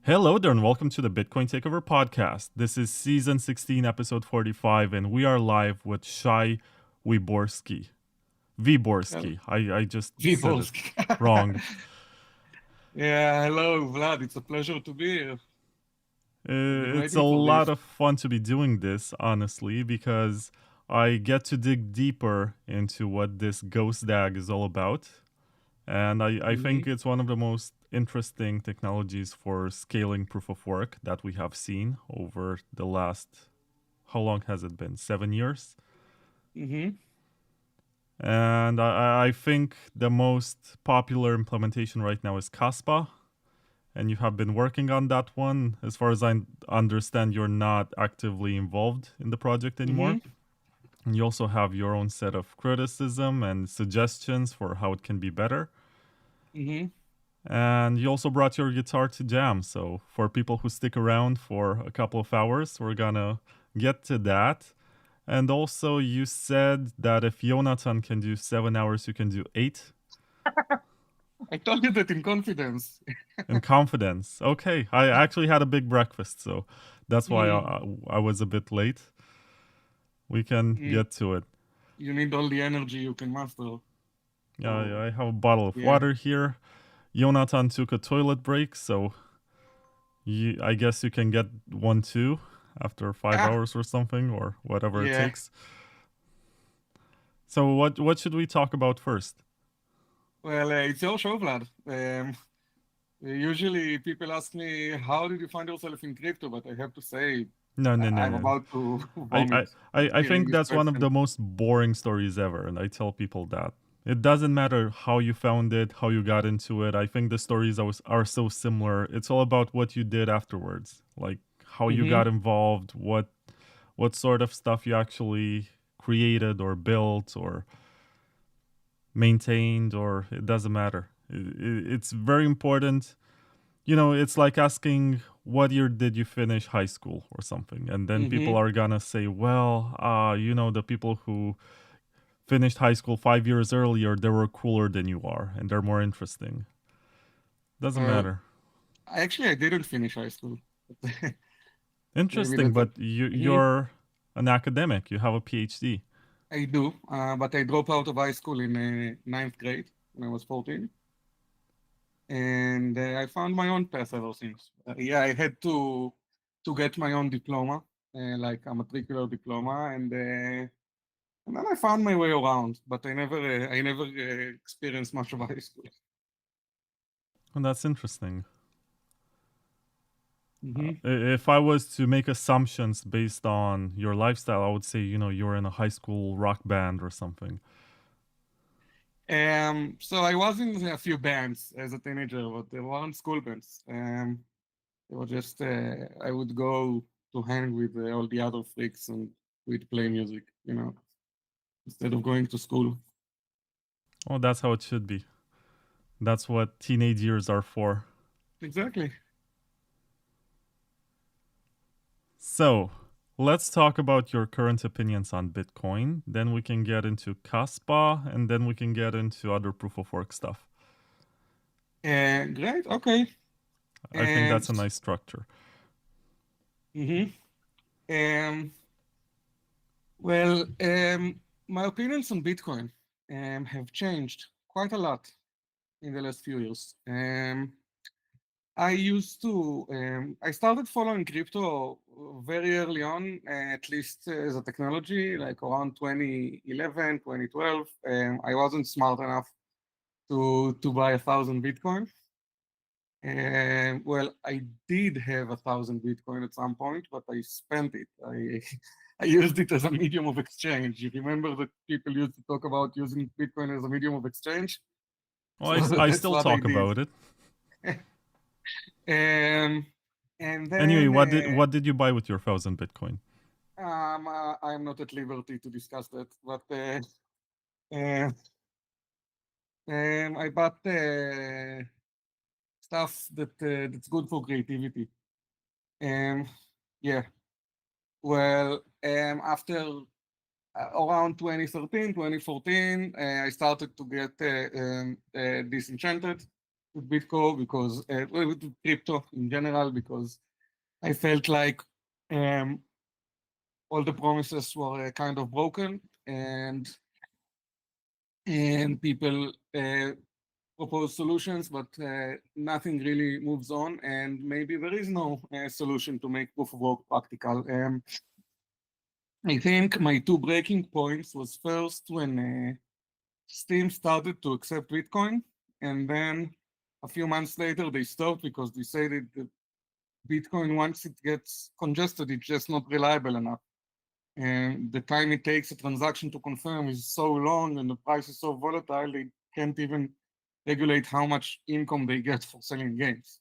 Hello there and welcome to the Bitcoin Takeover podcast. This is season 16, episode 45, and we are live with Shai Wyborski. Wyborski. I just said it Wyborski. wrong. Yeah, hello, Vlad. It's a pleasure to be here. I've been It's a waiting for lot this. of fun to be doing this, honestly, because I get to dig deeper into what this GhostDAG is all about. And I Mm-hmm. think it's one of the most interesting technologies for scaling proof of work that we have seen over the last, how long has it been? 7 years? Mm-hmm. And I think the most popular implementation right now is Kaspa. And you have been working on that one. As far as I understand, you're not actively involved in the project anymore. Mm-hmm. And you also have your own set of criticism and suggestions for how it can be better. Mm-hmm. And you also brought your guitar to jam. So for people who stick around for a couple of hours, we're gonna get to that. And also, you said that if Jonathan can do 7 hours, you can do 8 I told you that in confidence. in confidence. Okay, I actually had a big breakfast, so that's why Mm. I was a bit late. We can Mm. get to it. You need all the energy you can muster. Yeah, So, I have a bottle of yeah. water here. Jonathan took a toilet break, so I guess you can get one too after 5 hours or something, or whatever it Yeah. takes. So what should we talk about first? Well, it's your show, Vlad. Usually people ask me, how did you find yourself in crypto? But I have to say, No, no, no, I'm no. about to I, vomit I, I hearing think this that's one of question. the most boring stories ever, and I tell people that. It doesn't matter how you found it, how you got into it. I think the stories are so similar. It's all about what you did afterwards, like how you Mm-hmm. got involved, what sort of stuff you actually created or built or maintained, or it doesn't matter. It's very important. It's like asking what year did you finish high school or something, and then Mm-hmm. people are gonna say, well, the people who finished high school 5 years earlier, they were cooler than you are, and they're more interesting. Doesn't Well, matter. actually, I didn't finish high school. Maybe Interesting, that's it. but you Mhm. you're an academic. You have a PhD. I do, but I dropped out of high school in ninth grade when I was 14, and I found my own path ever since. Yeah, I had to get my own diploma, like a matricular diploma, and then I found my way around. But I never experienced much of high school. And that's interesting. Hmm. If I was to make assumptions based on your lifestyle, I would say, you're in a high school rock band or something. So I was in a few bands as a teenager, but they weren't school bands. It was just I would go to hang with all the other freaks and we'd play music, instead of going to school. Oh, that's how it should be. That's what teenage years are for. Exactly. So, let's talk about your current opinions on Bitcoin. Then we can get into Kaspa, and then we can get into other proof of work stuff. Great. Okay. I think And that's a nice structure. mhm. um, well, my opinions on Bitcoin have changed quite a lot in the last few years. I started following crypto very early on, at least as a technology, like around 2011, 2012. I wasn't smart enough to buy 1,000 Bitcoin. Well, I did have 1,000 Bitcoin at some point, but I spent it. I used it as a medium of exchange. You remember that people used to talk about using Bitcoin as a medium of exchange? Well, So I that's still what I talk did. about it. Um, and Anyway, then what did you buy with your 1,000 Bitcoin? I'm not at liberty to discuss that, but uh, I bought stuff that's good for creativity. Um, yeah. Well, after around 2013, 2014, I started to get disenchanted Bitcoin because with crypto in general, because I felt like all the promises were kind of broken, and people propose solutions, but nothing really moves on, and maybe there is no solution to make proof of work practical. I think my two breaking points was first when Steam started to accept Bitcoin, and then a few months later they stopped because they said that Bitcoin, once it gets congested, it's just not reliable enough. And the time it takes a transaction to confirm is so long and the price is so volatile, they can't even regulate how much income they get for selling games.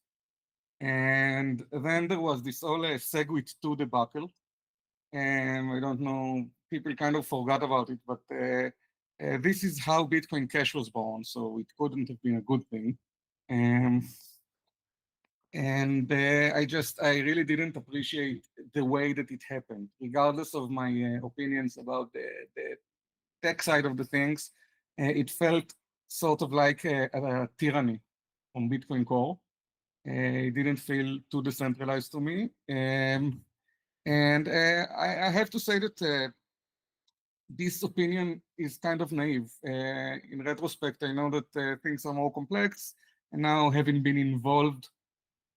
And then there was this whole SegWit 2 debacle. And I don't know, people kind of forgot about it, but this is how Bitcoin Cash was born, so it couldn't have been a good thing. And I really didn't appreciate the way that it happened, regardless of my opinions about the tech side of the things. It felt sort of like a tyranny from Bitcoin Core. It didn't feel too decentralized to me. And I have to say that this opinion is kind of naive. In retrospect, I know that things are more complex, and now having been involved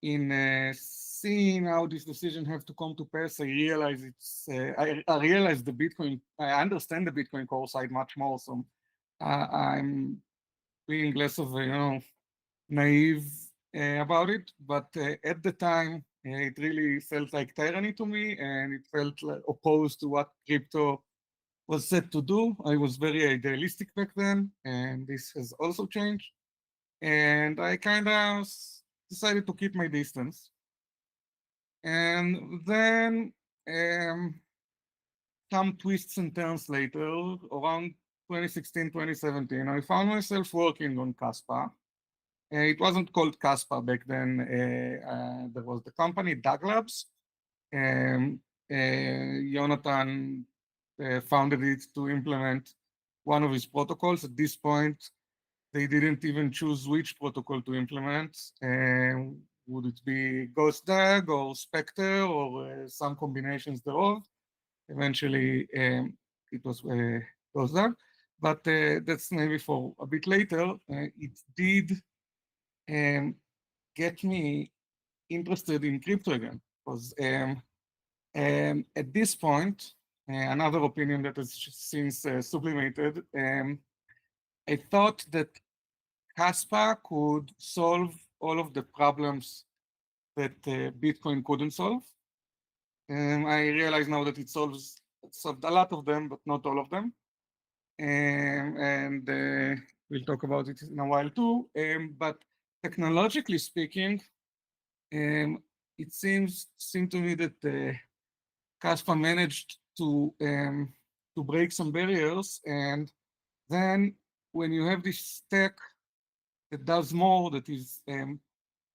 in seeing how this decision have to come to pass, I realize I realize the Bitcoin, I understand the Bitcoin core side much more, so I'm being less of a, naive about it, but at the time, it really felt like tyranny to me, and it felt like opposed to what crypto was set to do. I was very idealistic back then, and this has also changed. And I kind of decided to keep my distance. And then some twists and turns later, around 2016, 2017, I found myself working on Kaspa. It wasn't called Kaspa back then. There was the company GhostDAG Labs. Jonathan founded it to implement one of his protocols. At this point, they didn't even choose which protocol to implement. Would it be GhostDAG or Spectre or some combinations thereof? Eventually, it was GhostDAG, but that's maybe for a bit later. It did get me interested in crypto again, because at this point, another opinion that has since sublimated, I thought that Kaspa could solve all of the problems that Bitcoin couldn't solve. I realize now that it solved a lot of them, but not all of them. And we'll talk about it in a while too. But technologically speaking, it seemed to me that Kaspa managed to break some barriers, and then when you have this tech that does more, that is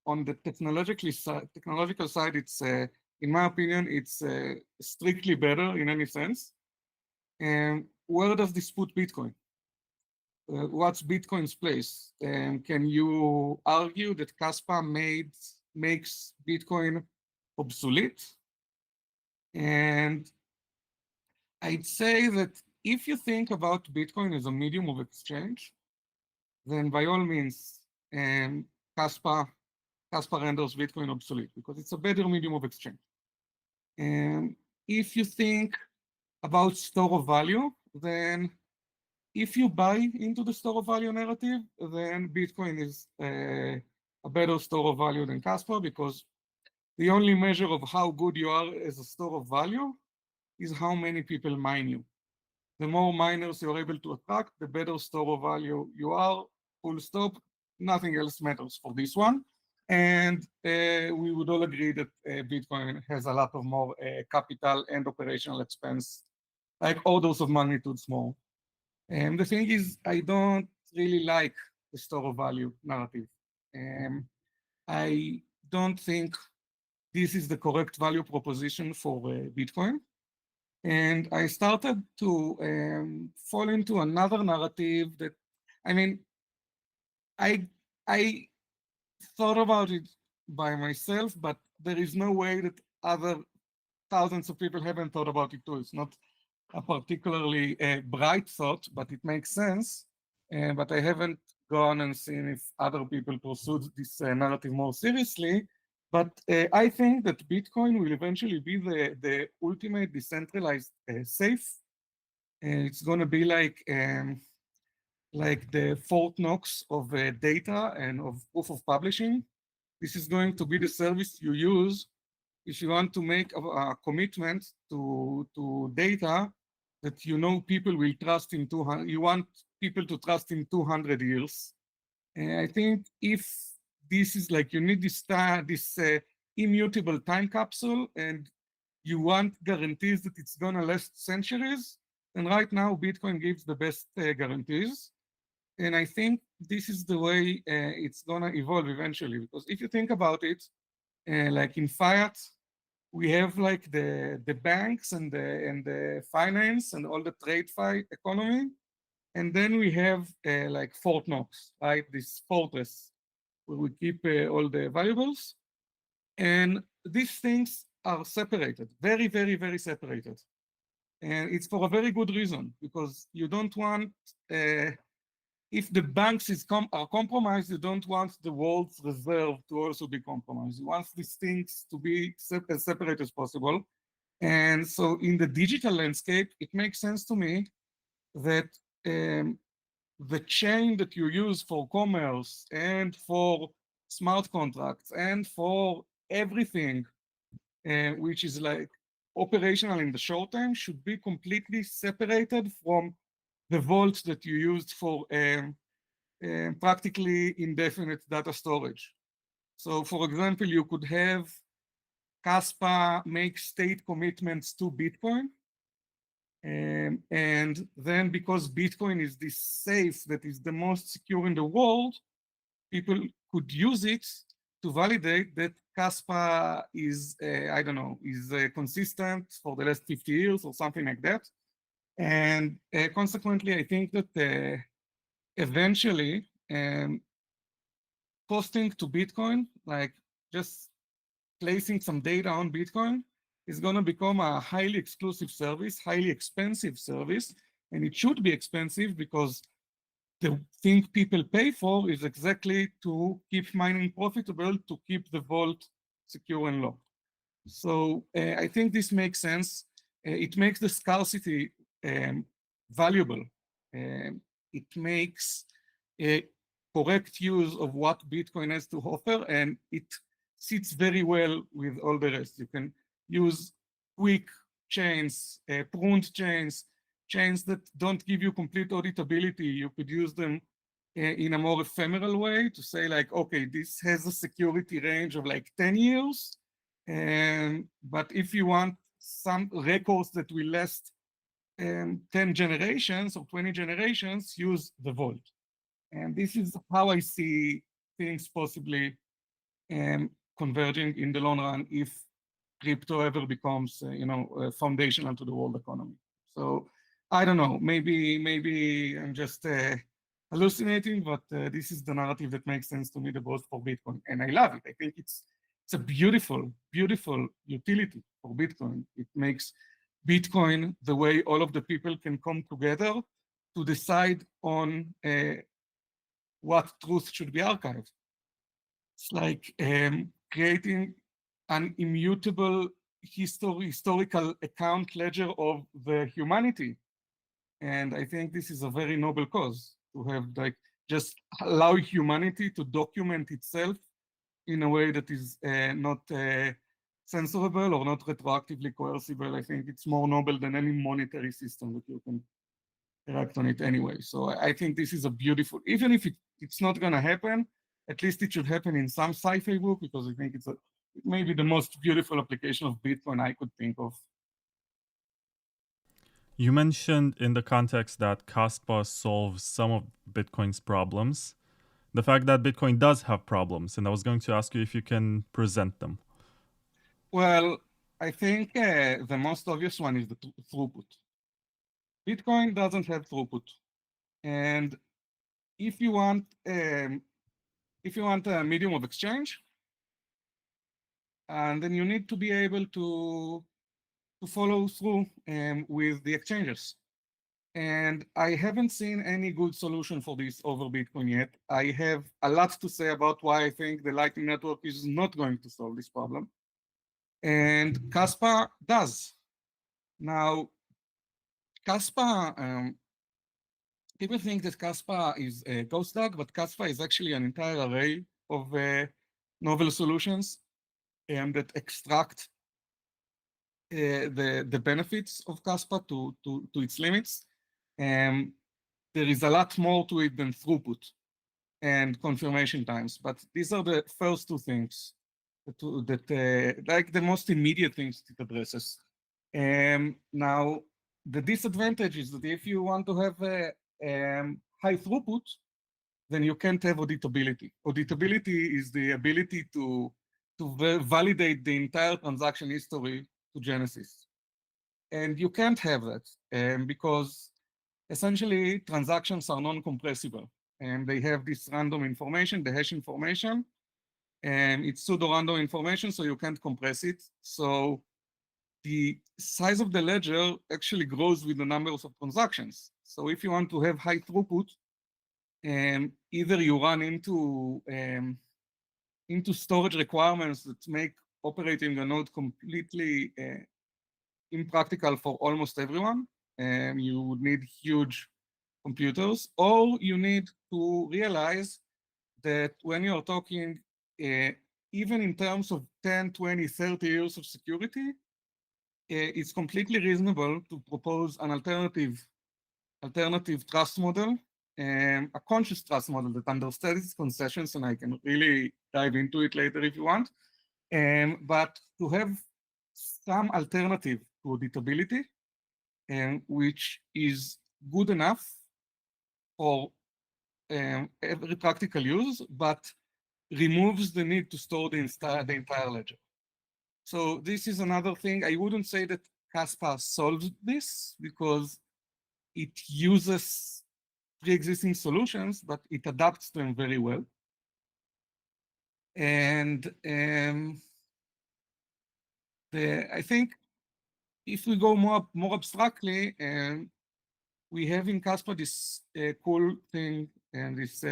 on the technological side, it's in my opinion, it's strictly better in any sense. And where does this put Bitcoin? What's Bitcoin's place? Can you argue that Kaspa makes Bitcoin obsolete? And I'd say that if you think about Bitcoin as a medium of exchange, then by all means, Kaspa renders Bitcoin obsolete because it's a better medium of exchange. And if you think about store of value, then if you buy into the store of value narrative, then Bitcoin is a better store of value than Kaspa, because the only measure of how good you are as a store of value is how many people mine you. The more miners you're able to attract, the better store of value you are, full stop. Nothing else matters for this one. And we would all agree that Bitcoin has a lot of more capital and operational expense, like orders of magnitudes more. And the thing is, I don't really like the store of value narrative. I don't think this is the correct value proposition for Bitcoin. And I started to fall into another narrative that, I mean, I thought about it by myself, but there is no way that other thousands of people haven't thought about it too. It's not a particularly bright thought, but it makes sense. But I haven't gone and seen if other people pursued this narrative more seriously. But I think that Bitcoin will eventually be the ultimate decentralized safe. It's going to be like the Fort Knox of data and of proof of publishing. This is going to be the service you use if you want to make a commitment to data that you know people will trust in 200, you want people to trust in 200 years. And I think if this is like, you need this immutable time capsule and you want guarantees that it's gonna last centuries, and right now Bitcoin gives the best guarantees. And I think this is the way it's gonna evolve eventually, because if you think about it, like in fiat, we have like the banks and the finance and all the trade economy, and then we have like Fort Knox, right? This fortress where we keep all the valuables, and these things are separated, very, very, very separated, and it's for a very good reason, because you don't want. If the banks are compromised, you don't want the world's reserve to also be compromised. You want these things to be as separate as possible. And so in the digital landscape, it makes sense to me that the chain that you use for commerce and for smart contracts and for everything, which is like operational in the short term, should be completely separated from the vault that you used for practically indefinite data storage. So for example, you could have Kaspa make state commitments to Bitcoin. And then because Bitcoin is this safe that is the most secure in the world, people could use it to validate that Kaspa is, I don't know, is consistent for the last 50 years or something like that. And consequently, I think that eventually posting to Bitcoin, like just placing some data on Bitcoin, is going to become a highly exclusive service, highly expensive service, and it should be expensive because the thing people pay for is exactly to keep mining profitable, to keep the vault secure and locked. So I think this makes sense. It makes the scarcity valuable. It makes a correct use of what Bitcoin has to offer, and it sits very well with all the rest. You can use quick chains, pruned chains, chains that don't give you complete auditability. You could use them in a more ephemeral way to say like, okay, this has a security range of like 10 years. But if you want some records that will last 10 generations or 20 generations, use the vault. And this is how I see things possibly converging in the long run if crypto ever becomes, foundational to the world economy. So I don't know, maybe I'm just hallucinating, but this is the narrative that makes sense to me the most for Bitcoin, and I love it. I think it's a beautiful, beautiful utility for Bitcoin. It makes Bitcoin the way all of the people can come together to decide on what truth should be archived. It's like creating an immutable historical account ledger of the humanity. And I think this is a very noble cause, to have like just allow humanity to document itself in a way that is not censorable or not retroactively coercible. I think it's more noble than any monetary system that you can interact on it anyway. So I think this is a beautiful, even if it's not going to happen, at least it should happen in some sci-fi book, because I think it's maybe the most beautiful application of Bitcoin I could think of. You mentioned in the context that Kaspa solves some of Bitcoin's problems. The fact that Bitcoin does have problems, and I was going to ask you if you can present them. Well, I think the most obvious one is the throughput. Bitcoin doesn't have throughput. And if you want if you want a medium of exchange, and then you need to be able to follow through with the exchanges. And I haven't seen any good solution for this over Bitcoin yet. I have a lot to say about why I think the Lightning Network is not going to solve this problem. And Kaspa does. Now, Kaspa, people think that Kaspa is a GhostDAG, but Kaspa is actually an entire array of novel solutions that extract the benefits of Kaspa to its limits. There is a lot more to it than throughput and confirmation times, but these are the first two things that like the most immediate things it addresses. Now, the disadvantage is that if you want to have a high throughput, then you can't have auditability. Auditability is the ability to validate the entire transaction history to Genesis. And you can't have that because essentially transactions are non-compressible and they have this random information, the hash information, and it's pseudo-random information, so you can't compress it. So the size of the ledger actually grows with the numbers of transactions. So if you want to have high throughput, either you run into storage requirements that make operating a node completely impractical for almost everyone. You would need huge computers, or you need to realize that when you're talking, even in terms of 10, 20, 30 years of security, it's completely reasonable to propose an alternative trust model, a conscious trust model that understands concessions, and I can really dive into it later if you want. But to have some alternative to auditability, which is good enough for every practical use, but removes the need to store the entire ledger. So this is another thing. I wouldn't say that Kaspa solves this because it uses pre-existing solutions, but it adapts them very well. And I think if we go more abstractly, we have in Kaspa this cool thing and this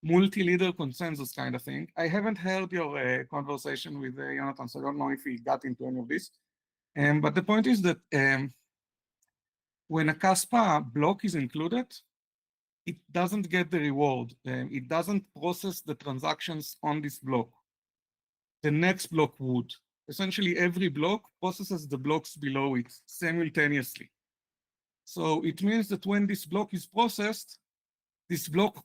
multi-leader consensus kind of thing. I haven't heard your conversation with Jonathan, so I don't know if he got into any of this. But the point is that when a Kaspa block is included, it doesn't get the reward. It doesn't process the transactions on this block. The next block would. Essentially, every block processes the blocks below it simultaneously. So it means that when this block is processed, this block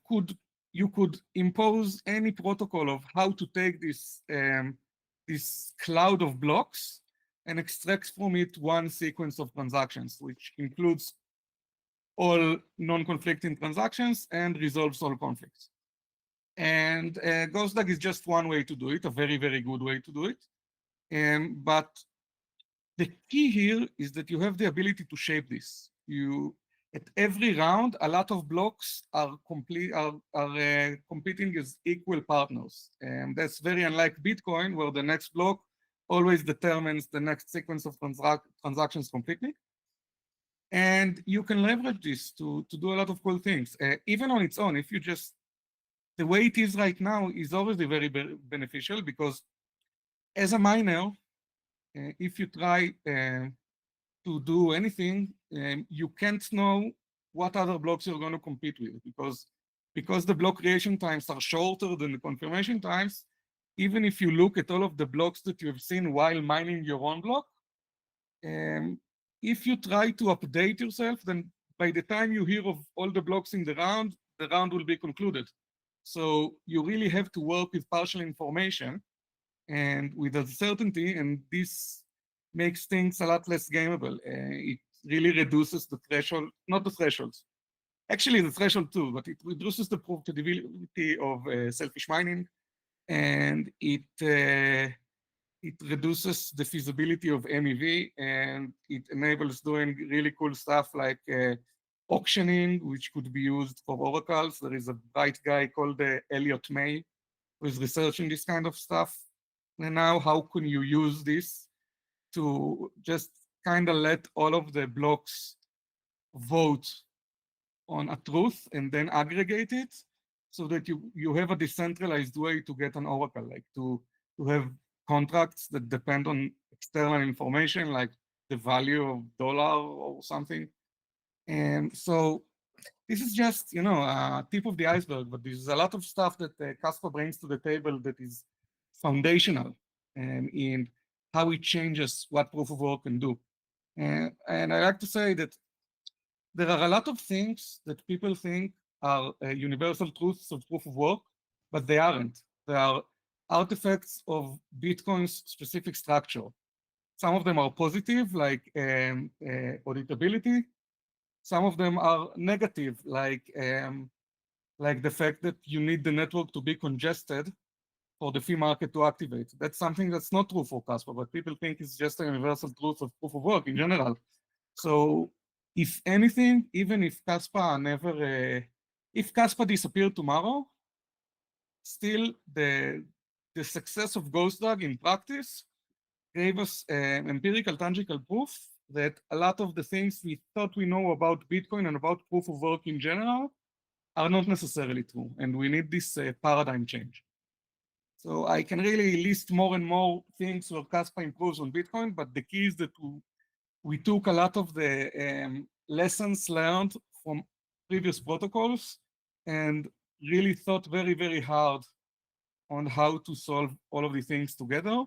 you could impose any protocol of how to take this, this cloud of blocks and extract from it one sequence of transactions, which includes all non-conflicting transactions and resolves all conflicts. And GhostDAG is just one way to do it, a very, very good way to do it. But the key here is that you have the ability to shape this. At every round, a lot of blocks are competing as equal partners. And that's very unlike Bitcoin, where the next block always determines the next sequence of transactions completely. And you can leverage this to do a lot of cool things. Even on its own, if you just, the way it is right now is already very beneficial because as a miner, if you try to do anything, you can't know what other blocks you're going to compete with because the block creation times are shorter than the confirmation times. Even if you look at all of the blocks that you have seen while mining your own block, if you try to update yourself, then by the time you hear of all the blocks in the round will be concluded. So you really have to work with partial information and with uncertainty, and this makes things a lot less gameable. It really reduces the threshold, not the thresholds, actually the threshold too, but it reduces the profitability of selfish mining, and it reduces the feasibility of MEV, and it enables doing really cool stuff like auctioning, which could be used for oracles. There is a bright guy called Elliot Mabe is researching this kind of stuff. And now how can you use this to just kind of let all of the blocks vote on a truth and then aggregate it so that you have a decentralized way to get an oracle, like to have contracts that depend on external information, like the value of dollar or something. And so this is just, a tip of the iceberg, but there's a lot of stuff that Kaspa brings to the table that is foundational in how it changes what proof of work can do. And I like to say that there are a lot of things that people think are universal truths of proof of work, but they aren't. They are artifacts of Bitcoin's specific structure. Some of them are positive, like auditability. Some of them are negative, like the fact that you need the network to be congested for the fee market to activate. That's something that's not true for Kaspa, but people think it's just a universal truth of proof of work in general. So if anything, even if Kaspa if Kaspa disappeared tomorrow, still the success of GhostDAG in practice gave us empirical, tangible proof that a lot of the things we thought we know about Bitcoin and about proof of work in general are not necessarily true, and we need this paradigm change. So I can really list more and more things where Kaspa improves on Bitcoin, but the key is that we took a lot of the lessons learned from previous protocols and really thought very, very hard on how to solve all of these things together.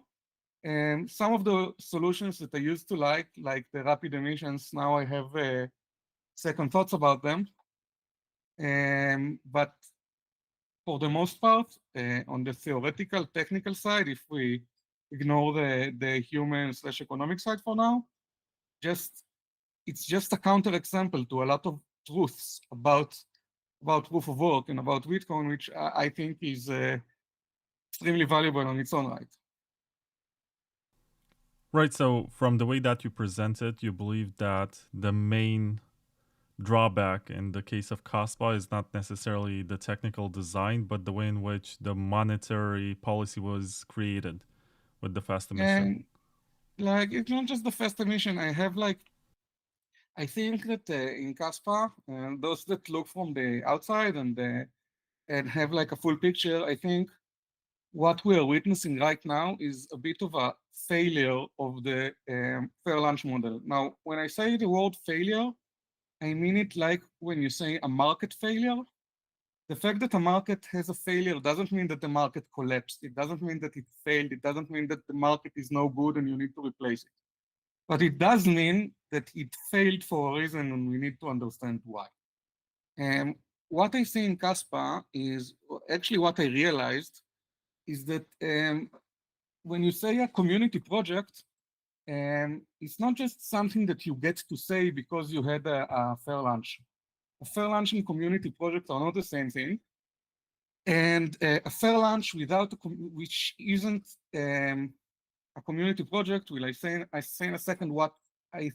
And some of the solutions that I used to like the rapid emissions, now I have second thoughts about them. But for the most part, on the theoretical, technical side, if we ignore the human/economic side for now, it's just a counterexample to a lot of truths about proof of work and about Bitcoin, which I think is extremely valuable on its own right. Right, so from the way that you present it, you believe that the main drawback in the case of Kaspa is not necessarily the technical design, but the way in which the monetary policy was created with the fast emission. And it's not just the fast emission. I think that in Kaspa, those that look from the outside and have like a full picture, I think what we are witnessing right now is a bit of a failure of the fair lunch model. Now, when I say the word failure, I mean it like when you say a market failure. The fact that a market has a failure doesn't mean that the market collapsed. It doesn't mean that it failed. It doesn't mean that the market is no good and you need to replace it. But it does mean that it failed for a reason and we need to understand why. And what I see in Kaspa is, actually what I realized is that when you say a community project, it's not just something that you get to say because you had a fair lunch. A fair lunch and community project are not the same thing. And a fair lunch which isn't a community project, will I say in a second what I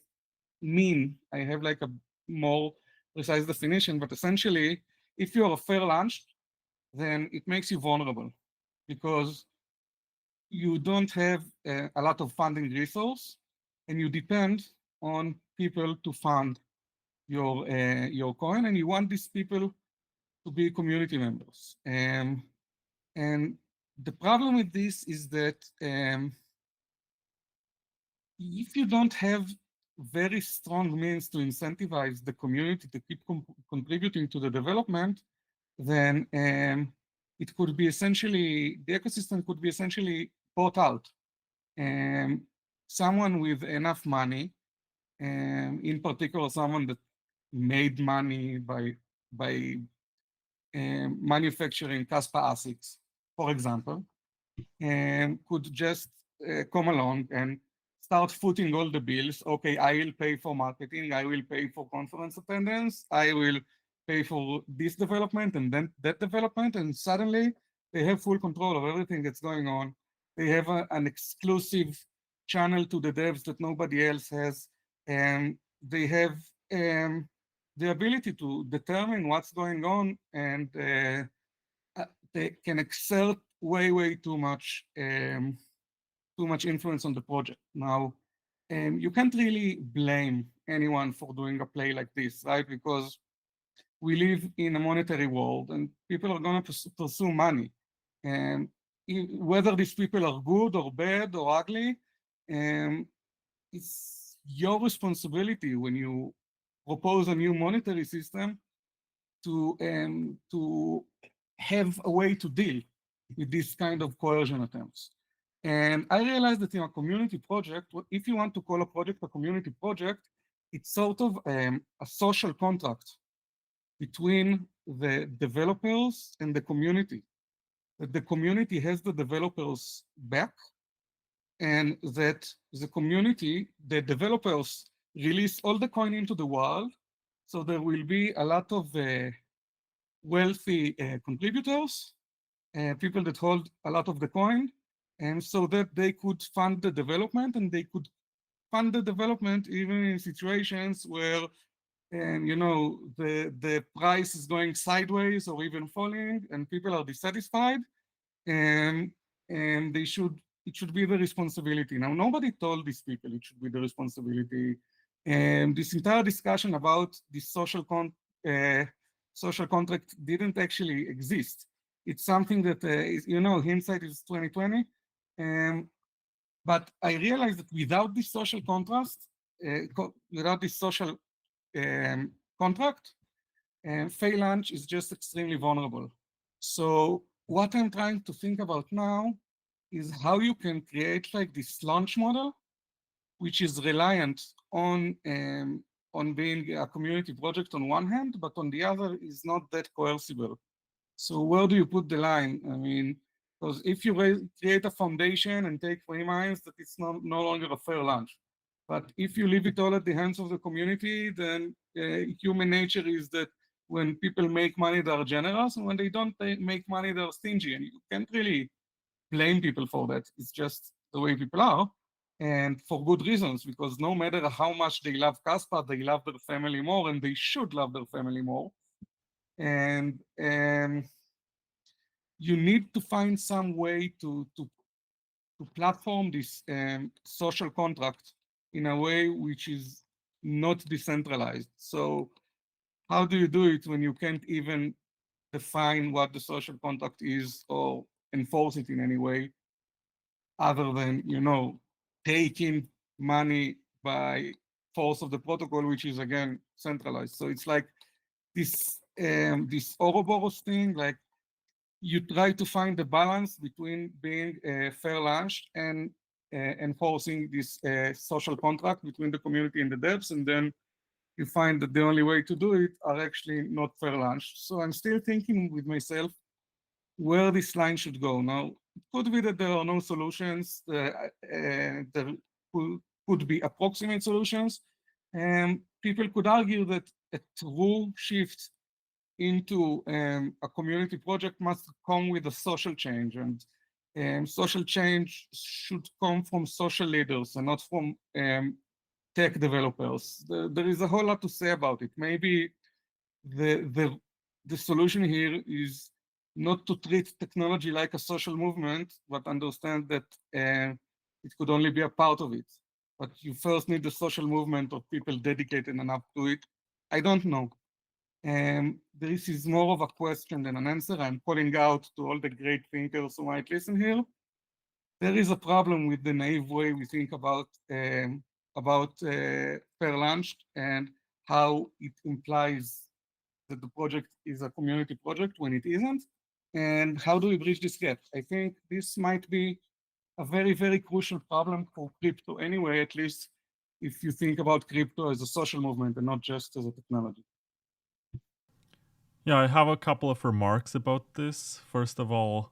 mean. I have like a more precise definition, but essentially, if you're a fair lunch, then it makes you vulnerable because you don't have a lot of funding resource and you depend on people to fund your coin, and you want these people to be community members. And the problem with this is that if you don't have very strong means to incentivize the community to keep contributing to the development, then it could be essentially, the ecosystem could be essentially bought out. Someone with enough money, in particular someone that made money by manufacturing Kaspa ASICs, for example, could just come along and start footing all the bills. Okay, I will pay for marketing, I will pay for conference attendance, I will pay for this development and then that development, and suddenly they have full control of everything that's going on. They have an exclusive channel to the devs that nobody else has, and they have the ability to determine what's going on, and they can exert way too much influence on the project. Now, you can't really blame anyone for doing a play like this, right? Because we live in a monetary world and people are going to pursue money. And whether these people are good or bad or ugly, it's your responsibility when you propose a new monetary system to have a way to deal with this kind of coercion attempts. And I realized that in a community project, if you want to call a project a community project, it's sort of a social contract between the developers and the community. That the community has the developers back, and that the community, the developers release all the coin into the world, so there will be a lot of wealthy contributors, people that hold a lot of the coin, and so that they could fund the development, and they could fund the development even in situations where the price is going sideways or even falling, and people are dissatisfied, and it should be the responsibility. Now, nobody told these people it should be the responsibility, and this entire discussion about this social contract didn't actually exist. It's something that hindsight is 2020, but I realized that without this social contrast, without this social contract, fail launch is just extremely vulnerable. So what I'm trying to think about now is how you can create like this launch model, which is reliant on being a community project on one hand, but on the other is not that coercible. So where do you put the line? I mean, because if you create a foundation and take free mines, that it's no longer a fair launch. But if you leave it all at the hands of the community, then human nature is that when people make money, they're generous, and when they don't make money, they're stingy. And you can't really blame people for that. It's just the way people are, and for good reasons, because no matter how much they love Kaspa, they love their family more, and they should love their family more. And you need to find some way to platform this social contract in a way which is not decentralized. So how do you do it when you can't even define what the social contract is or enforce it in any way other than, taking money by force of the protocol, which is again centralized. So it's like this Ouroboros thing, like you try to find the balance between being fair launched and enforcing this social contract between the community and the devs, and then you find that the only way to do it are actually not fair launched. So I'm still thinking with myself where this line should go. Now, it could be that there are no solutions, there could be approximate solutions, and people could argue that a true shift into a community project must come with a social change, and social change should come from social leaders and not from tech developers. There is a whole lot to say about it. Maybe the solution here is not to treat technology like a social movement, but understand that it could only be a part of it. But you first need the social movement of people dedicated enough to it. I don't know. This is more of a question than an answer. I'm calling out to all the great thinkers who might listen here. There is a problem with the naive way we think about fair launch and how it implies that the project is a community project when it isn't. And how do we bridge this gap? I think this might be a very, very crucial problem for crypto anyway, at least if you think about crypto as a social movement and not just as a technology. Yeah, I have a couple of remarks about this. First of all,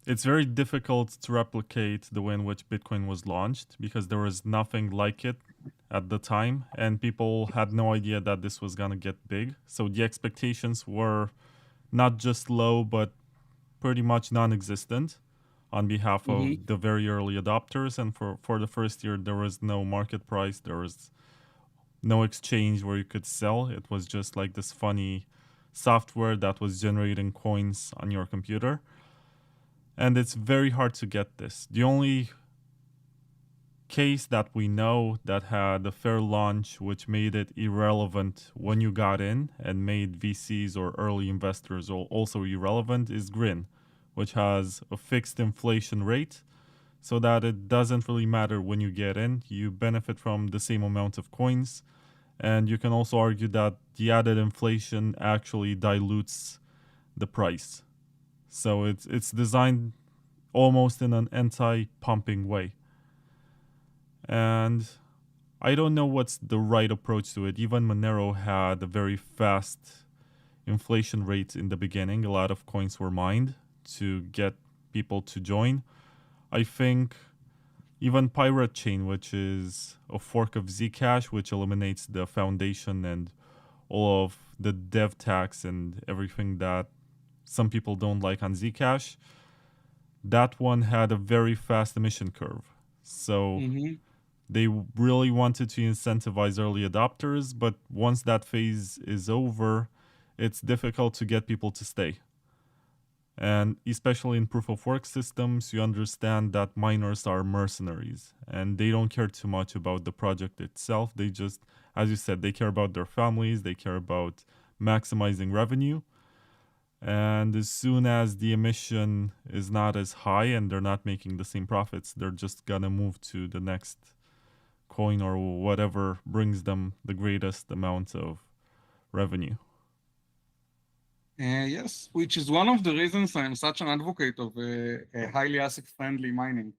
it's very difficult to replicate the way in which Bitcoin was launched because there was nothing like it at the time, and people had no idea that this was gonna get big. So the expectations were not just low, but pretty much non-existent on behalf of the very early adopters. And for the first year, there was no market price. There was no exchange where you could sell. It was just like this funny software that was generating coins on your computer. And it's very hard to get this. The only case that we know that had a fair launch, which made it irrelevant when you got in and made VCs or early investors also irrelevant, is Grin, which has a fixed inflation rate so that it doesn't really matter when you get in. You benefit from the same amount of coins. And you can also argue that the added inflation actually dilutes the price. So it's designed almost in an anti-pumping way. And I don't know what's the right approach to it. Even Monero had a very fast inflation rate in the beginning. A lot of coins were mined to get people to join. I think even Pirate Chain, which is a fork of Zcash, which eliminates the foundation and all of the dev tax and everything that some people don't like on Zcash, that one had a very fast emission curve. So they really wanted to incentivize early adopters, but once that phase is over, it's difficult to get people to stay. And especially in proof of work systems, you understand that miners are mercenaries and they don't care too much about the project itself. They just, as you said, they care about their families, they care about maximizing revenue. And as soon as the emission is not as high and they're not making the same profits, they're just gonna move to the next coin or whatever brings them the greatest amount of revenue. Yes, which is one of the reasons I'm such an advocate of a highly ASIC-friendly mining.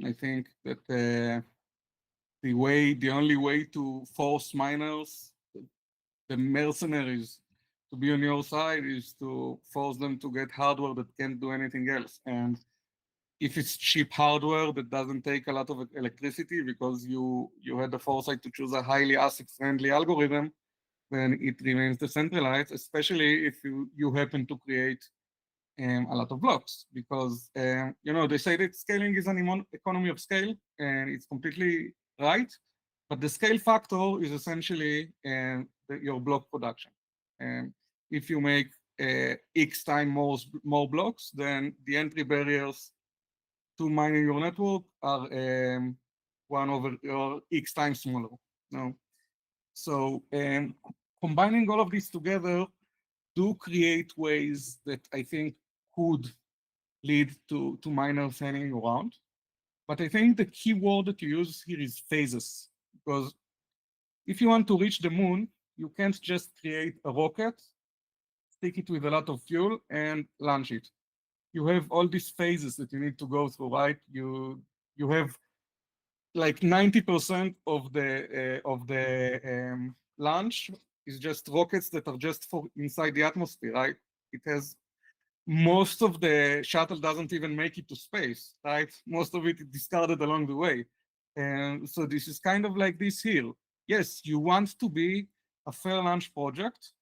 I think that the only way to force miners, the mercenaries, to be on your side is to force them to get hardware that can't do anything else. And if it's cheap hardware that doesn't take a lot of electricity because you had the foresight to choose a highly ASIC-friendly algorithm, then it remains decentralized, especially if you happen to create a lot of blocks. Because they say that scaling is an economy of scale, and it's completely right. But the scale factor is essentially your block production. If you make X time more blocks, then the entry barriers to mining your network are 1/X times smaller. No? So combining all of this together do create ways that I think could lead to miners hanging around. But I think the key word that you use here is phases, because if you want to reach the moon, you can't just create a rocket, stick it with a lot of fuel, and launch it. You have all these phases that you need to go through, right? You have like 90% of the launch is just rockets that are just for inside the atmosphere, right? It has most of the shuttle doesn't even make it to space, right? Most of it is discarded along the way. And so this is kind of like this here. Yes, you want to be a fair launch project,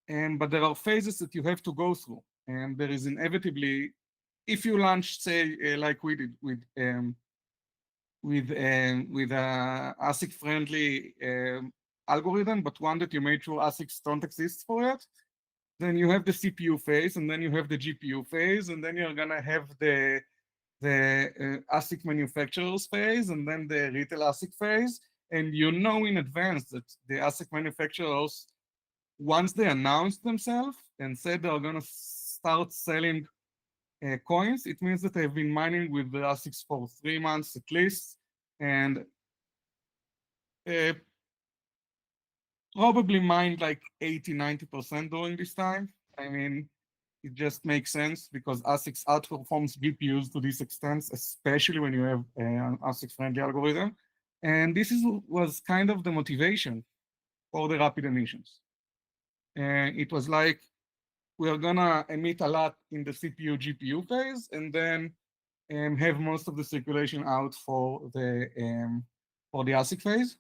but there are phases that you have to go through. And there is inevitably, if you launch, say, like we did with a ASIC-friendly algorithm, but one that you made sure ASICs don't exist for it, then you have the CPU phase, and then you have the GPU phase, and then you're gonna have the ASIC manufacturers phase, and then the retail ASIC phase, and you know in advance that the ASIC manufacturers, once they announce themselves and said they're gonna start selling coins, it means that they've been mining with the ASICs for 3 months at least, and probably mined like 80–90% during this time. I mean, it just makes sense because ASICs outperforms GPUs to this extent, especially when you have an ASIC-friendly algorithm. And this was kind of the motivation for the rapid emissions. And it was like, we are gonna emit a lot in the CPU GPU phase, and then have most of the circulation out for the ASIC phase.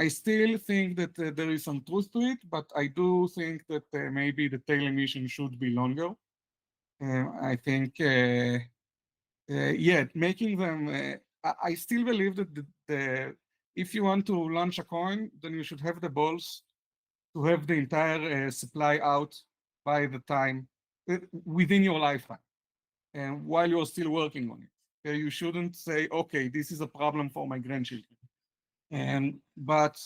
I still think that there is some truth to it, but I do think that maybe the tail emission should be longer. I think, yeah, making them, I still believe that if you want to launch a coin, then you should have the balls to have the entire supply out by the time, within your lifetime and while you're still working on it. Okay? You shouldn't say, okay, this is a problem for my grandchildren. But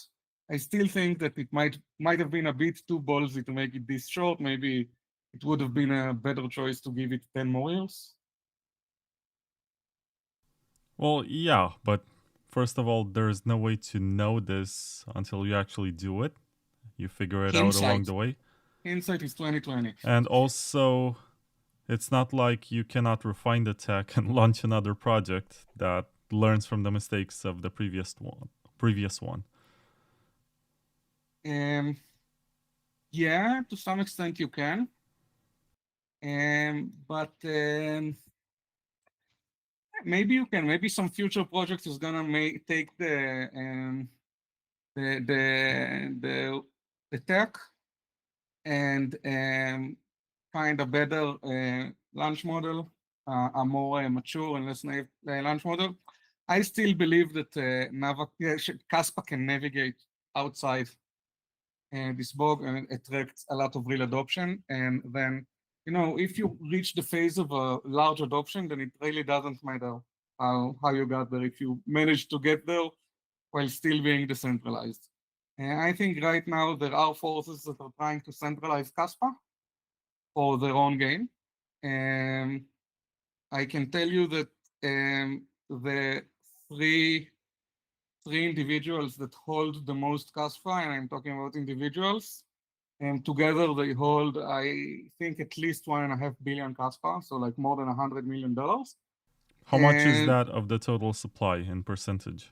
I still think that it might have been a bit too ballsy to make it this short. Maybe it would have been a better choice to give it 10 more years. Well, yeah, but first of all, there's no way to know this until you actually do it. You figure it out along the way. Hindsight is 2020. And also, it's not like you cannot refine the tech and launch another project that learns from the mistakes of the previous one. Yeah, to some extent you can. But maybe you can. Maybe some future project is gonna take the tech and find a better launch model, a more mature and less naive launch model. I still believe that Kaspa can navigate outside this bog and attracts a lot of real adoption. And then, if you reach the phase of a large adoption, then it really doesn't matter how you got there if you manage to get there while still being decentralized. And I think right now there are forces that are trying to centralize Kaspa for their own gain. And I can tell you that the three individuals that hold the most Kaspa, and I'm talking about individuals, and together they hold, I think, at least 1.5 billion Kaspa, so like more than $100 million. How much is that of the total supply in percentage?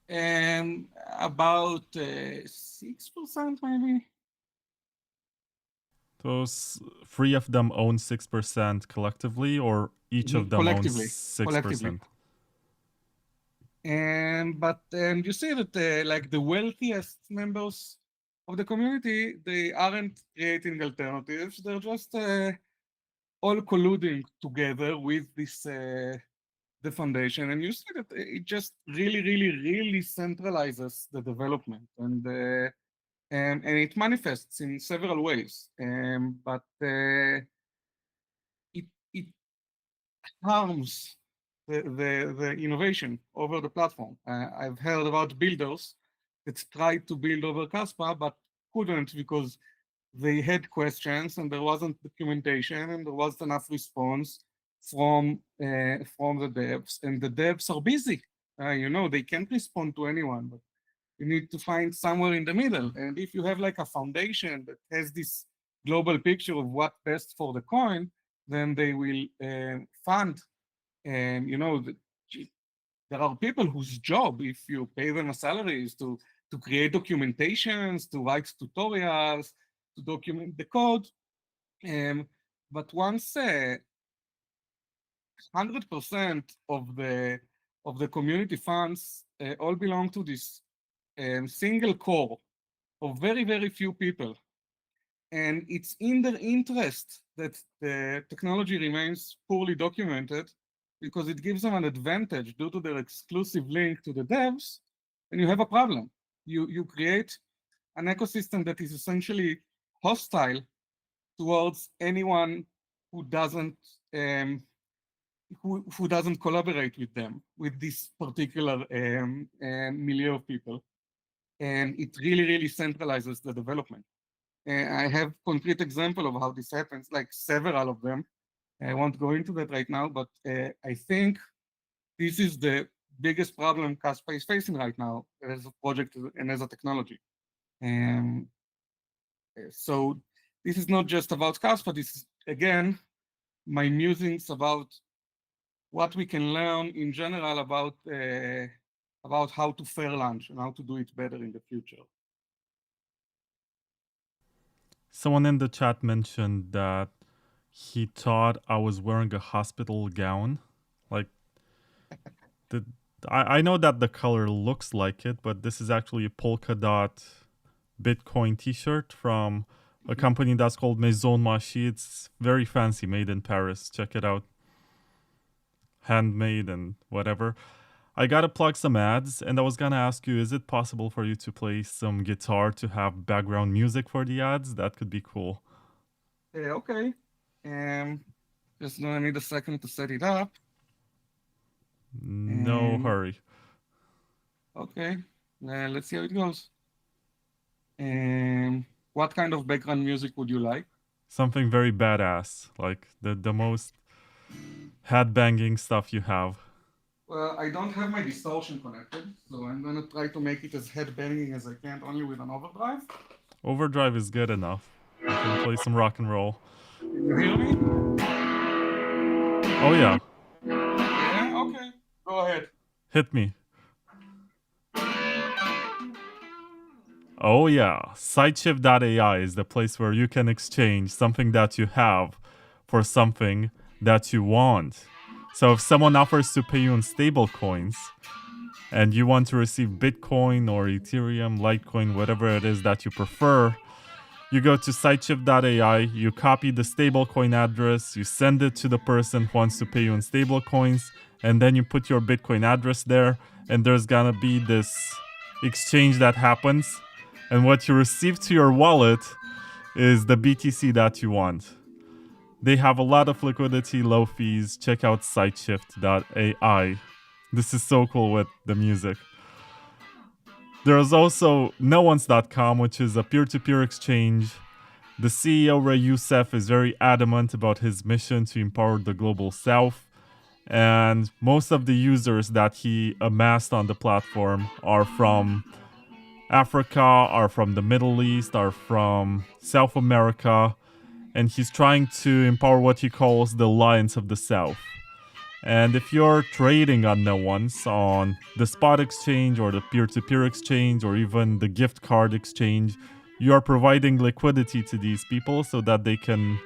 About 6%, maybe. Those 3 of them own 6% collectively, or each of them owns 6%? But you see that like the wealthiest members of the community, they aren't creating alternatives. They're just all colluding together with this the foundation, and you see that it just really centralizes the development, and it manifests in several ways. But it harms the innovation over the platform. I've heard about builders that tried to build over Kaspa, but couldn't because they had questions and there wasn't documentation and there wasn't enough response from the devs, and the devs are busy. They can't respond to anyone, but you need to find somewhere in the middle. And if you have like a foundation that has this global picture of what's best for the coin, then they will fund. And there are people whose job, if you pay them a salary, is to create documentations, to write tutorials, to document the code. But once 100% of the community funds all belong to this single core of very few people, and it's in their interest that the technology remains poorly documented because it gives them an advantage due to their exclusive link to the devs, and you have a problem. You create an ecosystem that is essentially hostile towards anyone who doesn't collaborate with them, with this particular milieu of people, and it really centralizes the development. I have concrete example of how this happens, like several of them. I won't go into that right now, but I think this is the biggest problem Kaspa is facing right now as a project and as a technology. So this is not just about Kaspa. This is, again, my musings about what we can learn in general about how to fair launch and how to do it better in the future. Someone in the chat mentioned that he thought I was wearing a hospital gown. Like, I know that the color looks like it, but this is actually a polka dot Bitcoin t-shirt from a company that's called Maison Machi. It's very fancy, made in Paris. Check it out. Handmade and whatever. I gotta plug some ads, and I was gonna ask you, is it possible for you to play some guitar to have background music for the ads? That could be cool. Okay. Just gonna need a second to set it up. No hurry. Okay, let's see how it goes. What kind of background music would you like? Something very badass, like the most headbanging stuff you have. Well, I don't have my distortion connected, so I'm gonna try to make it as headbanging as I can, only with an overdrive. Overdrive is good enough. You can play some rock and roll. Can you hear me? Oh yeah. Yeah, okay. Go ahead. Hit me. Oh yeah. Sideshift.ai is the place where you can exchange something that you have for something that you want. So if someone offers to pay you in stable coins and you want to receive Bitcoin or Ethereum, Litecoin, whatever it is that you prefer, you go to Sideshift.ai, you copy the stablecoin address, you send it to the person who wants to pay you in stablecoins, and then you put your Bitcoin address there, and there's gonna be this exchange that happens, and what you receive to your wallet is the BTC that you want. They have a lot of liquidity, low fees. Check out Sideshift.ai. This is so cool with the music. There's also NoOnes.com, which is a peer-to-peer exchange. The CEO, Ray Youssef, is very adamant about his mission to empower the global south. And most of the users that he amassed on the platform are from Africa, are from the Middle East, are from South America. And he's trying to empower what he calls the Alliance of the South. And if you're trading on NoOnes, on the spot exchange or the peer-to-peer exchange or even the gift card exchange, you are providing liquidity to these people so that they can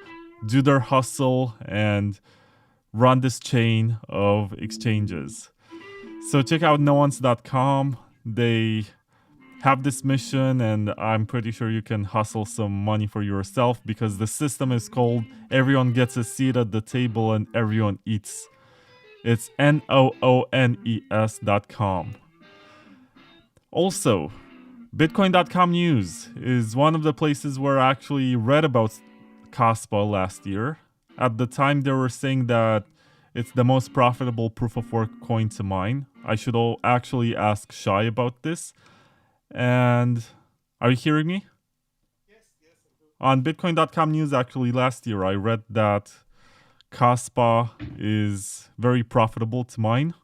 do their hustle and run this chain of exchanges. So check out NoOnes.com. They have this mission, and I'm pretty sure you can hustle some money for yourself because the system is called Everyone Gets a Seat at the Table and Everyone Eats. It's NOONES.com. Also, Bitcoin.com news is one of the places where I actually read about Kaspa last year. At the time, they were saying that it's the most profitable proof of work coin to mine. I should actually ask Shai about this. And are you hearing me? Yes, I do. On Bitcoin.com news, actually, last year, I read that Kaspa is very profitable to mine.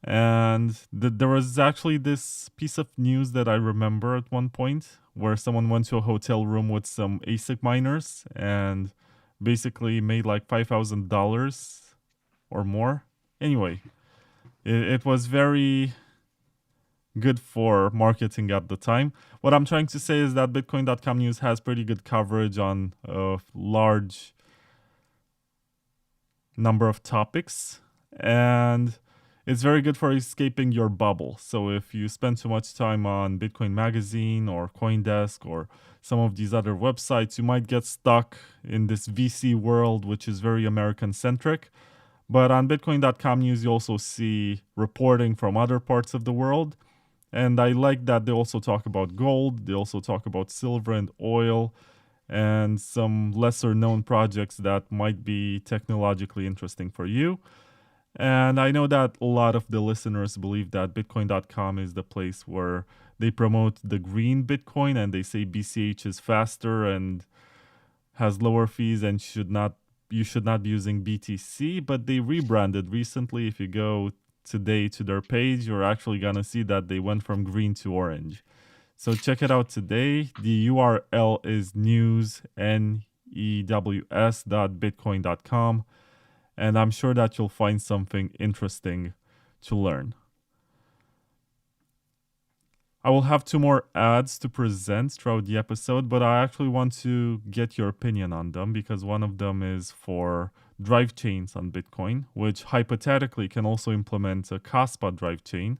And there was actually this piece of news that I remember at one point where someone went to a hotel room with some ASIC miners and basically made like $5,000 or more. Anyway, it was very good for marketing at the time. What I'm trying to say is that Bitcoin.com news has pretty good coverage on a large number of topics, and it's very good for escaping your bubble. So if you spend too much time on Bitcoin Magazine or CoinDesk or some of these other websites, you might get stuck in this VC world, which is very American-centric. But on Bitcoin.com news, you also see reporting from other parts of the world. And I like that they also talk about gold, they also talk about silver and oil, and some lesser known projects that might be technologically interesting for you. And I know that a lot of the listeners believe that Bitcoin.com is the place where they promote the green Bitcoin and they say BCH is faster and has lower fees and you should not be using BTC, but they rebranded recently. If you go today to their page, you're actually gonna see that they went from green to orange. So check it out today. The URL is news.bitcoin.com, and I'm sure that you'll find something interesting to learn. I will have 2 more ads to present throughout the episode, but I actually want to get your opinion on them because one of them is for drive chains on Bitcoin, which hypothetically can also implement a Kaspa drive chain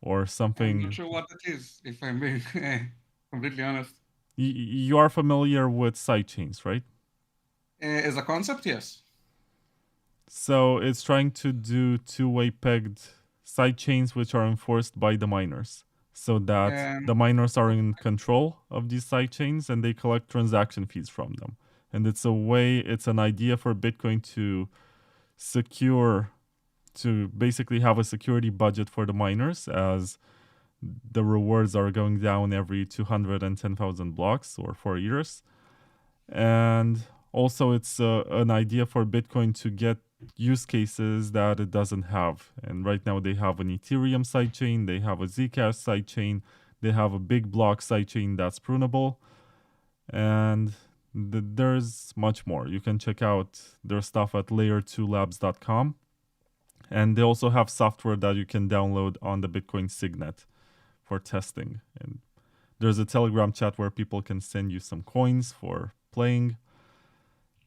or something. I'm not sure what it is, if I'm being completely honest. You are familiar with sidechains, right? As a concept, yes. So it's trying to do two-way pegged sidechains which are enforced by the miners, so that the miners are in control of these sidechains and they collect transaction fees from them. And it's an idea for Bitcoin to basically have a security budget for the miners, as the rewards are going down every 210,000 blocks or 4 years. And also it's an idea for Bitcoin to get use cases that it doesn't have. And right now they have an Ethereum sidechain, they have a Zcash sidechain, they have a big block sidechain that's prunable, and there's much more. You can check out their stuff at LayerTwoLabs.com. And they also have software that you can download on the Bitcoin Signet for testing. And there's a Telegram chat where people can send you some coins for playing.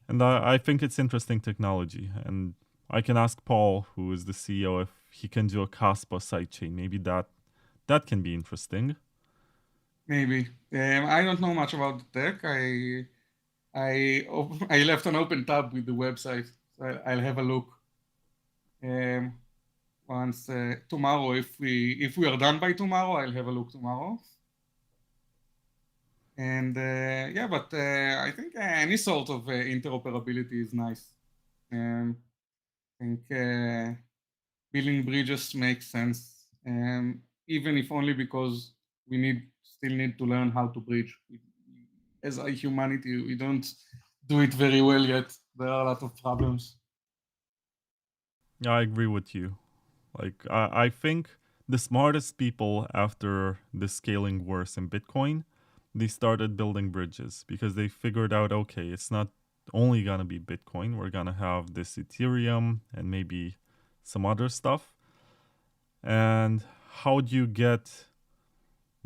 And I think it's interesting technology. And I can ask Paul, who is the CEO, if he can do a Kaspa sidechain. Maybe that can be interesting. Maybe. I don't know much about the tech. I left an open tab with the website. So I'll have a look. Once tomorrow, if we are done by tomorrow, I'll have a look tomorrow. And yeah, but I think any sort of interoperability is nice. I think building bridges makes sense, even if only because we still need to learn how to bridge. As a humanity, we don't do it very well yet. There are a lot of problems. Yeah, I agree with you. Like, I think the smartest people after the scaling wars in Bitcoin, they started building bridges because they figured out, okay, it's not only gonna be Bitcoin. We're gonna have this Ethereum and maybe some other stuff. And how do you get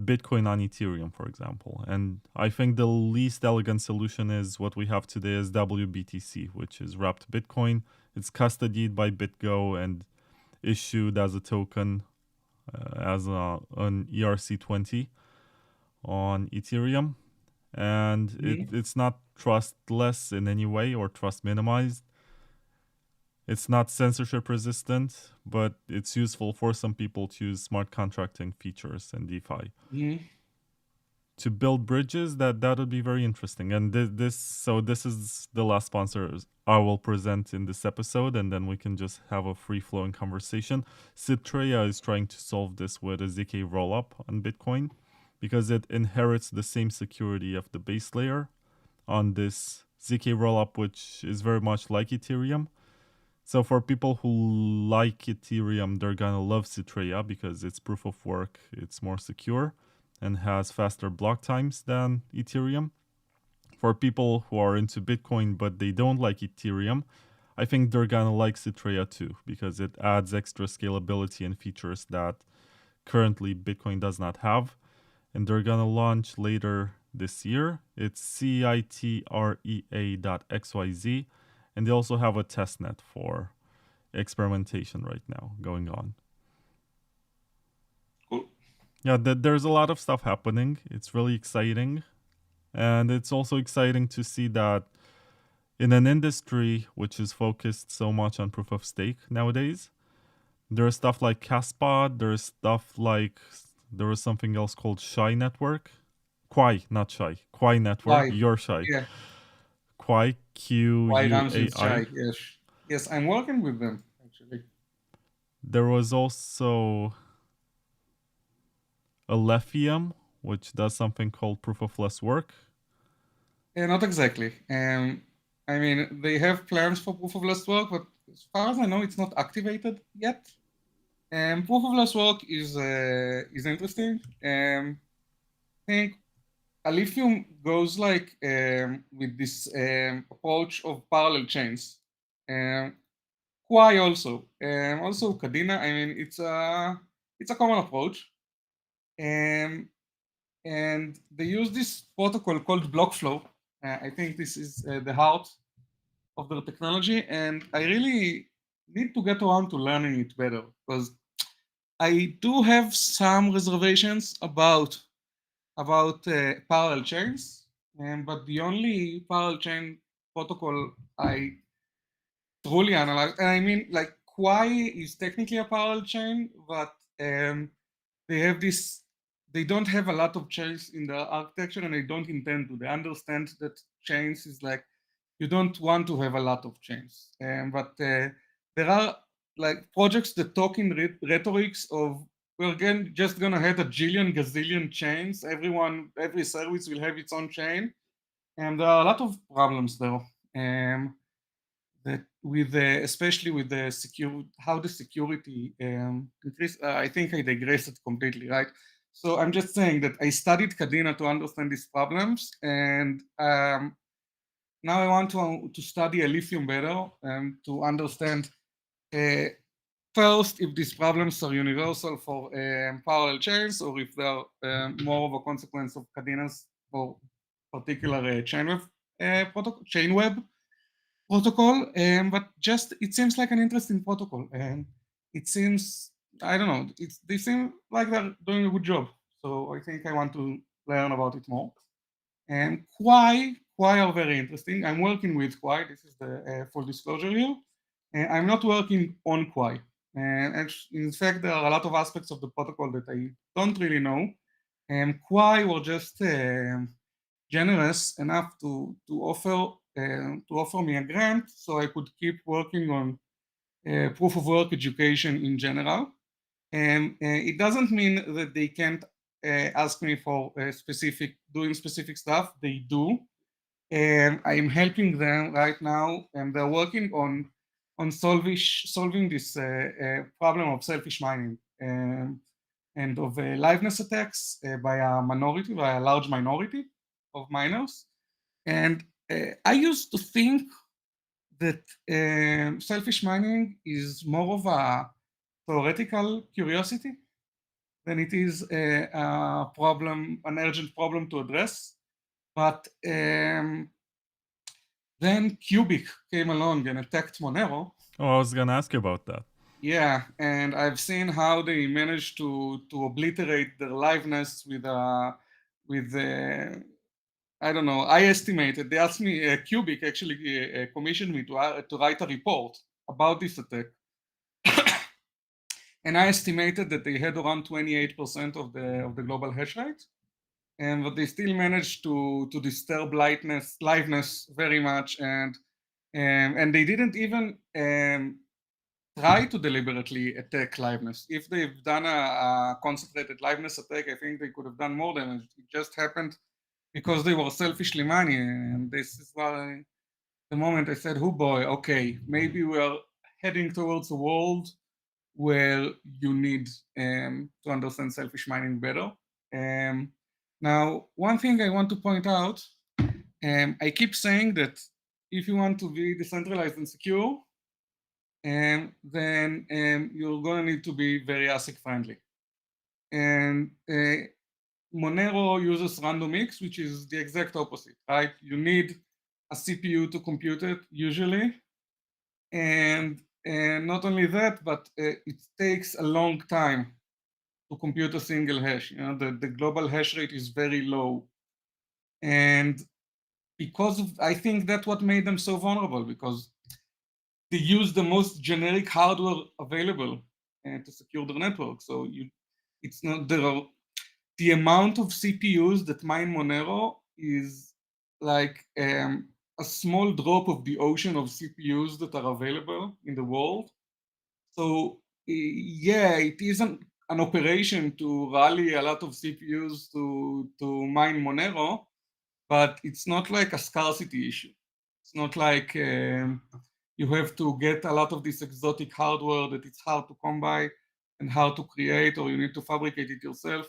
Bitcoin on Ethereum, for example? And I think the least elegant solution is what we have today is WBTC, which is wrapped Bitcoin. It's custodied by BitGo and issued as a token as an ERC20 on Ethereum. And it's not trustless in any way or trust minimized. It's not censorship resistant, but it's useful for some people to use smart contracting features and DeFi. To build bridges, that would be very interesting. And this is the last sponsor I will present in this episode, and then we can just have a free-flowing conversation. Citrea is trying to solve this with a ZK-rollup on Bitcoin because it inherits the same security of the base layer on this ZK-rollup, which is very much like Ethereum. So for people who like Ethereum, they're gonna love Citrea because it's proof of work, it's more secure, and has faster block times than Ethereum. For people who are into Bitcoin but they don't like Ethereum, I think they're gonna like Citrea too, because it adds extra scalability and features that currently Bitcoin does not have. And they're gonna launch later this year. It's citrea.xyz. And they also have a testnet for experimentation right now going on. Cool. Yeah, there's a lot of stuff happening. It's really exciting. And it's also exciting to see that in an industry which is focused so much on proof of stake nowadays, there's stuff like Kaspa, there's stuff like, there was something else called Shai Network. Quai, not Shai. Quai Network, Quai. your Shai. Yeah. Quai, Q-U-A-I. Yes, I'm working with them, actually. There was also a Lithium, which does something called proof of less work. Not exactly. I mean, they have plans for proof of less work, but as far as I know, it's not activated yet. Proof of less work is interesting. I think a Lithium goes like with this approach of parallel chains. Quai also Cadena. I mean, it's a common approach, and they use this protocol called Blockflow. I think this is the heart of their technology, and I really need to get around to learning it better because I do have some reservations about parallel chains, but the only parallel chain protocol I truly analyze, and I mean, like, Quai is technically a parallel chain, but they don't have a lot of chains in the architecture, and they don't intend to. They understand that chains is like you don't want to have a lot of chains. But there are like projects that talk in rhetorics of we're just gonna have a jillion gazillion chains. Every service will have its own chain, and there are a lot of problems there. That with especially with the how the security increase. I think I digressed completely, right? So I'm just saying that I studied Kadena to understand these problems, and now I want to study a lithium better and to understand first if these problems are universal for parallel chains or if they're more of a consequence of Kadena's for particular chain web protocol. But just it seems like an interesting protocol, and it seems I don't know. They seem like they're doing a good job. So I think I want to learn about it more. And Quai are very interesting. I'm working with Quai. This is the full disclosure here. I'm not working on Quai. And in fact, there are a lot of aspects of the protocol that I don't really know. And Quai were just generous enough to offer me a grant so I could keep working on proof of work education in general. And it doesn't mean that they can't ask me for doing specific stuff. They do, and I'm helping them right now, and they're working on solving this problem of selfish mining and of liveness attacks by a large minority of miners. And I used to think that selfish mining is more of a theoretical curiosity than it is an urgent problem to address. But then Cubic came along and attacked Monero. Oh, I was gonna ask you about that. Yeah, and I've seen how they managed to obliterate their liveness with I don't know. I estimated. They asked me. Cubic actually commissioned me to write a report about this attack, and I estimated that they had around 28% of the global hash rate, and but they still managed to disturb liveness very much, and they didn't even try to deliberately attack liveness. If they've done a concentrated liveness attack, I think they could have done more damage. It just happened because they were selfishly mining, and this is why the moment I said, "Oh boy, okay, maybe we are heading towards a world where you need to understand selfish mining better." Now, one thing I want to point out, I keep saying that if you want to be decentralized and secure, then you're going to need to be very ASIC-friendly. And Monero uses random X, which is the exact opposite, right? You need a CPU to compute it usually, and not only that, but it takes a long time to compute a single hash. You know, the global hash rate is very low, and I think that's what made them so vulnerable, because they use the most generic hardware available to secure their network. So it's not the amount of CPUs that mine Monero is like a small drop of the ocean of CPUs that are available in the world. So yeah, it isn't an operation to rally a lot of CPUs to mine Monero, but it's not like a scarcity issue. It's not like you have to get a lot of this exotic hardware that it's hard to come by and hard to create, or you need to fabricate it yourself.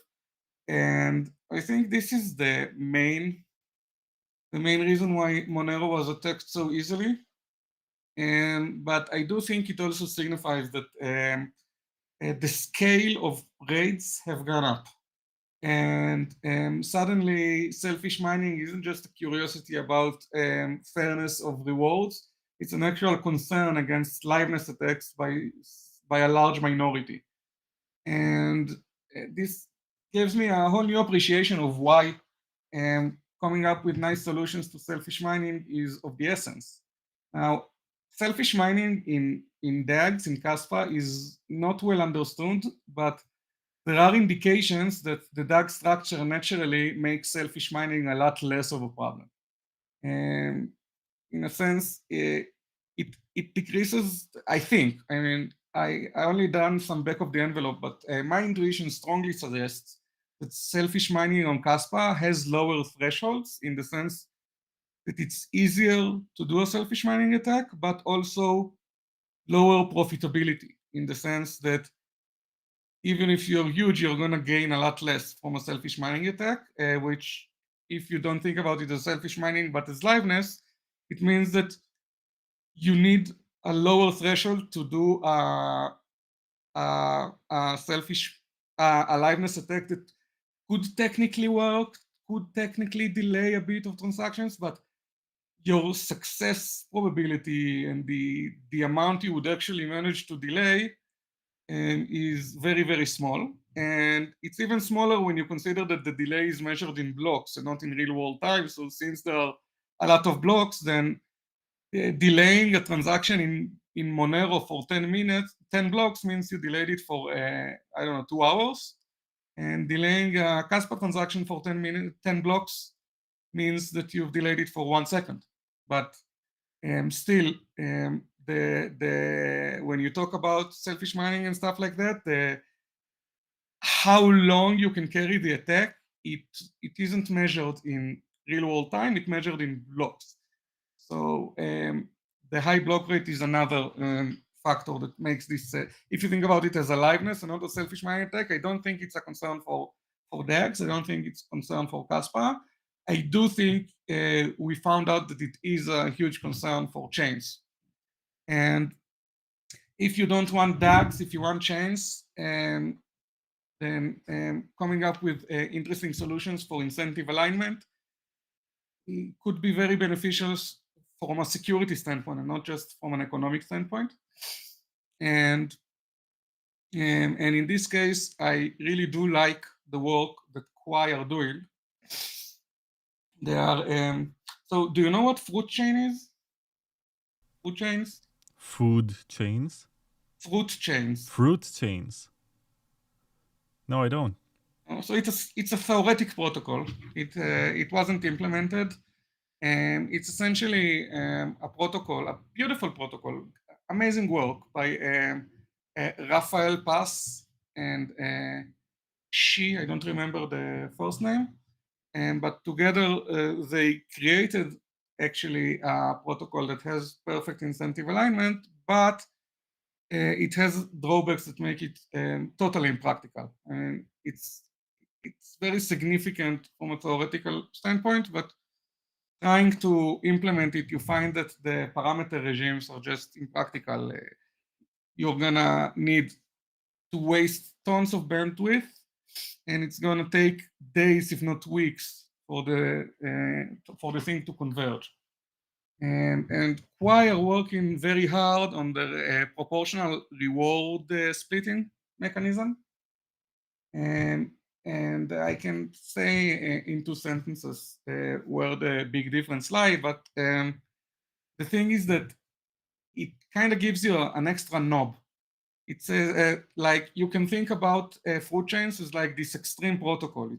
And I think this is the main reason why Monero was attacked so easily. But I do think it also signifies that the scale of raids have gone up. And suddenly selfish mining isn't just a curiosity about fairness of rewards. It's an actual concern against liveness attacks by a large minority. And this gives me a whole new appreciation of why coming up with nice solutions to selfish mining is of the essence. Now, selfish mining in DAGs, in Kaspa, is not well understood, but there are indications that the DAG structure naturally makes selfish mining a lot less of a problem. And in a sense, it decreases, I think. I mean, I only done some back of the envelope, but my intuition strongly suggests that selfish mining on Kaspa has lower thresholds in the sense that it's easier to do a selfish mining attack, but also lower profitability in the sense that even if you're huge, you're going to gain a lot less from a selfish mining attack, which if you don't think about it as selfish mining, but as liveness, it means that you need a lower threshold to do a selfish, a liveness attack that could technically work, could technically delay a bit of transactions, but your success probability and the amount you would actually manage to delay is very, very small. And it's even smaller when you consider that the delay is measured in blocks and not in real world time. So since there are a lot of blocks, then delaying a transaction in Monero for 10 minutes, 10 blocks means you delayed it for, I don't know, 2 hours. And delaying a Kaspa transaction for 10 blocks means that you've delayed it for 1 second. But still, when you talk about selfish mining and stuff like that, how long you can carry the attack, it isn't measured in real world time, it's measured in blocks. So the high block rate is another factor that makes this, if you think about it as a liveness and not a selfish mining attack, I don't think it's a concern for DAGs, I don't think it's a concern for Kaspa. I do think we found out that it is a huge concern for chains. And if you don't want DAGs, if you want chains, then coming up with interesting solutions for incentive alignment could be very beneficial from a security standpoint and not just from an economic standpoint. And in this case, I really do like the work that Kwai are doing. They are, so do you know what fruit chain is? Food chains? Food chains? Fruit chains. Fruit chains. No, I don't. So it's a theoretic protocol. It wasn't implemented. And it's essentially a protocol, a beautiful protocol, amazing work by Rafael Paz and I don't remember the first name, but together they created actually a protocol that has perfect incentive alignment, but it has drawbacks that make it totally impractical. And it's very significant from a theoretical standpoint, but trying to implement it, you find that the parameter regimes are just impractical. You're gonna need to waste tons of bandwidth, and it's gonna take days, if not weeks, for the thing to converge. And Kwai are working very hard on the proportional reward splitting mechanism. And I can say in 2 sentences where the big difference lies, but the thing is that it kind of gives you an extra knob. It's like you can think about fruit chains as like this extreme protocol.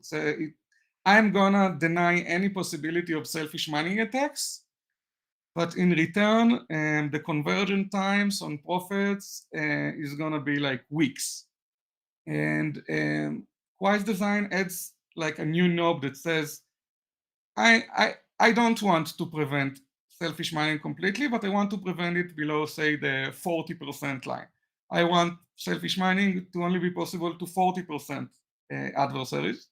I'm gonna deny any possibility of selfish mining attacks, but in return, the conversion times on profits is gonna be like weeks. And Kwai's design adds like a new knob that says, I don't want to prevent selfish mining completely, but I want to prevent it below, say, the 40% line. I want selfish mining to only be possible to 40% adversaries.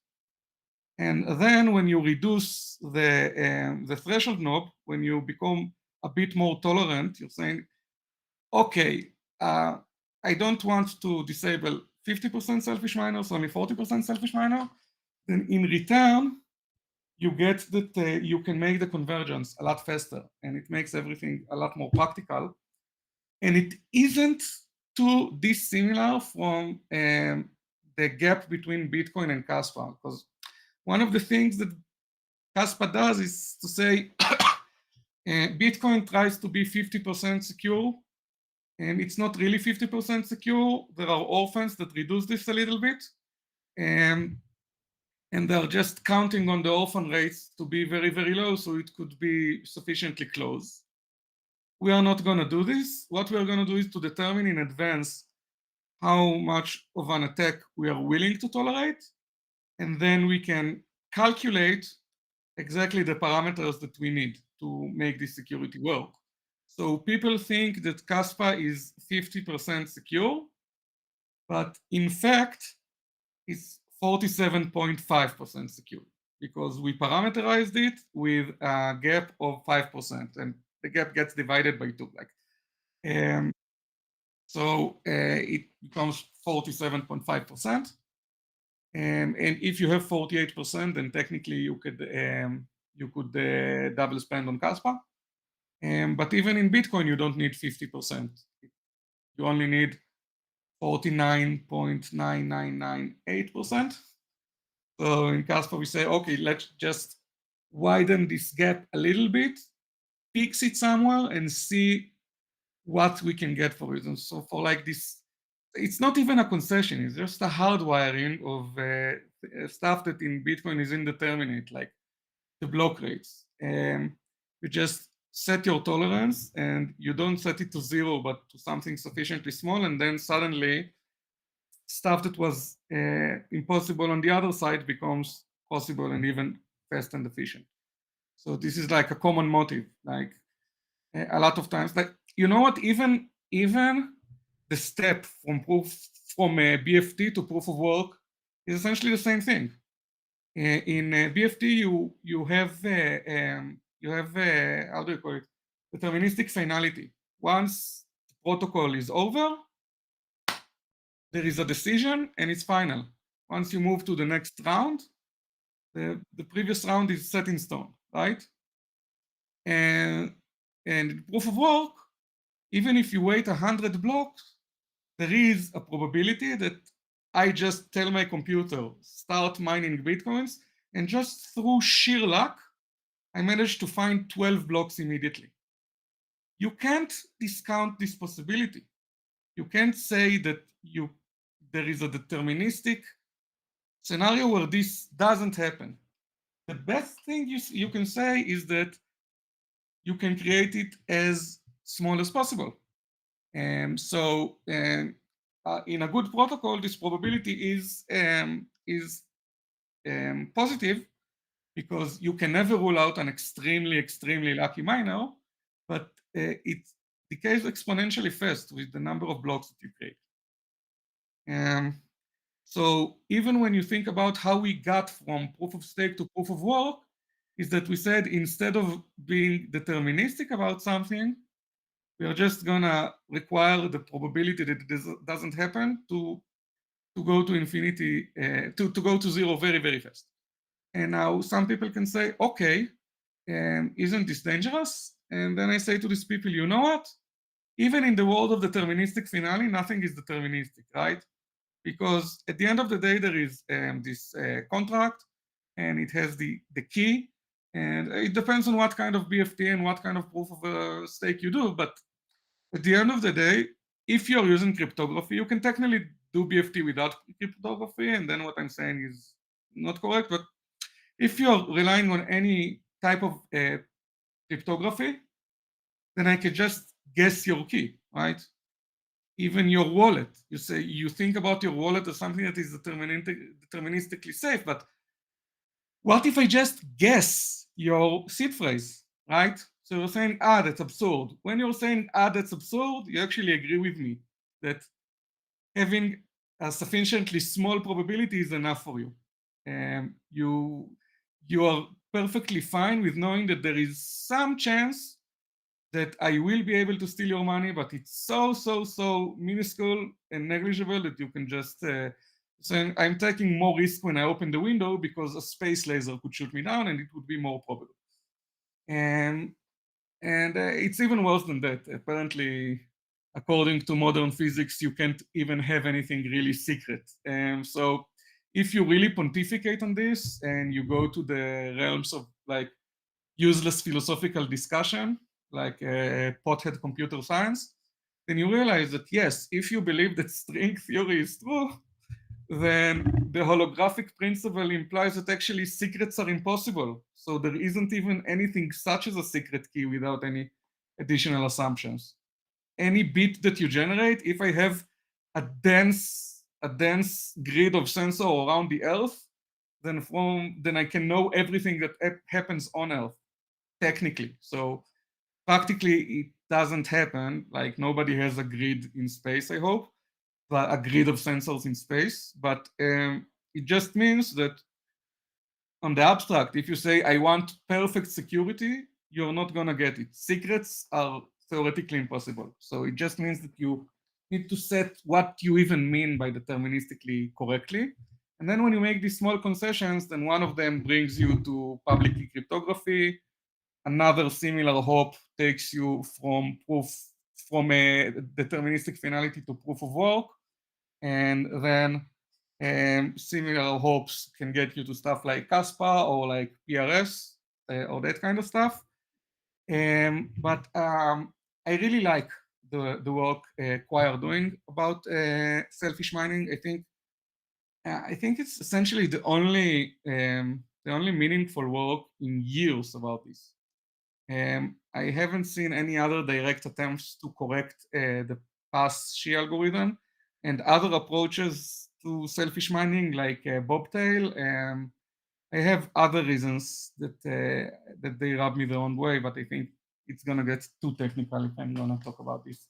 And then when you reduce the threshold knob, when you become a bit more tolerant, you're saying, okay, I don't want to disable 50% selfish miners, only 40% selfish miner. Then in return, you get that you can make the convergence a lot faster, and it makes everything a lot more practical. And it isn't too dissimilar from the gap between Bitcoin and Kaspa, because one of the things that Kaspa does is to say Bitcoin tries to be 50% secure, and it's not really 50% secure. There are orphans that reduce this a little bit, and they're just counting on the orphan rates to be very, very low, so it could be sufficiently close. we are not going to do this. What we are going to do is to determine in advance how much of an attack we are willing to tolerate, and then we can calculate exactly the parameters that we need to make this security work. So people think that Kaspa is 50% secure, but in fact, it's 47.5% secure because we parameterized it with a gap of 5%, and the gap gets divided by 2. So it becomes 47.5%. And if you have 48%, then technically you could double spend on Kaspa. But even in Bitcoin, you don't need 50%. You only need 49.9998%. So in Kaspa, we say, okay, let's just widen this gap a little bit, fix it somewhere, and see what we can get for it. And so for like this, it's not even a concession, it's just a hardwiring of stuff that in Bitcoin is indeterminate, like the block rates. You just set your tolerance and you don't set it to 0, but to something sufficiently small, and then suddenly stuff that was impossible on the other side becomes possible and even fast and efficient. So this is like a common motive, like a lot of times, like, you know what, even the step from BFT to proof of work is essentially the same thing. In BFT, you have how do you call it, deterministic finality. Once the protocol is over, there is a decision and it's final. Once you move to the next round, the previous round is set in stone, right? And proof of work, even if you wait 100 blocks, there is a probability that I just tell my computer, start mining Bitcoins, and just through sheer luck, I managed to find 12 blocks immediately. You can't discount this possibility. You can't say that there is a deterministic scenario where this doesn't happen. The best thing you can say is that you can create it as small as possible. So in a good protocol, this probability is positive because you can never rule out an extremely lucky miner, but it decays exponentially fast with the number of blocks that you create. So even when you think about how we got from proof of stake to proof of work, is that we said instead of being deterministic about something, we are just gonna require the probability that it doesn't happen to go to infinity, to go to 0 very fast. And now some people can say, okay, isn't this dangerous? And then I say to these people, you know what? Even in the world of deterministic finale, nothing is deterministic, right? Because at the end of the day, there is this contract, and it has the key, and it depends on what kind of BFT and what kind of proof of stake you do. But at the end of the day, if you're using cryptography, you can technically do BFT without cryptography, and then what I'm saying is not correct. But if you're relying on any type of cryptography, then I can just guess your key, right? Even your wallet, you think about your wallet as something that is deterministically safe, but what if I just guess your seed phrase, right? So you're saying, that's absurd. When you're saying, that's absurd, you actually agree with me that having a sufficiently small probability is enough for you. You are perfectly fine with knowing that there is some chance that I will be able to steal your money, but it's so minuscule and negligible that you can just say, I'm taking more risk when I open the window because a space laser could shoot me down and it would be more probable. And it's even worse than that. Apparently, according to modern physics, you can't even have anything really secret. So if you really pontificate on this and you go to the realms of like useless philosophical discussion, like pothead computer science, then you realize that yes, if you believe that string theory is true, then the holographic principle implies that actually secrets are impossible. So there isn't even anything such as a secret key without any additional assumptions. Any bit that you generate, if I have a dense grid of sensor around the Earth, then I can know everything that happens on Earth, technically. So practically it doesn't happen. Like nobody has a grid in space, I hope, but a grid of sensors in space. But it just means that on the abstract, if you say I want perfect security, you're not gonna get it. Secrets are theoretically impossible. So it just means that you need to set what you even mean by deterministically correctly. And then when you make these small concessions, then one of them brings you to public key cryptography. Another similar hop takes you from a deterministic finality to proof of work. And then similar hops can get you to stuff like Kaspa or like PRS or that kind of stuff. But I really like the work Quai are doing about selfish mining. I think it's essentially the only meaningful work in years about this. I haven't seen any other direct attempts to correct the past Shai algorithm, and other approaches to selfish mining like bobtail. I have other reasons that they rub me the wrong way, but I think it's gonna get too technical if I'm gonna talk about this.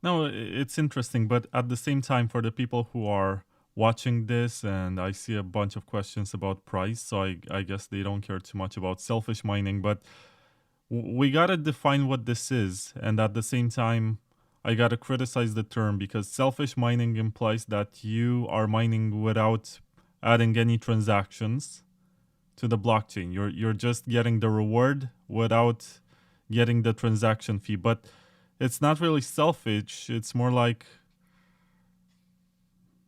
No, it's interesting, but at the same time, for the people who are watching this, and I see a bunch of questions about price, so I guess they don't care too much about selfish mining, but we gotta define what this is, and at the same time, I gotta criticize the term, because selfish mining implies that you are mining without adding any transactions to the blockchain. You're just getting the reward without getting the transaction fee, but it's not really selfish. It's more like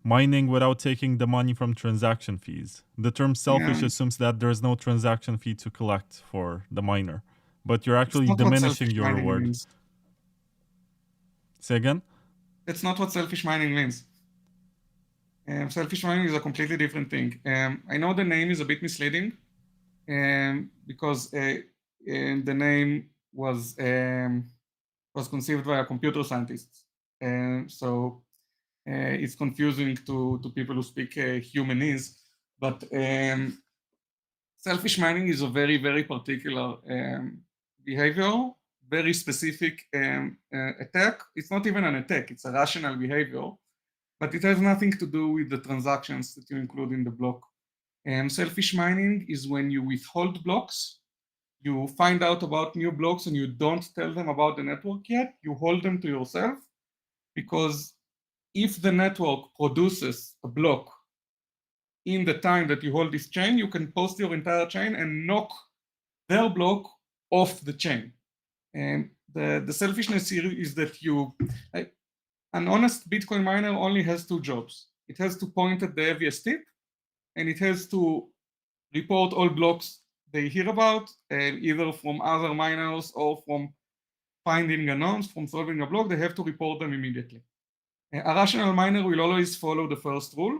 mining without taking the money from transaction fees. The term selfish assumes that there's no transaction fee to collect for the miner, but you're actually diminishing your reward. Means. Say again? That's not what selfish mining means. Selfish mining is a completely different thing. I know the name is a bit misleading because the name was conceived by a computer scientist. So it's confusing to people who speak humanese, but selfish mining is a very, very particular behavior, very specific attack. It's not even an attack, it's a rational behavior, but it has nothing to do with the transactions that you include in the block. Selfish mining is when you withhold blocks. You find out about new blocks and you don't tell them about the network yet. You hold them to yourself, because if the network produces a block in the time that you hold this chain, you can post your entire chain and knock their block off the chain. And the selfishness here is that an honest Bitcoin miner only has two jobs. It has to point at the heaviest tip, and it has to report all blocks they hear about, either from other miners or from finding unknowns, from solving a block. They have to report them immediately. A rational miner will always follow the first rule,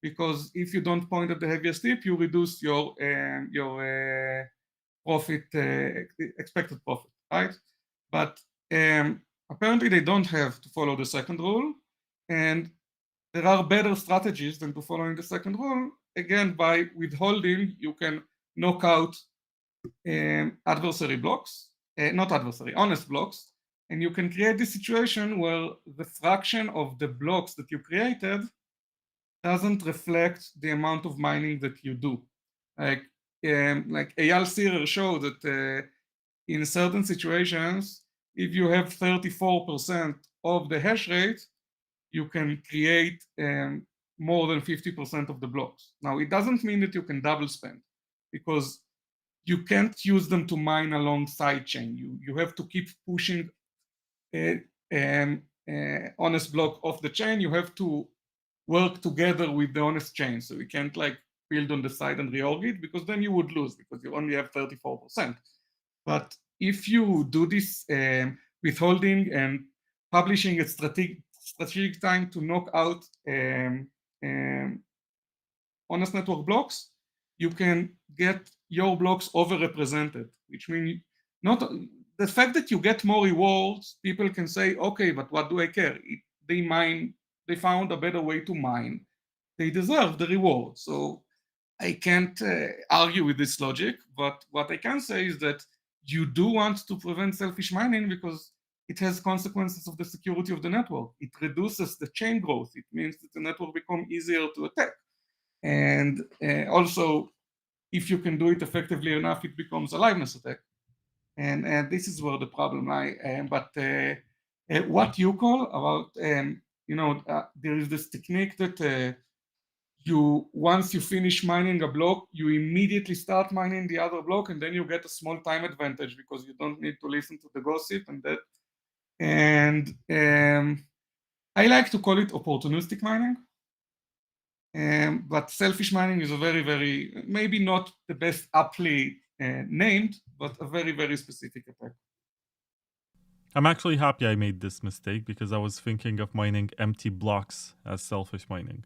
because if you don't point at the heaviest tip, you reduce your profit, expected profit, right? But apparently they don't have to follow the second rule, and there are better strategies than to following the second rule. Again, by withholding, you can knock out adversary blocks, honest blocks, and you can create this situation where the fraction of the blocks that you created doesn't reflect the amount of mining that you do. Like Eyal Searer showed that in certain situations, if you have 34% of the hash rate, you can create more than 50% of the blocks. Now, it doesn't mean that you can double spend, because you can't use them to mine along side chain. You have to keep pushing honest block off the chain. You have to work together with the honest chain. So you can't like build on the side and reorg it, because then you would lose, because you only have 34%. But if you do this withholding and publishing at strategic time to knock out honest network blocks, you can get your blocks overrepresented, which means the fact that you get more rewards, people can say, okay, but what do I care? They found a better way to mine. They deserve the reward. So I can't argue with this logic, but what I can say is that you do want to prevent selfish mining because it has consequences of the security of the network. It reduces the chain growth. It means that the network becomes easier to attack. And also, if you can do it effectively enough, it becomes a liveness attack. And this is where the problem lies. But what you call about, there is this technique that once you finish mining a block, you immediately start mining the other block, and then you get a small time advantage because you don't need to listen to the gossip and that. And I like to call it opportunistic mining. But selfish mining is a very, very, maybe not the best aptly named, but a very, very specific attack. I'm actually happy I made this mistake because I was thinking of mining empty blocks as selfish mining.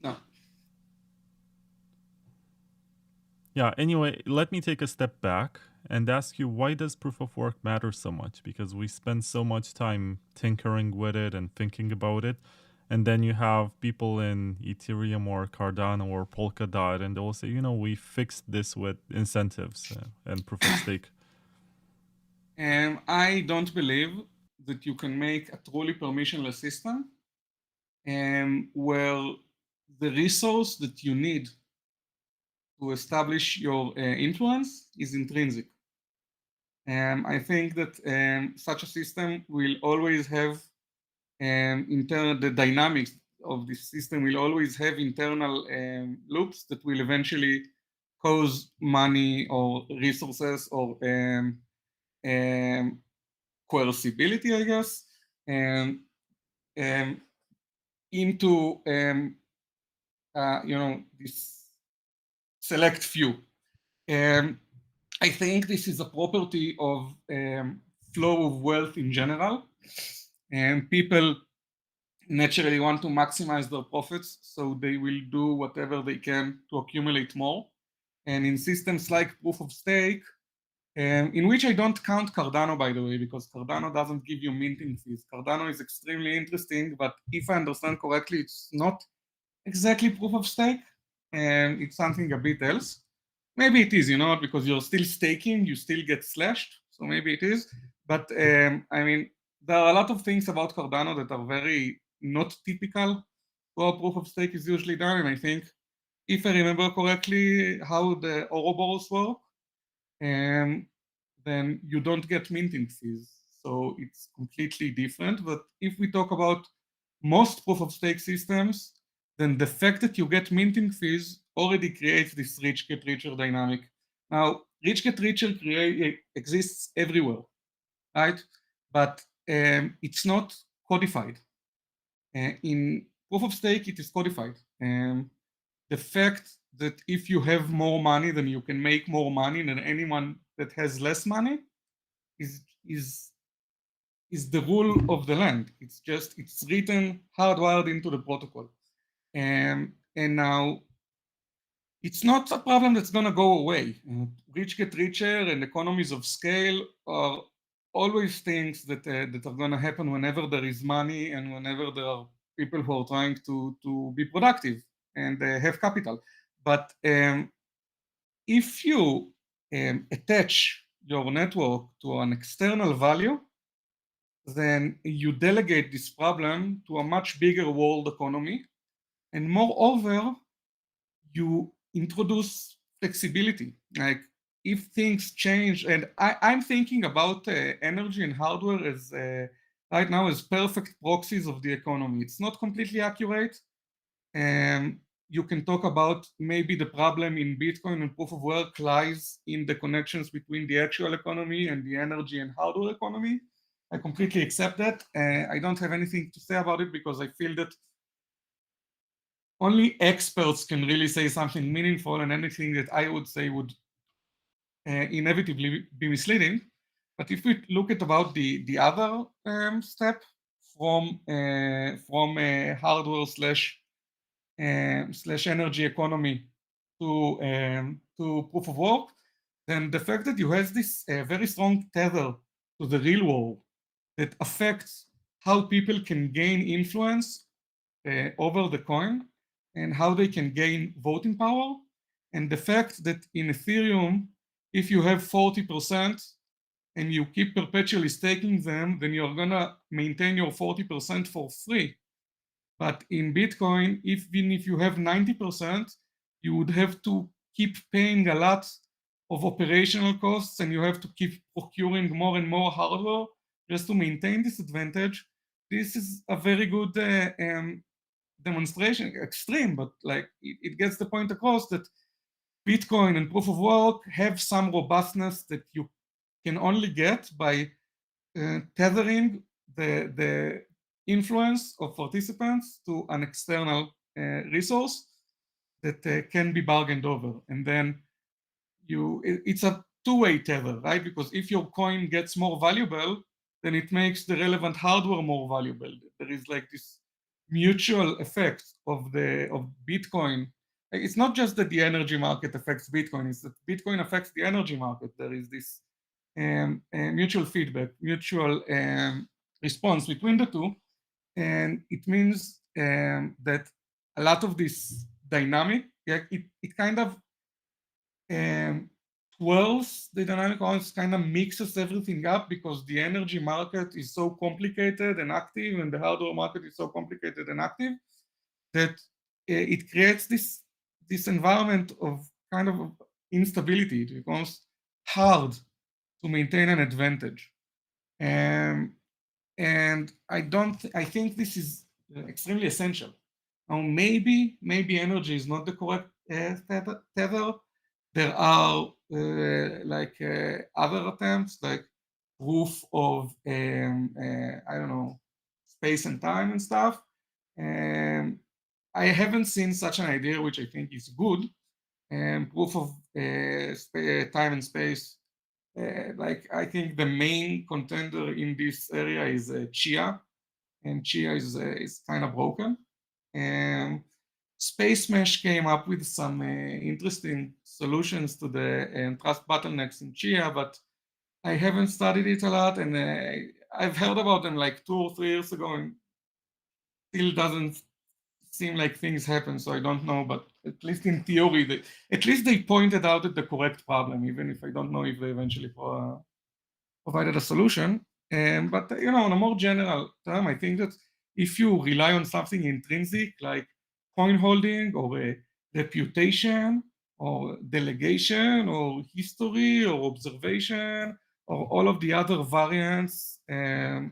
No. Yeah, anyway, let me take a step back and ask you, why does proof of work matter so much? Because we spend so much time tinkering with it and thinking about it. And then you have people in Ethereum or Cardano or Polkadot, and they'll say, we fixed this with incentives and proof of stake. I don't believe that you can make a truly permissionless system where the resource that you need to establish your influence is intrinsic. I think that such a system will always have the dynamics of this system will always have internal loops that will eventually cause money or resources or coercibility, I guess, into this select few. I think this is a property of flow of wealth in general, and people naturally want to maximize their profits, so they will do whatever they can to accumulate more. And in systems like proof of stake, in which I don't count Cardano, by the way, because Cardano doesn't give you minting fees. Cardano is extremely interesting, but if I understand correctly, it's not exactly proof of stake, and it's something a bit else. Maybe it is, because you're still staking, you still get slashed, so maybe it is. But I mean, there are a lot of things about Cardano that are very not typical to how proof of stake is usually done, and I think, if I remember correctly, how the Ouroboros work, then you don't get minting fees. So it's completely different. But if we talk about most proof of stake systems, then the fact that you get minting fees already creates this rich get richer dynamic. Now, rich get richer exists everywhere, right? But it's not codified. In proof of stake, it is codified. The fact that if you have more money, then you can make more money than anyone that has less money is the rule of the land. It's written hardwired into the protocol. And now it's not a problem that's going to go away. Rich get richer and economies of scale are always things that are going to happen whenever there is money and whenever there are people who are trying to be productive and have capital. But if you attach your network to an external value, then you delegate this problem to a much bigger world economy. And moreover, you introduce flexibility. Like if things change, and I'm thinking about energy and hardware as right now as perfect proxies of the economy. It's not completely accurate. You can talk about maybe the problem in Bitcoin and proof of work lies in the connections between the actual economy and the energy and hardware economy. I completely accept that. I don't have anything to say about it because I feel that only experts can really say something meaningful, and anything that I would say would inevitably be misleading. But if we look at about the other step from hardware slash energy economy to proof of work, then the fact that you have this very strong tether to the real world that affects how people can gain influence over the coin and how they can gain voting power, and the fact that in Ethereum, if you have 40% and you keep perpetually staking them, then you're gonna maintain your 40% for free. But in Bitcoin, even if you have 90%, you would have to keep paying a lot of operational costs, and you have to keep procuring more and more hardware just to maintain this advantage. This is a very good demonstration, extreme, but like it gets the point across that Bitcoin and proof of work have some robustness that you can only get by tethering the influence of participants to an external resource that can be bargained over. And then it's a two-way tether, right? Because if your coin gets more valuable, then it makes the relevant hardware more valuable. There is like this mutual effect of Bitcoin. It's not just that the energy market affects Bitcoin, it's that Bitcoin affects the energy market. There is this mutual feedback, mutual response between the two. And it means that a lot of this dynamic, it kind of twirls the dynamic balance, kind of mixes everything up because the energy market is so complicated and active, and the hardware market is so complicated and active that it creates this environment of kind of instability. It becomes hard to maintain an advantage. And I think this is extremely essential. Now, maybe energy is not the correct tether. There are other attempts, like proof of I don't know, space and time and stuff. I haven't seen such an idea, which I think is good. Proof of time and space. I think the main contender in this area is Chia, and Chia is kind of broken. And Space Mesh came up with some interesting solutions to the trust bottlenecks in Chia, but I haven't studied it a lot, and I've heard about them like 2 or 3 years ago, and still doesn't seem like things happen, so I don't know, but at least in theory, at least they pointed out at the correct problem, even if I don't know if they eventually provided a solution. But on a more general term, I think that if you rely on something intrinsic like coin holding or a reputation or delegation or history or observation or all of the other variants,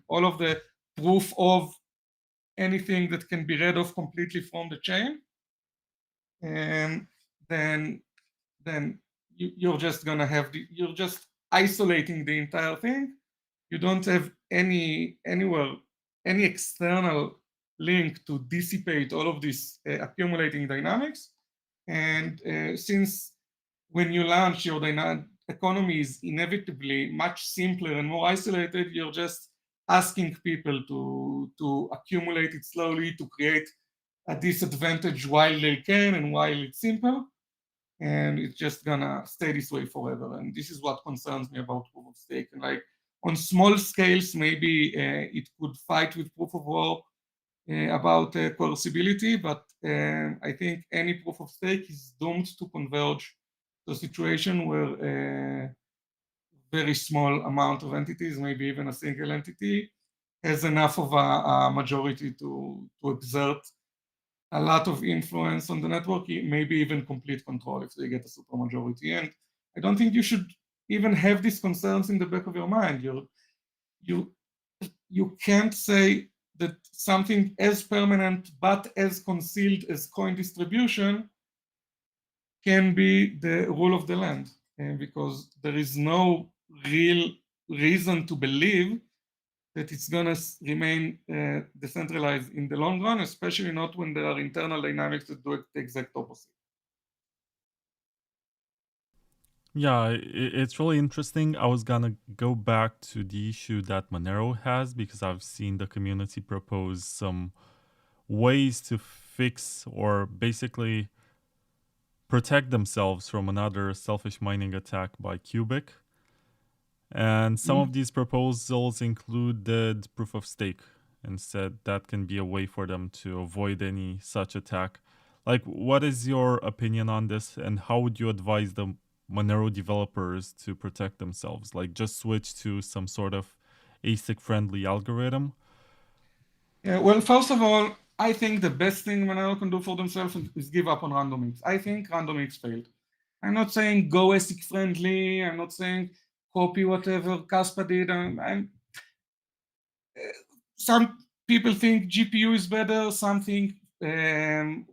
all of the proof of anything that can be read off completely from the chain, and then you're just gonna have you're just isolating the entire thing. You don't have any external link to dissipate all of this accumulating dynamics. And since when you launch, your economy is inevitably much simpler and more isolated, you're just asking people to accumulate it slowly, to create a disadvantage while they can and while it's simple. And it's just gonna stay this way forever. And this is what concerns me about proof of stake. And like on small scales, maybe it could fight with proof of work about coercibility, but I think any proof of stake is doomed to converge to a situation where a very small amount of entities, maybe even a single entity, has enough of a majority to exert a lot of influence on the network, maybe even complete control if they get a supermajority. And I don't think you should even have these concerns in the back of your mind. You can't say that something as permanent but as concealed as coin distribution can be the rule of the land, because there is no real reason to believe that it's going to remain decentralized in the long run, especially not when there are internal dynamics that do the exact opposite. Yeah, it's really interesting. I was gonna go back to the issue that Monero has because I've seen the community propose some ways to fix or basically protect themselves from another selfish mining attack by Cubic. And some of these proposals included proof of stake and said that can be a way for them to avoid any such attack. Like, what is your opinion on this, and how would you advise the Monero developers to protect themselves? Like, just switch to some sort of ASIC-friendly algorithm? Yeah, well, first of all, I think the best thing Monero can do for themselves is give up on randomX. I think randomX failed. I'm not saying go ASIC-friendly. I'm not saying copy whatever Kaspa did. Some people think GPU is better, some think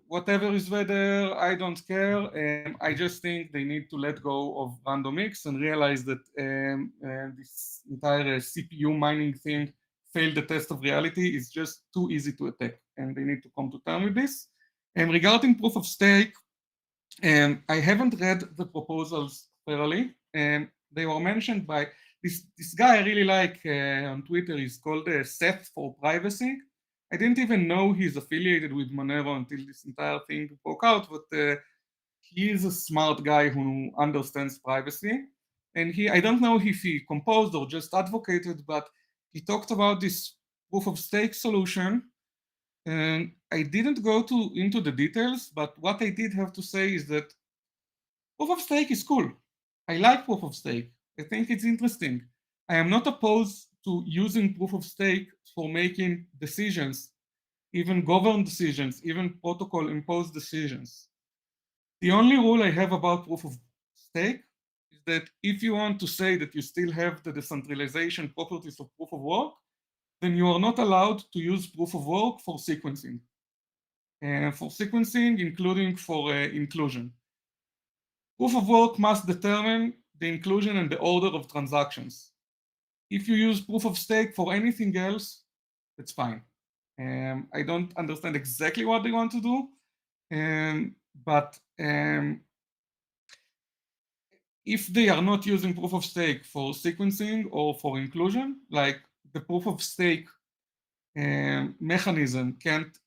whatever is better, I don't care. I just think they need to let go of randomX and realize that this entire CPU mining thing failed the test of reality. It's just too easy to attack, and they need to come to terms with this. And regarding proof of stake, I haven't read the proposals thoroughly. They were mentioned by this guy I really like on Twitter. He's called Seth for Privacy. I didn't even know he's affiliated with Monero until this entire thing broke out, but he is a smart guy who understands privacy. And I don't know if he composed or just advocated, but he talked about this proof of stake solution. And I didn't go into the details, but what I did have to say is that proof of stake is cool. I like proof of stake. I think it's interesting. I am not opposed to using proof of stake for making decisions, even governed decisions, even protocol imposed decisions. The only rule I have about proof of stake is that if you want to say that you still have the decentralization properties of proof of work, then you are not allowed to use proof of work for sequencing. Including for inclusion. Proof of work must determine the inclusion and the order of transactions. If you use proof of stake for anything else, it's fine. I don't understand exactly what they want to do, but if they are not using proof of stake for sequencing or for inclusion, like the proof of stake mechanism can't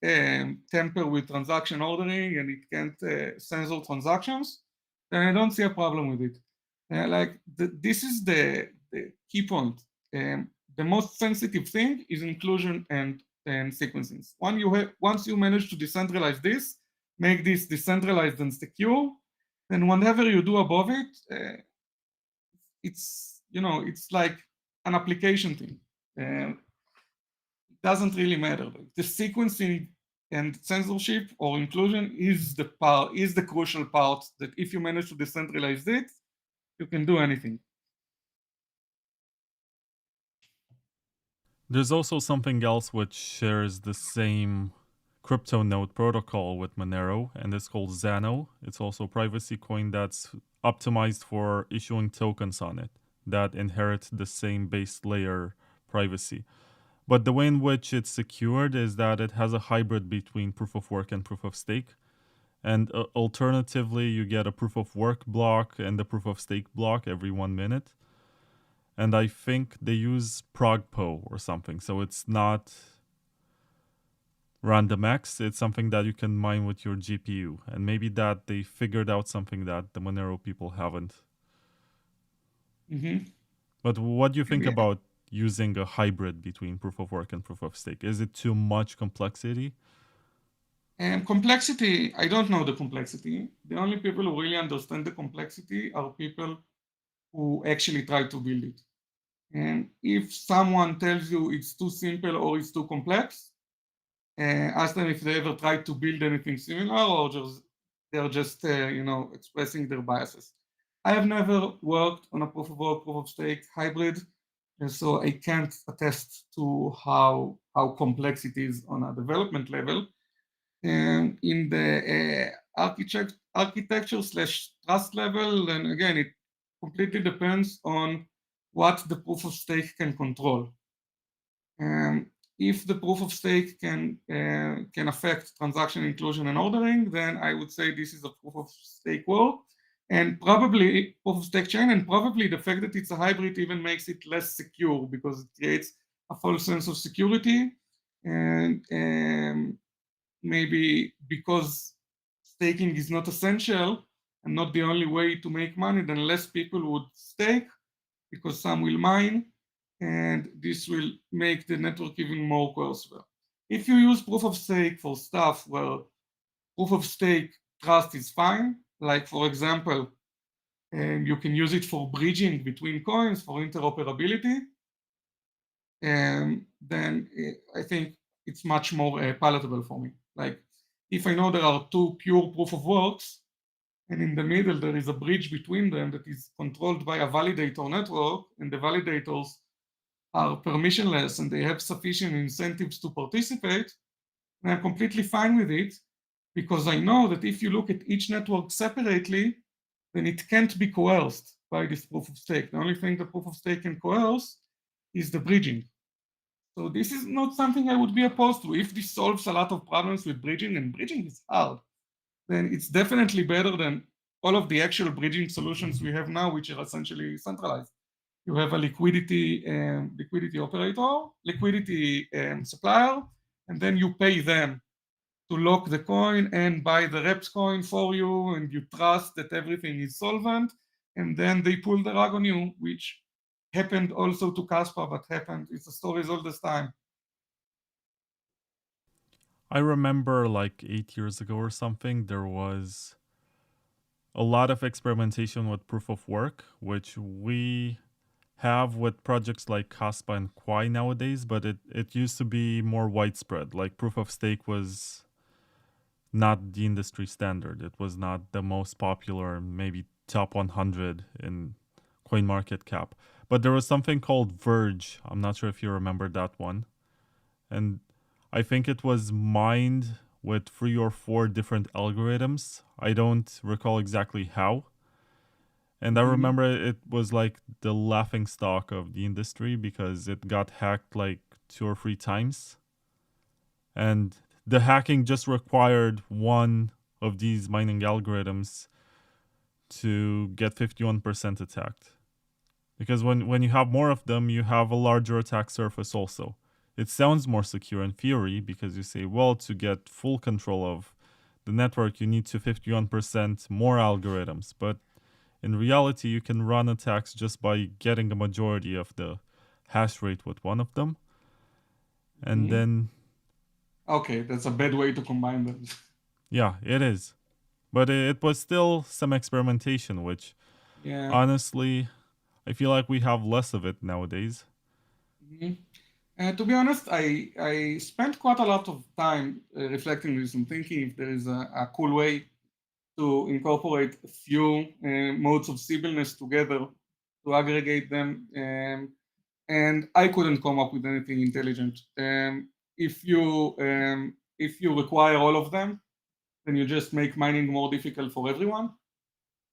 tamper with transaction ordering and it can't censor transactions, then I don't see a problem with it. This is the key point. The most sensitive thing is inclusion and sequencing. Once you manage to decentralize this, make this decentralized and secure, then whatever you do above it, it's like an application thing. It doesn't really matter. The sequencing and censorship or inclusion is the crucial part that if you manage to decentralize it, you can do anything. There's also something else which shares the same crypto node protocol with Monero, and it's called Xano. It's also a privacy coin that's optimized for issuing tokens on it that inherit the same base layer privacy. But the way in which it's secured is that it has a hybrid between proof of work and proof of stake. And alternatively, you get a proof of work block and a proof of stake block every 1 minute. And I think they use ProgPoW or something. So it's not RandomX, it's something that you can mine with your GPU. And maybe that they figured out something that the Monero people haven't. Mm-hmm. But what do you think about using a hybrid between proof of work and proof of stake? Is it too much complexity? Complexity, I don't know the complexity. The only people who really understand the complexity are people who actually try to build it. And if someone tells you it's too simple or it's too complex, ask them if they ever tried to build anything similar or they're just expressing their biases. I have never worked on a proof of work, proof of stake hybrid, and so I can't attest to how complex it is on a development level. And in the architecture/trust level, then again, it completely depends on what the proof of stake can control. If the proof of stake can affect transaction inclusion and ordering, then I would say this is a proof of stake world, and probably proof of stake chain, and probably the fact that it's a hybrid even makes it less secure because it creates a false sense of security, and maybe because staking is not essential, and not the only way to make money, then less people would stake because some will mine, and this will make the network even more coercive. If you use proof of stake for stuff where proof of stake trust is fine, like for example, you can use it for bridging between coins for interoperability, and then I think it's much more palatable for me. Like if I know there are two pure proof of works, and in the middle there is a bridge between them that is controlled by a validator network, and the validators are permissionless and they have sufficient incentives to participate, and I'm completely fine with it, because I know that if you look at each network separately, then it can't be coerced by this proof of stake. The only thing the proof of stake can coerce is the bridging. So this is not something I would be opposed to. If this solves a lot of problems with bridging, and bridging is hard, then it's definitely better than all of the actual bridging solutions we have now, which are essentially centralized. You have a liquidity operator, liquidity supplier, and then you pay them to lock the coin and buy the reps coin for you, and you trust that everything is solvent, and then they pull the rug on you, which happened also to Kaspa, but happened, it's a story all this time. I remember like 8 years ago or something, there was a lot of experimentation with proof of work, which we have with projects like Kaspa and Kwai nowadays, but it used to be more widespread. Like proof of stake was not the industry standard. It was not the most popular, maybe top 100 in CoinMarketCap. But there was something called Verge. I'm not sure if you remember that one. And I think it was mined with 3 or 4 different algorithms. I don't recall exactly how. And I remember it was like the laughing stock of the industry because it got hacked like 2 or 3 times. And the hacking just required one of these mining algorithms to get 51% attacked. Because when you have more of them, you have a larger attack surface also. It sounds more secure in theory because you say, well, to get full control of the network, you need to 51% more algorithms. But in reality, you can run attacks just by getting a majority of the hash rate with one of them. And then... Okay, that's a bad way to combine them. Yeah, it is. But it was still some experimentation, which honestly, I feel like we have less of it nowadays. To be honest, I spent quite a lot of time reflecting on this and thinking if there is a cool way to incorporate a few modes of civilness together to aggregate them, and I couldn't come up with anything intelligent. If you require all of them, then you just make mining more difficult for everyone.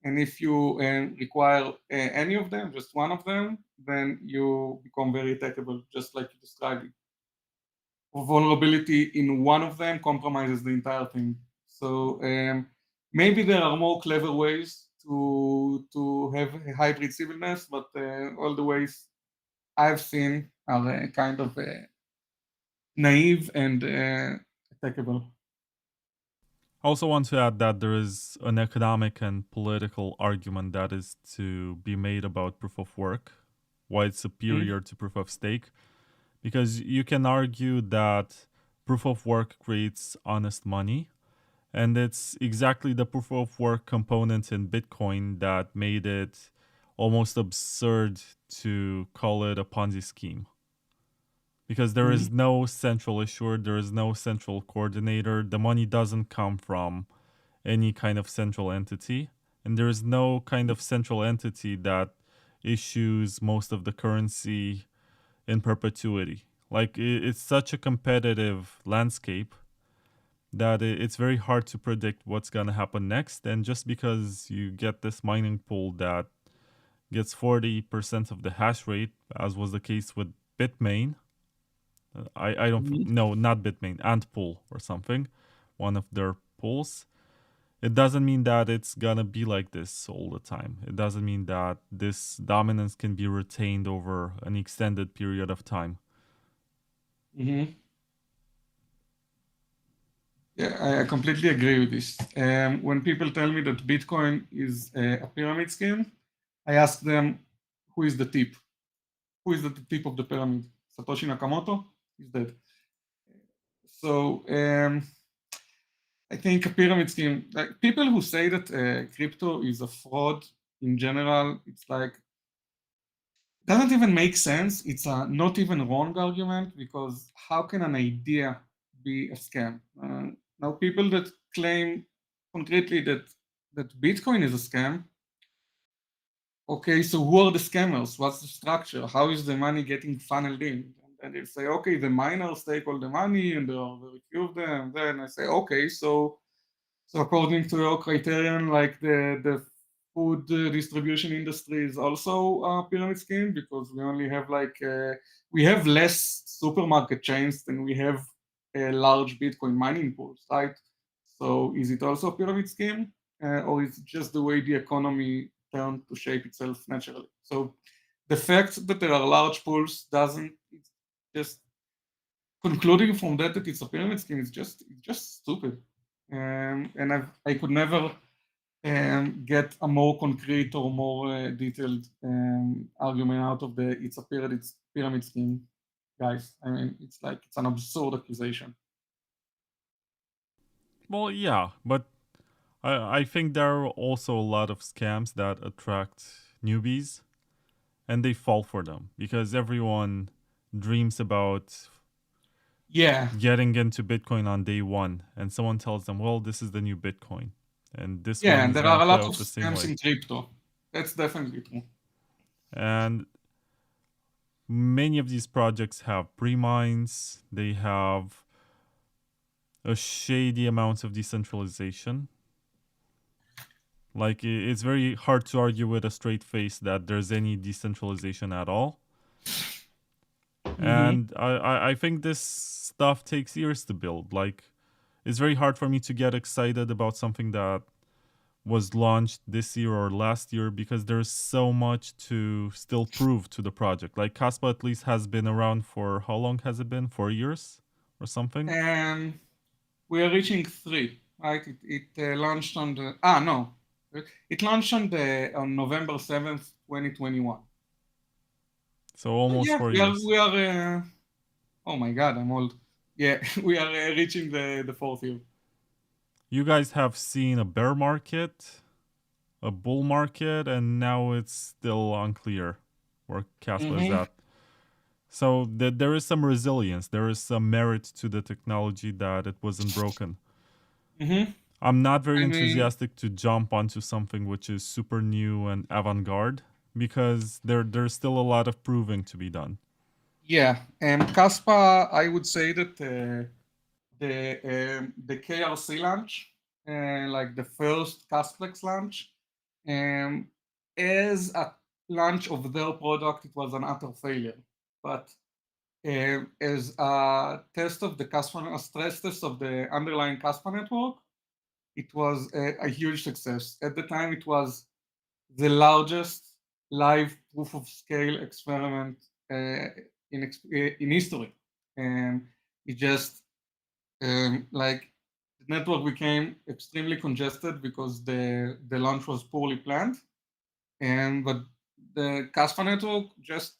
And if you require any of them, just one of them, then you become very attackable, just like you described it. A vulnerability in one of them compromises the entire thing. So maybe there are more clever ways to have a hybrid civilness, but all the ways I've seen are kind of naive and attackable. I also want to add that there is an economic and political argument that is to be made about proof of work, why it's superior to proof of stake. Because you can argue that proof of work creates honest money, and it's exactly the proof of work component in Bitcoin that made it almost absurd to call it a Ponzi scheme. Because there is no central issuer, there is no central coordinator, the money doesn't come from any kind of central entity, and there is no kind of central entity that issues most of the currency in perpetuity. Like, it's such a competitive landscape that it's very hard to predict what's going to happen next. And just because you get this mining pool that gets 40% of the hash rate, as was the case with Bitmain, I don't no, not Bitmain, Antpool or something, one of their pools. It doesn't mean that it's gonna be like this all the time. It doesn't mean that this dominance can be retained over an extended period of time. Yeah, I completely agree with this. When people tell me that Bitcoin is a pyramid scheme, I ask them, who is the tip? Who is the tip of the pyramid? Satoshi Nakamoto is dead. So I think a pyramid scheme, like people who say that crypto is a fraud in general, it's like, doesn't even make sense. It's a not even wrong argument, because how can an idea be a scam? Now people that claim concretely that Bitcoin is a scam, okay, so who are the scammers? What's the structure? How is the money getting funneled in? And they say, okay, the miners take all the money and there are very few of them. Then I say, okay, so according to your criterion, like the food distribution industry is also a pyramid scheme, because we only have like, we have less supermarket chains than we have large Bitcoin mining pools, right? So is it also a pyramid scheme? Or is it just the way the economy turned to shape itself naturally? So the fact that there are large pools doesn't, it's just concluding from that it's a pyramid scheme is just stupid. And I could never get a more concrete or more detailed argument out of the it's a pyramid scheme guys. I mean, it's like it's an absurd accusation. Well, yeah, but I think there are also a lot of scams that attract newbies and they fall for them because everyone dreams about Yeah, getting into Bitcoin on day one, and someone tells them, well, this is the new Bitcoin, and this yeah, one and is there going are to a play lot of out the same scams way. in crypto. That's definitely true. And many of these projects have pre-mines, they have a shady amount of decentralization. Like, it's very hard to argue with a straight face that there's any decentralization at all. Mm-hmm. And I think this stuff takes years to build. Like, it's very hard for me to get excited about something that was launched this year or last year because there's so much to still prove to the project. Like, Kaspa at least has been around for how long has it been? 4 years or something? And we are reaching 3, right? It launched on the no, it launched on November 7th, 2021. So almost Yeah, 4 we are years. we are. Oh my God, I'm old. Yeah, we are reaching the 4th year. You guys have seen a bear market, a bull market, and now it's still unclear where Kaspa is Mm-hmm. at. So there is some resilience. There is some merit to the technology that it wasn't broken. Mm-hmm. I'm not very I mean, enthusiastic to jump onto something which is super new and avant-garde because there's still a lot of proving to be done. yeah, Kaspa, I would say that the KRC launch, like the first Casplex launch, as a launch of their product, it was an utter failure. But as a test of the Caspa, a stress test of the underlying Caspa network, it was a huge success. At the time, it was the largest live proof of scale experiment in history. And it just like the network became extremely congested because the launch was poorly planned. And but the Caspa network just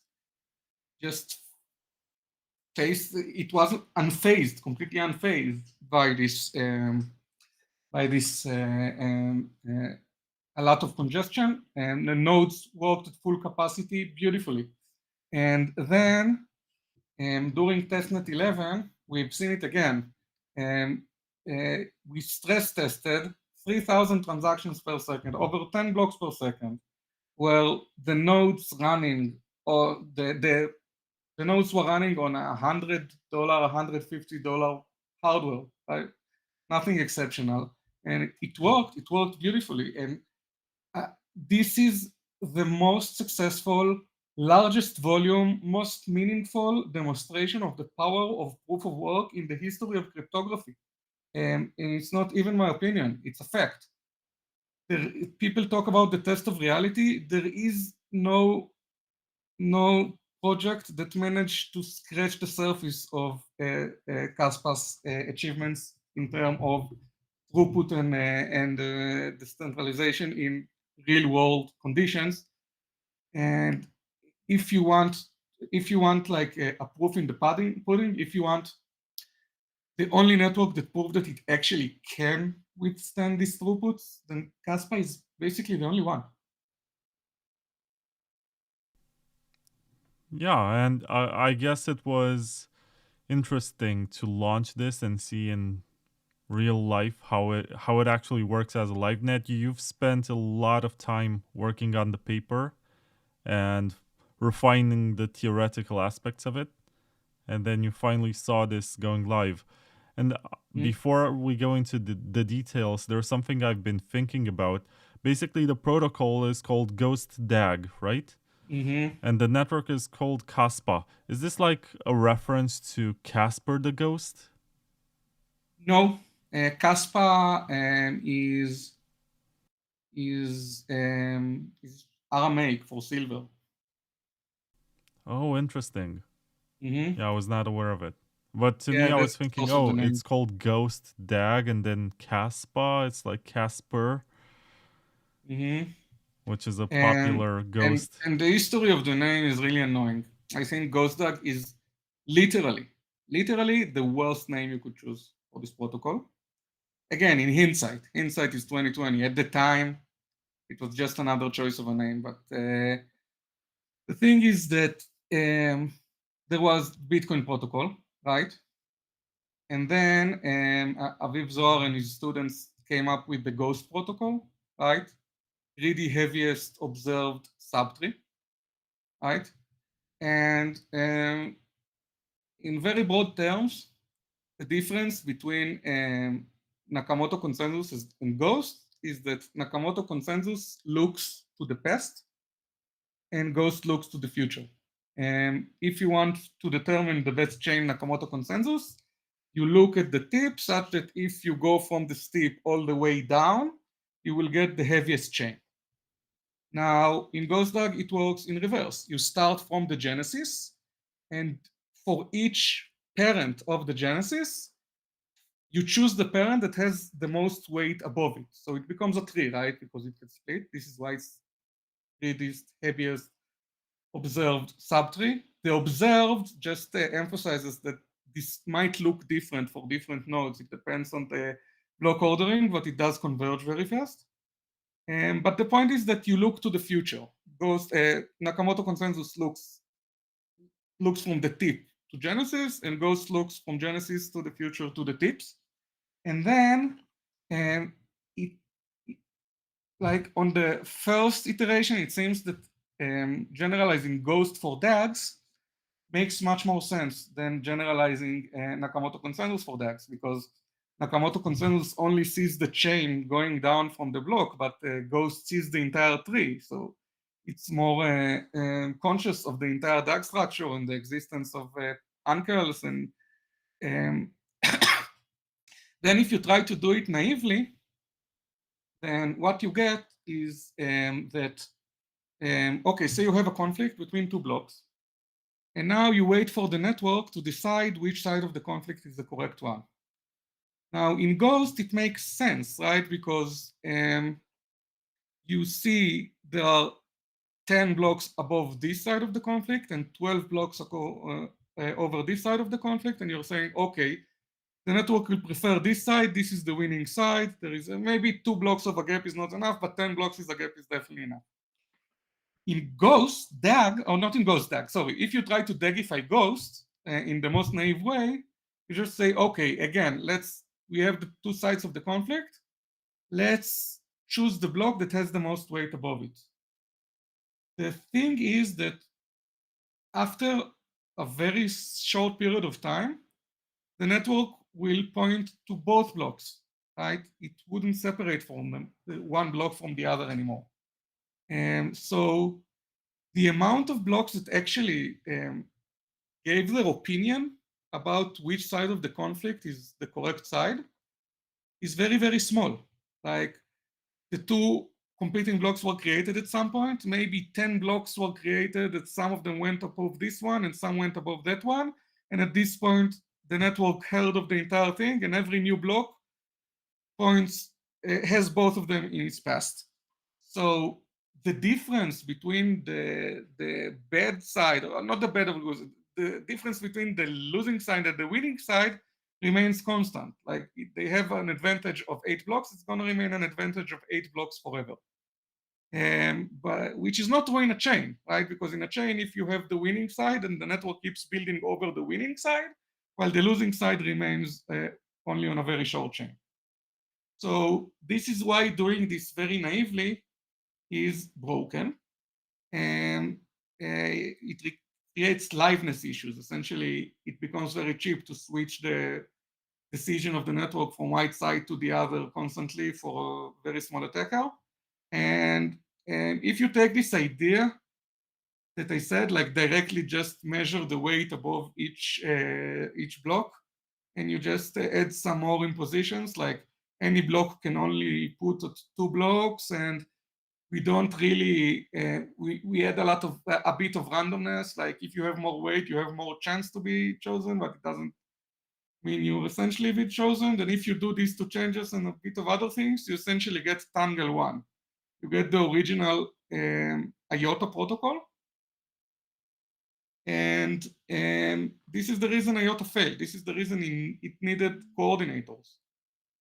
faced, it was unfazed, completely unfazed by this a lot of congestion, and the nodes worked at full capacity beautifully. And then during testnet 11, we've seen it again. Um, we stress tested 3,000 transactions per second, over 10 blocks per second, where the nodes running, or the nodes were running on $100, $150 hardware, right? Nothing exceptional. And it worked beautifully. And this is the most successful, largest volume, most meaningful demonstration of the power of proof of work in the history of cryptography. And it's not even my opinion, it's a fact. People talk about the test of reality. There is no project that managed to scratch the surface of Kaspa's achievements in terms of throughput and decentralization in real world conditions. And if you want like a proof in the pudding, if you want the only network that proved that it actually can withstand these throughputs, then Kaspa is basically the only one. Yeah, and I guess it was interesting to launch this and see in real life how it actually works as a live net. You've spent a lot of time working on the paper and refining the theoretical aspects of it, and then you finally saw this going live. And before we go into the details, there's something I've been thinking about. Basically, the protocol is called GhostDAG, right? And the network is called Kaspa. Is this like a reference to Casper the Ghost? No, Kaspa is Aramaic for silver. Oh, interesting. Yeah, I was not aware of it. But to me, Yeah, I was that's thinking, also the oh, name. it's called GhostDAG, and then Kaspa, it's like Casper, which is a popular ghost. And the history of the name is really annoying. I think GhostDAG is literally the worst name you could choose for this protocol. Again, in hindsight is 2020. At the time, it was just another choice of a name. But the thing is that there was Bitcoin protocol, right? And then Aviv Zohar and his students came up with the Ghost protocol, right? Really heaviest observed subtree, right? And in very broad terms, the difference between Nakamoto consensus and Ghost is that Nakamoto consensus looks to the past and Ghost looks to the future. And if you want to determine the best chain Nakamoto consensus, you look at the tip such that if you go from the steep all the way down, you will get the heaviest chain. Now, in GhostDAG, it works in reverse. You start from the genesis, and for each parent of the genesis, you choose the parent that has the most weight above it. So it becomes a tree, right? Because it can split. This is why it's the heaviest observed subtree. The observed just emphasizes that this might look different for different nodes. It depends on the block ordering, but it does converge very fast. But the point is that you look to the future. Nakamoto consensus looks from the tip to Genesis, and Ghost looks from Genesis to the future to the tips. And then like on the first iteration, it seems that generalizing Ghost for DAGs makes much more sense than generalizing Nakamoto consensus for DAGs, because Nakamoto consensus only sees the chain going down from the block, but Ghost sees the entire tree. So it's more conscious of the entire DAG structure and the existence of uncles. And then if you try to do it naively, then what you get is that, okay, so you have a conflict between two blocks. And now you wait for the network to decide which side of the conflict is the correct one. Now in Ghost, it makes sense, right? Because you see there are 10 blocks above this side of the conflict and 12 blocks over this side of the conflict. And you're saying, okay, the network will prefer this side. This is the winning side. There is maybe 2 blocks of a gap is not enough, but 10 blocks is a gap is definitely enough. In GhostDAG, or not in GhostDAG, sorry, if you try to DAGify Ghost in the most naive way, you just say, okay, again, we have the 2 sides of the conflict. Let's choose the block that has the most weight above it. The thing is that after a very short period of time, the network will point to both blocks, right? It wouldn't separate from them, one block from the other anymore. And so the amount of blocks that actually gave their opinion about which side of the conflict is the correct side is very, very small. Like the 2 competing blocks were created at some point, maybe 10 blocks were created, that some of them went above this one and some went above that one. And at this point, the network heard of the entire thing, and every new block points has both of them in its past. So the difference between the bad side, or not the bad of losing, the difference between the losing side and the winning side remains constant. Like they have an advantage of 8 blocks, it's going to remain an advantage of 8 blocks forever. But which is not true in a chain, right? Because in a chain, if you have the winning side and the network keeps building over the winning side, while the losing side remains only on a very short chain. So this is why doing this very naively is broken, and it creates liveness issues. Essentially, it becomes very cheap to switch the decision of the network from one side to the other constantly for a very small attacker. And if you take this idea that I said, like directly just measure the weight above each block, and you just add some more impositions, like any block can only put 2 blocks, and we don't really, we add a bit of randomness, like if you have more weight, you have more chance to be chosen, but it doesn't mean you essentially be chosen. Then if you do these 2 changes and a bit of other things, you essentially get Tangle 1. You get the original IOTA protocol. And this is the reason IOTA failed. This is the reason it needed coordinators,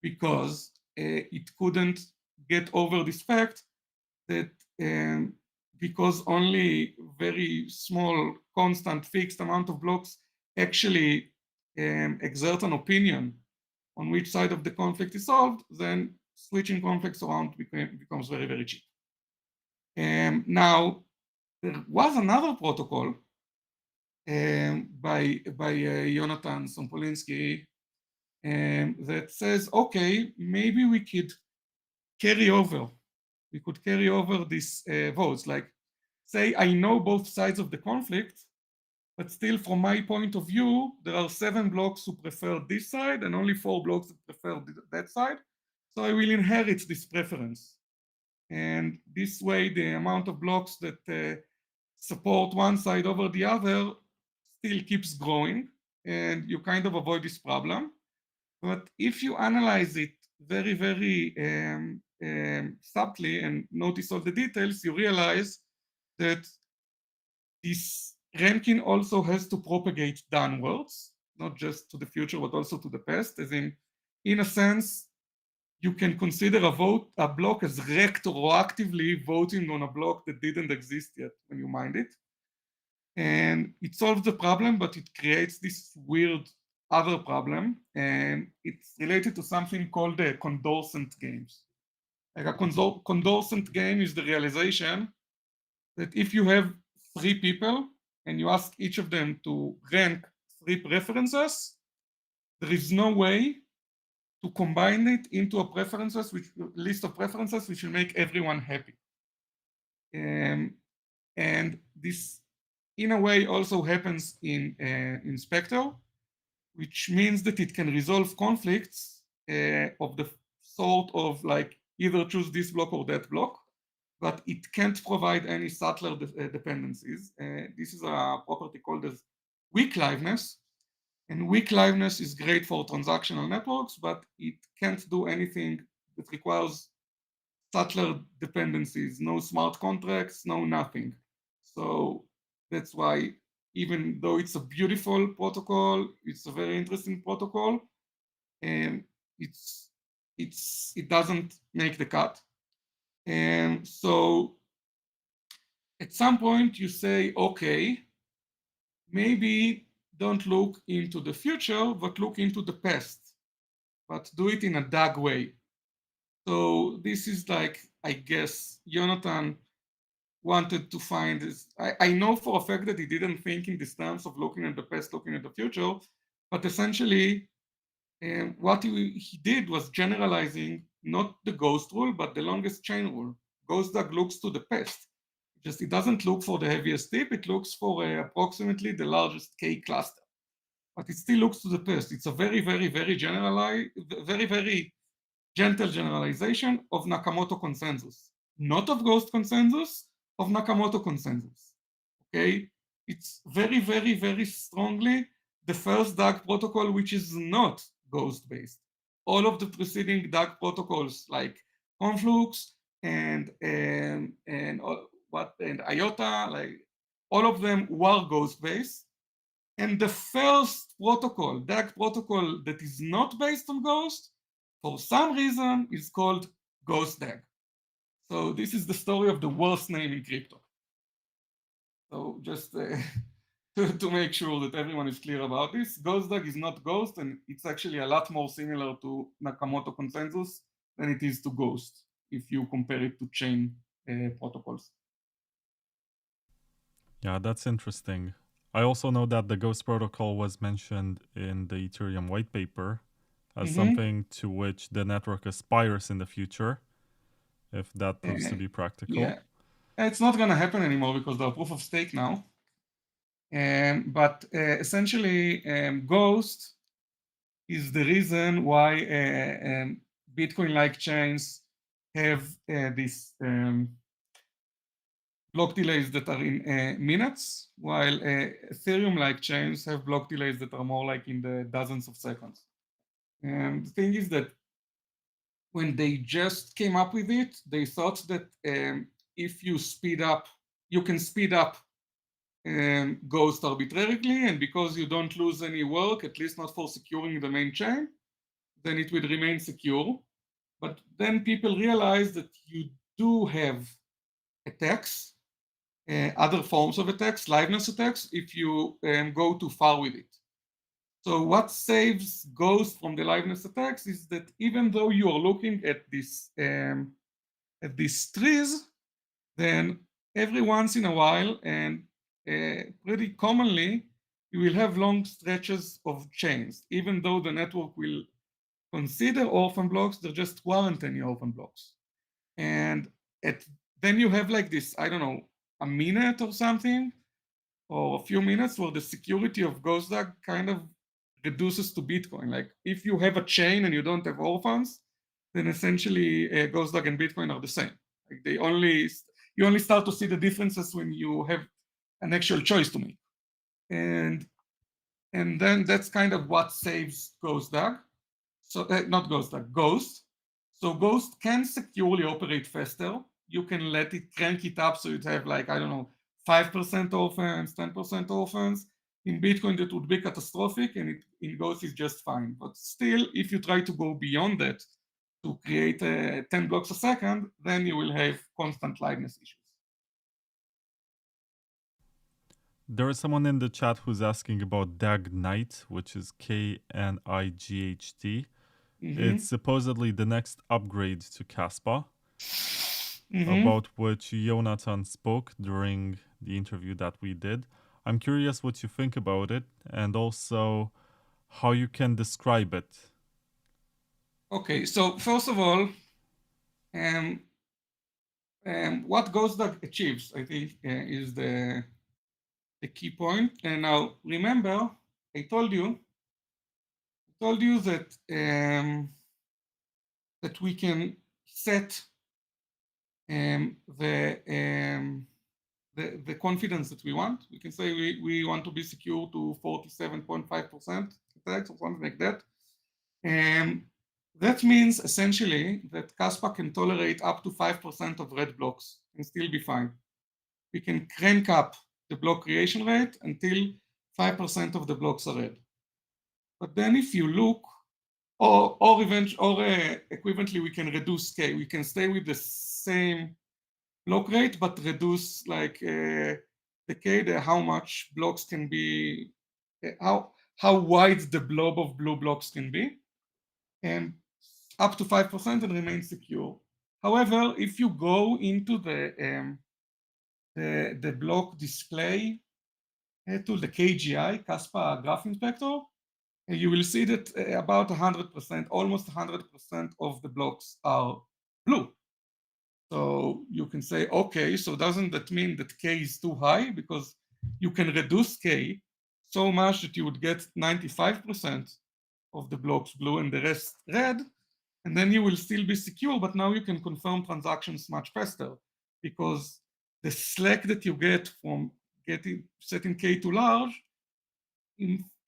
because it couldn't get over this fact that because only very small, constant, fixed amount of blocks actually exert an opinion on which side of the conflict is solved, then switching conflicts around becomes very, very cheap. Now, there was another protocol by Jonathan Sompolinsky that says, okay, maybe we could carry over these votes. Like, say I know both sides of the conflict, but still from my point of view, there are 7 blocks who prefer this side and only 4 blocks that prefer that side. So I will inherit this preference. And this way, the amount of blocks that support one side over the other still keeps growing, and you kind of avoid this problem. But if you analyze it very, very subtly and notice all the details, you realize that this ranking also has to propagate downwards, not just to the future, but also to the past, as in a sense, you can consider a block as retroactively voting on a block that didn't exist yet when you mined it. And it solves the problem, but it creates this weird other problem, and it's related to something called the condorcet games. Like a condorcet game is the realization that if you have 3 people and you ask each of them to rank 3 preferences, there is no way to combine it into a list of preferences which will make everyone happy. And this, in a way, also happens in Spectre, which means that it can resolve conflicts of the sort of like either choose this block or that block, but it can't provide any subtler dependencies. This is a property called as weak liveness, and weak liveness is great for transactional networks, but it can't do anything that requires subtler dependencies, no smart contracts, no nothing. So that's why, even though it's a beautiful protocol, it's a very interesting protocol, and it doesn't make the cut. And so at some point you say, okay, maybe don't look into the future, but look into the past, but do it in a DAG way. So this is like, I guess, Jonathan wanted to find this. I know for a fact that he didn't think in these terms of looking at the past, looking at the future, but essentially what he did was generalizing not the ghost rule, but the longest chain rule. GhostDAG looks to the past. Just it doesn't look for the heaviest tip, it looks for approximately the largest K cluster. But it still looks to the past. It's a very, very, very generalized, very, very gentle generalization of Nakamoto consensus. Not of ghost consensus, of Nakamoto consensus. Okay? It's very, very, very strongly the first DAG protocol which is not ghost-based. All of the preceding DAG protocols like Conflux and IOTA, like all of them were ghost-based. And the first protocol, DAG protocol that is not based on Ghost, for some reason is called GhostDAG. So this is the story of the worst name in crypto. So just to make sure that everyone is clear about this, GhostDAG is not Ghost, and it's actually a lot more similar to Nakamoto consensus than it is to Ghost, if you compare it to chain protocols. Yeah, that's interesting. I also know that the Ghost protocol was mentioned in the Ethereum white paper as something to which the network aspires in the future, if that proves to be practical. Yeah, it's not going to happen anymore because they're proof of stake now. But essentially, Ghost is the reason why Bitcoin-like chains have this block delays that are in minutes, while Ethereum-like chains have block delays that are more like in the dozens of seconds. And the thing is that when they just came up with it, they thought that if you speed up, you can speed up Ghost arbitrarily, and because you don't lose any work, at least not for securing the main chain, then it will remain secure. But then people realize that you do have attacks, other forms of attacks, liveness attacks, if you go too far with it. So what saves Ghost from the liveness attacks is that even though you are looking at these trees, then every once in a while and pretty commonly, you will have long stretches of chains. Even though the network will consider orphan blocks, there just weren't any orphan blocks. And then you have like this, I don't know, a minute or something, or a few minutes where the security of GhostDAG kind of reduces to Bitcoin. Like if you have a chain and you don't have orphans, then essentially GhostDAG and Bitcoin are the same. Like you only start to see the differences when you have an actual choice to make. And then that's kind of what saves GhostDAG. So not GhostDAG, Ghost. So Ghost can securely operate faster. You can let it crank it up so you'd have like, I don't know, 5% orphans, 10% orphans. In Bitcoin, that would be catastrophic, and in Ghost is just fine. But still, if you try to go beyond that to create 10 blocks a second, then you will have constant liveness issues. There is someone in the chat who's asking about DAG Knight, which is KNIGHT. It's supposedly the next upgrade to Kaspa, about which Jonathan spoke during the interview that we did. I'm curious what you think about it, and also how you can describe it. Okay, so first of all, what GhostDAG achieves, I think, is the key point. And now remember, I told you that that we can set the confidence that we want. We can say we want to be secure to 47.5% attacks or something like that. That means essentially that Kaspa can tolerate up to 5% of red blocks and still be fine. We can crank up the block creation rate until 5% of the blocks are red. But then if you look, or equivalently, we can reduce K. We can stay with the same block rate, but reduce like the K, how much blocks can be, how wide the blob of blue blocks can be, and up to 5% and remain secure. However, if you go into the block display to the KGI, Kaspa Graph Inspector, you will see that about 100%, almost 100% of the blocks are blue. So you can say, okay, so doesn't that mean that K is too high? Because you can reduce K so much that you would get 95% of the blocks blue and the rest red, and then you will still be secure, but now you can confirm transactions much faster because the slack that you get from setting K to large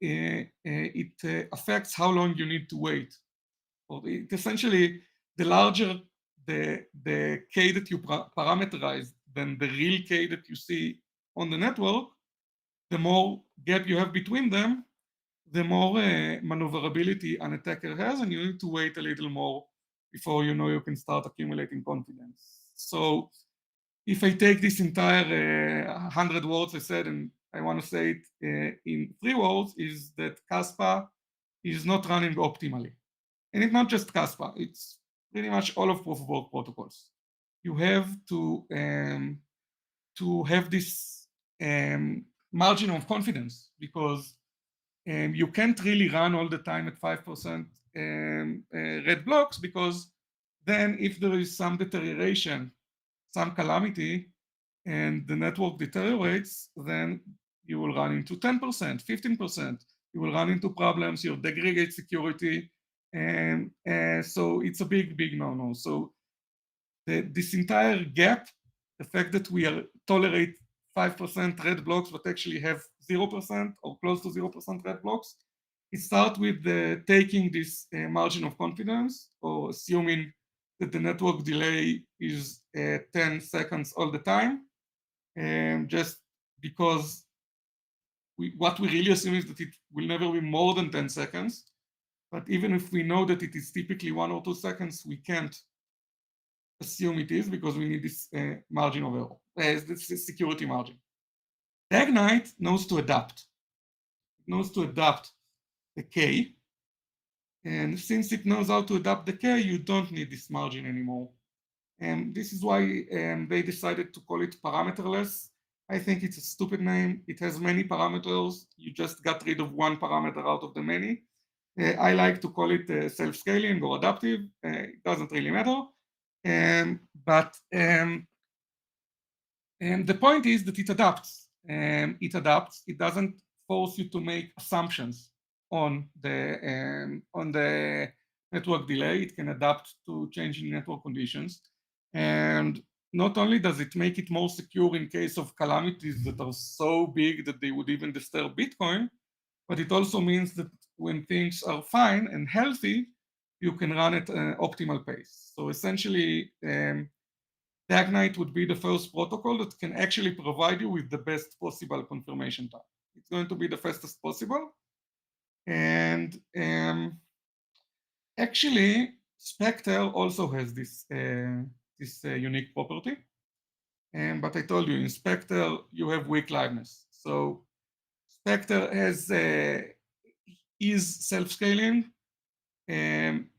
it affects how long you need to wait. Or it essentially, the larger the K that you parameterize than the real K that you see on the network, the more gap you have between them, the more maneuverability an attacker has, and you need to wait a little more before you know you can start accumulating confidence. So if I take this entire 100 words I said, and I want to say it in 3 words, is that Kaspa is not running optimally. And it's not just Kaspa, it's pretty much all of proof of work protocols. You have to have this margin of confidence, because you can't really run all the time at 5% red blocks, because then if there is some deterioration, some calamity, and the network deteriorates, then you will run into 10%, 15%. You will run into problems, you'll degrade security, and so it's a big, big no-no. So this entire gap, the fact that we tolerate 5% red blocks but actually have 0% or close to 0% red blocks, it starts with taking this margin of confidence, or assuming that the network delay is 10 seconds all the time, just because what we really assume is that it will never be more than 10 seconds. But even if we know that it is typically 1 or 2 seconds, we can't assume it is, because we need this margin of error, this security margin. DAG knows to adapt. It knows to adapt the K. And since it knows how to adapt the K, you don't need this margin anymore. And this is why they decided to call it parameterless. I think it's a stupid name. It has many parameters. You just got rid of one parameter out of the many. I like to call it self-scaling or adaptive. It doesn't really matter. But the point is that it adapts. It adapts. It doesn't force you to make assumptions on the network delay. It can adapt to changing network conditions. And not only does it make it more secure in case of calamities that are so big that they would even disturb Bitcoin, but it also means that when things are fine and healthy, you can run at an optimal pace. So essentially, DAG would be the first protocol that can actually provide you with the best possible confirmation time. It's going to be the fastest possible. And actually, Spectre also has this unique property. But I told you, in Spectre, you have weak liveness. So Spectre is self-scaling and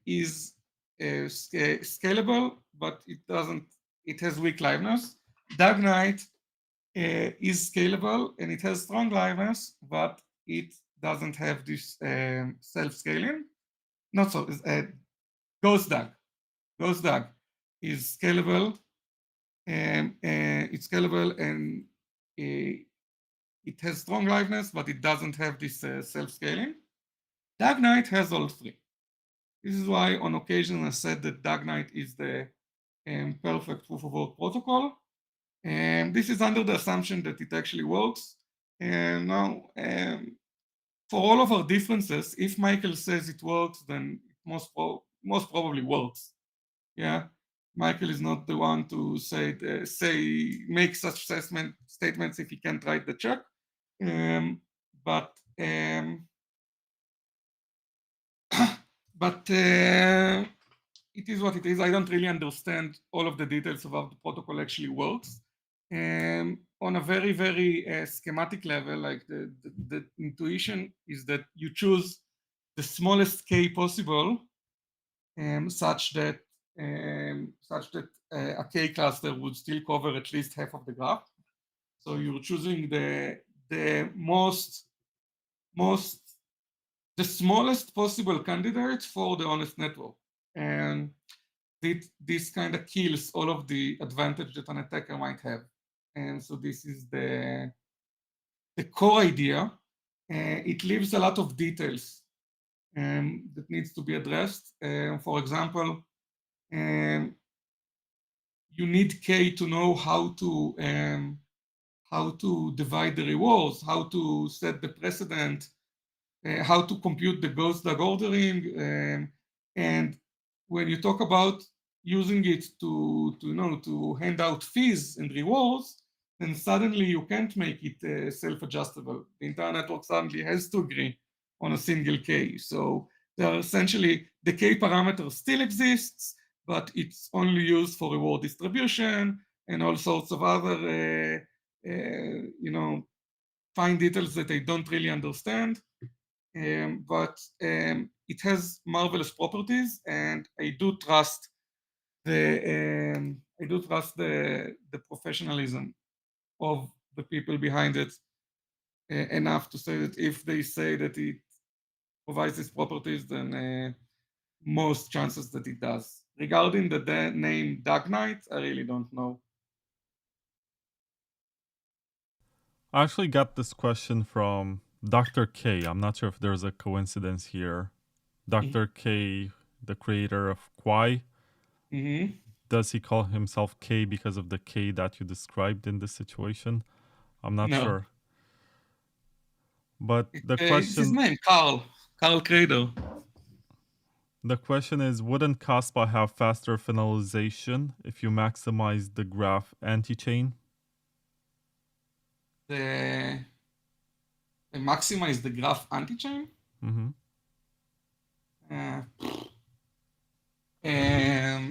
is scalable, but it has weak liveness. DAG is scalable and it has strong liveness, but it doesn't have this self-scaling. Not so, GhostDAG. GhostDAG is scalable, and it's scalable and it has strong liveness, but it doesn't have this self-scaling. DAG has all three. This is why on occasion I said that DAG is the perfect proof of work protocol. And this is under the assumption that it actually works. And now, for all of our differences, if Michael says it works, then it most probably works. Yeah, Michael is not the one to make such statements if he can't write the check. But it is what it is. I don't really understand all of the details of how the protocol actually works. On a very, very schematic level, like the intuition is that you choose the smallest K possible, such that a K cluster would still cover at least half of the graph. So you're choosing the smallest possible candidate for the honest network. And this kind of kills all of the advantage that an attacker might have. And so this is the core idea. It leaves a lot of details that needs to be addressed. For example, you need K to know how how to divide the rewards, how to set the precedent, how to compute the GhostDAG ordering, and when you talk about using it to hand out fees and rewards, then suddenly you can't make it self-adjustable. The entire network suddenly has to agree on a single K. So there are essentially the K parameter still exists, but it's only used for reward distribution and all sorts of other fine details that I don't really understand. But it has marvelous properties, and I do trust the professionalism of the people behind it enough to say that if they say that it provides these properties, then most chances that it does. Regarding the name Dark Knight, I really don't know. I actually got this question from Dr. K. I'm not sure if there's a coincidence here. Dr. K, the creator of Kwai. Mm-hmm. Does he call himself K because of the K that you described in this situation? I'm not sure. But the question... It's his name, Carl Crader. The question is, wouldn't Kaspa have faster finalization if you maximize the graph anti-chain? The maximize the graph anti-chain? Mm-hmm.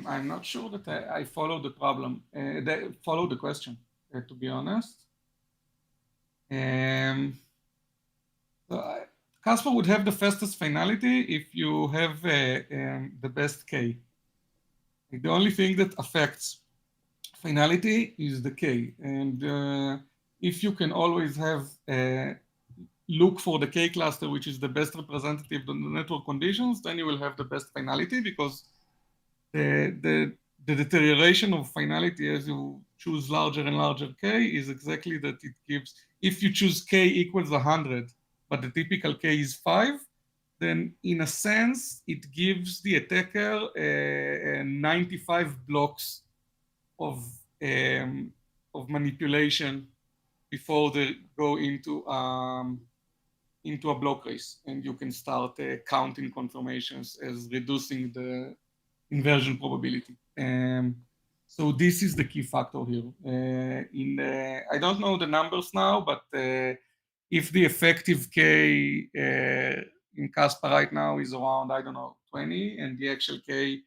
I'm not sure that I follow the problem, follow the question, to be honest. So Kaspa would have the fastest finality if you have the best K. The only thing that affects finality is the K. And if you can always have look for the K cluster, which is the best representative of the network conditions, then you will have the best finality, because the deterioration of finality as you choose larger and larger K is exactly that it gives, if you choose K equals 100, but the typical K is 5, then in a sense, it gives the attacker 95 blocks of manipulation before they go into a block race, and you can start counting confirmations as reducing the inversion probability. So this is the key factor here. I don't know the numbers now, but if the effective K in Kaspa right now is around, I don't know, 20, and the actual K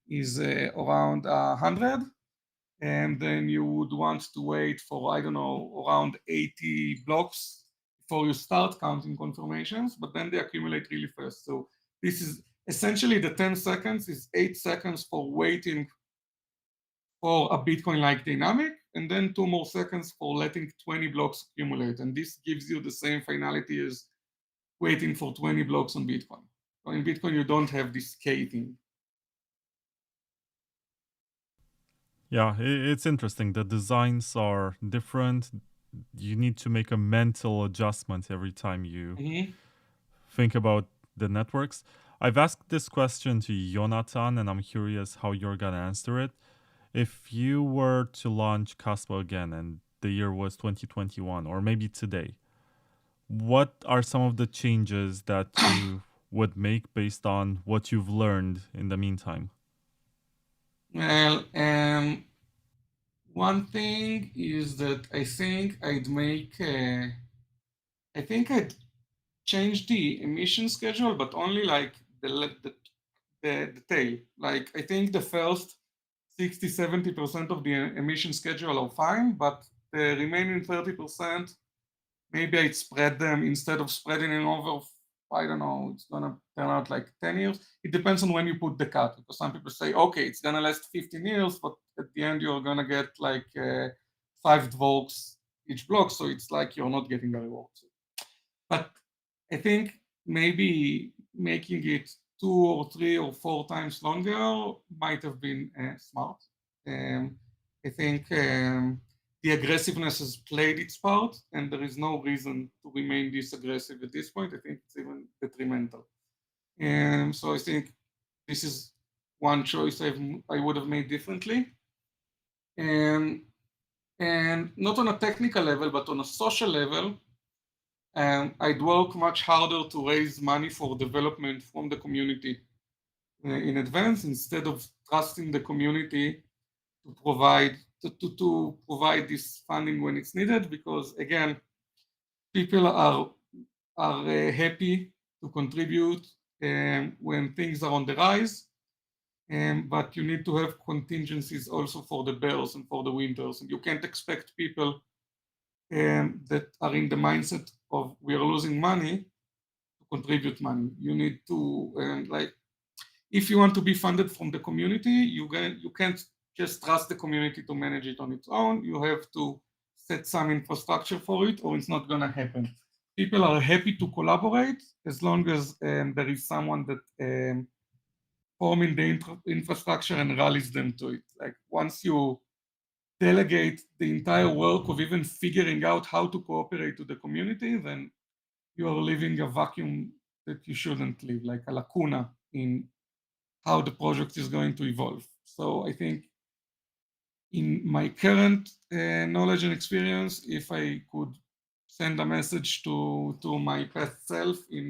is around 100, and then you would want to wait for, I don't know, around 80 blocks before you start counting confirmations, but then they accumulate really fast. So this is essentially the 10 seconds is 8 seconds for waiting for a Bitcoin-like dynamic, and then 2 more seconds for letting 20 blocks accumulate. And this gives you the same finality as waiting for 20 blocks on Bitcoin. So in Bitcoin, you don't have this K thing. Yeah, it's interesting. The designs are different. You need to make a mental adjustment every time you think about the networks. I've asked this question to Jonathan, and I'm curious how you're going to answer it. If you were to launch Kaspa again and the year was 2021, or maybe today, what are some of the changes that you would make based on what you've learned in the meantime? Well, one thing is that I think I'd change the emission schedule, but only like the tail. Like I think the first 60-70% of the emission schedule are fine, but the remaining 30%, maybe I'd spread them instead of spreading it over, I don't know, it's gonna turn out like 10 years. It depends on when you put the cut, because some people say, okay, it's gonna last 15 years, but at the end you're gonna get like 5 dvorks each block, so it's like you're not getting the rewards. But I think maybe making it 2 or 3 or 4 times longer might have been smart. I think the aggressiveness has played its part, and there is no reason to remain this aggressive at this point. I think it's even detrimental. So I think this is one choice I would have made differently. And not on a technical level, but on a social level, I'd work much harder to raise money for development from the community in advance instead of trusting the community to provide this funding when it's needed, because again, people are happy to contribute when things are on the rise, but you need to have contingencies also for the bears and for the winters, and you can't expect people that are in the mindset of we are losing money to contribute money. You need to like, if you want to be funded from the community, you can't just trust the community to manage it on its own. You have to set some infrastructure for it, or it's not going to happen. People are happy to collaborate as long as there is someone that forming the infrastructure and rallies them to it. Like once you delegate the entire work of even figuring out how to cooperate to the community, then you are leaving a vacuum that you shouldn't leave, like a lacuna in how the project is going to evolve. So I think in my current knowledge and experience, if I could send a message to my past self in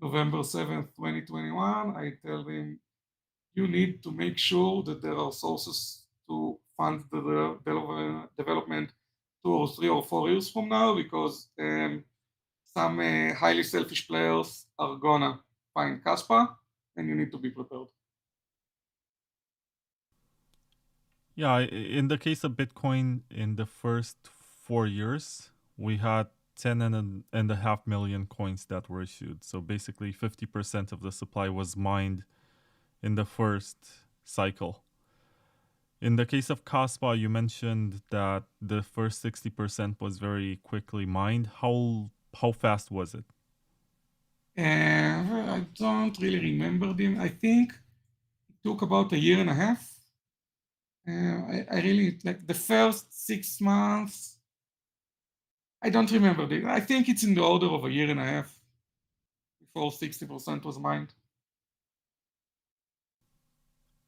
November 7th, 2021, I tell him, you need to make sure that there are sources to fund the development 2 or 3 or 4 years from now, because some highly selfish players are gonna find Kaspa, and you need to be prepared. Yeah, in the case of Bitcoin, in the first 4 years, we had 10.5 million coins that were issued. So basically, 50% of the supply was mined in the first cycle. In the case of Kaspa, you mentioned that the first 60% was very quickly mined. How fast was it? I don't really remember them. I think it took about a year and a half. I really like the first 6 months. I don't remember the. I think it's in the order of a year and a half before 60% was mined.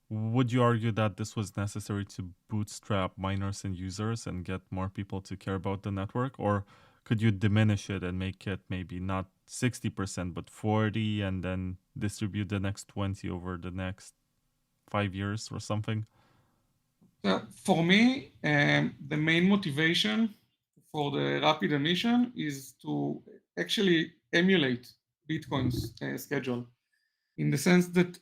Would you argue that this was necessary to bootstrap miners and users and get more people to care about the network? Or could you diminish it and make it maybe not 60%, but 40, and then distribute the next 20 over the next 5 years or something? For me, the main motivation for the rapid emission is to actually emulate Bitcoin's schedule, in the sense that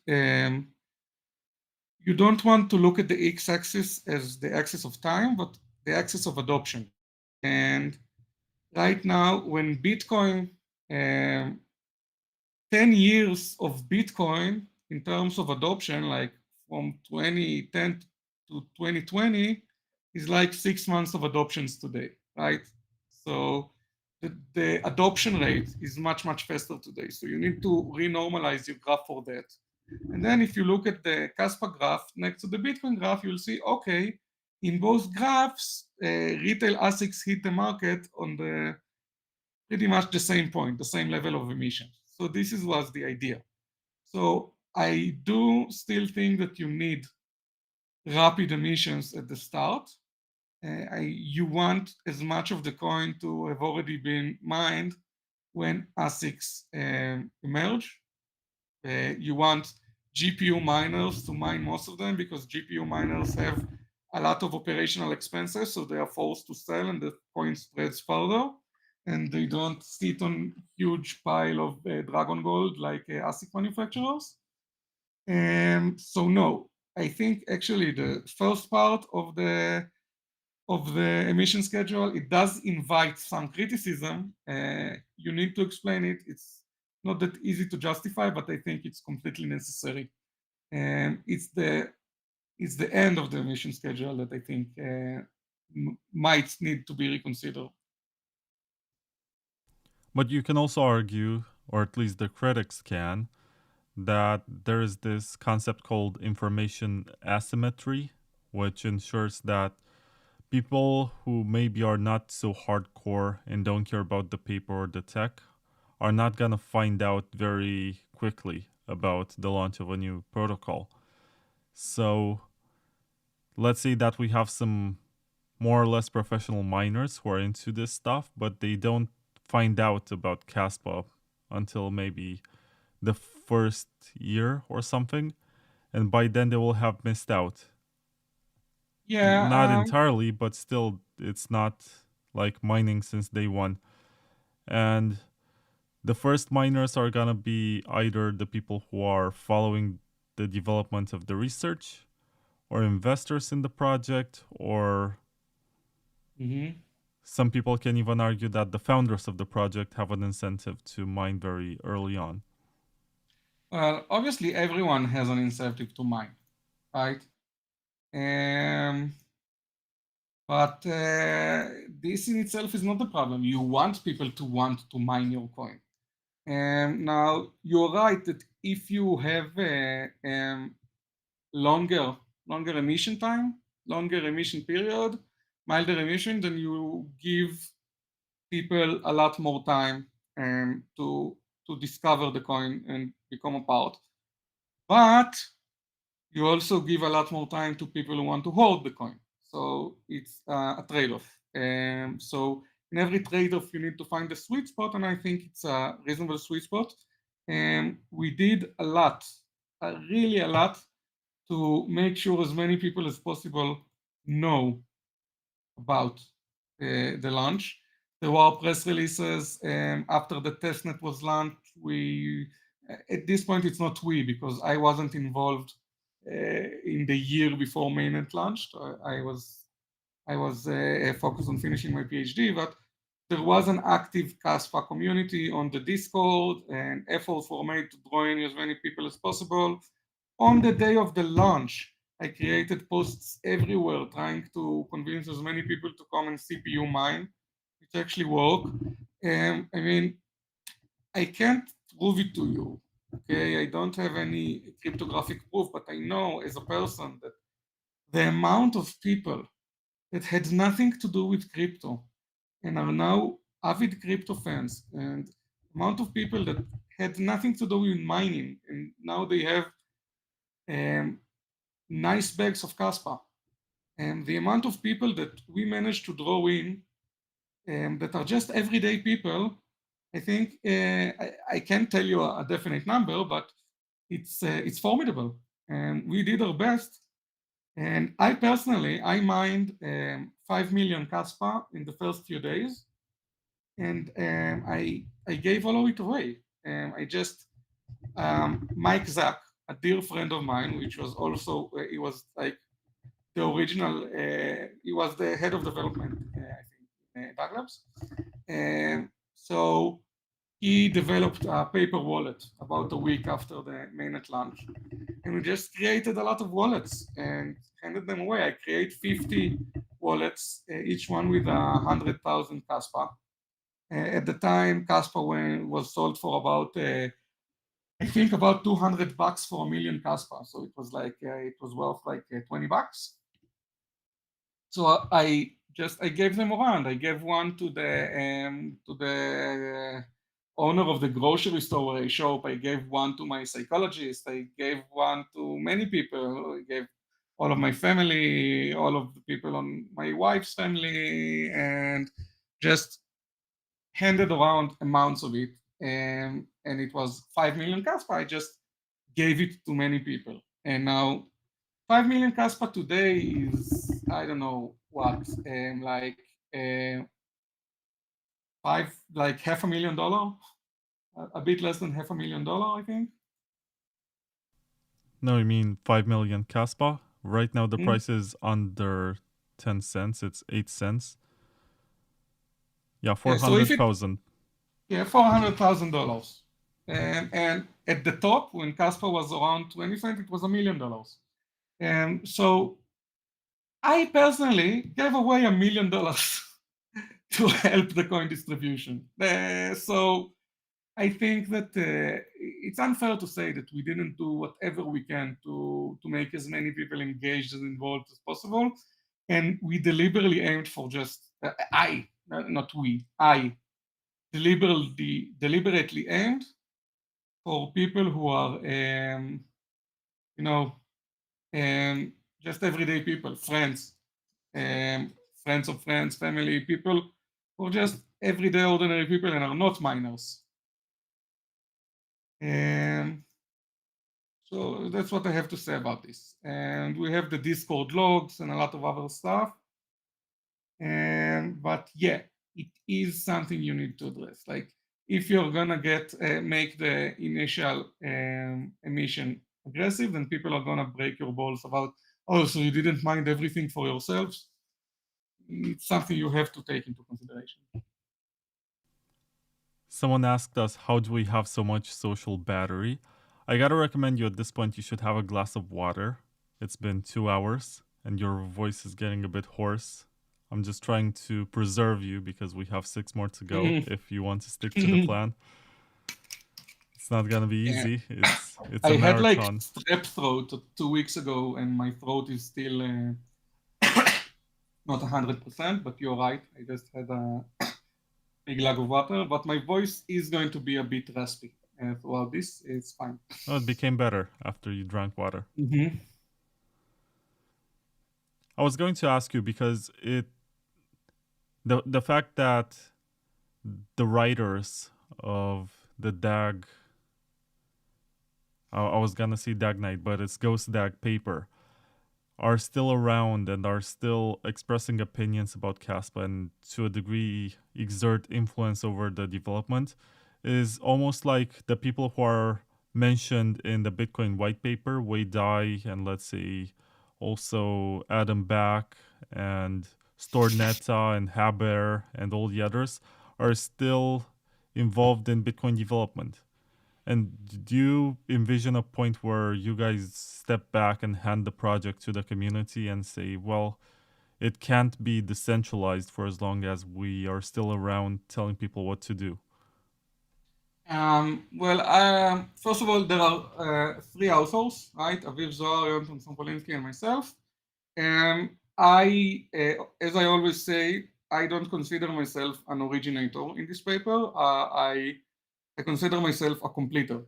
you don't want to look at the x-axis as the axis of time, but the axis of adoption. And right now, when Bitcoin, 10 years of Bitcoin in terms of adoption, like from 2010 to 2020, is like 6 months of adoptions today, right? So the adoption rate is much, much faster today. So you need to renormalize your graph for that. And then if you look at the Kaspa graph next to the Bitcoin graph, you'll see, okay, in both graphs, retail ASICs hit the market on the pretty much the same point, the same level of emissions. So this was the idea. So I do still think that you need rapid emissions at the start. You want as much of the coin to have already been mined when ASICs emerge. You want GPU miners to mine most of them, because GPU miners have a lot of operational expenses, so they are forced to sell and the coin spreads further, and they don't sit on huge pile of dragon gold like ASIC manufacturers. So no, I think actually the first part of the emission schedule, it does invite some criticism. You need to explain it. It's not that easy to justify, but I think it's completely necessary. And it's the end of the emission schedule that I think might need to be reconsidered. But you can also argue, or at least the critics can, that there is this concept called information asymmetry, which ensures that people who maybe are not so hardcore and don't care about the paper or the tech are not going to find out very quickly about the launch of a new protocol. So let's say that we have some more or less professional miners who are into this stuff, but they don't find out about Kaspa until maybe the first year or something, and by then they will have missed out. Not Yeah. entirely, but still, it's not like mining since day one. And the first miners are gonna be either the people who are following the development of the research, or investors in the project, or some people can even argue that the founders of the project have an incentive to mine very early on. Well, obviously, everyone has an incentive to mine, right? But this in itself is not the problem. You want people to want to mine your coin. Now, you're right that if you have a longer emission time, longer emission period, milder emission, then you give people a lot more time to discover the coin and become a part. But you also give a lot more time to people who want to hold the coin. So it's a trade-off. So in every trade-off, you need to find the sweet spot, and I think it's a reasonable sweet spot. We did a lot, really a lot, to make sure as many people as possible know about the launch. There were press releases after the testnet was launched. At this point, it's not we, because I wasn't involved in the year before mainnet launched. I was focused on finishing my PhD, but there was an active Kaspa community on the Discord, and efforts were made to draw in as many people as possible. On the day of the launch, I created posts everywhere trying to convince as many people to come and CPU mine, which actually worked. I mean, I can't prove it to you, okay? I don't have any cryptographic proof, but I know as a person that the amount of people that had nothing to do with crypto and are now avid crypto fans, and the amount of people that had nothing to do with mining, and now they have nice bags of Kaspa. And the amount of people that we managed to draw in that are just everyday people, I think I can't tell you a definite number, but it's formidable. And we did our best. And I personally, I mined 5 million Kaspa in the first few days, and I gave all of it away. I just Mike Zack, a dear friend of mine, which was also he was like the original. He was the head of development, I think, DAG Labs. So he developed a paper wallet about a week after the mainnet launch. And we just created a lot of wallets and handed them away. I create 50 wallets, each one with 100,000 Kaspa. At the time, Kaspa was sold for about, I think about $200 for a million Kaspa. So it was like, it was worth like $20. So I gave them around. I gave one to the owner of the grocery store where I shop. I gave one to my psychologist. I gave one to many people. I gave all of my family, all of the people on my wife's family, and just handed around amounts of it. And it was 5 million Kaspa. I just gave it to many people. And now 5 million Kaspa today is, I don't know what, like $500,000, a bit less than $500,000, I think. No, you mean 5 million Kaspa? Right now the price is under 10 cents. It's 8 cents. Yeah, 400,000. Yeah, $400,000. And at the top, when Kaspa was around 20 cents, it was $1 million. So I personally gave away $1 million to help the coin distribution. So I think that it's unfair to say that we didn't do whatever we can to make as many people engaged and involved as possible. And we deliberately aimed for just, I deliberately aimed for people who are, just everyday people, friends, friends of friends, family, people who are just everyday ordinary people and are not miners. And so that's what I have to say about this. And we have the Discord logs and a lot of other stuff. But yeah, it is something you need to address. Like if you're gonna make the initial emission aggressive, then people are gonna break your balls about, oh, so you didn't mind everything for yourselves. It's something you have to take into consideration. Someone asked us, how do we have so much social battery? I gotta recommend you at this point, you should have a glass of water. It's been 2 hours and your voice is getting a bit hoarse. I'm just trying to preserve you because we have 6 more to go if you want to stick to the plan. It's not gonna be easy. It's I a had like marathon. strep throat 2 weeks ago and my throat is still not 100%, but you're right. I just had a big glug of water, but my voice is going to be a bit raspy throughout this. It's fine. Oh, it became better after you drank water. I was going to ask you because the fact that the writers of the DAG, I was gonna say DAG Night, but it's GhostDAG paper, are still around and are still expressing opinions about Kaspa and to a degree exert influence over the development is almost like the people who are mentioned in the Bitcoin white paper, Wei Dai, and let's say also Adam Back and Stornetta and Haber and all the others are still involved in Bitcoin development. And do you envision a point where you guys step back and hand the project to the community and say, well, it can't be decentralized for as long as we are still around telling people what to do? First of all, there are 3 authors, right? Aviv Zohar, Yonatan Sompolinsky, and myself. As I always say, I don't consider myself an originator in this paper. I consider myself a completer.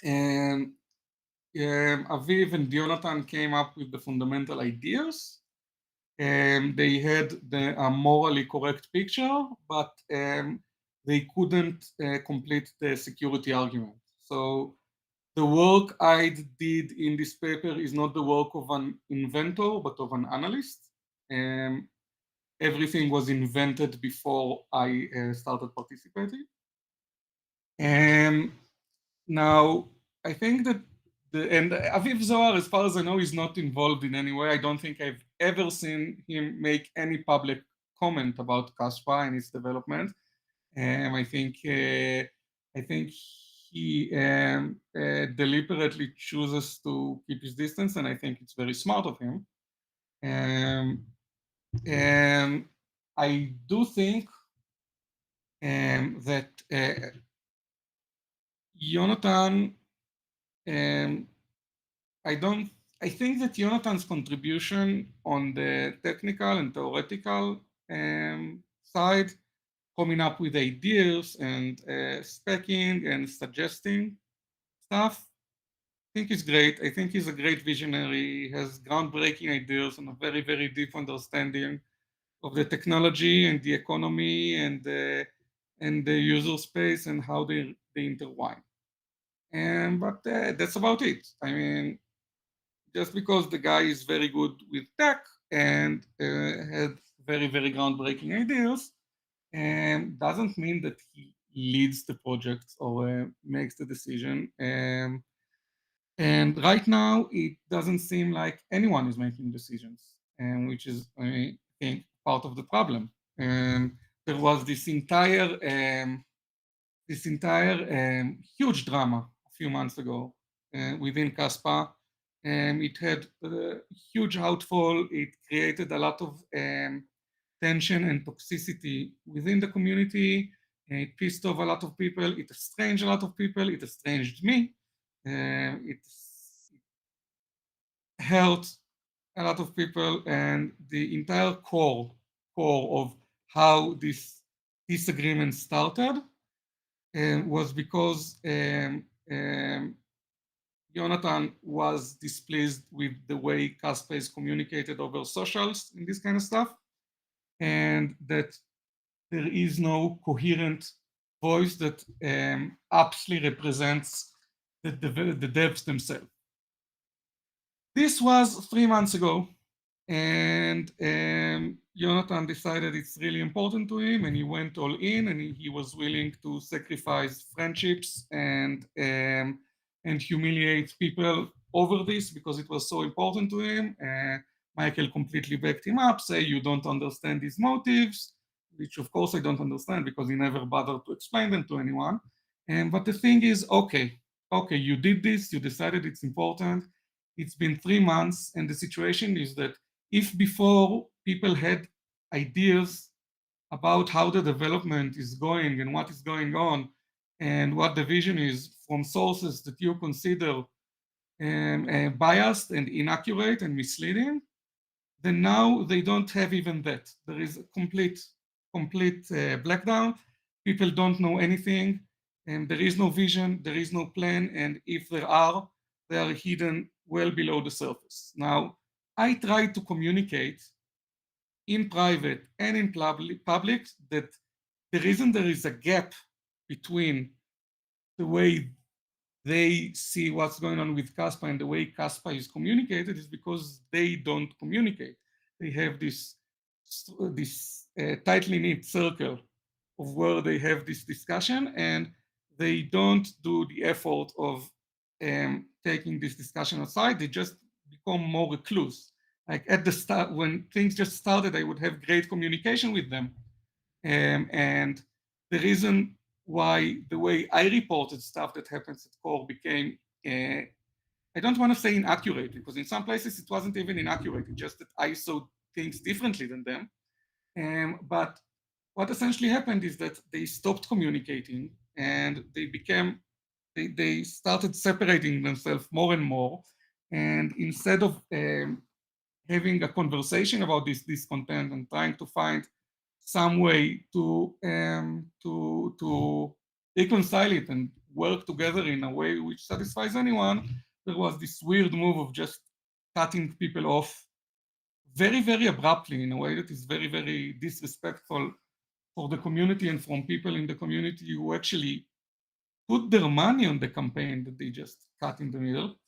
And Aviv and Jonathan came up with the fundamental ideas. They had a morally correct picture, but they couldn't complete the security argument. So the work I did in this paper is not the work of an inventor, but of an analyst. Everything was invented before I started participating. Now, I think that and Aviv Zohar, as far as I know, is not involved in any way. I don't think I've ever seen him make any public comment about Kaspa and its development. I think he deliberately chooses to keep his distance, and I think it's very smart of him. And I do think that Jonathan, I think that Jonathan's contribution on the technical and theoretical side, coming up with ideas and speccing and suggesting stuff, I think is great. I think he's a great visionary. He has groundbreaking ideas and a very, very deep understanding of the technology and the economy and the user space and how they intertwine. But that's about it. I mean, just because the guy is very good with tech and had very, very groundbreaking ideas, doesn't mean that he leads the project or makes the decision. And right now, it doesn't seem like anyone is making decisions, which is, I think, part of the problem. There was this entire huge drama a few months ago within Kaspa. It had a huge outfall. It created a lot of tension and toxicity within the community. It pissed off a lot of people. It estranged a lot of people. It estranged me. It hurt a lot of people, and the entire core of how this disagreement started was because Jonathan was displeased with the way Kaspa is communicated over socials and this kind of stuff. and that there is no coherent voice that aptly represents the devs themselves. This was 3 months ago, and Jonathan decided it's really important to him, and he went all in, and he was willing to sacrifice friendships and humiliate people over this because it was so important to him. Michael completely backed him up, say you don't understand his motives, which of course I don't understand because he never bothered to explain them to anyone. But the thing is, okay, you did this, you decided it's important. It's been 3 months, and the situation is that if before people had ideas about how the development is going and what is going on and what the vision is from sources that you consider biased and inaccurate and misleading, then now they don't have even that. There is a complete blackdown. People don't know anything, and there is no vision, there is no plan, and if there are, they are hidden well below the surface. Now, I try to communicate in private and in public that the reason there is a gap between the way they see what's going on with Kaspa and the way Kaspa is communicated is because they don't communicate. They have this tightly knit circle of where they have this discussion, and they don't do the effort of taking this discussion aside. They just become more recluse. Like at the start, when things just started, I would have great communication with them. And the reason why the way I reported stuff that happens at core became, I don't want to say inaccurate, because in some places it wasn't even inaccurate, it's just that I saw things differently than them. But what essentially happened is that they stopped communicating, and they started separating themselves more and more. And instead of having a conversation about this discontent and trying to find some way to reconcile it and work together in a way which satisfies anyone, there was this weird move of just cutting people off very, very abruptly in a way that is very, very disrespectful for the community and from people in the community who actually put their money on the campaign that they just cut in the middle.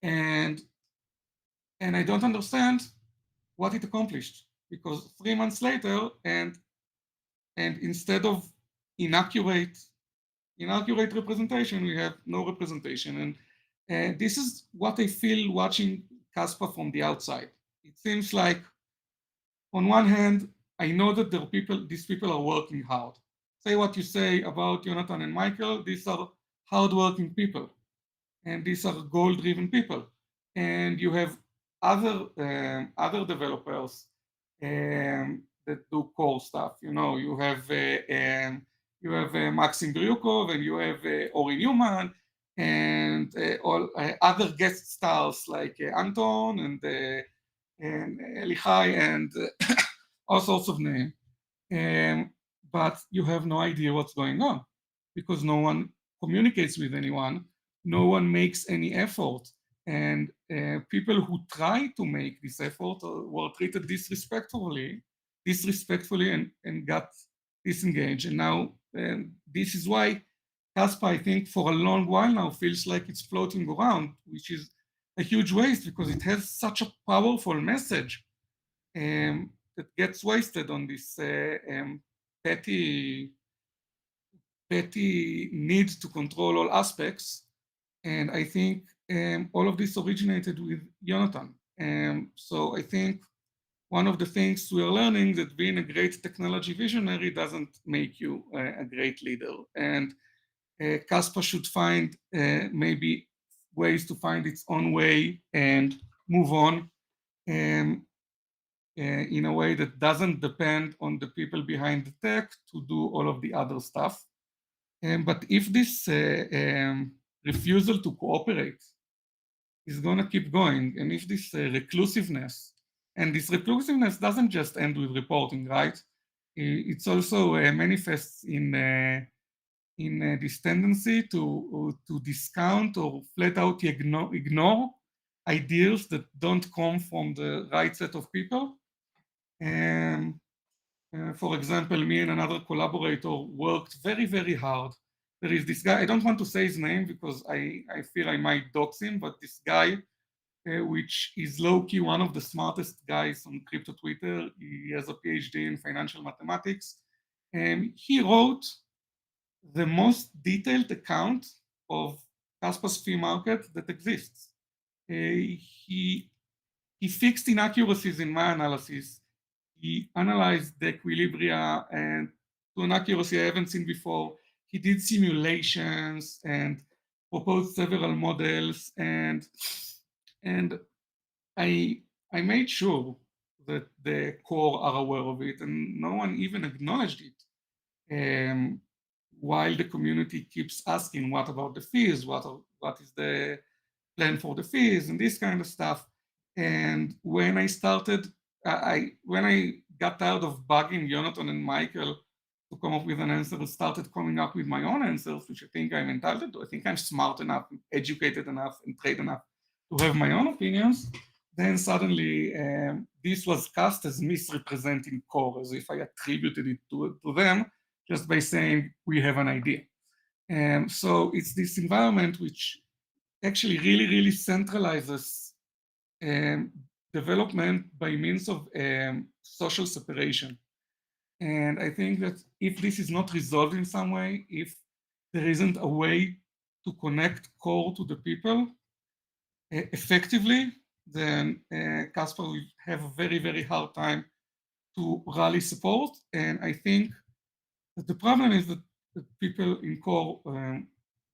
And I don't understand what it accomplished, because 3 months later, and instead of inaccurate representation, we have no representation. And this is what I feel watching Kaspa from the outside. It seems like, on one hand, I know that these people are working hard. Say what you say about Jonathan and Michael, these are hardworking people, and these are goal-driven people. And you have other developers that do core stuff. You know, you have Maxim Bryukov, and you have Ori Newman, and all other guest stars like Anton and Elichai and all sorts of names. But you have no idea what's going on because no one communicates with anyone, no one makes any effort. And people who try to make this effort were treated disrespectfully and got disengaged. And now this is why Kaspa, I think, for a long while now feels like it's floating around, which is a huge waste because it has such a powerful message that gets wasted on this petty need to control all aspects. And I think all of this originated with Jonathan. So I think one of the things we are learning that being a great technology visionary doesn't make you a great leader. And Kaspa should find maybe ways to find its own way and move on in a way that doesn't depend on the people behind the tech to do all of the other stuff. But if this refusal to cooperate is going to keep going, and if this reclusiveness, and this reclusiveness doesn't just end with reporting, right? It's also manifests in this tendency to discount or flat out ignore ideas that don't come from the right set of people. For example, me and another collaborator worked very, very hard. There is this guy, I don't want to say his name because I feel I might dox him, but this guy, which is low-key one of the smartest guys on crypto Twitter. He has a PhD in financial mathematics. And he wrote the most detailed account of Kaspa's fee market that exists. He fixed inaccuracies in my analysis. He analyzed the equilibria and to an accuracy I haven't seen before. He did simulations and proposed several models, and I made sure that the core are aware of it, and no one even acknowledged it. While the community keeps asking, what about the fees? What is the plan for the fees and this kind of stuff? And when I started, when I got tired of bugging Jonathan and Michael to come up with an answer, and started coming up with my own answers, which I think I'm entitled to. I think I'm smart enough, educated enough, and trained enough to have my own opinions. Then suddenly this was cast as misrepresenting core, as if I attributed it to them just by saying we have an idea. And so it's this environment which actually really, really centralizes development by means of social separation. And I think that if this is not resolved in some way, if there isn't a way to connect core to the people effectively, then Kaspa will have a very, very hard time to rally support. And I think that the problem is that the people in core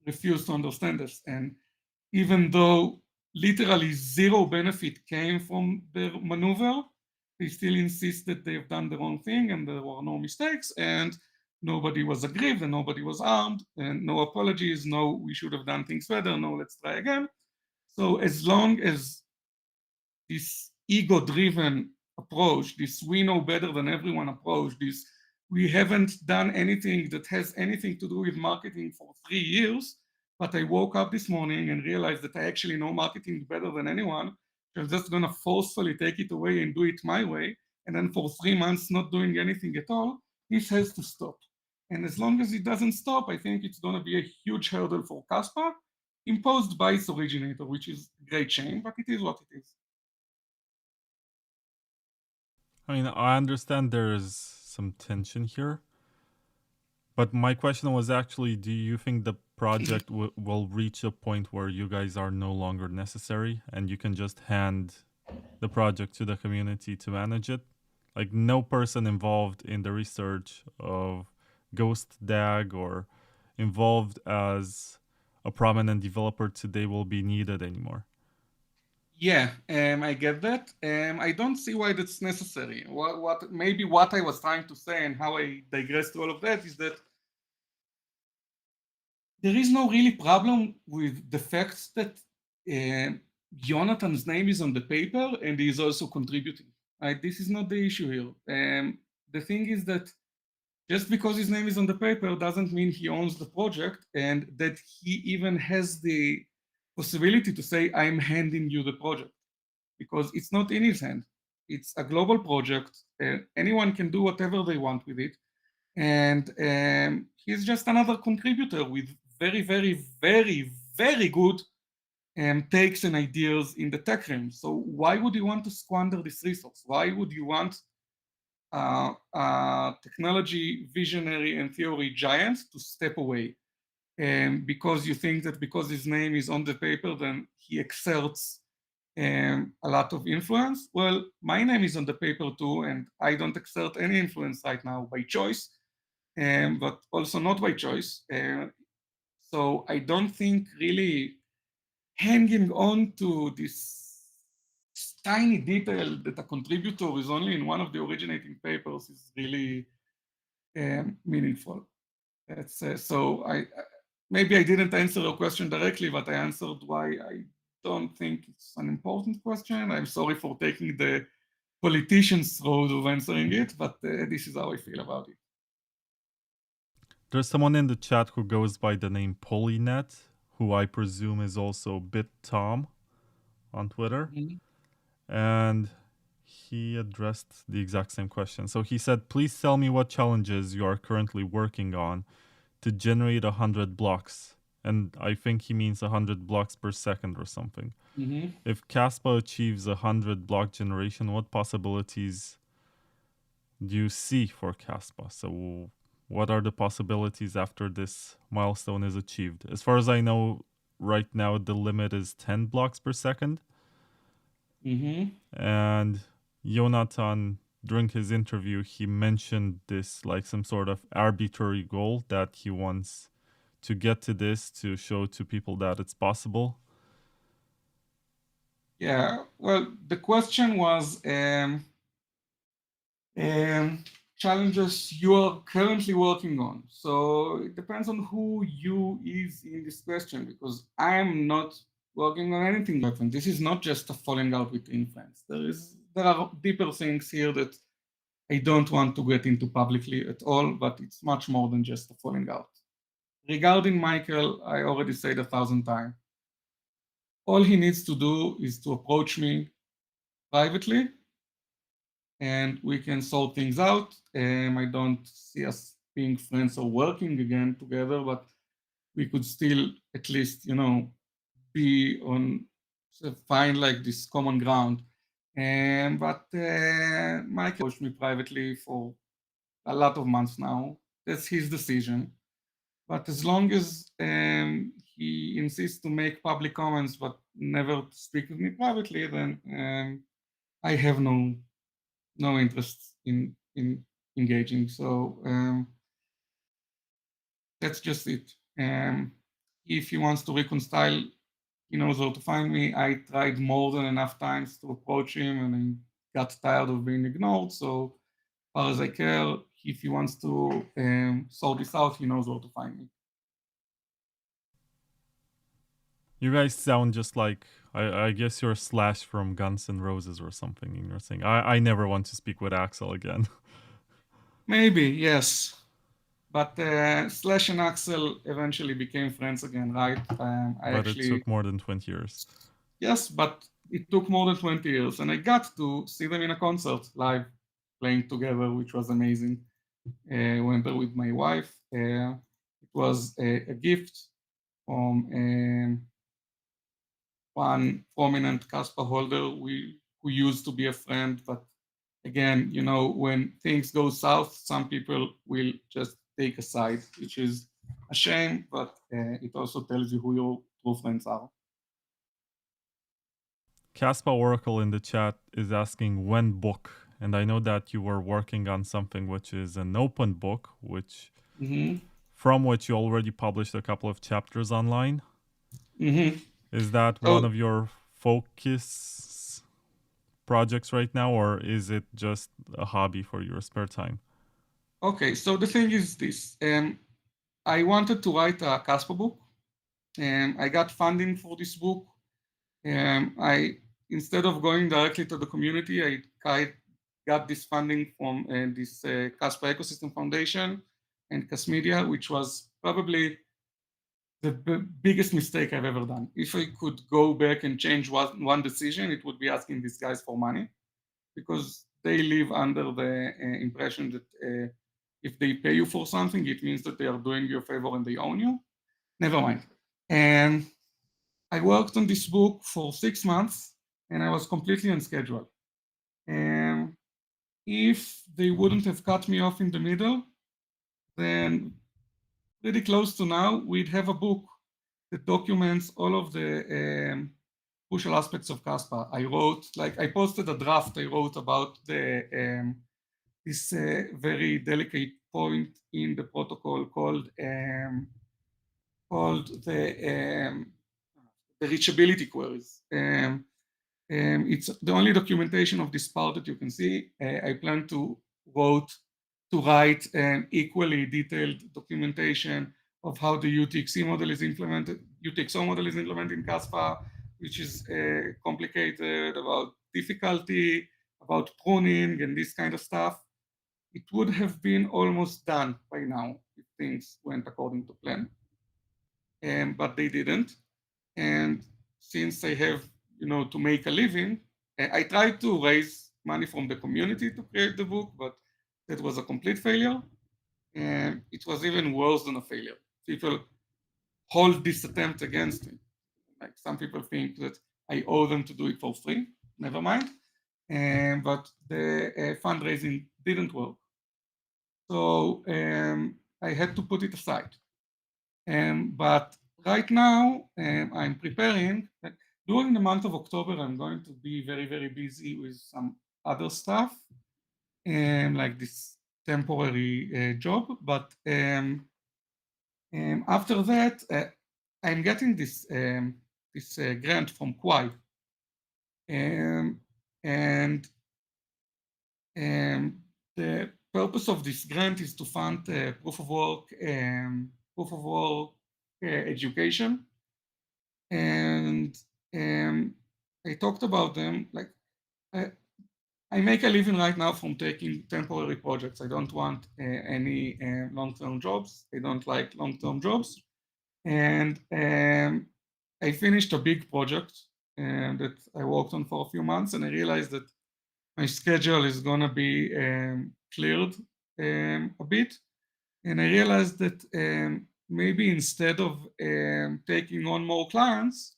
refuse to understand this. And even though literally zero benefit came from their maneuver, they still insist that they've done the wrong thing and there were no mistakes and nobody was aggrieved and nobody was harmed and no apologies, no, we should have done things better, no, let's try again. So as long as this ego-driven approach, this we know better than everyone approach, this we haven't done anything that has anything to do with marketing for 3 years, but I woke up this morning and realized that I actually know marketing better than anyone. I'm just gonna forcefully take it away and do it my way, and then for 3 months not doing anything at all. This has to stop. And as long as it doesn't stop, I think it's gonna be a huge hurdle for Kaspa, imposed by its originator, which is a great shame, but it is what it is. I mean, I understand there's some tension here, but my question was actually, do you think the project will reach a point where you guys are no longer necessary and you can just hand the project to the community to manage it? Like, no person involved in the research of GhostDAG or involved as a prominent developer today will be needed anymore. Yeah, I get that. I don't see why that's necessary. Maybe what I was trying to say and how I digress to all of that is that there is no really problem with the fact that Jonathan's name is on the paper and he is also contributing. Right? This is not the issue here. The thing is that just because his name is on the paper doesn't mean he owns the project and that he even has the possibility to say, I'm handing you the project, because it's not in his hand. It's a global project. Anyone can do whatever they want with it. And he's just another contributor with very, very, very, very good takes and ideas in the tech realm. So why would you want to squander this resource? Why would you want technology visionary and theory giant to step away? Because you think that because his name is on the paper, then he exerts a lot of influence. Well, my name is on the paper too, and I don't exert any influence right now by choice, but also not by choice. So I don't think really hanging on to this tiny detail that a contributor is only in one of the originating papers is really meaningful. So maybe I didn't answer your question directly, but I answered why I don't think it's an important question. I'm sorry for taking the politician's road of answering it, but this is how I feel about it. There's someone in the chat who goes by the name Polynet, who I presume is also BitTom on Twitter. Mm-hmm. And he addressed the exact same question. So he said, please tell me what challenges you are currently working on to generate 100 blocks. And I think he means 100 blocks per second or something. Mm-hmm. If Kaspa achieves 100 block generation, what possibilities do you see for Kaspa? So what are the possibilities after this milestone is achieved? As far as I know, right now the limit is 10 blocks per second. Mm-hmm. And Jonathan, during his interview, he mentioned this like some sort of arbitrary goal that he wants to get to this to show to people that it's possible. Yeah, well, the question was challenges you are currently working on. So it depends on who you is in this question, because I am not working on anything different. This is not just a falling out with influence. There are deeper things here that I don't want to get into publicly at all, but it's much more than just a falling out. Regarding Michael, I already said 1,000 times. All he needs to do is to approach me privately and we can sort things out. I don't see us being friends or working again together, but we could still at least, be on, find like this common ground. But Michael approached me privately for a lot of months now. That's his decision. But as long as he insists to make public comments but never to speak with me privately, then I have no interest in engaging. So that's just it. If he wants to reconcile, he knows where to find me. I tried more than enough times to approach him and I got tired of being ignored. So as far as I care, if he wants to sort this out, he knows where to find me. You guys sound just like, I guess you're Slash from Guns N' Roses or something. And you're saying, I never want to speak with Axel again. Maybe, yes. But Slash and Axel eventually became friends again, right? But it took more than 20 years. Yes, but it took more than 20 years. And I got to see them in a concert live, playing together, which was amazing. Went there with my wife. It was a gift from one prominent Kaspa holder who used to be a friend, but again, when things go south, some people will just take a side, which is a shame, but it also tells you who your true friends are. Kaspa Oracle in the chat is asking when book, and I know that you were working on something which is an open book, which from which you already published a couple of chapters online. Is that one of your focus projects right now, or is it just a hobby for your spare time? Okay, so the thing is this. I wanted to write a Kaspa book, and I got funding for this book. Instead of going directly to the community, I got this funding from this Kaspa Ecosystem Foundation and Kasmedia, which was probably the biggest mistake I've ever done. If I could go back and change one decision, it would be asking these guys for money, because they live under the impression that if they pay you for something, it means that they are doing you a favor and they own you. Never mind. And I worked on this book for 6 months and I was completely on schedule. And if they wouldn't have cut me off in the middle, then pretty close to now, we'd have a book that documents all of the crucial aspects of Kaspa. I posted a draft I wrote about this very delicate point in the protocol called the reachability queries. It's the only documentation of this part that you can see. I plan to write an equally detailed documentation of how the UTXO model is implemented in Kaspa, which is complicated, about difficulty, about pruning and this kind of stuff. It would have been almost done by now if things went according to plan, but they didn't. And since I have, to make a living, I tried to raise money from the community to create the book, but that was a complete failure. And it was even worse than a failure. People hold this attempt against me. Like some people think that I owe them to do it for free. Never mind. But the fundraising didn't work. So I had to put it aside. But right now, I'm preparing. During the month of October, I'm going to be very, very busy with some other stuff, like this temporary job. But after that, I'm getting this grant from KY, and the purpose of this grant is to fund proof of work education. And I talked about them. Like I make a living right now from taking temporary projects. I don't want any long-term jobs. I don't like long-term jobs. And I finished a big project that I worked on for a few months, and I realized that my schedule is gonna be cleared a bit. And I realized that maybe instead of taking on more clients,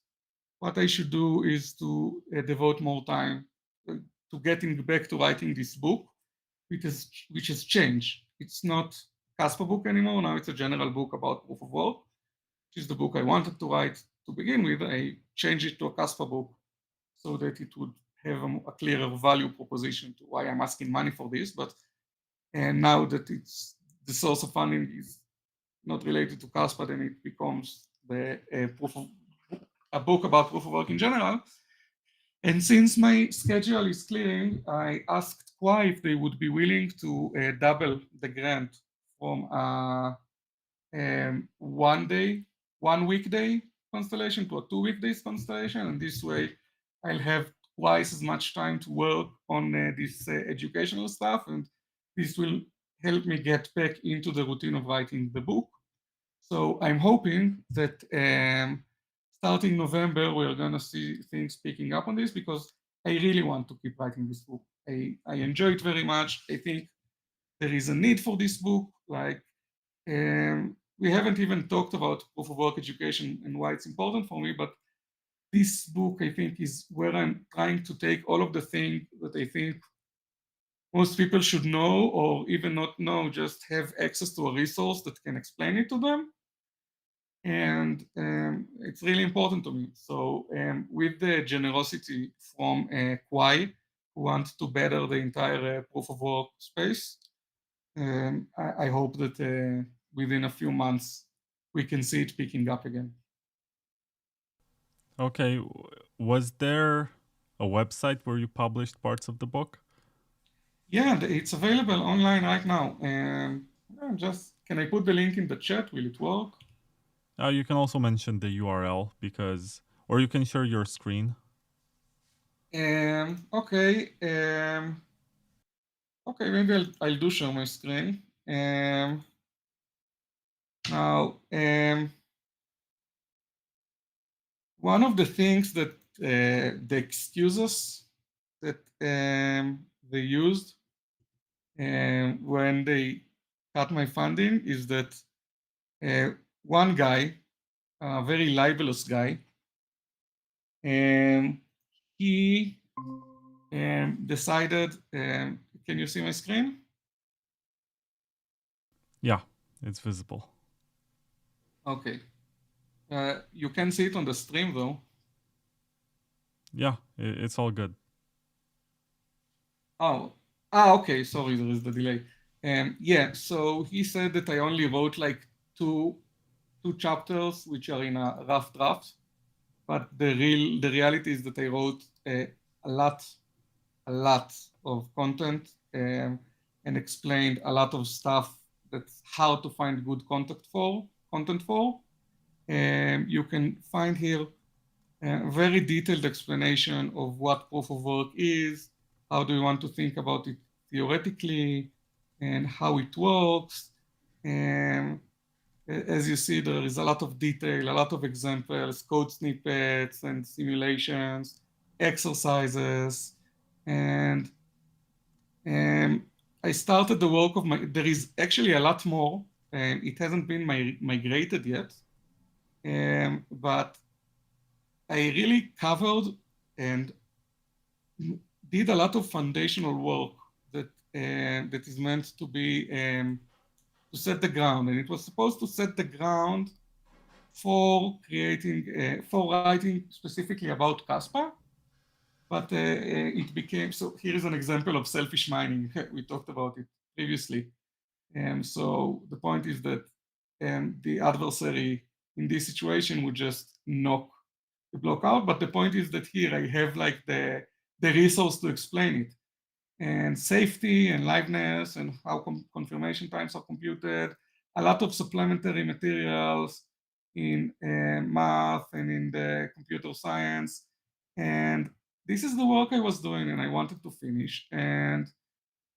what I should do is to devote more time to getting back to writing this book, which has changed. It's not Kaspa book anymore. Now it's a general book about proof of work, which is the book I wanted to write to begin with. I changed it to a Kaspa book so that it would have a clearer value proposition to why I'm asking money for this. But now that it's the source of funding is not related to Kaspa, then it becomes the a book about proof of work in general. And since my schedule is clearing, I asked KY if they would be willing to double the grant from one weekday constellation to a 2 weekdays constellation. And this way I'll have twice as much time to work on this educational stuff. And this will help me get back into the routine of writing the book. So I'm hoping that starting November, we're gonna see things picking up on this because I really want to keep writing this book. I enjoy it very much. I think there is a need for this book. Like we haven't even talked about proof of work education and why it's important for me, but this book, I think, is where I'm trying to take all of the things that I think most people should know or even not know, just have access to a resource that can explain it to them. And it's really important to me. So with the generosity from KY, who want to better the entire proof of work space, I hope that within a few months, we can see it picking up again. Okay, was there a website where you published parts of the book? Yeah, it's available online right now. Can I put the link in the chat? Will it work? You can also mention the URL or you can share your screen. Okay. Okay, maybe I'll do share my screen. Now, one of the things that the excuses that they used when they cut my funding is that one guy, a very libelous guy, he decided, can you see my screen? Yeah, it's visible. Okay. You can see it on the stream though. Yeah, it's all good. Okay, sorry, there is the delay. Yeah, so he said that I only wrote like two chapters, which are in a rough draft, but the reality is that I wrote a lot of content and explained a lot of stuff that's how to find good content for. You can find here a very detailed explanation of what proof of work is, how do you want to think about it theoretically, and how it works. And as you see, there is a lot of detail, a lot of examples, code snippets and simulations, exercises. And I started the work of there is actually a lot more, and it hasn't been migrated yet, but I really covered and did a lot of foundational work that is meant to be to set the ground, and it was supposed to set the ground for creating for writing specifically about Kaspa, but it became so. Here is an example of selfish mining. We talked about it previously. So the point is that the adversary in this situation would just knock the block out. But the point is that here I have like the resource to explain it, and safety and liveness and how confirmation times are computed, a lot of supplementary materials in math and in the computer science. And this is the work I was doing and I wanted to finish. And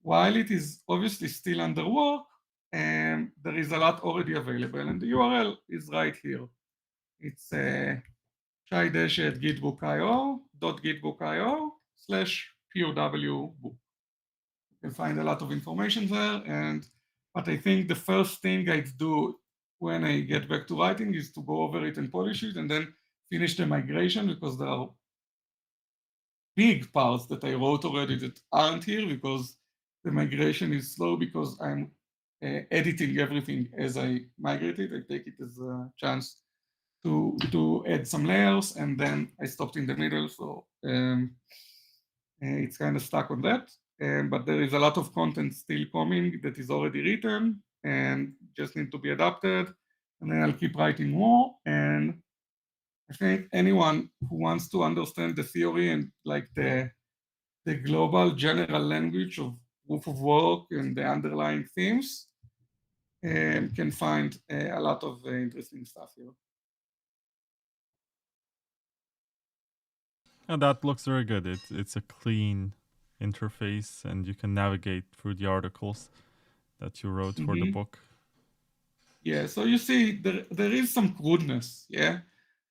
while it is obviously still under work, there is a lot already available, and the URL is right here. It's shai-gitbook.io/POW book. You can find a lot of information there, but I think the first thing I'd do when I get back to writing is to go over it and polish it, and then finish the migration, because there are big parts that I wrote already that aren't here because the migration is slow, because I'm editing everything as I migrate it. I take it as a chance to add some layers, and then I stopped in the middle, so it's kind of stuck on that. But there is a lot of content still coming that is already written and just need to be adapted, and then I'll keep writing more. And I think anyone who wants to understand the theory and like the global general language of proof of work and the underlying themes can find a lot of interesting stuff here. And that looks very good. It's a clean interface, and you can navigate through the articles that you wrote for the book. Yeah, so you see, there is some crudeness, yeah,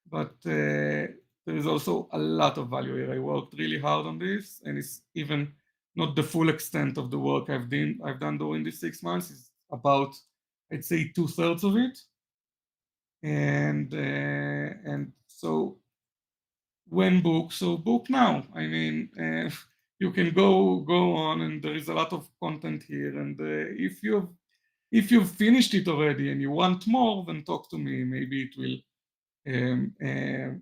but there is also a lot of value here. I worked really hard on this, and it's even not the full extent of the work I've done during these 6 months. It's about, I'd say, 2/3 of it, and so when book, so book now. I mean, you can go on, and there is a lot of content here. And if you've finished it already and you want more, then talk to me. Maybe it will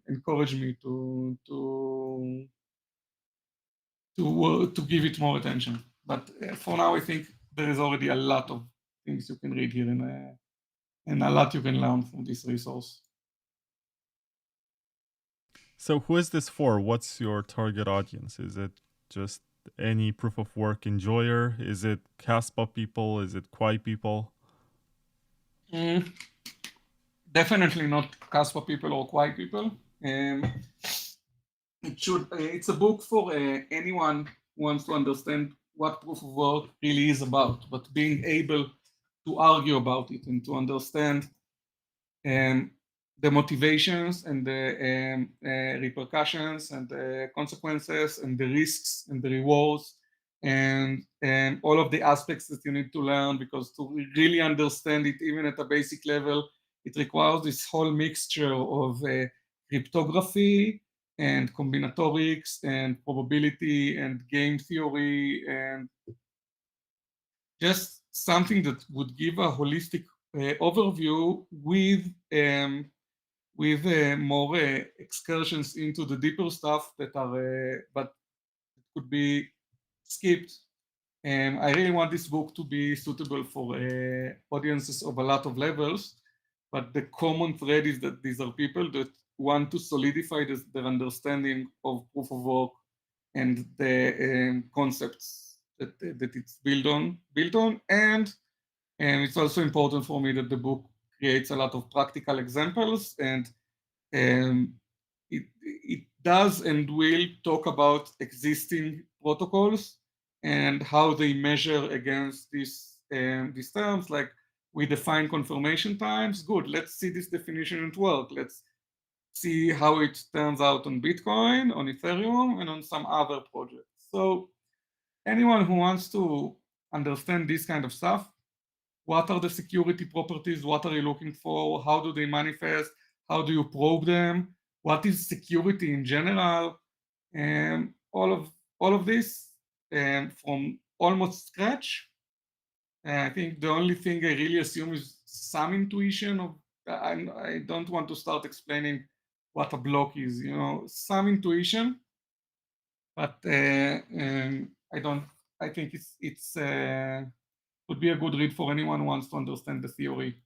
encourage me to give it more attention. But for now, I think there is already a lot of things you can read here, and a lot you can learn from this resource. So who is this for? What's your target audience? Is it just any proof of work enjoyer? Is it Kaspa people? Is it Quai people? Definitely not Kaspa people or Quai people. It's a book for anyone who wants to understand what proof of work really is about, but being able to argue about it and to understand the motivations and the repercussions and the consequences and the risks and the rewards and all of the aspects that you need to learn, because to really understand it, even at a basic level, it requires this whole mixture of cryptography and combinatorics and probability and game theory, and just something that would give a holistic overview with more excursions into the deeper stuff that are, but could be skipped. I really want this book to be suitable for audiences of a lot of levels, but the common thread is that these are people that want to solidify their understanding of proof of work and the concepts that it's built on. And it's also important for me that the book creates a lot of practical examples, and it does and will talk about existing protocols and how they measure against these terms. Like, we define confirmation times. Good, let's see this definition at work. Let's see how it turns out on Bitcoin, on Ethereum, and on some other projects. So anyone who wants to understand this kind of stuff, what are the security properties? What are you looking for? How do they manifest? How do you probe them? What is security in general? And all of this from almost scratch. I think the only thing I really assume is some intuition of. I don't want to start explaining what a block is. You know, some intuition, but I don't. I think it's would be a good read for anyone who wants to understand the theory,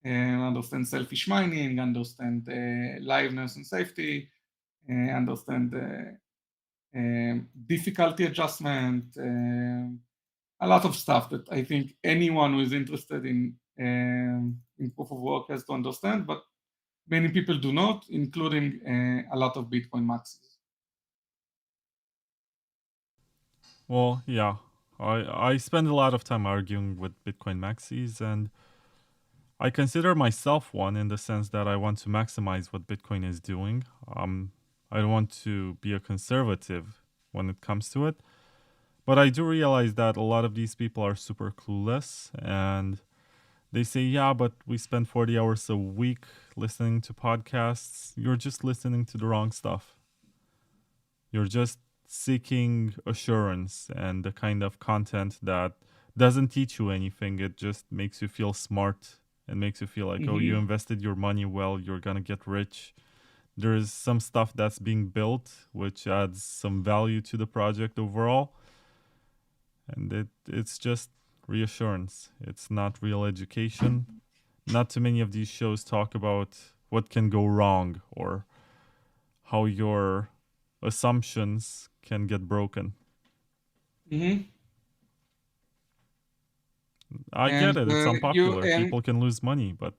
understand selfish mining, understand liveness and safety, understand difficulty adjustment, a lot of stuff that I think anyone who is interested in proof of work has to understand, but many people do not, including a lot of Bitcoin maxis. Well, yeah. I spend a lot of time arguing with Bitcoin maxis, and I consider myself one in the sense that I want to maximize what Bitcoin is doing. I don't want to be a conservative when it comes to it. But I do realize that a lot of these people are super clueless, and they say, yeah, but we spend 40 hours a week listening to podcasts. You're just listening to the wrong stuff. You're just seeking assurance and the kind of content that doesn't teach you anything. It just makes you feel smart and makes you feel like, oh, you invested your money well, you're going to get rich. There's some stuff that's being built which adds some value to the project overall. And it's just reassurance. It's not real education. Not too many of these shows talk about what can go wrong or how your assumptions can get broken. I get it. It's unpopular. People can lose money, but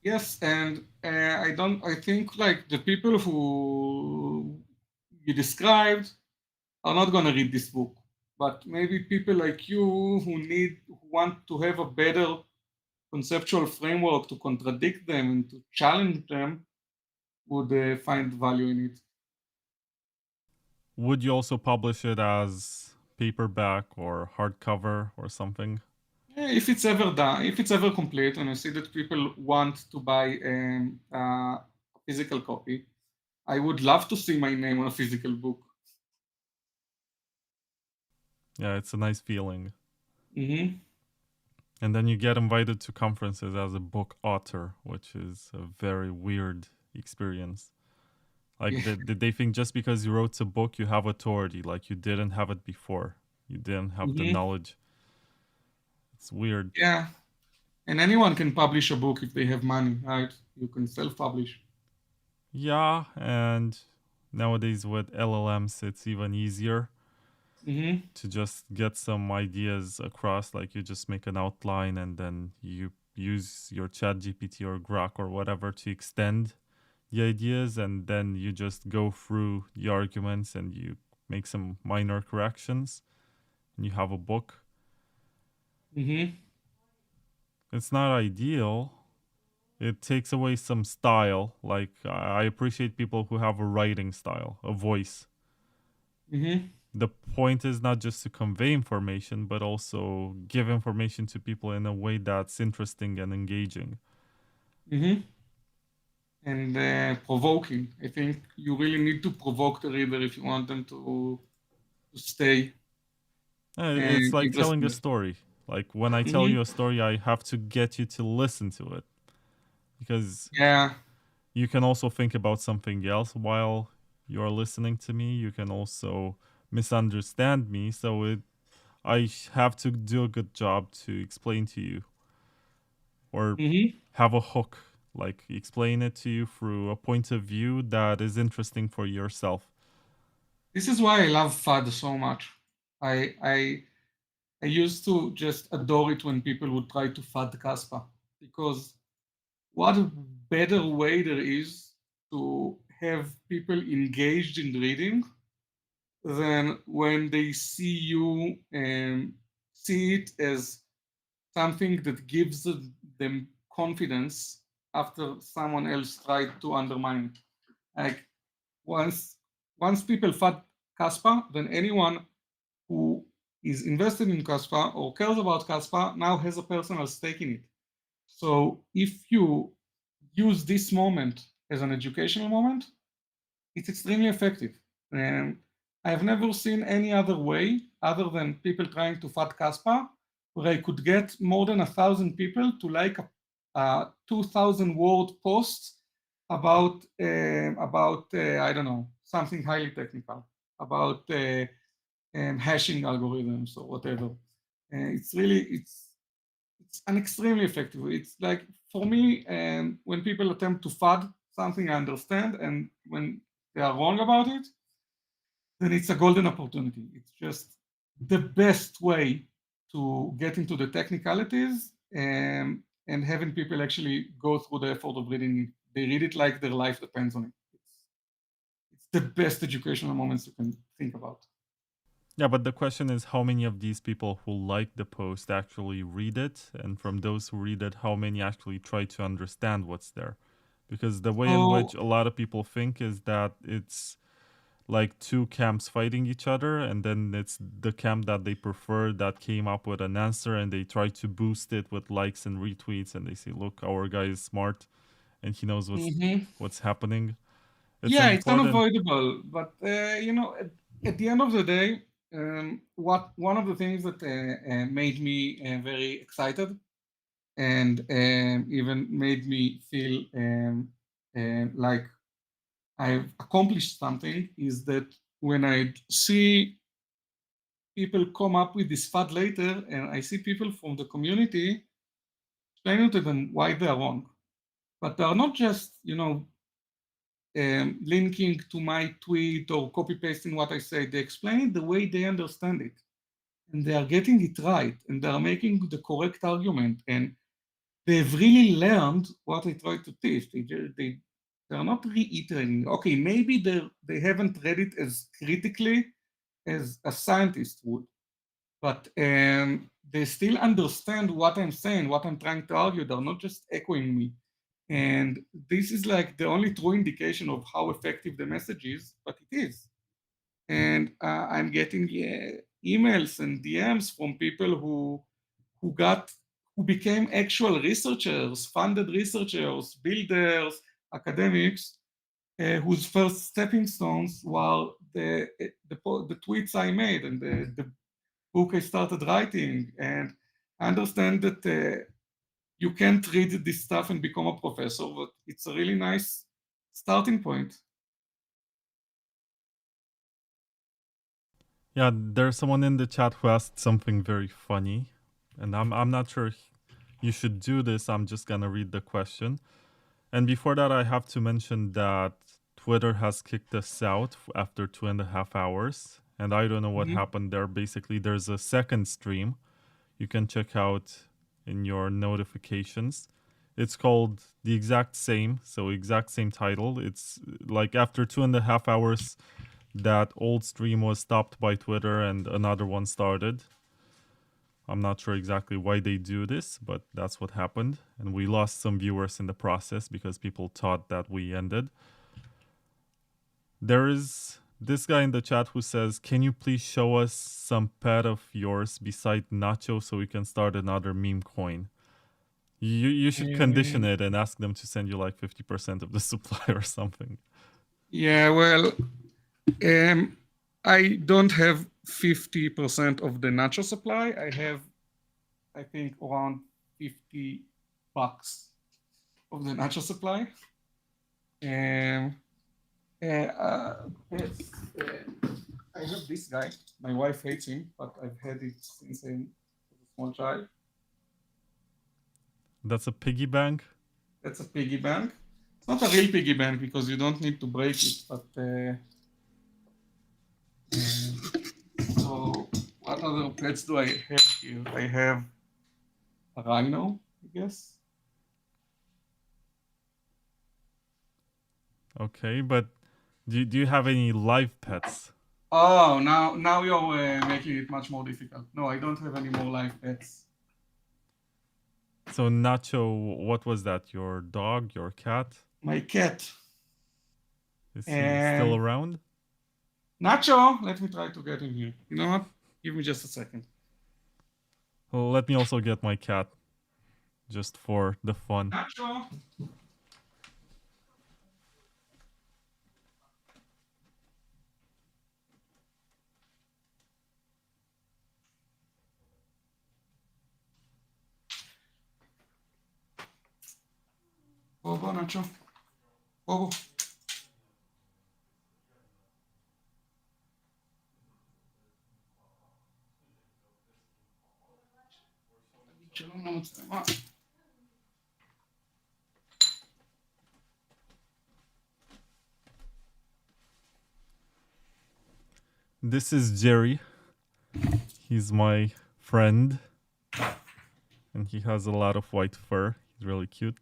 yes, and I think like the people who you described are not going to read this book, but maybe people like you who want to have a better conceptual framework to contradict them and to challenge them would find value in it. Would you also publish it as paperback or hardcover or something? If it's ever done, if it's ever complete, and I see that people want to buy a physical copy, I would love to see my name on a physical book. Yeah, it's a nice feeling. Mm-hmm. And then you get invited to conferences as a book author, which is a very weird experience. Like, did they think just because you wrote a book, you have authority? Like, you didn't have it before. You didn't have the knowledge. It's weird. Yeah. And anyone can publish a book if they have money, right? You can self-publish. Yeah, and nowadays with LLMs, it's even easier to just get some ideas across. Like, you just make an outline and then you use your ChatGPT or Grok or whatever to extend the ideas, and then you just go through the arguments and you make some minor corrections and you have a book. It's not ideal. It takes away some style. Like, I appreciate people who have a writing style, a voice. The point is not just to convey information, but also give information to people in a way that's interesting and engaging. And provoking. I think you really need to provoke the reader if you want them to stay. It's like telling a story. Like, when I tell you a story, I have to get you to listen to it. Because you can also think about something else while you're listening to me. You can also misunderstand me. So I have to do a good job to explain to you. Or have a hook. Like, explain it to you through a point of view that is interesting for yourself. This is why I love FUD so much. I used to just adore it when people would try to FUD Kaspa, because what a better way there is to have people engaged in reading than when they see you and see it as something that gives them confidence after someone else tried to undermine it. Like once people FUD Kaspa, then anyone who is invested in Kaspa or cares about Kaspa now has a personal stake in it. So if you use this moment as an educational moment, it's extremely effective. And I've never seen any other way other than people trying to FAT Kaspa, where I could get more than 1,000 people to like a 2,000 word post about I don't know, something highly technical, about hashing algorithms or whatever. It's an extremely effective. It's like, for me, when people attempt to FUD something I understand, and when they are wrong about it, then it's a golden opportunity. It's just the best way to get into the technicalities, and having people actually go through the effort of reading it. They read it like their life depends on it. It's the best educational moments you can think about. Yeah, but the question is how many of these people who like the post actually read it? And from those who read it, how many actually try to understand what's there? Because the way in which So a lot of people think is that it's like two camps fighting each other, and then it's the camp that they prefer that came up with an answer, and they try to boost it with likes and retweets, and they say, look, our guy is smart and he knows what's happening. It's yeah, it's important. unavoidable. But at the end of the day, what one of the things that made me very excited and even made me feel like I've accomplished something is that when I see people come up with this FUD later, and I see people from the community explaining to them why they are wrong. But they are not just, linking to my tweet or copy pasting what I say. They explain it the way they understand it. And they are getting it right. And they are making the correct argument. And they've really learned what I tried to teach. They're not reiterating. Okay, maybe they haven't read it as critically as a scientist would, but they still understand what I'm saying, what I'm trying to argue. They're not just echoing me. And this is like the only true indication of how effective the message is, but it is. And I'm getting emails and DMs from people who became actual researchers, funded researchers, builders, academics, whose first stepping stones were the tweets I made and the book I started writing. And I understand that you can't read this stuff and become a professor, but it's a really nice starting point. Yeah, there's someone in the chat who asked something very funny, and I'm not sure you should do this. I'm just gonna read the question. And before that, I have to mention that Twitter has kicked us out after 2.5 hours, and I don't know what happened there. Basically, there's a second stream you can check out in your notifications. It's called the exact same, so exact same title. It's like after 2.5 hours, that old stream was stopped by Twitter and another one started. I'm not sure exactly why they do this, but that's what happened. And we lost some viewers in the process because people thought that we ended. There is this guy in the chat who says, can you please show us some pet of yours beside Nacho so we can start another meme coin? You should condition it and ask them to send you like 50% of the supply or something. Yeah, well, I don't have 50% of the nacho supply. I have, I think, around $50 of the nacho supply. Pets, I have this guy. My wife hates him, but I've had it since I was a small child. That's a piggy bank? That's a piggy bank. It's not a real piggy bank because you don't need to break it, but so what other pets do I have here? I have a rhino, I guess. Okay, but do you have any live pets? Oh, now you're making it much more difficult. No, I don't have any more live pets. So Nacho, what was that? Your dog, your cat? My cat. Is he still And around? Nacho, let me try to get him here. You know what? Give me just a second. Well, let me also get my cat, just for the fun. Nacho. Bobo, Nacho. Bobo. שלום למצלמה. This is Jerry. He's my friend. And he has a lot of white fur. He's really cute.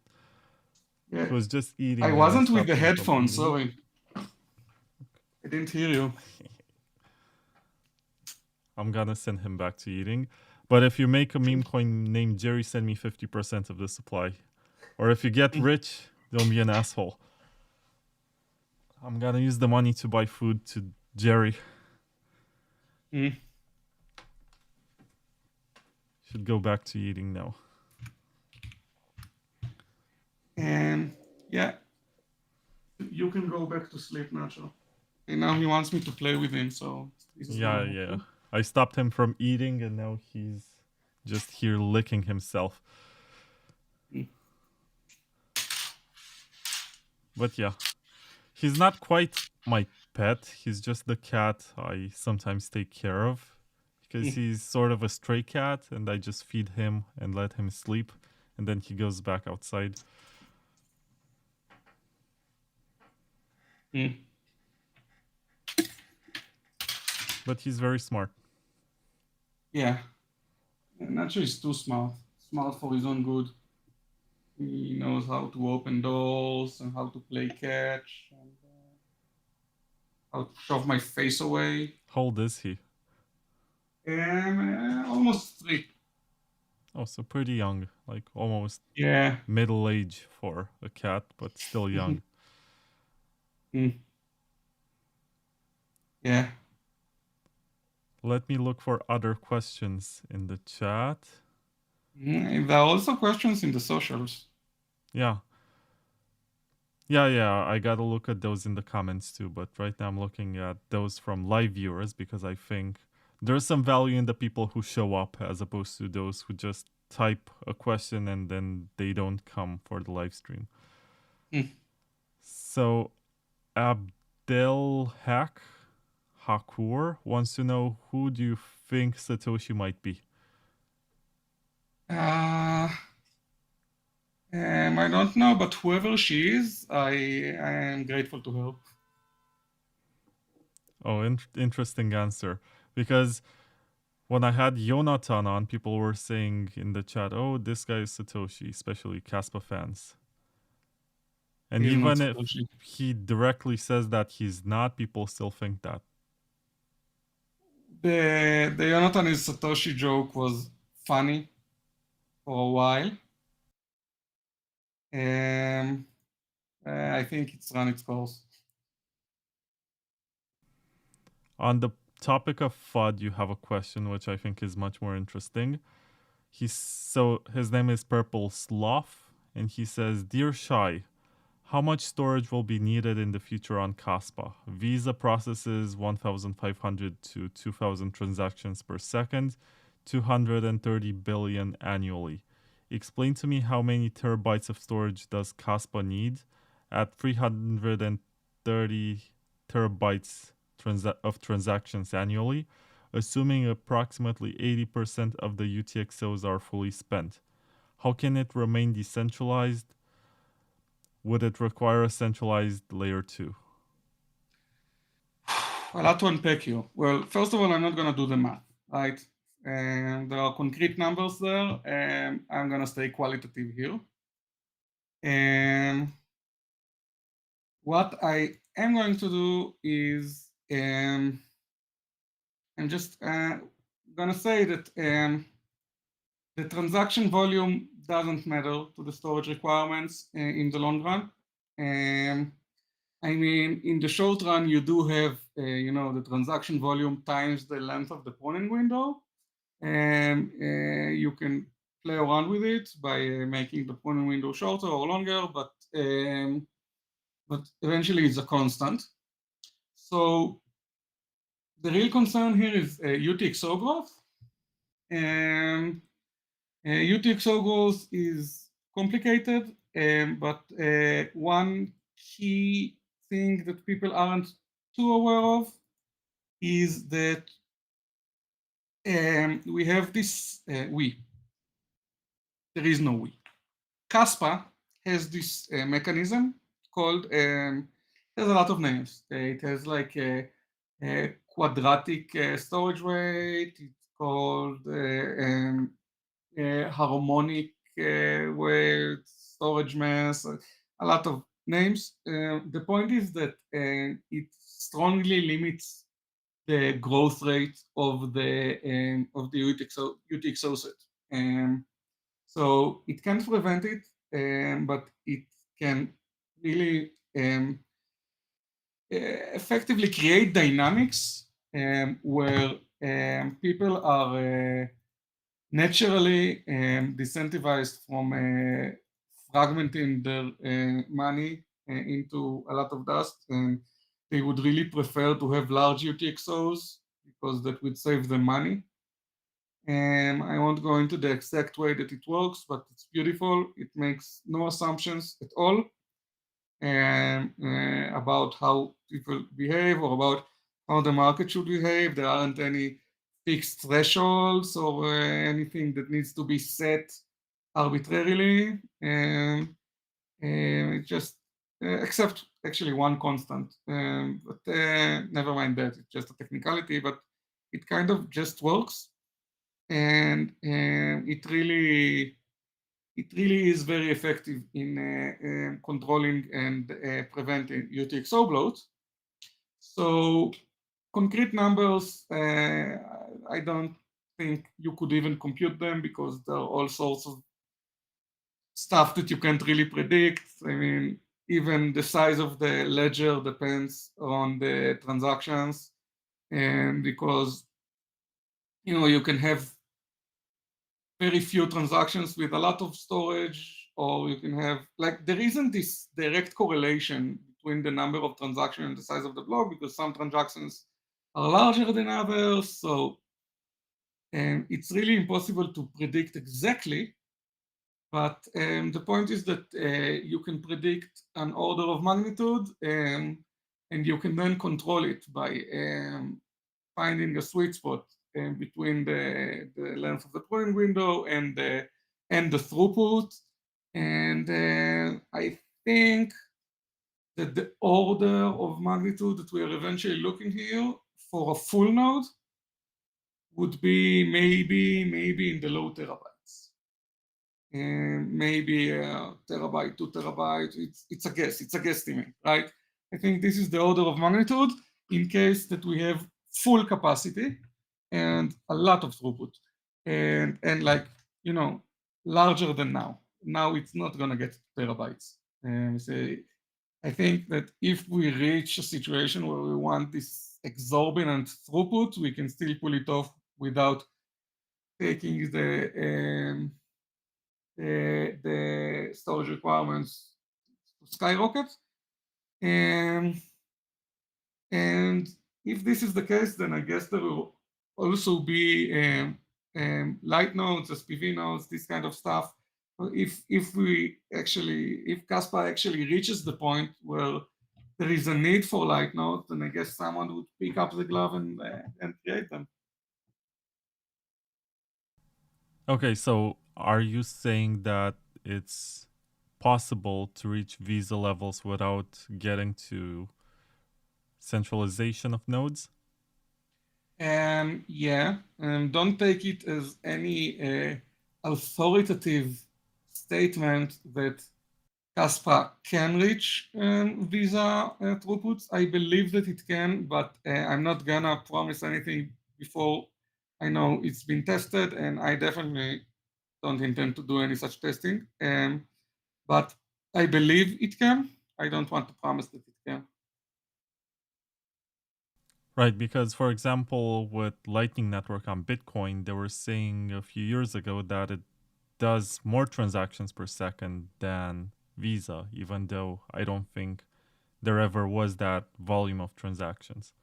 Yeah. He was just eating. I wasn't with stopped the him from headphones, eating. sorry. I didn't hear you. I'm gonna send him back to eating. But if you make a meme coin named Jerry, send me 50% of the supply. Or if you get rich, don't be an asshole. I'm gonna use the money to buy food to Jerry. Should go back to eating now. And yeah, you can go back to sleep, Nacho. And now he wants me to play with him, so Yeah. I stopped him from eating, and now he's just here licking himself. But yeah, he's not quite my pet. He's just the cat I sometimes take care of, because he's sort of a stray cat, and I just feed him and let him sleep, and then he goes back outside. But he's very smart. Yeah. Nacho is too smart. Smart for his own good. He knows how to open doors and how to play catch and how to shove my face away. How old is he? Almost 3. Oh, so pretty young, like almost middle age for a cat, but still young. Yeah. Let me look for other questions in the chat. There are also questions in the socials. Yeah, I gotta look at those in the comments too, but right now I'm looking at those from live viewers because I think there's some value in the people who show up as opposed to those who just type a question and then they don't come for the live stream. So Abdel Hakur wants to know, who do you think Satoshi might be? I don't know, but whoever she is, I am grateful to her. Oh, interesting answer. Because when I had Jonathan on, people were saying in the chat, oh, this guy is Satoshi, especially Kaspa fans. And He's even if he directly says that he's not, people still think that. The Jonathan is Satoshi joke was funny for a while. I think it's run its course. On the topic of FUD, you have a question which I think is much more interesting. His name is Purple Sloth, and he says, Dear Shai, how much storage will be needed in the future on Kaspa? Visa processes 1,500 to 2,000 transactions per second, 230 billion annually. Explain to me how many terabytes of storage does Kaspa need at 330 terabytes of transactions annually, assuming approximately 80% of the UTXOs are fully spent. How can it remain decentralized? Would it require a centralized layer 2? I'll have to unpack you. Well, first of all, I'm not going to do the math, right? And there are concrete numbers there, and I'm going to stay qualitative here. And what I am going to do is I'm just going to say that the transaction volume doesn't matter to the storage requirements in the long run. I mean, in the short run, you do have, the transaction volume times the length of the pruning window, and you can play around with it by making the pruning window shorter or longer, but eventually it's a constant. So the real concern here is UTXO growth, and UTXO growth is complicated, but one key thing that people aren't too aware of is that we have this we. There is no we. Kaspa has this mechanism called, there's a lot of names. It has like a quadratic storage rate. It's called harmonic weight, storage mass, a lot of names. The point is that it strongly limits the growth rate of the UTXO set. So it can't prevent it, but it can really effectively create dynamics where people are naturally disincentivized from fragmenting their money into a lot of dust, and they would really prefer to have large UTXOs because that would save them money. And I won't go into the exact way that it works, but it's beautiful. It makes no assumptions at all about how people behave or about how the market should behave. There aren't any fixed thresholds or anything that needs to be set arbitrarily. It just, except actually one constant, but never mind that, it's just a technicality, but it kind of just works. And it really is very effective in controlling and preventing UTXO bloat. So concrete numbers, I don't think you could even compute them because there are all sorts of stuff that you can't really predict. I mean, even the size of the ledger depends on the transactions, and because you can have very few transactions with a lot of storage, or you can have, like, there isn't this direct correlation between the number of transactions and the size of the block, because some transactions are larger than others. So it's really impossible to predict exactly, but the point is that you can predict an order of magnitude, and you can then control it by finding a sweet spot between the length of the pruning window and the throughput. And I think that the order of magnitude that we are eventually looking here for a full node would be maybe in the low terabytes. And maybe a terabyte, 2 terabytes. It's a guess, it's a guesstimate, right? I think this is the order of magnitude in case that we have full capacity and a lot of throughput, and like, larger than now. Now it's not gonna get terabytes. So I think that if we reach a situation where we want this exorbitant throughput, we can still pull it off without taking the storage requirements to skyrocket. And if this is the case, then I guess there will also be light nodes, SPV nodes, this kind of stuff. If Kaspa actually reaches the point where there is a need for light nodes, then I guess someone would pick up the glove and create them. Okay, so are you saying that it's possible to reach Visa levels without getting to centralization of nodes? Yeah, don't take it as any authoritative statement that Kaspa can reach Visa throughputs. I believe that it can, but I'm not gonna promise anything before I know it's been tested, and I definitely don't intend to do any such testing. But I believe it can. I don't want to promise that it can. Right, because for example, with Lightning Network on Bitcoin, they were saying a few years ago that it does more transactions per second than Visa, even though I don't think there ever was that volume of transactions.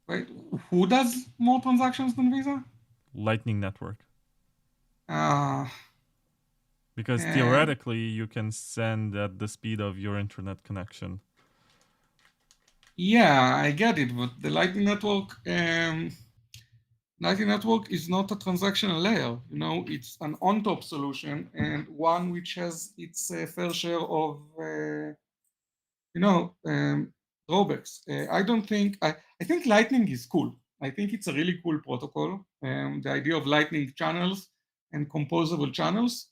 Wait, who does more transactions than Visa? Lightning Network. Uh, Because um, theoretically, you can send at the speed of your internet connection. yeah, I get it, but the Lightning Network is not a transactional layer. You know, it's an on-top solution and one which has its fair share of, drawbacks. I think Lightning is cool. I think it's a really cool protocol. The idea of Lightning channels and composable channels,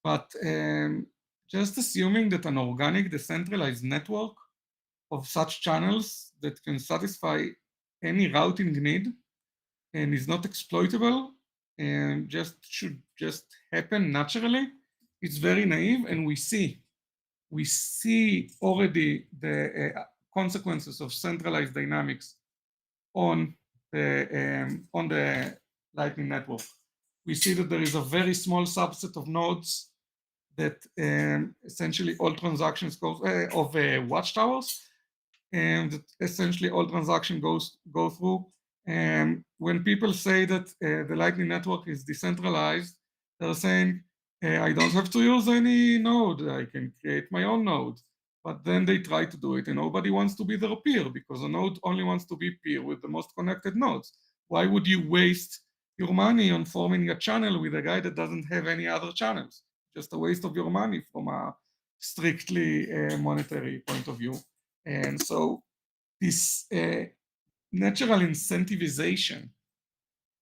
but just assuming that an organic decentralized network of such channels that can satisfy any routing need and is not exploitable and should just happen naturally, it's very naive, and we see already the consequences of centralized dynamics on the Lightning Network. We see that there is a very small subset of nodes that essentially all transactions go of watchtowers, and essentially all transactions go through. And when people say that the Lightning Network is decentralized, they're saying, I don't have to use any node, I can create my own node. But then they try to do it, and nobody wants to be their peer because a node only wants to be peer with the most connected nodes. Why would you waste your money on forming a channel with a guy that doesn't have any other channels? Just a waste of your money from a strictly monetary point of view. And so this natural incentivization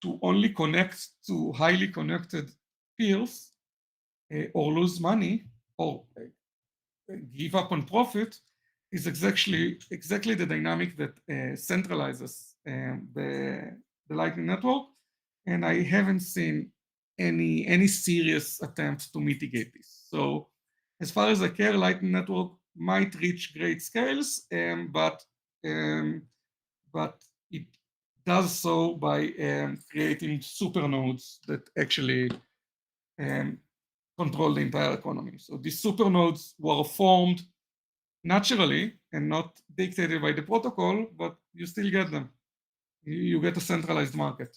to only connect to highly connected peers or lose money or give up on profit is exactly the dynamic that centralizes the Lightning Network. And I haven't seen any serious attempt to mitigate this. So as far as I care, Lightning Network might reach great scales, um, but it does so by creating supernodes that actually um, control the entire economy. So these supernodes were formed naturally and not dictated by the protocol, but you still get them. You get a centralized market.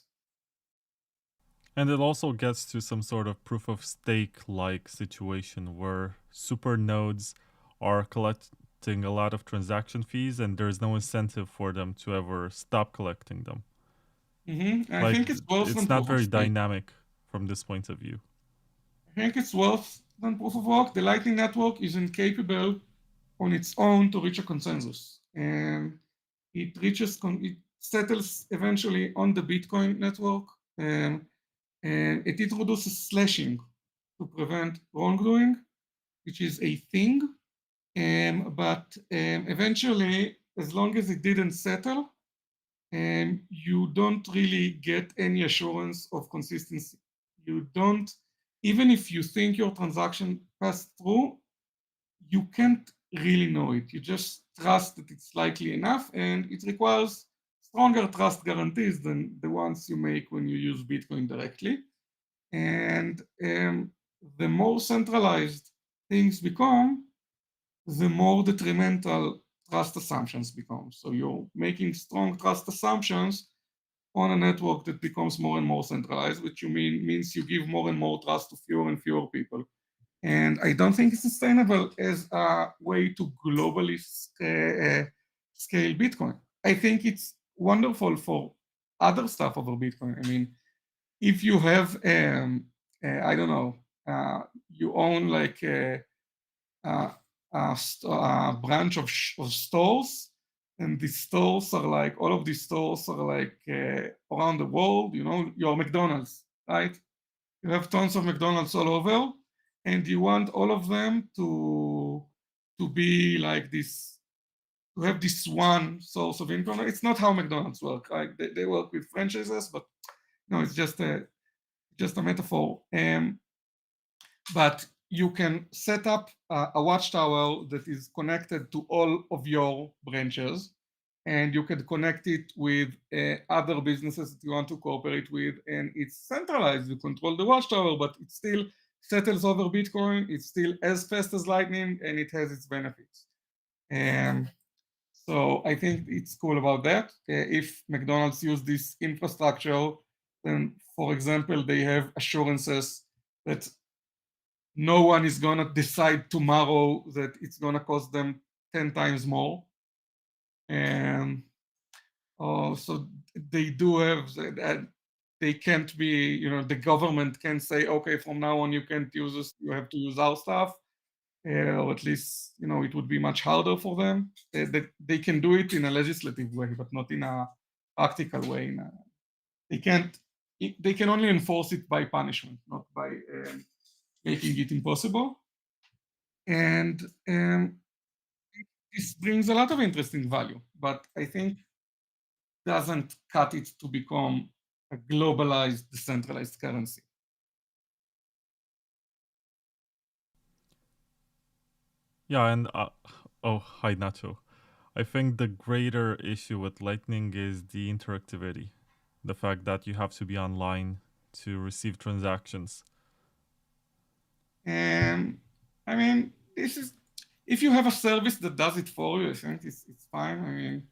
And it also gets to some sort of proof of stake like situation where super nodes are collecting a lot of transaction fees and there's no incentive for them to ever stop collecting them. I Like think it's worse than it's not proof of very stake. dynamic from this point of view. I think it's worse than proof of work. The Lightning Network is incapable on its own to reach a consensus. And it settles eventually on the Bitcoin network. And it introduces slashing to prevent wrongdoing, which is a thing. But eventually, as long as it didn't settle, you don't really get any assurance of consistency. You don't, even if you think your transaction passed through, you can't really know it. You just trust that it's likely enough, and it requires stronger trust guarantees than the ones you make when you use Bitcoin directly. And the more centralized things become, the more detrimental trust assumptions become. So you're making strong trust assumptions on a network that becomes more and more centralized, which means you give more and more trust to fewer and fewer people. And I don't think it's sustainable as a way to globally scale Bitcoin. I think it's wonderful for other stuff over Bitcoin. I mean, if you have, I don't know, you own like a branch of stores, and these stores are like, all of these stores are like around the world, you know, your McDonald's, right? You have tons of McDonald's all over, and you want all of them to be like this, to have this one source of income. It's not how McDonald's work, right? They work with franchises, but no, it's just a metaphor. But you can set up a watchtower that is connected to all of your branches, and you could connect it with other businesses that you want to cooperate with, and it's centralized. You control the watchtower, but it still settles over Bitcoin. It's still as fast as Lightning, and it has its benefits. So I think it's cool about that. If McDonald's use this infrastructure, then, for example, they have assurances that no one is going to decide tomorrow that it's going to cost them 10 times more. And so they do have that. They can't be, the government can say, okay, from now on you can't use this, you have to use our stuff. Or at least, it would be much harder for them. They can do it in a legislative way, but not in a practical way. They can't. They can only enforce it by punishment, not by making it impossible. And this brings a lot of interesting value, but I think doesn't cut it to become a globalized, decentralized currency. Yeah, and hi Nacho. I think the greater issue with Lightning is the interactivity, the fact that you have to be online to receive transactions. I mean, this is, if you have a service that does it for you, I think it's fine.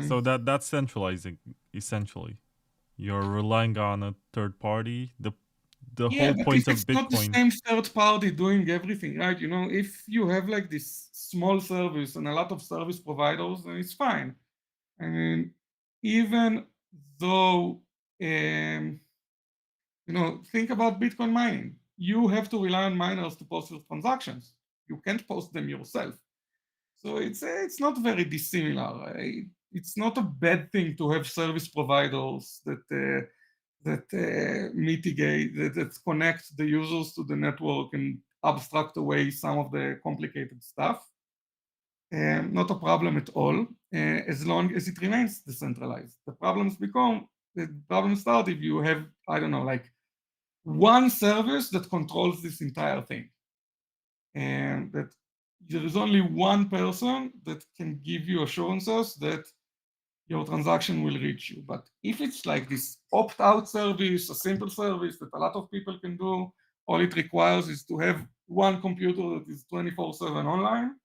So that's centralizing, essentially. You're relying on a third party. The whole point of it's not the Bitcoin. same third party doing everything, right? If you have like this small service and a lot of service providers, then it's fine. I mean, even though, think about Bitcoin mining. You have to rely on miners to post your transactions. You can't post them yourself. So it's not very dissimilar. It's not a bad thing to have service providers that mitigate, that connect the users to the network and abstract away some of the complicated stuff. Not a problem at all, as long as it remains decentralized. The problems start if you have, I don't know, like one service that controls this entire thing. And that there is only one person that can give you assurances that your transaction will reach you. But if it's like this opt-out service, a simple service that a lot of people can do, all it requires is to have one computer that is 24/7 online,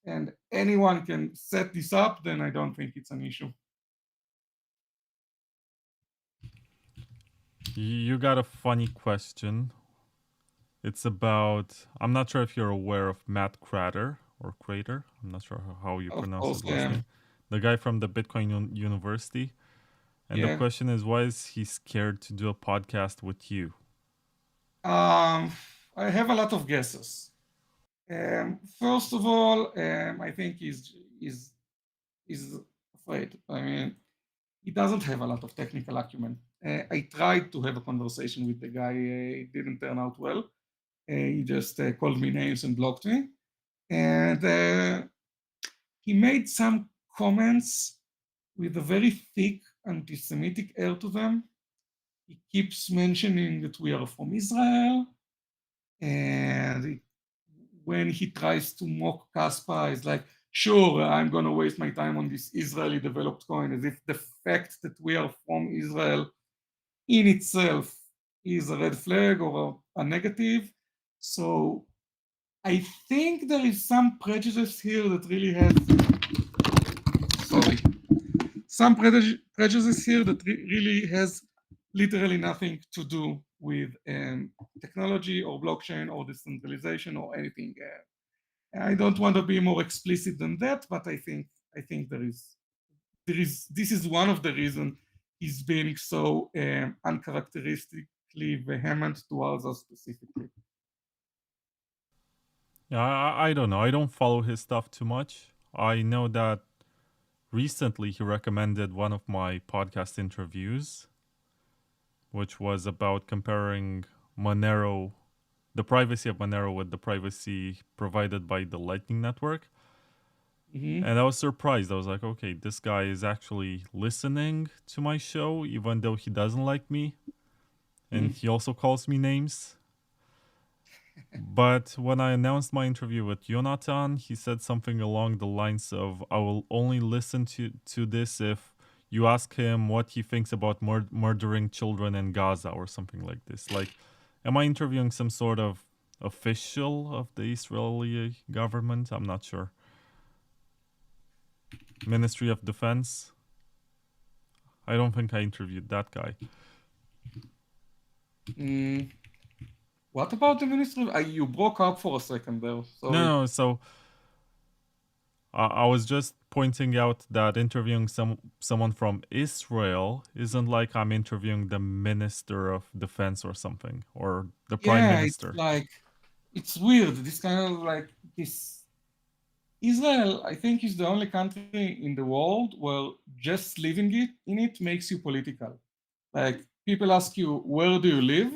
and anyone can set this up, then I don't think it's an issue. You got a funny question. It's about, I'm not sure if you're aware of Matt Crater or Crater. I'm not sure how you pronounce his last name. The guy from the Bitcoin University. And the question is, why is he scared to do a podcast with you? I have a lot of guesses. First of all, I think he's afraid. I mean, he doesn't have a lot of technical acumen. I tried to have a conversation with the guy. It didn't turn out well. He just called me names and blocked me. And he made some comments with a very thick anti-Semitic air to them. He keeps mentioning that we are from Israel. And when he tries to mock Kaspa, he's like, sure, I'm going to waste my time on this Israeli developed coin, as if the fact that we are from Israel in itself is a red flag or a negative. So I think there is some prejudice here that really has, some prejudice here that really has literally nothing to do with technology or blockchain or decentralization or anything. I don't want to be more explicit than that, but I think this is one of the reasons he's being so uncharacteristically vehement towards us specifically. Yeah, I don't know. I don't follow his stuff too much. I know that recently he recommended one of my podcast interviews, which was about comparing Monero, the privacy of Monero with the privacy provided by the Lightning Network. And I was surprised. I was like, okay, this guy is actually listening to my show, even though he doesn't like me. And he also calls me names. But when I announced my interview with Jonathan, he said something along the lines of, I will only listen to this if you ask him what he thinks about murdering children in Gaza or something like this. Like, am I interviewing some sort of official of the Israeli government? I'm not sure. Ministry of Defense? I don't think I interviewed that guy. What about the ministry? You broke up for a second there. Sorry. No, so I was just pointing out that interviewing someone from Israel isn't like I'm interviewing the Minister of Defense or something, or the Prime Minister. It's like, it's weird. This kind of like this. Israel, I think, is the only country in the world where just living in it makes you political. Like, people ask you, where do you live?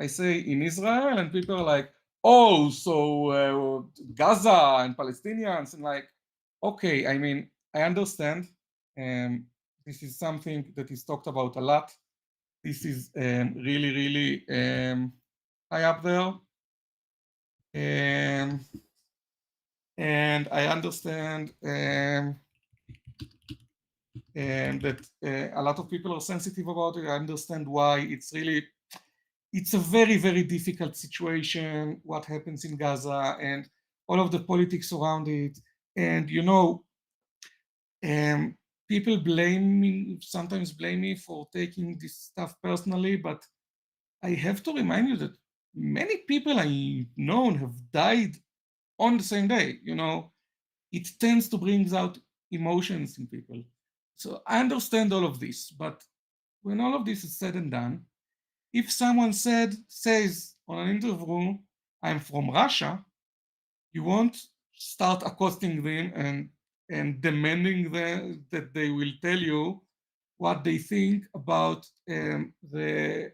I say, in Israel, and people are like, oh, so Gaza and Palestinians, and like, okay, I mean, I understand. This is something that is talked about a lot. This is really, really high up there. And I understand that a lot of people are sensitive about it. I understand why. It's a very, very difficult situation, what happens in Gaza and all of the politics around it. And, you know, people sometimes blame me for taking this stuff personally, but I have to remind you that many people I know have died on the same day. You know, it tends to bring out emotions in people. So I understand all of this, but when all of this is said and done, if someone says on an interview, I'm from Russia, you won't start accosting them and demanding that they will tell you what they think about the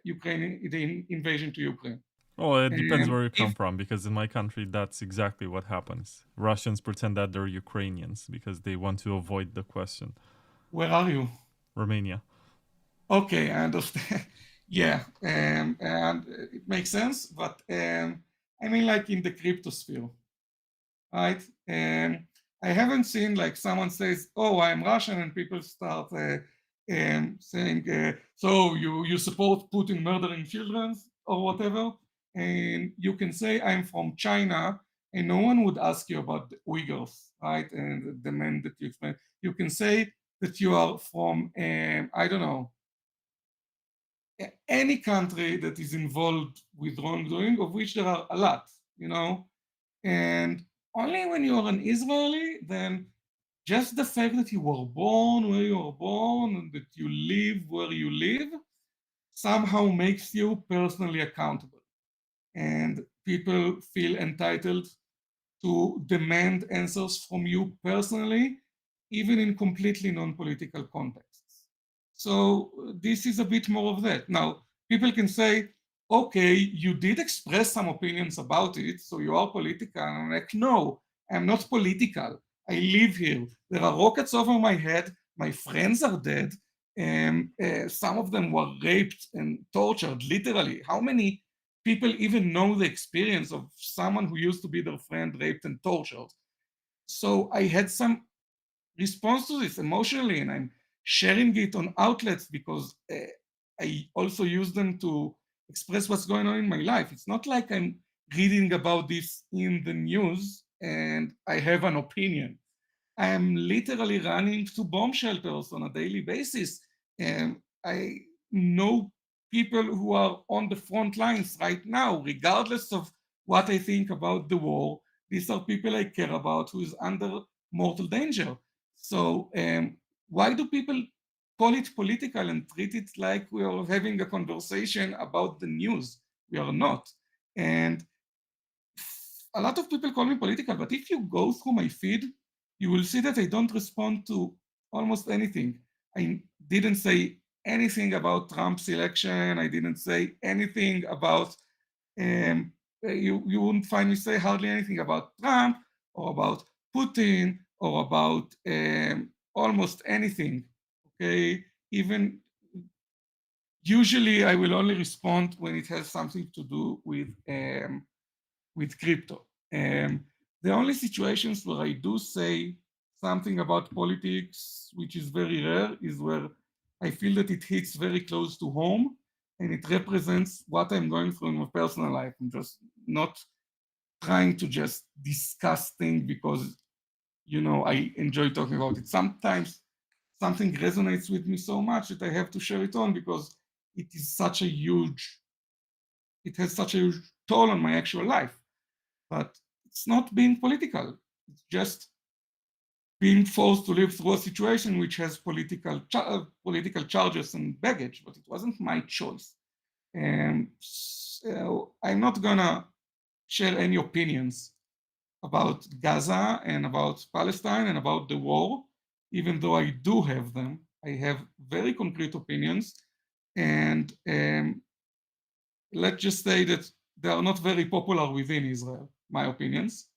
invasion to Ukraine. Oh, it depends where you come from, because in my country, that's exactly what happens. Russians pretend that they're Ukrainians because they want to avoid the question. Where are you? Romania. Okay, I understand. Yeah, and it makes sense, but I mean, like in the crypto sphere, right? I haven't seen like someone says, "Oh, I'm Russian," and people start saying, "So you support Putin murdering children or whatever," and you can say, "I'm from China," and no one would ask you about the Uyghurs, right? And the men that you explain. You can say that you are from, I don't know, any country that is involved with wrongdoing, of which there are a lot, you know, and only when you are an Israeli, then just the fact that you were born where you were born and that you live where you live somehow makes you personally accountable. And people feel entitled to demand answers from you personally, even in completely non-political contexts. So this is a bit more of that. Now, people can say, okay, you did express some opinions about it, so you are political. And I'm like, no, I'm not political. I live here. There are rockets over my head. My friends are dead. And some of them were raped and tortured, literally. How many people even know the experience of someone who used to be their friend raped and tortured? So I had some response to this emotionally, and I'm sharing it on outlets because I also use them to express what's going on in my life. It's not like I'm reading about this in the news and I have an opinion. I am literally running to bomb shelters on a daily basis, and I know people who are on the front lines right now, regardless of what I think about the war. These are people I care about who is under mortal danger. So why do people call it political and treat it like we are having a conversation about the news? We are not. And a lot of people call me political, but if you go through my feed, you will see that I don't respond to almost anything. I didn't say anything about Trump's election. I didn't say anything about, you wouldn't find me say hardly anything about Trump or about Putin or about almost anything, okay? Even usually I will only respond when it has something to do with with crypto. The only situations where I do say something about politics, which is very rare, is where I feel that it hits very close to home and it represents what I'm going through in my personal life. I'm just not trying to just discuss things because, you know, I enjoy talking about it. Sometimes something resonates with me so much that I have to share it on because it is such a huge, it has such a huge toll on my actual life. But it's not being political. It's just being forced to live through a situation which has political charges and baggage, but it wasn't my choice. And so I'm not gonna share any opinions about Gaza and about Palestine and about the war, even though I do have them. I have very concrete opinions, and let's just say that they are not very popular within Israel, my opinions.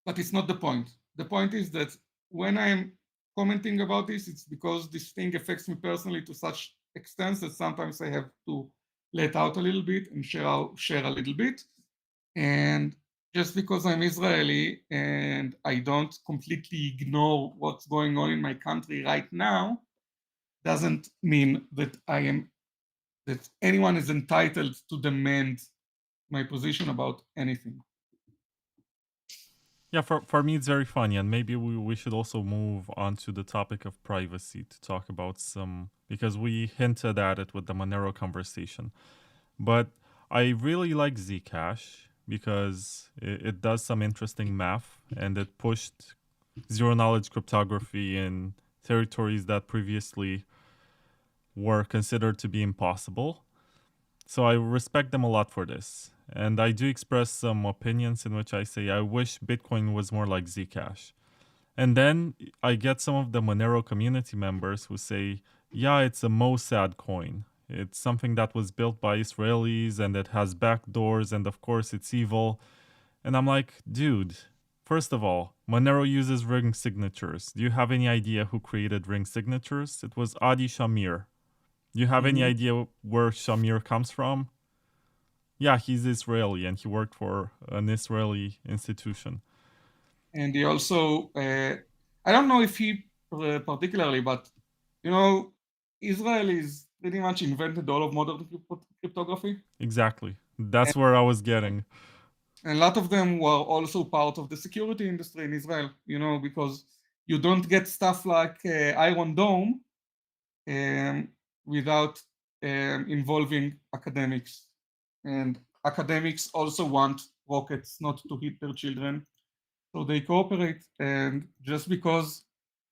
But it's not the point. The point is that when I'm commenting about this, it's because this thing affects me personally to such extent that sometimes I have to let out a little bit and share a little bit. And just because I'm Israeli and I don't completely ignore what's going on in my country right now, doesn't mean that that anyone is entitled to demand my position about anything. Yeah, for me it's very funny, and maybe we should also move on to the topic of privacy to talk about some, because we hinted at it with the Monero conversation. But I really like Zcash because it does some interesting math, and it pushed zero-knowledge cryptography in territories that previously were considered to be impossible. So I respect them a lot for this. And I do express some opinions in which I say I wish Bitcoin was more like Zcash. And then I get some of the Monero community members who say, yeah, it's a Mossad coin. It's something that was built by Israelis and it has backdoors and of course it's evil. And I'm like, dude, first of all, Monero uses ring signatures. Do you have any idea who created ring signatures? It was Adi Shamir. Do you have any idea where Shamir comes from? Yeah, he's Israeli and he worked for an Israeli institution. And he also, I don't know if he particularly, but you know, Israel is pretty much invented all of modern cryptography. Exactly. That's where I was getting. And a lot of them were also part of the security industry in Israel, you know, because you don't get stuff like Iron Dome without involving academics. And academics also want rockets not to hit their children. So they cooperate. And just because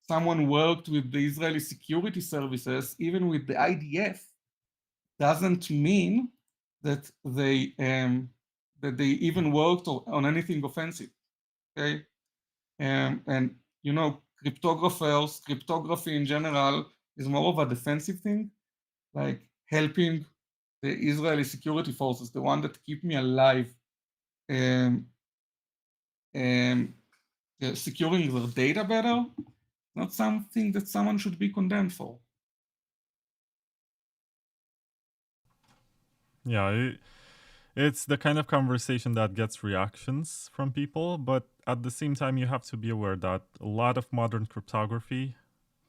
someone worked with the Israeli security services, even with the IDF, doesn't mean that they even worked on anything offensive. Okay, and you know, cryptography in general is more of a defensive thing, like helping the Israeli security forces, the one that keep me alive, um, securing their data better, not something that someone should be condemned for. Yeah, it's the kind of conversation that gets reactions from people, but at the same time, you have to be aware that a lot of modern cryptography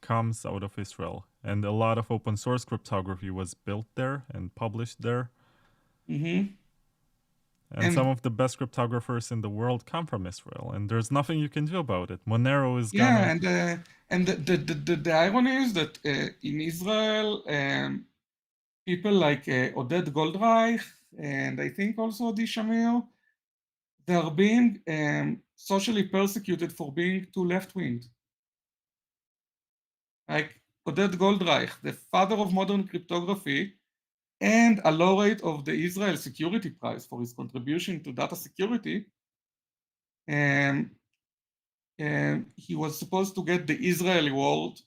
comes out of Israel, and a lot of open source cryptography was built there and published there. Mm-hmm. And some of the best cryptographers in the world come from Israel, and there's nothing you can do about it. Monero is gonna. Yeah, and the irony is that in Israel, people like Oded Goldreich and I think also Adi Shamir, they are being socially persecuted for being too left-winged. Like Oded Goldreich, the father of modern cryptography and a laureate of the Israel Security Prize for his contribution to data security, he was supposed to get the Israel Award.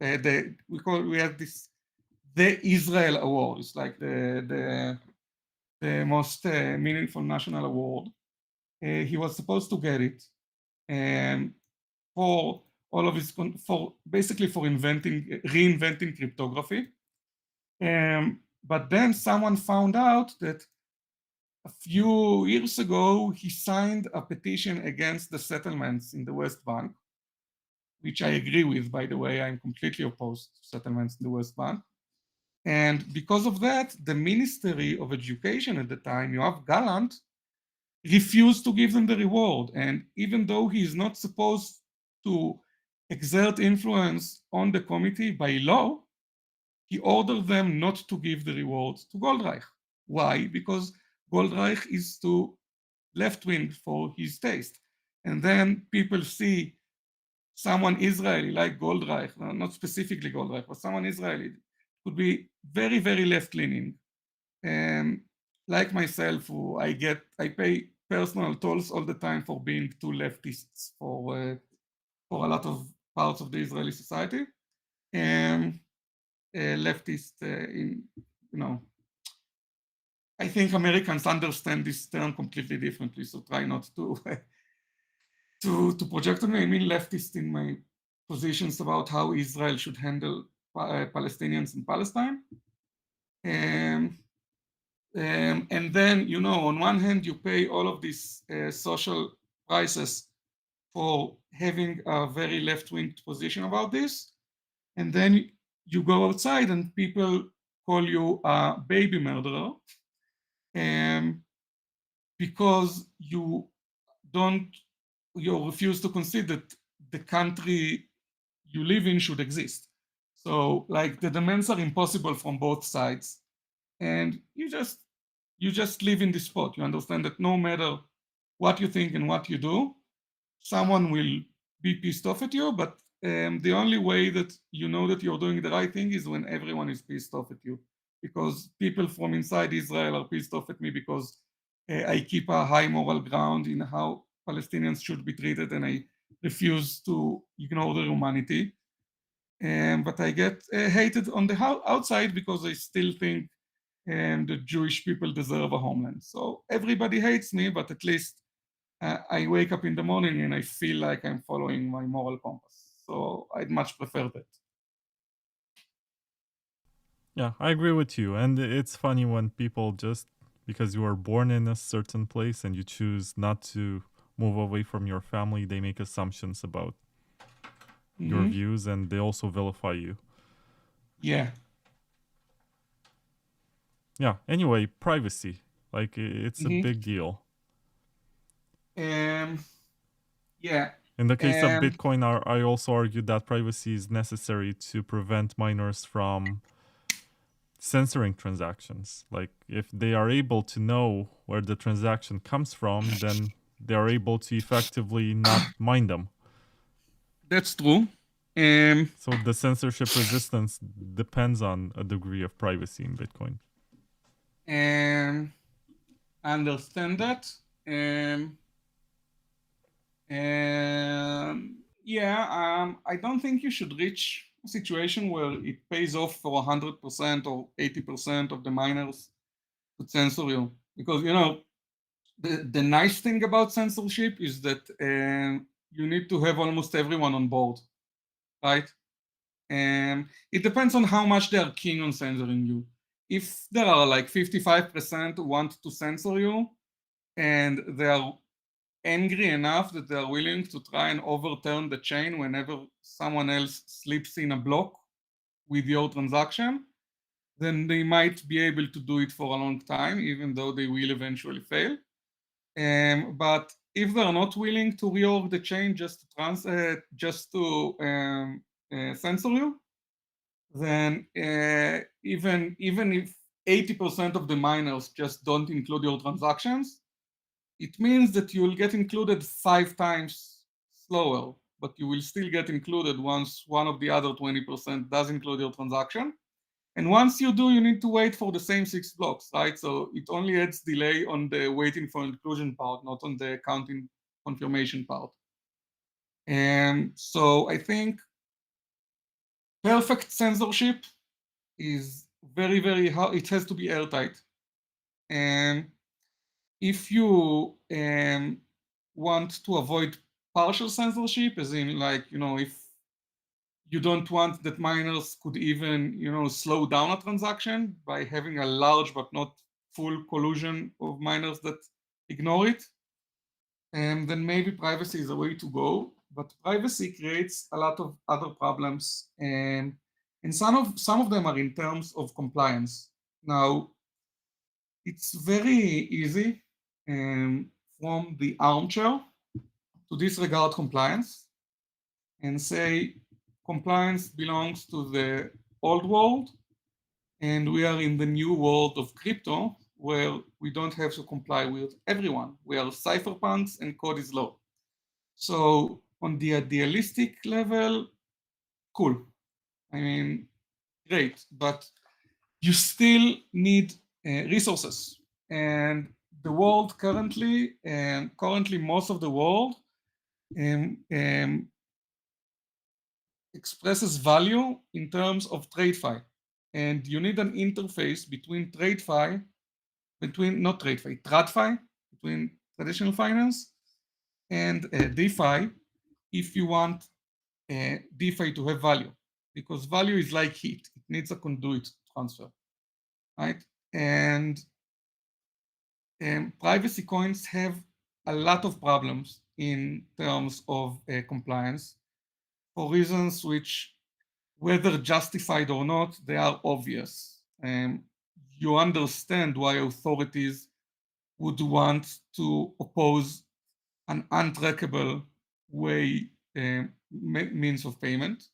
We have this the Israel Award. It's like the most meaningful national award. He was supposed to get it for all of his for basically for reinventing cryptography. But then someone found out that a few years ago, he signed a petition against the settlements in the West Bank, which I agree with, by the way. I'm completely opposed to settlements in the West Bank. And because of that, the Ministry of Education at the time, Yoav Gallant, refused to give them the reward. And even though he is not supposed to exert influence on the committee by law, he ordered them not to give the reward to Goldreich. Why? Because Goldreich is too left-wing for his taste. And then people see someone Israeli like Goldreich, not specifically Goldreich, but someone Israeli could be very, very left-leaning. Like myself, who I pay personal tolls all the time for being too leftists for a lot of parts of the Israeli society. Leftist I think Americans understand this term completely differently, so try not to to project on me. I mean leftist in my positions about how Israel should handle Palestinians in Palestine. And then, on one hand, you pay all of these social prices for having a very left-wing position about this. And then you go outside and people call you a baby murderer because you refuse to consider that the country you live in should exist. So like the demands are impossible from both sides. And you just live in this spot. You understand that no matter what you think and what you do, someone will be pissed off at you, but the only way that you know that you're doing the right thing is when everyone is pissed off at you. Because people from inside Israel are pissed off at me because I keep a high moral ground in how Palestinians should be treated, and I refuse to ignore their humanity. But I get hated on the outside because I still think the Jewish people deserve a homeland. So everybody hates me, but at least I wake up in the morning and I feel like I'm following my moral compass. So I'd much prefer that. Yeah, I agree with you. And it's funny when people just because you were born in a certain place and you choose not to move away from your family, they make assumptions about your views and they also vilify you. Yeah. Yeah. Anyway, privacy. Like it's a big deal. Yeah. In the case of Bitcoin, I also argued that privacy is necessary to prevent miners from censoring transactions. Like if they are able to know where the transaction comes from, then they are able to effectively not mine them. That's true. So the censorship resistance depends on a degree of privacy in Bitcoin. I understand that. I don't think you should reach a situation where it pays off for 100% or 80% of the miners to censor you. Because, the nice thing about censorship is that you need to have almost everyone on board, right? It depends on how much they are keen on censoring you. If there are like 55% want to censor you and they are angry enough that they are willing to try and overturn the chain whenever someone else slips in a block with your transaction, then they might be able to do it for a long time, even though they will eventually fail. But if they're not willing to reorg the chain just to censor you, then even if 80% of the miners just don't include your transactions, it means that you will get included 5 times slower, but you will still get included once one of the other 20% does include your transaction. And once you do, you need to wait for the same 6 blocks, right? So it only adds delay on the waiting for inclusion part, not on the counting confirmation part. And so I think perfect censorship is very, very hard. It has to be airtight. And if you want to avoid partial censorship, as in like, if You don't want that miners could even, slow down a transaction by having a large but not full collusion of miners that ignore it. And then maybe privacy is a way to go, but privacy creates a lot of other problems, and some of them are in terms of compliance. Now, it's very easy from the armchair to disregard compliance and say compliance belongs to the old world, and we are in the new world of crypto where we don't have to comply with everyone. We are cypherpunks and code is law. So on the idealistic level, cool. I mean, great, but you still need resources. And the world currently most of the world expresses value in terms of TradeFi. And you need an interface between TradeFi, not TradeFi, TradFi, between traditional finance and DeFi, if you want DeFi to have value, because value is like heat. It needs a conduit transfer, right? And privacy coins have a lot of problems in terms of compliance for reasons which, whether justified or not, they are obvious. You understand why authorities would want to oppose an untrackable way means of payment.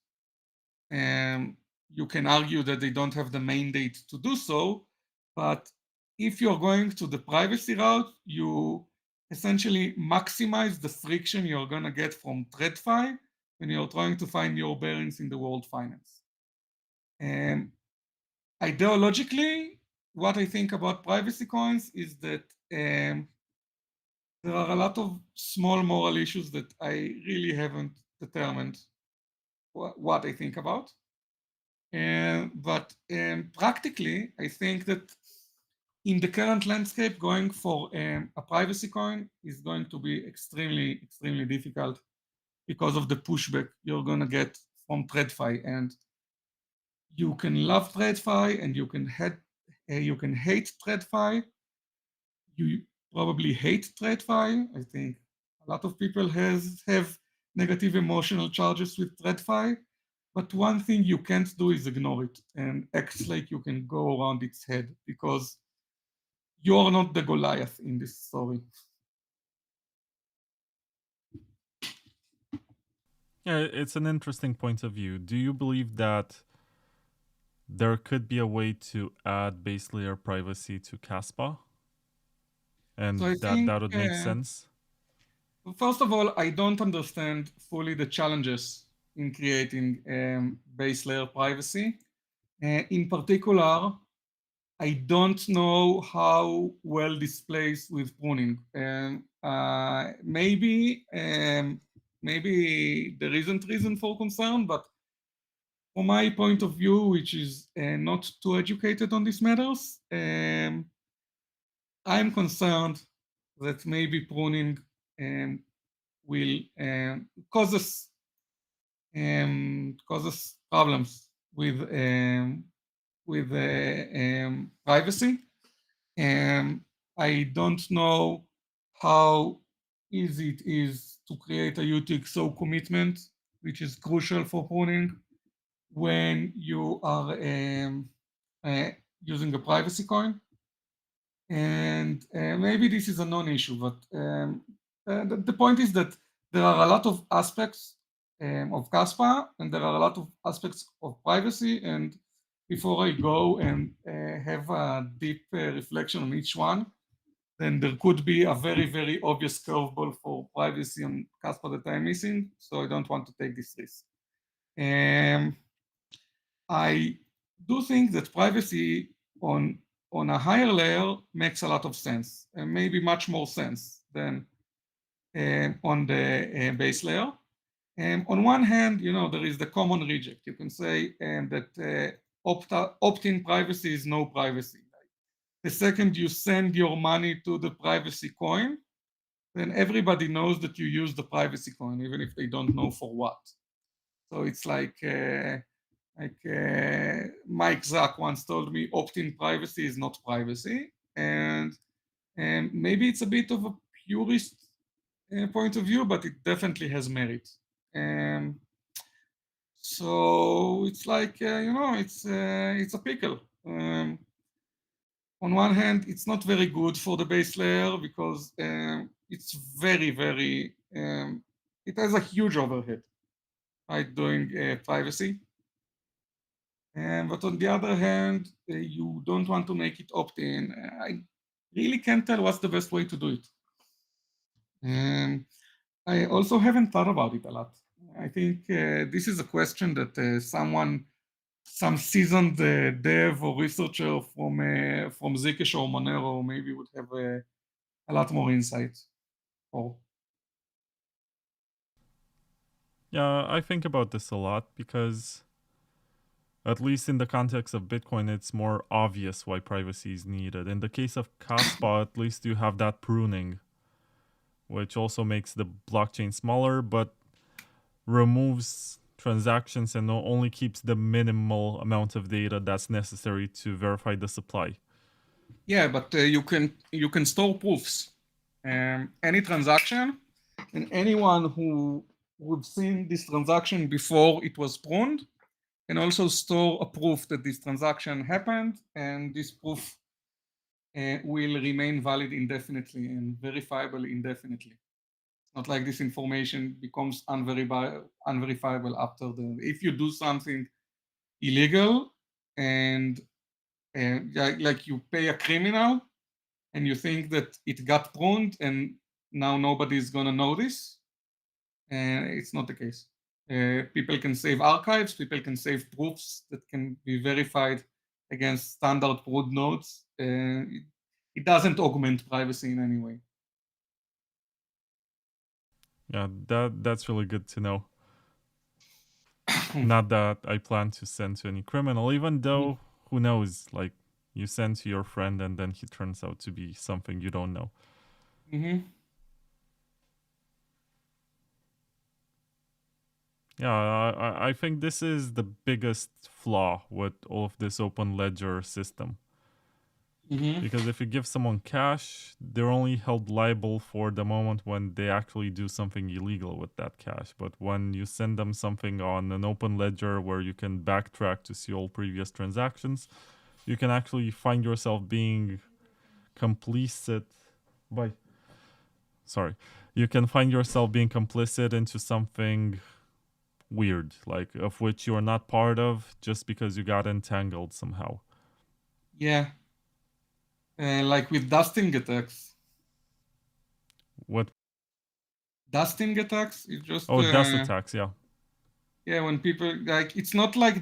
You can argue that they don't have the mandate to do so, but if you're going to the privacy route, you essentially maximize the friction you're going to get from TradFi when you're trying to find your bearings in the world finance. Ideologically, what I think about privacy coins is that there are a lot of small moral issues that I really haven't determined what I think about. But practically, I think that in the current landscape, going for a privacy coin is going to be extremely, extremely difficult because of the pushback you're going to get from TradFi. And you can love TradFi and you can hate TradFi. You probably hate TradFi. I think a lot of people have negative emotional charges with TradFi. But one thing you can't do is ignore it and act like you can go around its head, because you're not the Goliath in this story. Yeah, it's an interesting point of view. Do you believe that there could be a way to add base layer privacy to Kaspa? And So that would make sense? First of all, I don't understand fully the challenges in creating base layer privacy. In particular, I don't know how well this plays with pruning. Maybe there isn't reason for concern, but from my point of view, which is not too educated on these matters, I'm concerned that maybe pruning will causes problems with privacy. I don't know how easy it is to create a UTXO commitment, which is crucial for pruning when you are using a privacy coin. And maybe this is a non-issue, but the point is that there are a lot of aspects of Kaspa, and there are a lot of aspects of privacy. And before I go and have a deep reflection on each one, then there could be a very, very obvious curveball for privacy on Kaspa that I'm missing. So I don't want to take this risk. I do think that privacy on a higher layer makes a lot of sense, and maybe much more sense than on the base layer. On one hand, there is the common reject. You can say that opt-in privacy is no privacy. The second you send your money to the privacy coin, then everybody knows that you use the privacy coin, even if they don't know for what. So it's like Mike Zack once told me, opt-in privacy is not privacy. And maybe it's a bit of a purist point of view, but it definitely has merit. So it's like, it's a pickle. On one hand, it's not very good for the base layer because it's very, it has a huge overhead, right, doing privacy. But on the other hand, you don't want to make it opt-in. I really can't tell what's the best way to do it. I also haven't thought about it a lot. I think this is a question that some seasoned dev or researcher from Zcash or Monero maybe would have a lot more insight. Yeah, I think about this a lot because, at least in the context of Bitcoin, it's more obvious why privacy is needed. In the case of Kaspa, at least you have that pruning, which also makes the blockchain smaller, but removes transactions and only keeps the minimal amount of data that's necessary to verify the supply. Yeah, but you can store proofs. Any transaction, and anyone who would seen this transaction before it was pruned can also store a proof that this transaction happened, and this proof will remain valid indefinitely and verifiable indefinitely. It's not like this information becomes unverifiable after if you do something illegal and like you pay a criminal and you think that it got pruned and now nobody's gonna notice, it's not the case. People can save archives, people can save proofs that can be verified against standard pruned nodes. It doesn't augment privacy in any way. Yeah, that's really good to know. Not that I plan to send to any criminal, even though, who knows, like, you send to your friend and then he turns out to be something you don't know. Yeah, I think this is the biggest flaw with all of this open ledger system. Because if you give someone cash, they're only held liable for the moment when they actually do something illegal with that cash. But when you send them something on an open ledger where you can backtrack to see all previous transactions, you can actually find yourself being complicit by... Sorry. You can find yourself being complicit into something weird, like of which you are not part of just because you got entangled somehow. Yeah. Like with dusting attacks. What? Dusting attacks? It just Dust attacks, yeah. Yeah, when people like, it's not like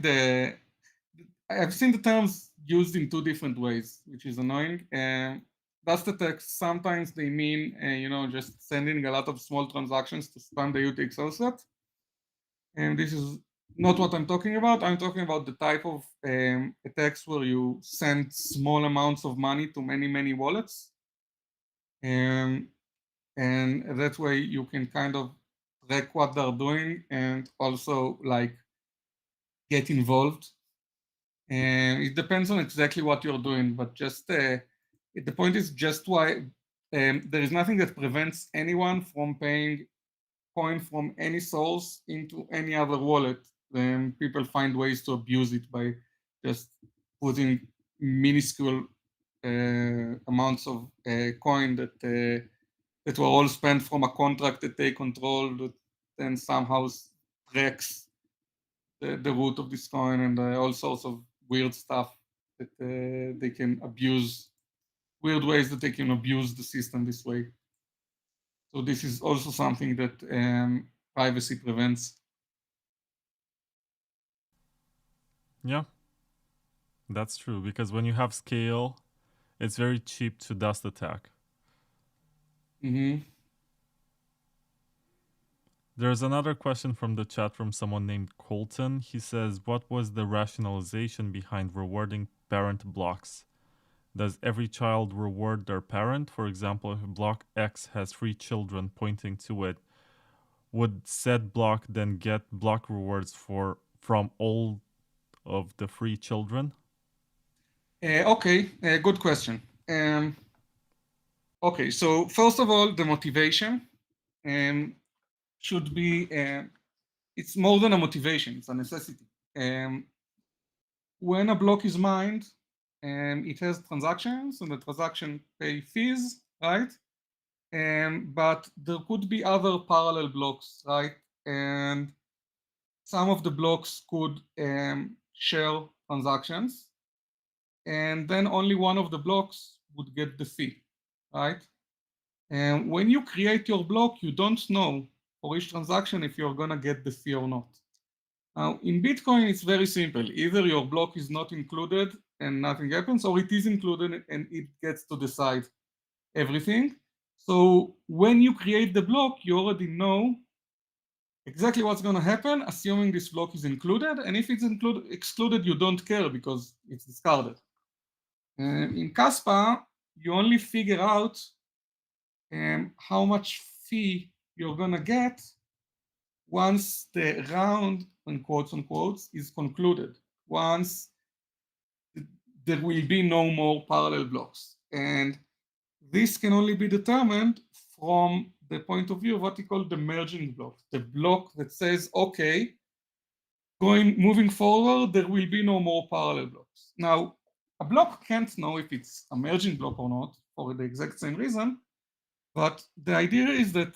I've seen the terms used in two different ways, which is annoying. Dust attacks, sometimes they mean just sending a lot of small transactions to spam the UTXO set. And this is not what I'm talking about. I'm talking about the type of attacks where you send small amounts of money to many wallets. And that way you can kind of track what they're doing and also like get involved. And it depends on exactly what you're doing, but just the point is just why there is nothing that prevents anyone from paying coin from any source into any other wallet. Then people find ways to abuse it by just putting minuscule amounts of coin that were all spent from a contract that they control that then somehow tracks the root of this coin and all sorts of weird stuff that they can abuse, weird ways that they can abuse the system this way. So this is also something that privacy prevents. Yeah, that's true, because when you have scale, it's very cheap to dust attack. There's another question from the chat from someone named Colton. He says, what was the rationalization behind rewarding parent blocks? Does every child reward their parent? For example, if block X has 3 children pointing to it, would said block then get block rewards from all of the free children? Okay, good question. Okay, so first of all, the motivation should be, it's more than a motivation, it's a necessity. When a block is mined, it has transactions, and the transaction pay fees, right? But there could be other parallel blocks, right? And some of the blocks could share transactions, and then only one of the blocks would get the fee, right? And when you create your block, you don't know for each transaction if you're gonna get the fee or not. Now, in Bitcoin, it's very simple. Either your block is not included and nothing happens, or it is included and it gets to decide everything. So when you create the block, you already know exactly what's going to happen, assuming this block is included. And if it's excluded, you don't care because it's discarded. In Kaspa, you only figure out how much fee you're going to get once the round, in quotes unquote, is concluded, once there will be no more parallel blocks. And this can only be determined from the point of view of what you call the merging block, the block that says, okay, moving forward, there will be no more parallel blocks. Now, a block can't know if it's a merging block or not for the exact same reason, but the idea is that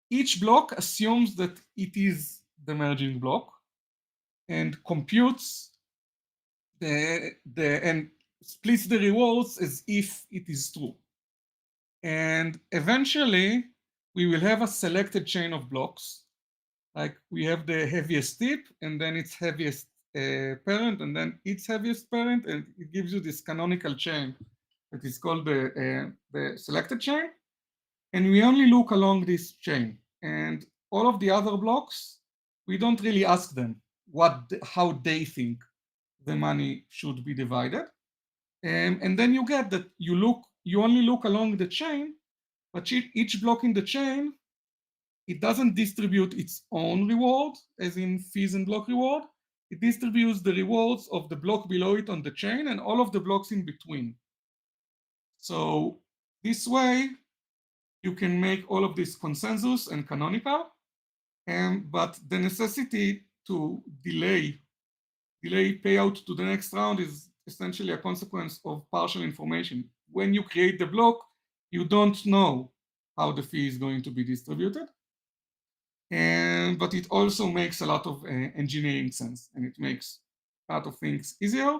each block assumes that it is the merging block and computes and splits the rewards as if it is true. And eventually, we will have a selected chain of blocks. Like we have the heaviest tip, and then its heaviest parent, and then its heaviest parent, and it gives you this canonical chain that is called the selected chain. And we only look along this chain. And all of the other blocks, we don't really ask them how they think the money should be divided. And then you get that you only look along the chain, but each block in the chain, it doesn't distribute its own reward, as in fees and block reward. It distributes the rewards of the block below it on the chain and all of the blocks in between. So this way, you can make all of this consensus and canonical, but the necessity to delay payout to the next round is essentially a consequence of partial information. When you create the block, you don't know how the fee is going to be distributed, but it also makes a lot of engineering sense, and it makes a lot of things easier.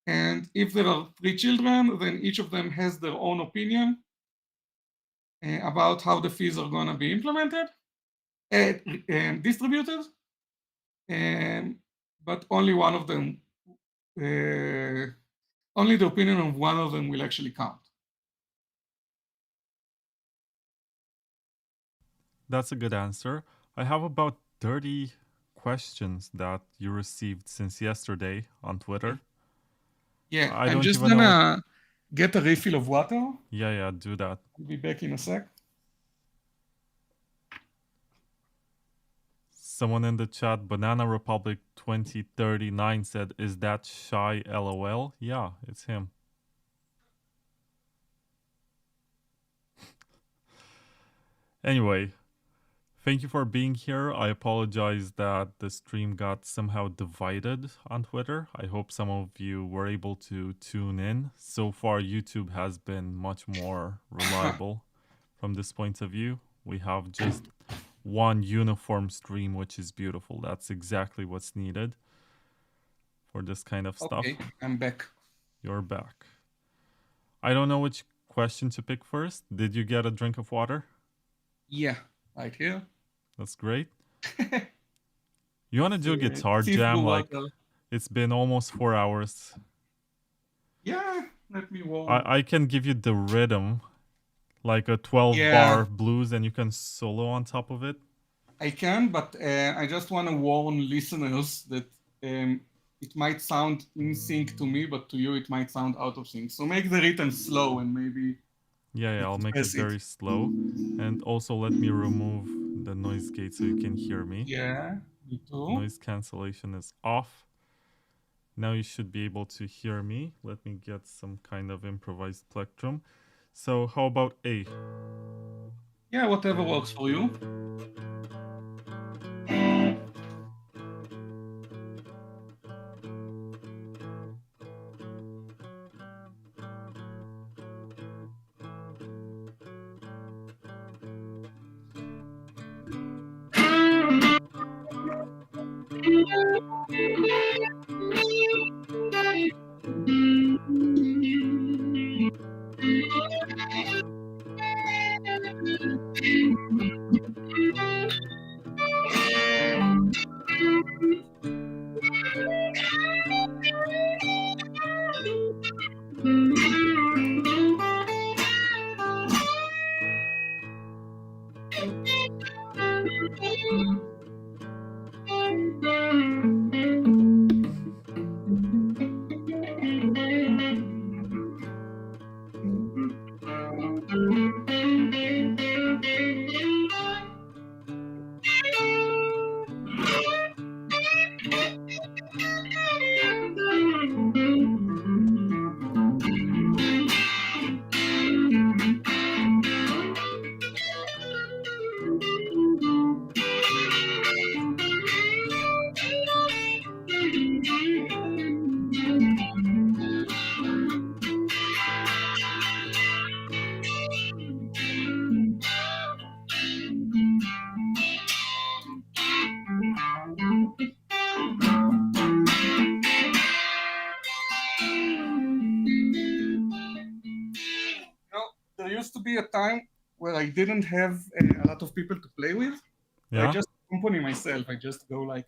And if there are 3 children, then each of them has their own opinion about how the fees are going to be implemented and distributed, but only one of them, only the opinion of one of them will actually count. That's a good answer. I have about 30 questions that you received since yesterday on Twitter. Yeah, I I'm don't just even know gonna get a refill of water. Yeah, do that. I'll be back in a sec. Someone in the chat, Banana Republic 2039 said, "Is that Shai LOL?" Yeah, it's him. Anyway, thank you for being here. I apologize that the stream got somehow divided on Twitter. I hope some of you were able to tune in. So far, YouTube has been much more reliable from this point of view. We have just one uniform stream, which is beautiful. That's exactly what's needed for this kind of stuff. Okay, I'm back. You're back. I don't know which question to pick first. Did you get a drink of water? Yeah, right here. That's great. You want to do a guitar jam? Like, it's been almost 4 hours. Yeah, let me warm. I can give you the rhythm, like a 12-bar blues, and you can solo on top of it. I can, but I just want to warn listeners that it might sound in sync to me, but to you it might sound out of sync. So make the rhythm slow and maybe... Yeah, I'll make it very slow. And also let me remove the noise gate so you can hear me. Yeah, me too. Noise cancellation is off. Now you should be able to hear me. Let me get some kind of improvised plectrum. So how about A? Yeah, whatever works for you. There used to be a time where I didn't have a lot of people to play with. Yeah? I just accompany myself. I just go like.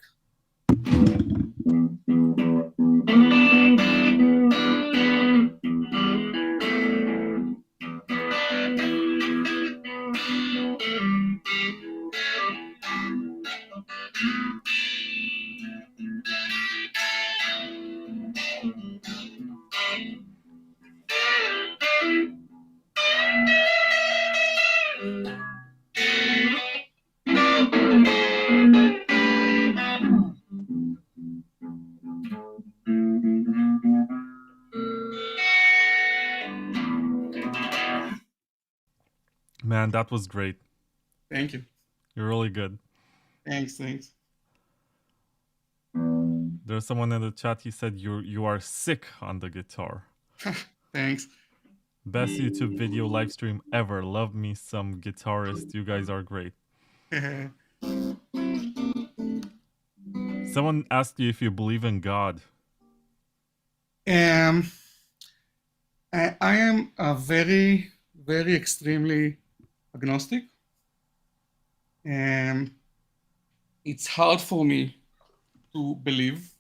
Man, that was great. Thank you. You're really good. Thanks. There's someone in the chat, he said you are sick on the guitar. Thanks. Best YouTube video live stream ever. Love me some guitarists. You guys are great. Someone asked you if you believe in God. I am a very, very extremely agnostic. It's hard for me to believe.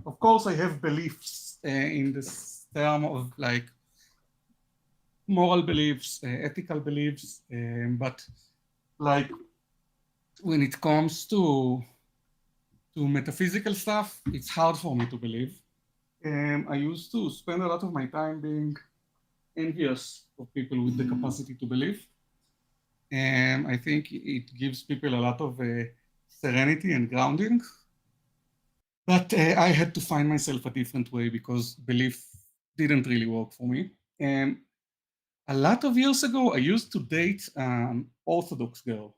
Of course, I have beliefs in this term of like moral beliefs, ethical beliefs, but like when it comes to metaphysical stuff, it's hard for me to believe. I used to spend a lot of my time being envious of people with the capacity to believe. I think it gives people a lot of serenity and grounding. But I had to find myself a different way because belief didn't really work for me. A lot of years ago, I used to date an Orthodox girl.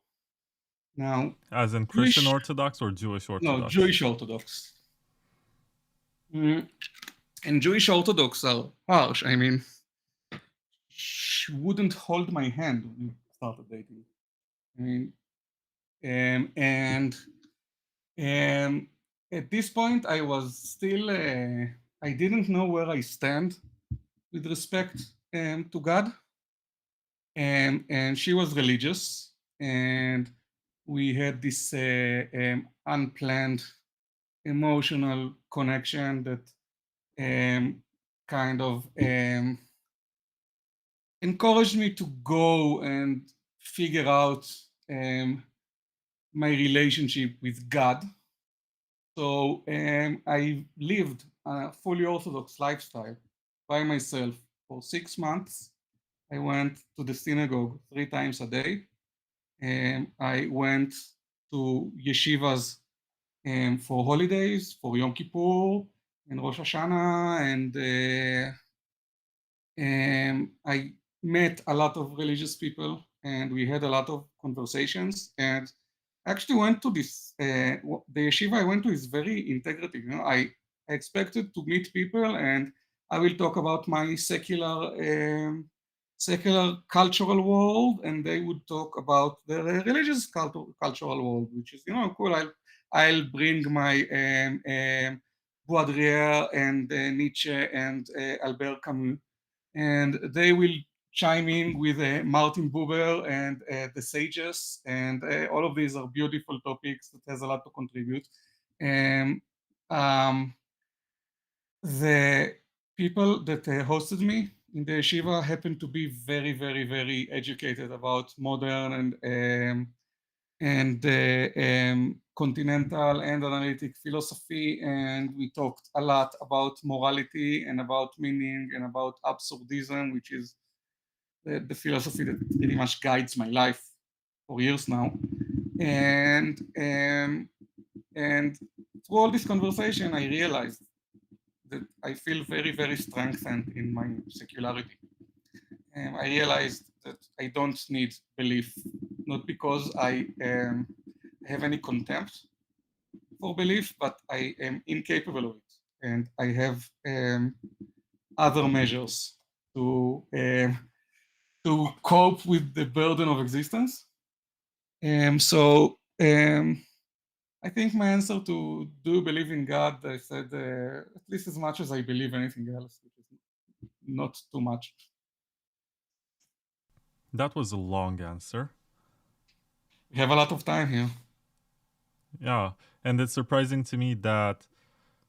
Now, as in Christian Orthodox or Jewish Orthodox? No, Jewish Orthodox. And Jewish Orthodox are harsh. I mean, she wouldn't hold my hand when we started dating. I mean, at this point, I was still, I didn't know where I stand with respect to God. And she was religious, and we had this unplanned emotional connection that kind of encouraged me to go and figure out my relationship with God. So I lived a fully Orthodox lifestyle by myself for 6 months. I went to the synagogue 3 times a day, I went to yeshivas for holidays, for Yom Kippur and Rosh Hashanah, and I met a lot of religious people, and we had a lot of conversations. And I actually went to this, the yeshiva I went to is very integrative. I expected to meet people, and I will talk about my secular cultural world, and they would talk about the religious cultural world, which is cool. I'll bring my Baudrillard and Nietzsche and Albert Camus, and they will chime in with Martin Buber and the Sages, and all of these are beautiful topics that has a lot to contribute. And the people that hosted me in the yeshiva happened to be very, very, very educated about modern and continental and analytic philosophy, and we talked a lot about morality and about meaning and about absurdism, which is the philosophy that pretty much guides my life for years now. And through all this conversation, I realized that I feel very, very strengthened in my secularity. I realized that I don't need belief, not because I have any contempt for belief, but I am incapable of it. And I have other measures to cope with the burden of existence. I think my answer to do you believe in God, I said at least as much as I believe anything else, which is not too much. That was a long answer. We have a lot of time here. Yeah, and it's surprising to me that,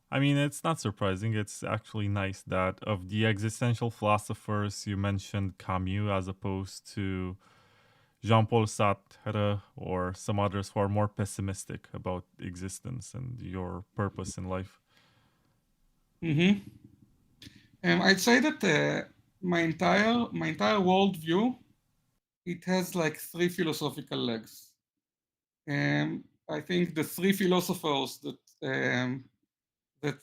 I mean, it's not surprising, it's actually nice that of the existential philosophers, you mentioned Camus as opposed to Jean-Paul Sartre or some others who are more pessimistic about existence and your purpose in life. Mm-hmm. I'd say that my entire worldview, it has like three philosophical legs. I think the three philosophers that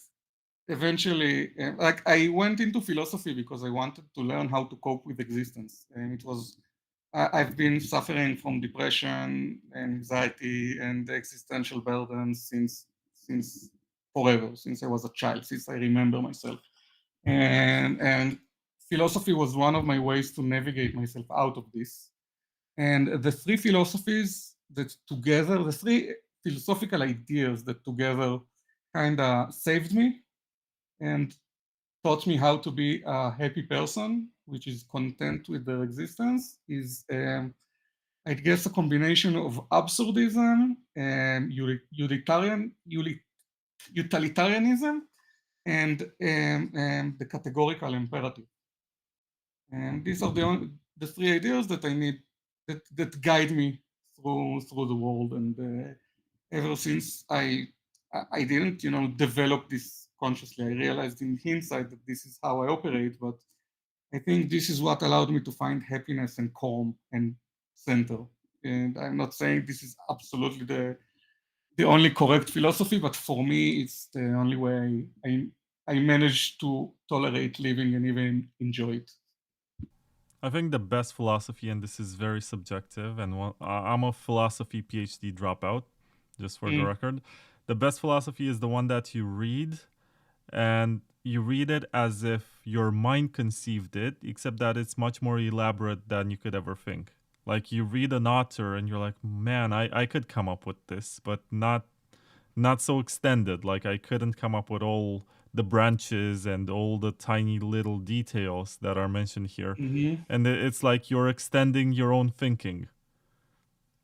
eventually, like I went into philosophy because I wanted to learn how to cope with existence, and it was I've been suffering from depression, anxiety, and existential burdens since forever, since I was a child, since I remember myself, and philosophy was one of my ways to navigate myself out of this. And the three philosophies that together, the three philosophical ideas that together kind of saved me and taught me how to be a happy person, which is content with their existence, is I guess a combination of absurdism and utilitarianism and the categorical imperative. And these are the three ideas that I need that guide me through the world. And ever since I didn't develop this consciously, I realized in hindsight that this is how I operate. But I think this is what allowed me to find happiness and calm and center. And I'm not saying this is absolutely the only correct philosophy, but for me, it's the only way I manage to tolerate living and even enjoy it. I think the best philosophy, and this is very subjective, and I'm a philosophy PhD dropout, just for the record. The best philosophy is the one that you read, and you read it as if your mind conceived it, except that it's much more elaborate than you could ever think. Like you read an author and you're like, man, I could come up with this, but not so extended. Like I couldn't come up with all the branches and all the tiny little details that are mentioned here. Mm-hmm. And it's like you're extending your own thinking.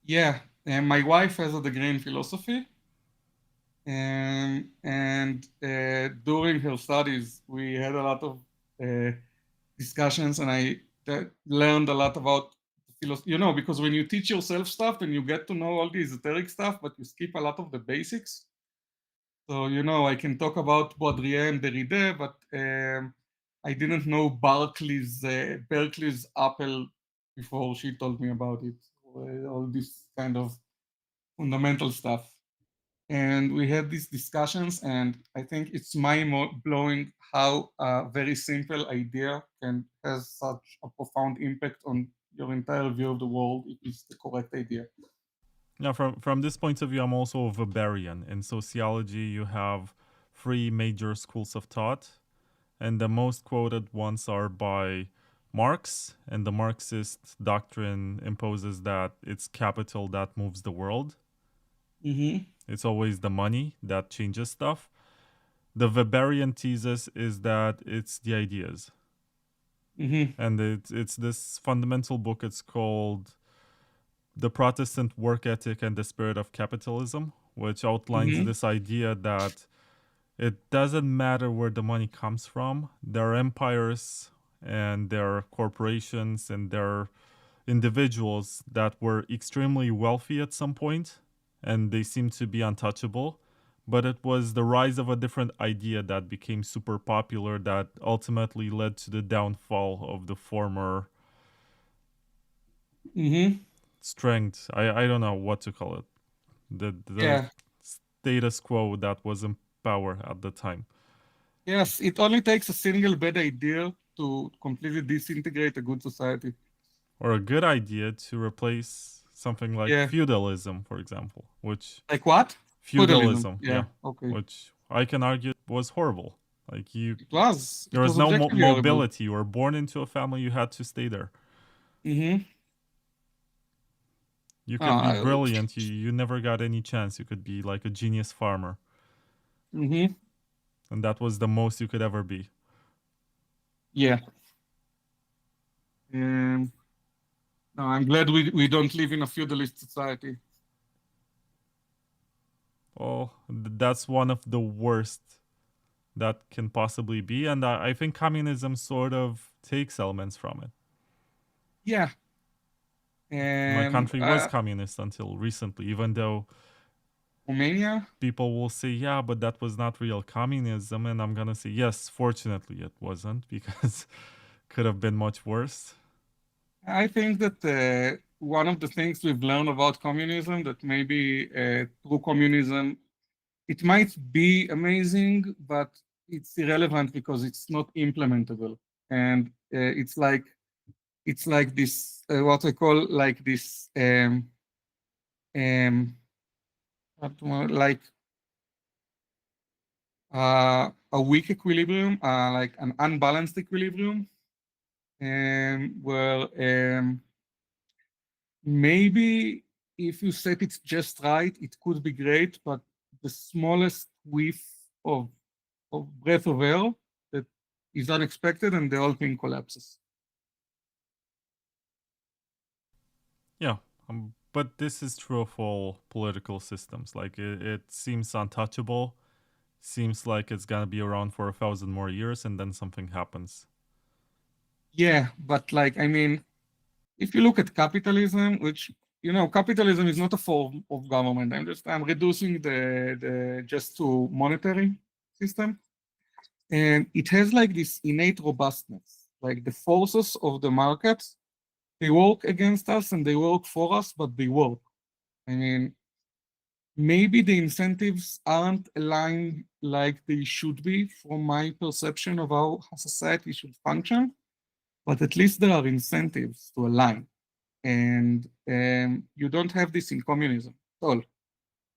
Yeah, and my wife has a degree in philosophy, and during her studies, we had a lot of discussions, and I learned a lot about philosophy. Because when you teach yourself stuff, then you get to know all the esoteric stuff, but you skip a lot of the basics. So I can talk about Baudrillard and Derrida, but I didn't know Berkeley's apple before she told me about it. all this kind of fundamental stuff. And we had these discussions, and I think it's mind-blowing how a very simple idea can has such a profound impact on your entire view of the world if it's the correct idea. Now, from this point of view, I'm also a Weberian. In sociology, you have three major schools of thought, and the most quoted ones are by Marx, and the Marxist doctrine imposes that it's capital that moves the world. Mm-hmm. It's always the money that changes stuff. The Weberian thesis is that it's the ideas. Mm-hmm. And it's this fundamental book. It's called The Protestant Work Ethic and the Spirit of Capitalism, which outlines Mm-hmm. this idea that it doesn't matter where the money comes from. There are empires and there are corporations and there are individuals that were extremely wealthy at some point, and they seem to be untouchable. But it was the rise of a different idea that became super popular that ultimately led to the downfall of the former Mm-hmm. strength. I don't know what to call it. The Yeah. status quo that was in power at the time. Yes, it only takes a single bad idea to completely disintegrate a good society. Or a good idea to replace something like Yeah. feudalism, for example, which Like what? feudalism, Yeah. Okay. which I can argue was horrible. Like It was. there It was was no objectively horrible. mobility. You were born into a family, you had to stay there. Mm-hmm. You could be brilliant, you never got any chance. You could be like a genius farmer. Mm-hmm. And that was the most you could ever be. Yeah. No, I'm glad we don't live in a feudalist society. Oh, that's one of the worst that can possibly be. And I think communism sort of takes elements from it. Yeah. My country was communist until recently, even though Romania? People will say, yeah, but that was not real communism. And I'm going to say, yes, fortunately it wasn't, because could have been much worse. I think that one of the things we've learned about communism, that maybe through communism, it might be amazing, but it's irrelevant because it's not implementable. And it's like this, what I call like this, like a weak equilibrium, like an unbalanced equilibrium, where maybe if you set it just right, it could be great, but the smallest whiff of breath of air that is unexpected and the whole thing collapses. Yeah, but this is true of all political systems. Like it seems untouchable, seems like it's gonna be around for 1,000 more years, and then something happens. Yeah, but like, I mean, if you look at capitalism, which, you know, capitalism is not a form of government. I'm reducing the just to monetary system. And it has like this innate robustness, like the forces of the market, they work against us and they work for us, but they work. I mean, maybe the incentives aren't aligned like they should be from my perception of how society should function, but at least there are incentives to align. And you don't have this in communism at all,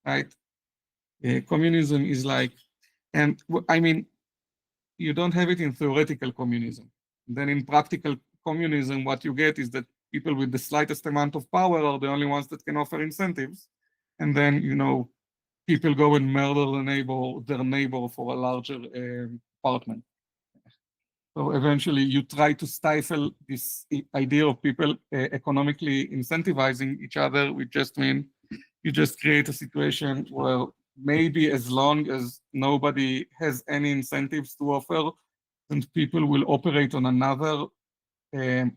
right? Communism is like, and I mean, you don't have it in theoretical communism. Then in practical communism, what you get is that people with the slightest amount of power are the only ones that can offer incentives. And then, you know, people go and murder their neighbor for a larger apartment. So eventually you try to stifle this idea of people economically incentivizing each other, which just means you just create a situation where maybe as long as nobody has any incentives to offer, and people will operate on another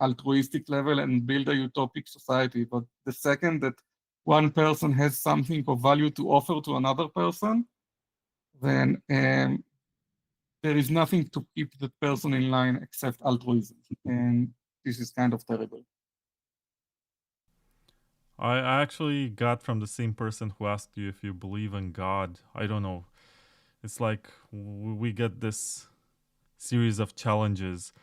altruistic level and build a utopic society. But the second that one person has something of value to offer to another person, then there is nothing to keep that person in line except altruism. And this is kind of terrible. I actually got from the same person who asked you if you believe in God. I don't know. It's like we get this series of challenges.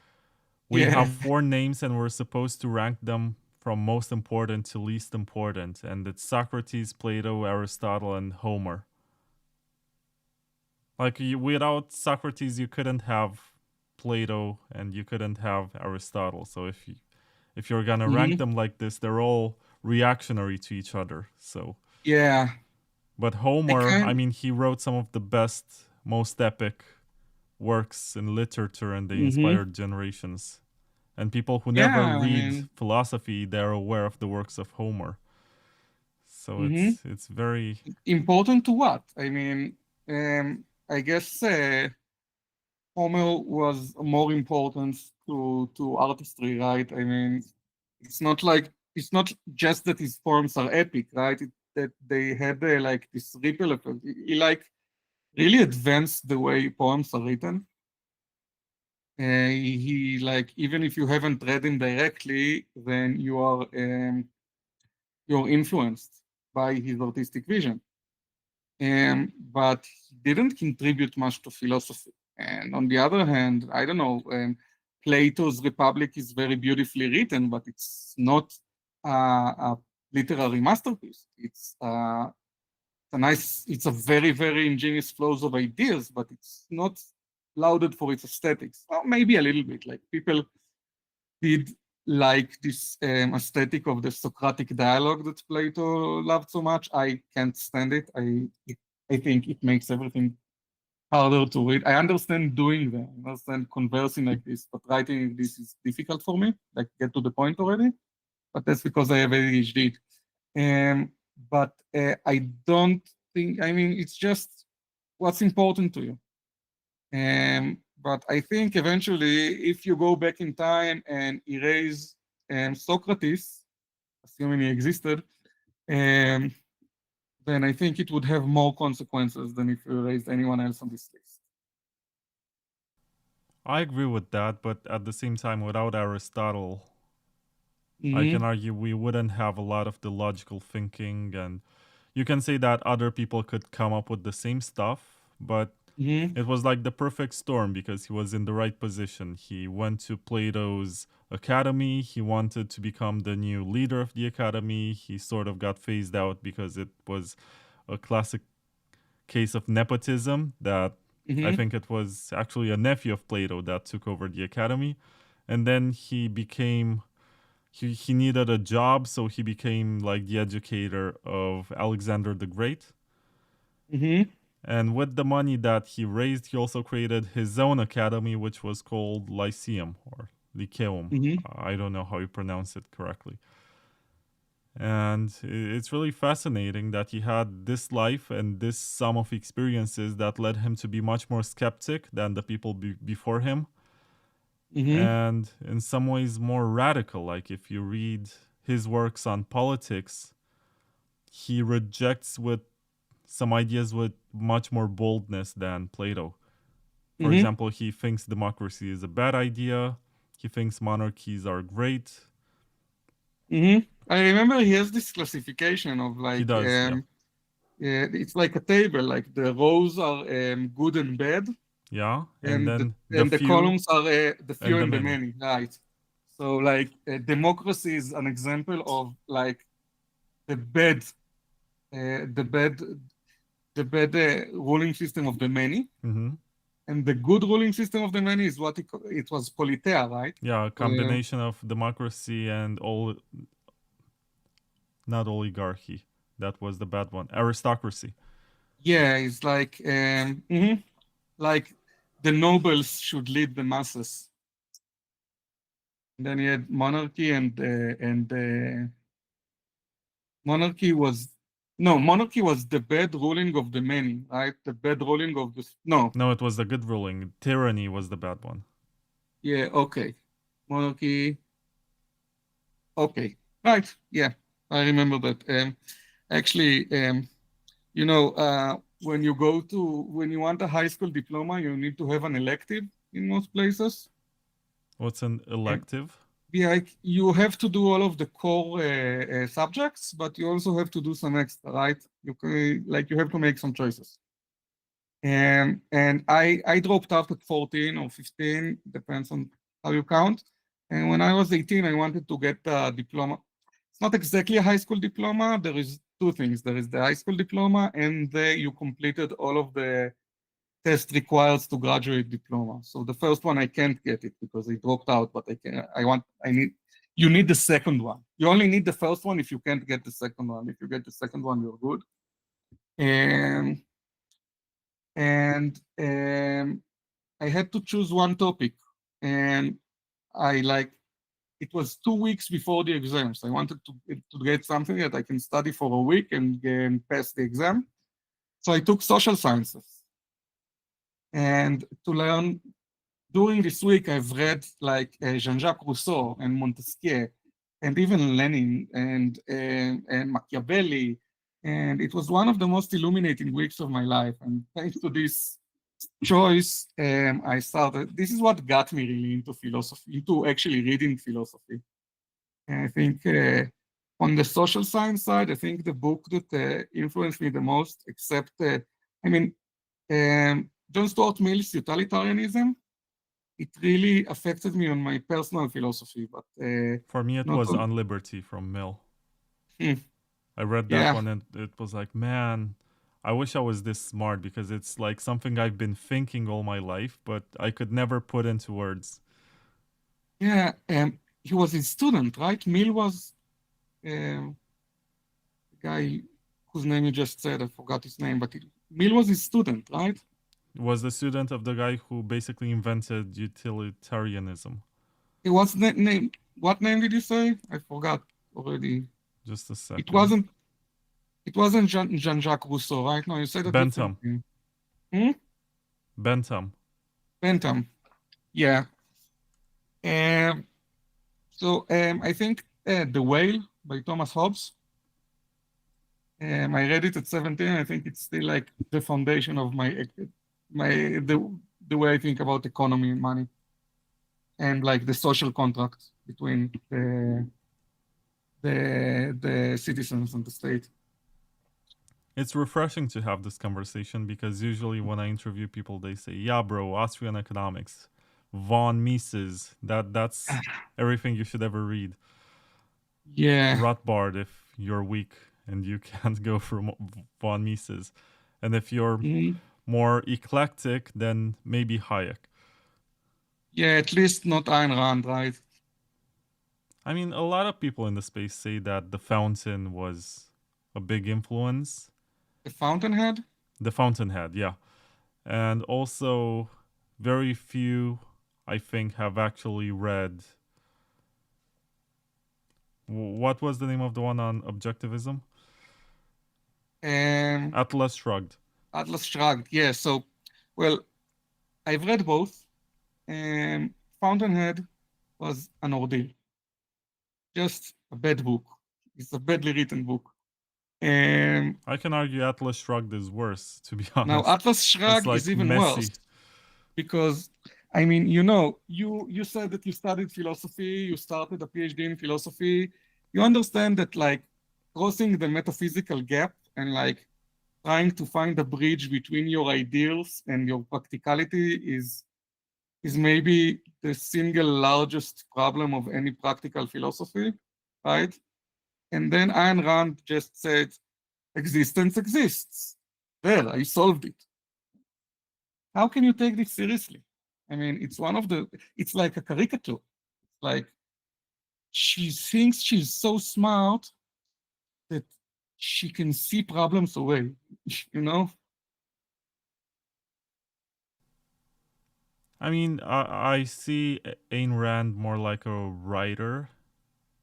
We Yeah. have 4 names and we're supposed to rank them from most important to least important. And it's Socrates, Plato, Aristotle, and Homer. Like, without Socrates, you couldn't have Plato and you couldn't have Aristotle. So if you're gonna rank them like this, they're all reactionary to each other. So, Yeah. but I Homer, I can. mean, he wrote some of the best, most epic works in literature, and they inspired generations. And people who never Yeah. I read mean. philosophy, they're aware of the works of Homer. So hmm it's very. Important to what? I mean, I guess Homer was more important to artistry, right? I mean, it's not just that his poems are epic, right? That they had like this ripple effect. He like really advanced the way poems are written. He like even if you haven't read him directly, then you're influenced by his artistic vision. But he didn't contribute much to philosophy. And on the other hand, I don't know, Plato's Republic is very beautifully written, but it's not a literary masterpiece. It's a very, very ingenious flows of ideas, but it's not lauded for its aesthetics. Or maybe a little bit, like people did like this aesthetic of the Socratic dialogue that Plato loved so much. I can't stand it. I think it makes everything harder to read. I understand doing that. I understand conversing like this, but writing this is difficult for me. Like get to the point already. But that's because I have ADHD. But I don't think. I mean, it's just what's important to you. But I think eventually, if you go back in time and erase Socrates, assuming he existed, um, then I think it would have more consequences than if you erased anyone else on this list. I agree with that, but at the same time, without Aristotle, I can Mm-hmm. argue we wouldn't have a lot of the logical thinking, and you can say that other people could come up with the same stuff, but Mm-hmm. it was like the perfect storm because he was in the right position. He went to Plato's academy. He wanted to become the new leader of the academy. He sort of got phased out because it was a classic case of nepotism that I Mm-hmm. think it was actually a nephew of Plato that took over the academy. And then he needed a job, so he became like the educator of Alexander the Great. Mm-hmm. And with the money that he raised, he also created his own academy, which was called Lyceum or Lyceum. Mm-hmm. I don't know how you pronounce it correctly. And it's really fascinating that he had this life and this sum of experiences that led him to be much more skeptic than the people before him. Mm-hmm. And in some ways more radical. Like if you read his works on politics, he rejects with some ideas with much more boldness than Plato. For Mm-hmm. example, he thinks democracy is a bad idea. He thinks monarchies are great. Mm-hmm. I remember he has this classification of He like does, yeah. it's like a table, like the rows are good and bad, Yeah. And then the and the few columns are the and few the and the many. many, right? So like democracy is an example of like the bad, the bad, the bad ruling system of the many, Mm-hmm. and the good ruling system of the many is what it was politeia, right? Yeah, a Uh, combination of democracy and not oligarchy. That was the bad one. Aristocracy. yeah, it's like the nobles should lead the masses. And then you had monarchy and monarchy was no monarchy was the bad ruling of the many, right? The bad ruling of the no, No, it was the good ruling. Tyranny was the bad one. yeah, okay, monarchy, okay, right, yeah, I remember that. Actually, you know, when you want a high school diploma, you need to have an elective in most places. What's an And elective? you have to do all of the core subjects, but you also have to do some extra, right? You have to make some choices. And I dropped out at 14 or 15, depends on how you count. And when I was 18, I wanted to get a diploma. It's not exactly a high school diploma. There is two things. There is the high school diploma, and you completed all of the test required to graduate diploma. So the first one, I can't get it because I dropped out, but you need the second one. You only need the first one if you can't get the second one. If you get the second one, you're good. And I had to choose one topic, and it was 2 weeks before the exams. I wanted to get something that I can study for a week and pass the exam. So I took social sciences. And to learn, during this week, I've read like Jean-Jacques Rousseau and Montesquieu, and even Lenin and Machiavelli. And it was one of the most illuminating weeks of my life. And thanks to this choice, I started. This is what got me really into philosophy, into actually reading philosophy. And I think on the social science side, I think the book that influenced me the most, except, John Stuart Mill's Utilitarianism, it really affected me on my personal philosophy. But for me, it was On Liberty from Mill. I read that one and it was like, man, I wish I was this smart, because it's like something I've been thinking all my life, but I could never put into words. Yeah, he was his student, right? Mill was the guy whose name you just said. I forgot his name, but Mill was his student, right? Was the student of the guy who basically invented utilitarianism. It was name. What name did you say? I forgot already. Just a second. It wasn't Jean-Jacques Rousseau, right? No, you said it. Bentham. Bentham. Yeah. So I think The Whale by Thomas Hobbes. I read it at 17. I think it's still like the foundation of the way I think about economy and money, and like the social contract between the citizens and the state. It's refreshing to have this conversation, because usually when I interview people, they say, yeah, bro, Austrian economics, von Mises, that's everything you should ever read. Yeah. Rothbard, if you're weak and you can't go for von Mises. And if you're more eclectic, then maybe Hayek. Yeah, at least not Ayn Rand, right? I mean, a lot of people in the space say that The Fountain was a big influence. The Fountainhead? The Fountainhead, yeah. And also, very few, I think, have actually read... What was the name of the one on objectivism? Atlas Shrugged. Atlas Shrugged, yeah. So, well, I've read both. Fountainhead was an ordeal. Just a bad book. It's a badly written book. I can argue Atlas Shrugged is worse, to be honest. Now, Atlas Shrugged is even worse. Because, I mean, you said that you studied philosophy, you started a PhD in philosophy. You understand that, like, crossing the metaphysical gap and, like, trying to find a bridge between your ideals and your practicality is maybe the single largest problem of any practical philosophy, right? And then Ayn Rand just said, existence exists. There, I solved it. How can you take this seriously? I mean, it's like a caricature. Like, she thinks she's so smart that she can see problems away, I mean, I see Ayn Rand more like a writer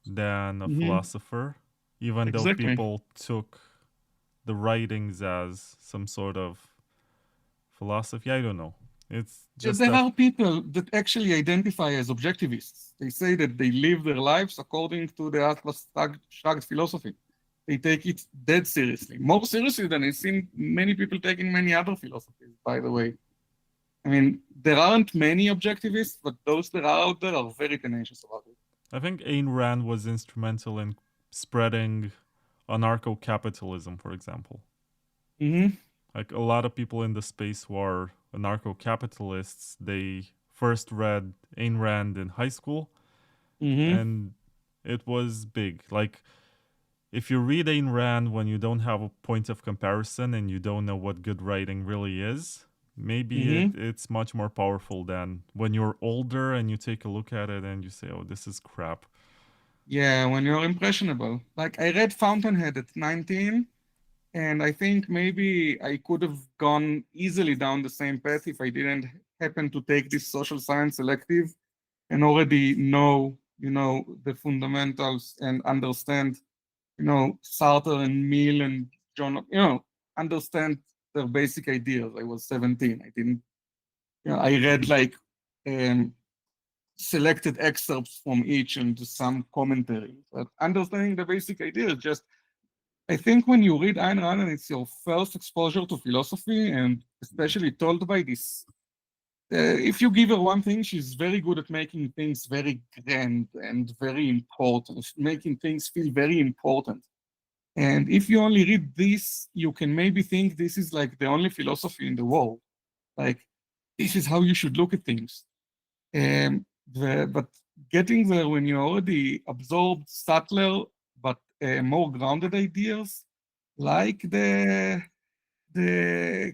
than a philosopher, even though people took the writings as some sort of philosophy. I don't know. It's just there are people that actually identify as objectivists. They say that they live their lives according to the Atlas Shrugged philosophy. They take it dead seriously, more seriously than I've seen many people taking many other philosophies, by the way. I mean, there aren't many objectivists, but those that are out there are very tenacious about it. I think Ayn Rand was instrumental in spreading anarcho-capitalism, for example. Mm-hmm. Like a lot of people in the space who are anarcho-capitalists, they first read Ayn Rand in high school, Mm-hmm. and it was big. Like, if you read Ayn Rand when you don't have a point of comparison and you don't know what good writing really is, maybe Mm-hmm. it's much more powerful than when you're older and you take a look at it and you say, oh, this is crap. Yeah, when you're impressionable. Like I read Fountainhead at 19, and I think maybe I could have gone easily down the same path if I didn't happen to take this social science elective and already know, the fundamentals and understand, Sartre and Mill and John, understand their basic ideas. I was 17. I didn't, I read like um, selected excerpts from each and some commentary. But understanding the basic ideas, just I think when you read Ayn Rand and it's your first exposure to philosophy, and especially told by this, if you give her one thing, she's very good at making things very grand and very important, making things feel very important. And if you only read this, you can maybe think this is like the only philosophy in the world. Like, this is how you should look at things. But getting there when you already absorbed subtler but more grounded ideas, like the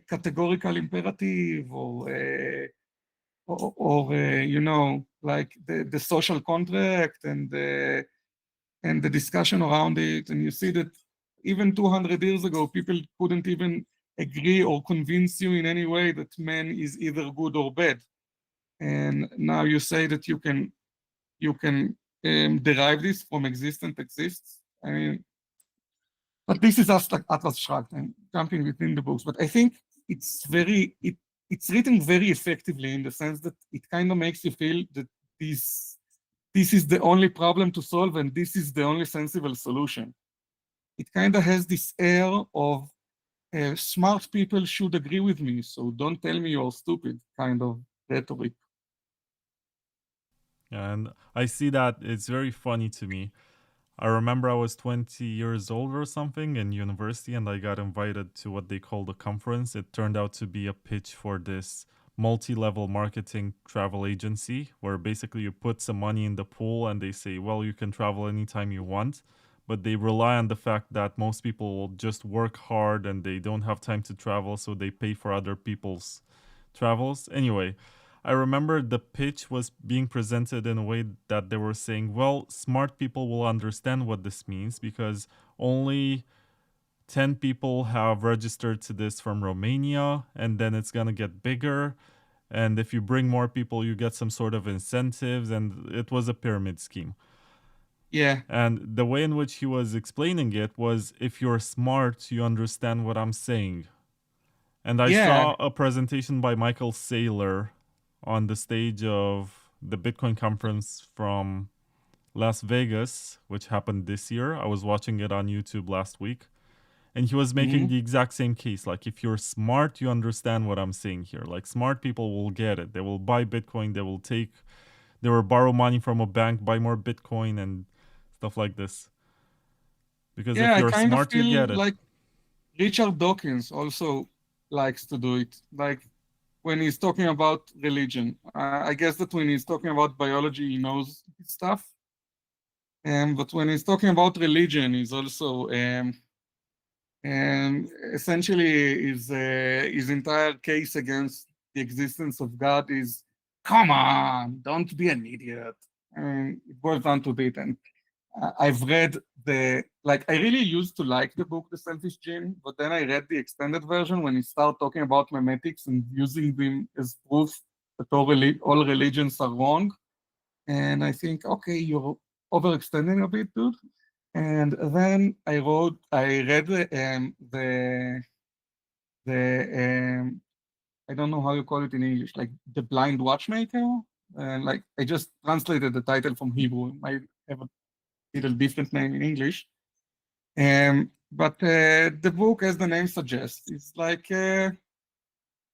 categorical imperative or like the social contract and the discussion around it, and you see that even 200 years ago, people couldn't even agree or convince you in any way that man is either good or bad. And now you say that you can derive this from existent exists. I mean, but this is just like Atlas Shrugged and jumping within the books. But I think it's it's written very effectively in the sense that it kind of makes you feel that this is the only problem to solve and this is the only sensible solution. It kind of has this air of smart people should agree with me, so don't tell me you're stupid kind of rhetoric. And I see that it's very funny to me. I remember I was 20 years old or something in university and I got invited to what they called a conference. It turned out to be a pitch for this multi-level marketing travel agency where basically you put some money in the pool and they say, well, you can travel anytime you want. But they rely on the fact that most people will just work hard and they don't have time to travel, so they pay for other people's travels. Anyway, I remember the pitch was being presented in a way that they were saying, well, smart people will understand what this means because only 10 people have registered to this from Romania, and then it's going to get bigger. And if you bring more people, you get some sort of incentives, and it was a pyramid scheme. Yeah. And the way in which he was explaining it was, if you're smart, you understand what I'm saying. And I Yeah. saw a presentation by Michael Saylor on the stage of the Bitcoin conference from Las Vegas, which happened this year. I was watching it on YouTube last week. And he was making the exact same case. Like, if you're smart, you understand what I'm saying here. Like, smart people will get it. They will buy Bitcoin. They will borrow money from a bank, buy more Bitcoin and stuff like this. Because Yeah, if I you're kind of smart, you feel get it. like Richard Dawkins also likes to do it. Like when he's talking about religion, I guess that when he's talking about biology, he knows his stuff. But when he's talking about religion, he's also essentially his entire case against the existence of God is, come on, don't be an idiot. It boils down to it. And I've read I really used to like the book, The Selfish Gene, but then I read the extended version when he started talking about memetics and using them as proof that all religions are wrong. And I think, okay, you're overextending a bit, dude. And then I read I don't know how you call it in English, like The Blind Watchmaker. And like I just translated the title from Hebrew. It might have a little different name in English. But the book, as the name suggests, is like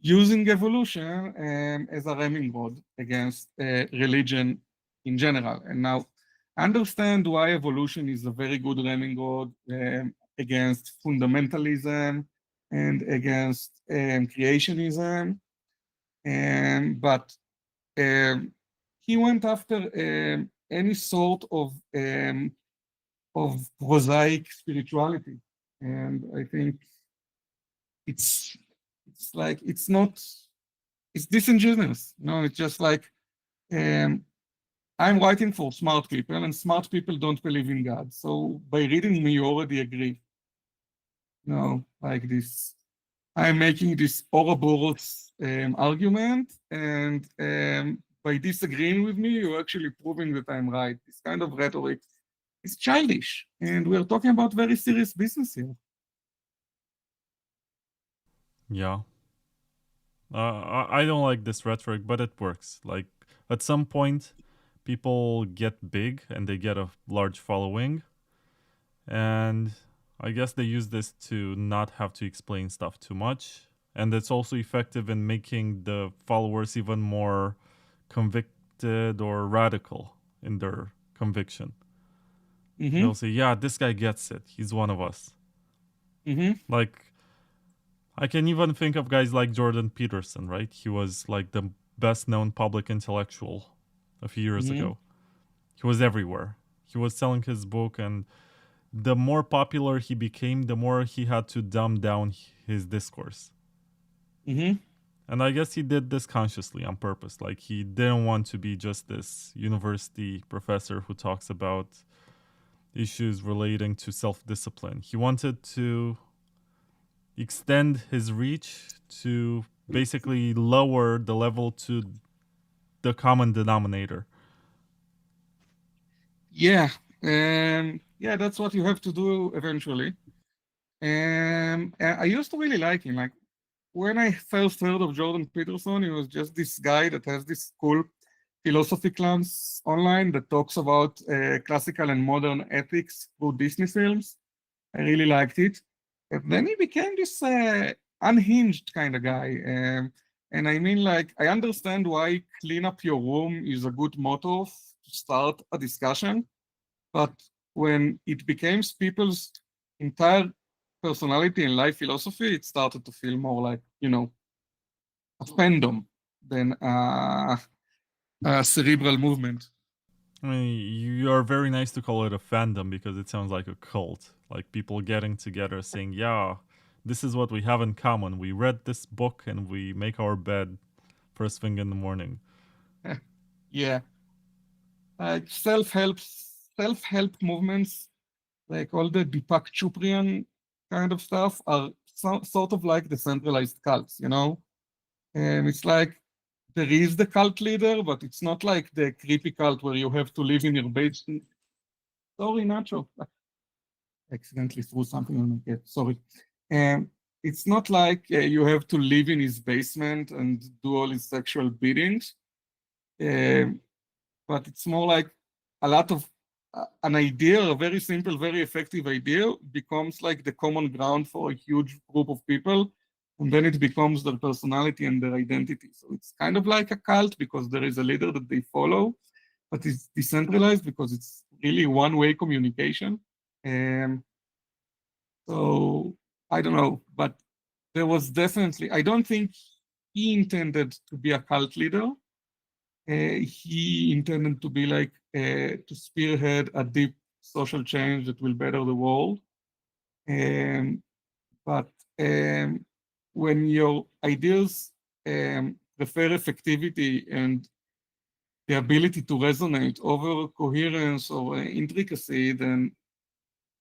using evolution as a ramming rod against religion in general. And now understand why evolution is a very good ramming rod against fundamentalism and against creationism. But he went after any sort of prosaic spirituality. And I think it's like, it's disingenuous. No, it's just like, I'm writing for smart people, and smart people don't believe in God. So by reading me, you already agree. No, like this, I'm making this Ouroboros argument, and by disagreeing with me, you're actually proving that I'm right. This kind of rhetoric is childish, and we're talking about very serious business here. Yeah. I don't like this rhetoric, but it works. Like, at some point, people get big and they get a large following. And I guess they use this to not have to explain stuff too much. And it's also effective in making the followers even more convicted or radical in their conviction. Mm-hmm. They'll say, yeah, this guy gets it. He's one of us. Mm-hmm. Like, I can even think of guys like Jordan Peterson, right? He was like the best known public intellectual a few years ago. He was everywhere. He was selling his book, and the more popular he became, the more he had to dumb down his discourse. Mm-hmm. And I guess he did this consciously on purpose. Like, he didn't want to be just this university professor who talks about issues relating to self-discipline. He wanted to extend his reach to basically lower the level to the common denominator. Yeah, that's what you have to do eventually. I used to really like him. Like, when I first heard of Jordan Peterson, he was just this guy that has this cool philosophy class online that talks about classical and modern ethics through Disney films. I really liked it. And then he became this unhinged kind of guy. And I mean, like, I understand why clean up your room is a good motto to start a discussion. But when it becomes people's entire personality and life philosophy, it started to feel more like, a fandom than a cerebral movement. I mean, you are very nice to call it a fandom because it sounds like a cult. Like people getting together saying, yeah, this is what we have in common. We read this book and we make our bed first thing in the morning. Yeah. Like self-help movements, like all the Deepak Choprian kind of stuff, are sort of like decentralized cults, And it's like there is the cult leader, but it's not like the creepy cult where you have to live in your basement. Sorry, Nacho. I accidentally threw something on my head. Sorry. It's not like you have to live in his basement and do all his sexual beatings. But it's more like a lot of an idea, a very simple, very effective idea becomes like the common ground for a huge group of people. And then it becomes their personality and their identity. So it's kind of like a cult because there is a leader that they follow, but it's decentralized because it's really one-way communication. So I don't know, but there was definitely, I don't think he intended to be a cult leader. He intended to be like, to spearhead a deep social change that will better the world. But when your ideas prefer effectivity and the ability to resonate over coherence or intricacy, then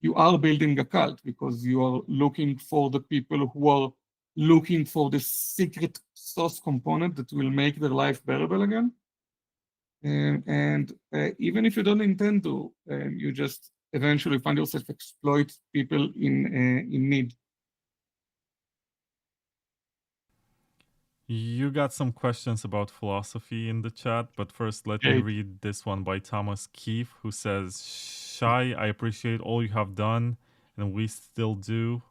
you are building a cult because you are looking for the people who are looking for the secret sauce component that will make their life bearable again. And even if you don't intend to, you just eventually find yourself exploit people in need. You got some questions about philosophy in the chat, but first let me Great. read this one by Thomas Keefe, who says, Shai, I appreciate all you have done and we still do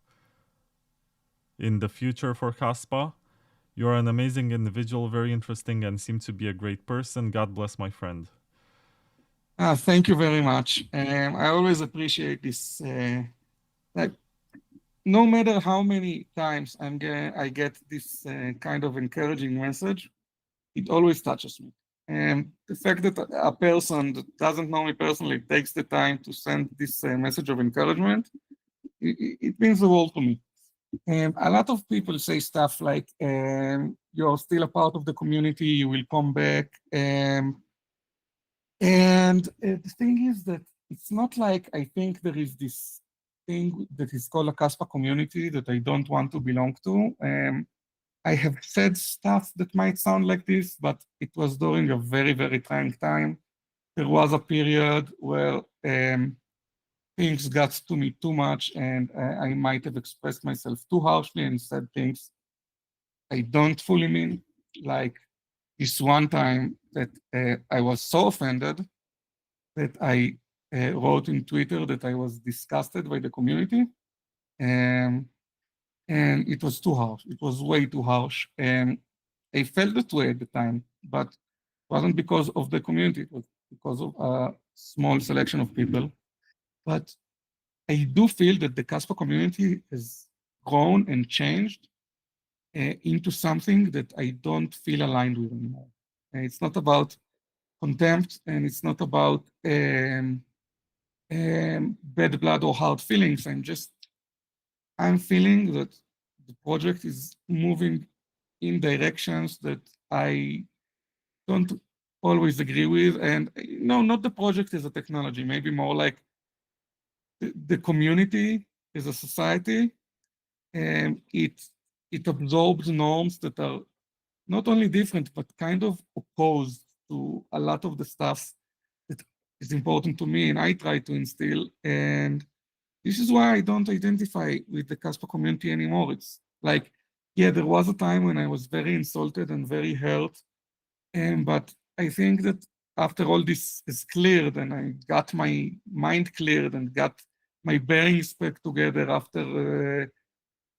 in the future for Kaspa. You're an amazing individual, very interesting, and seem to be a great person. God bless my friend. Thank you very much. I always appreciate this. Like, no matter how many times I get this kind of encouraging message, it always touches me. And the fact that a person that doesn't know me personally takes the time to send this message of encouragement, it means the world to me. A lot of people say stuff like, you're still a part of the community, you will come back. The thing is that it's not like I think there is this thing that is called a Kaspa community that I don't want to belong to. I have said stuff that might sound like this, but it was during a very, very trying time. There was a period where things got to me too much, and I might have expressed myself too harshly and said things I don't fully mean. Like this one time that I was so offended that I wrote in Twitter that I was disgusted by the community. And it was too harsh. It was way too harsh. And I felt that way at the time, but it wasn't because of the community. It was because of a small selection of people. But I do feel that the Kaspa community has grown and changed into something that I don't feel aligned with anymore. And it's not about contempt, and it's not about bad blood or hard feelings. I'm feeling that the project is moving in directions that I don't always agree with. And no, not the project as a technology, maybe more like the community as a society. And it absorbs norms that are not only different, but kind of opposed to a lot of the stuff that is important to me and I try to instill. And this is why I don't identify with the Kaspa community anymore. It's like, yeah, there was a time when I was very insulted and very hurt. But I think that after all this is cleared and I got my mind cleared and got my bearings back together after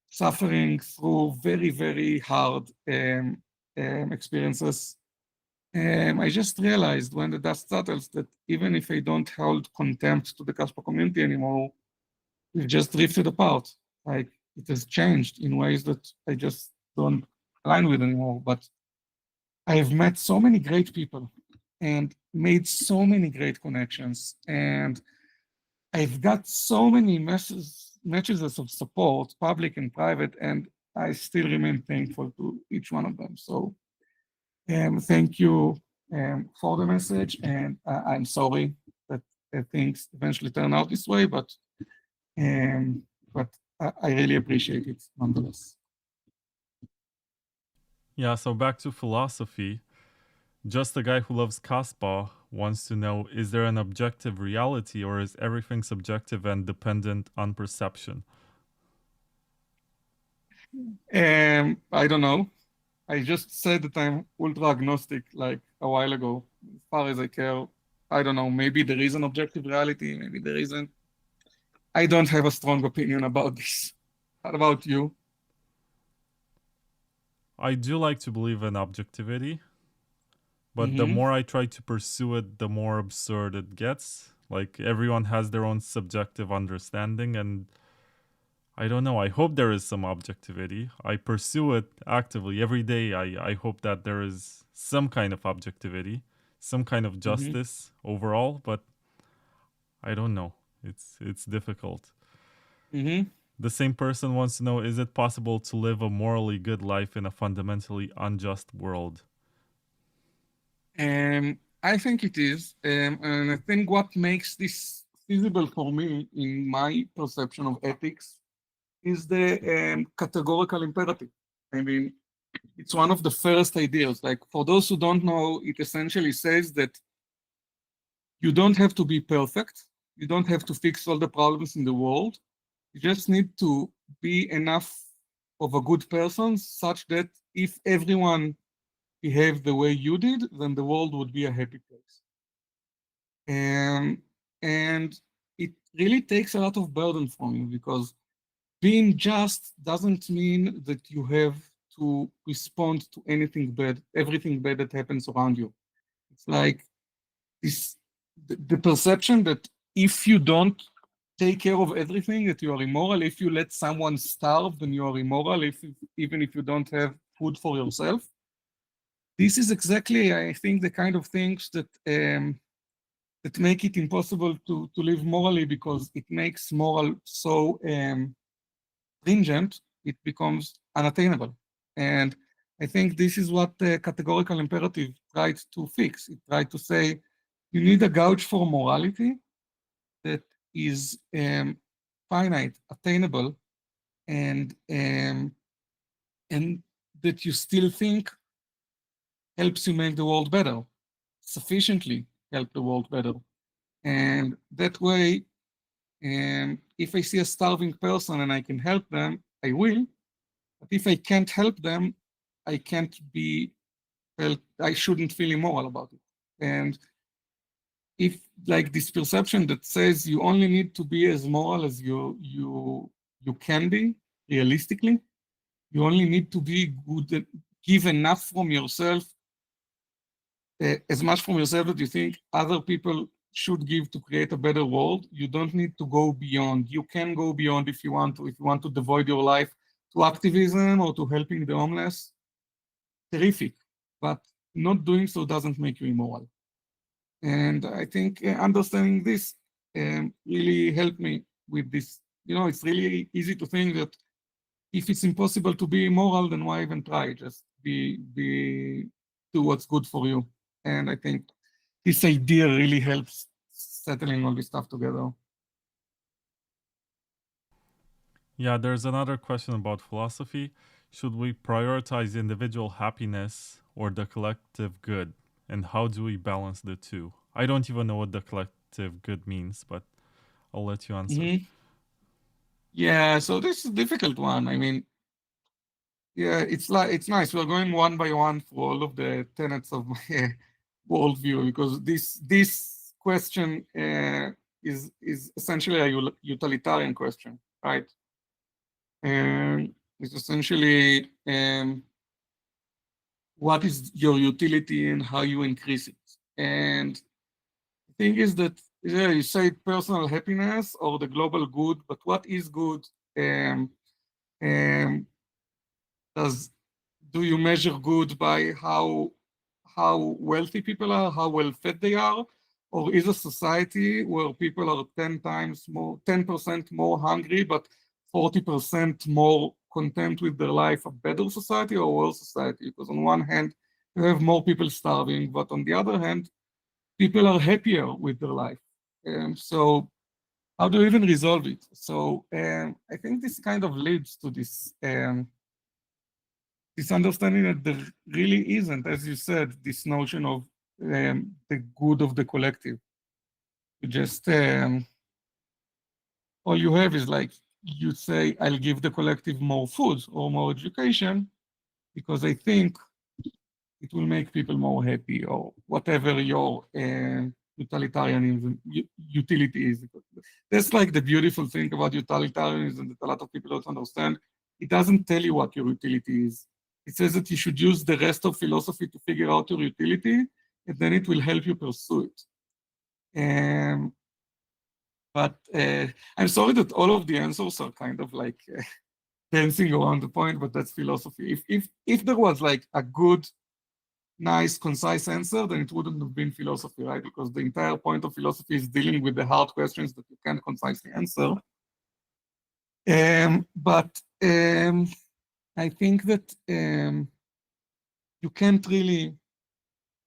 suffering through very, very hard experiences, I just realized when the dust settles that even if I don't hold contempt to the Kaspa community anymore, we've just drifted apart. Like it has changed in ways that I just don't align with anymore. But I have met so many great people and made so many great connections. And I've got so many messages of support, public and private, and I still remain thankful to each one of them. So thank you for the message. And I'm sorry that things eventually turn out this way, but I really appreciate it nonetheless. Yeah, so back to philosophy. Just a guy who loves Kaspa wants to know, is there an objective reality or is everything subjective and dependent on perception? I don't know. I just said that I'm ultra agnostic like a while ago. As far as I care, I don't know. Maybe there is an objective reality, maybe there isn't. I don't have a strong opinion about this. What about you? I do like to believe in objectivity, but the more I try to pursue it, the more absurd it gets. Like everyone has their own subjective understanding, and I don't know. I hope there is some objectivity. I pursue it actively every day. I hope that there is some kind of objectivity, some kind of justice overall, but I don't know. It's difficult. The same person wants to know, is it possible to live a morally good life in a fundamentally unjust world? I think it is. And I think what makes this feasible for me in my perception of ethics is the categorical imperative. I mean, it's one of the first ideas. Like for those who don't know, it essentially says that you don't have to be perfect. You don't have to fix all the problems in the world. You just need to be enough of a good person such that if everyone behaved the way you did, then the world would be a happy place. And it really takes a lot of burden from you because being just doesn't mean that you have to respond to anything bad, everything bad that happens around you. It's like this the perception that if you don't take care of everything, that you are immoral. If you let someone starve, then you are immoral, even if you don't have food for yourself. This is exactly, I think, the kind of things that that make it impossible to live morally, because it makes moral so stringent, it becomes unattainable. And I think this is what the categorical imperative tried to fix. It tried to say, you need a gauge for morality that is finite, attainable, and that you still think helps you make the world better, sufficiently help the world better. And that way, if I see a starving person and I can help them, I will. But if I can't help them, I can't be felt, I shouldn't feel immoral about it. And if like this perception that says you only need to be as moral as you can be realistically, you only need to be good, give enough from yourself, as much from yourself that you think other people should give to create a better world. You don't need to go beyond. You can go beyond if you want to. If you want to devote your life to activism or to helping the homeless, terrific. But not doing so doesn't make you immoral. And I think understanding this really helped me with this. You know, it's really easy to think that if it's impossible to be immoral, then why even try? Just do what's good for you. And I think this idea really helps settling all this stuff together. Yeah, there's another question about philosophy. Should we prioritize individual happiness or the collective good? And how do we balance the two? I don't even know what the collective good means, but I'll let you answer. Mm-hmm. Yeah, so this is a difficult one. I mean, yeah, it's nice. We're going one by one through all of the tenets of my worldview, because this question is essentially a utilitarian question, right? And it's essentially what is your utility and how you increase it. And the thing is that, yeah, you say personal happiness or the global good, but what is good? Do you measure good by how wealthy people are, how well fed they are, or is a society where people are 10% more hungry, but 40% more content with their life, a better society or worse society? Because on one hand, you have more people starving, but on the other hand, people are happier with their life. So how do you even resolve it? So I think this kind of leads to this understanding that there really isn't, as you said, this notion of the good of the collective. You just, all you have is like, you say, I'll give the collective more food or more education because I think it will make people more happy, or whatever your utilitarianism utility is. That's like the beautiful thing about utilitarianism that a lot of people don't understand. It doesn't tell you what your utility is. It says that you should use the rest of philosophy to figure out your utility, and then it will help you pursue it. But I'm sorry that all of the answers are kind of like dancing around the point, but that's philosophy. If there was like a good, nice, concise answer, then it wouldn't have been philosophy, right? Because the entire point of philosophy is dealing with the hard questions that you can't concisely answer. But I think that you can't really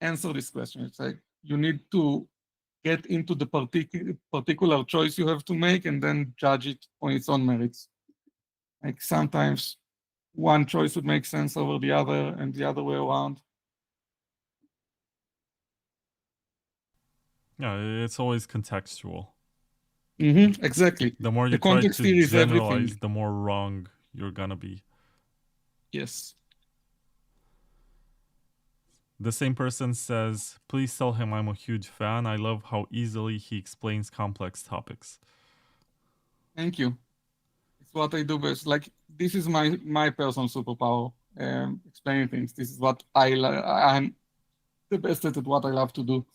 answer this question. It's like you need to get into the particular choice you have to make and then judge it on its own merits. Like sometimes one choice would make sense over the other and the other way around. Yeah, it's always contextual. Mm-hmm, exactly. The more you the try context to here is generalize, everything. the more wrong you're gonna be. Yes. The same person says, please tell him I'm a huge fan. I love how easily he explains complex topics. Thank you. It's what I do best. Like, this is my personal superpower, explaining things. This is what I'm the best at what I love to do.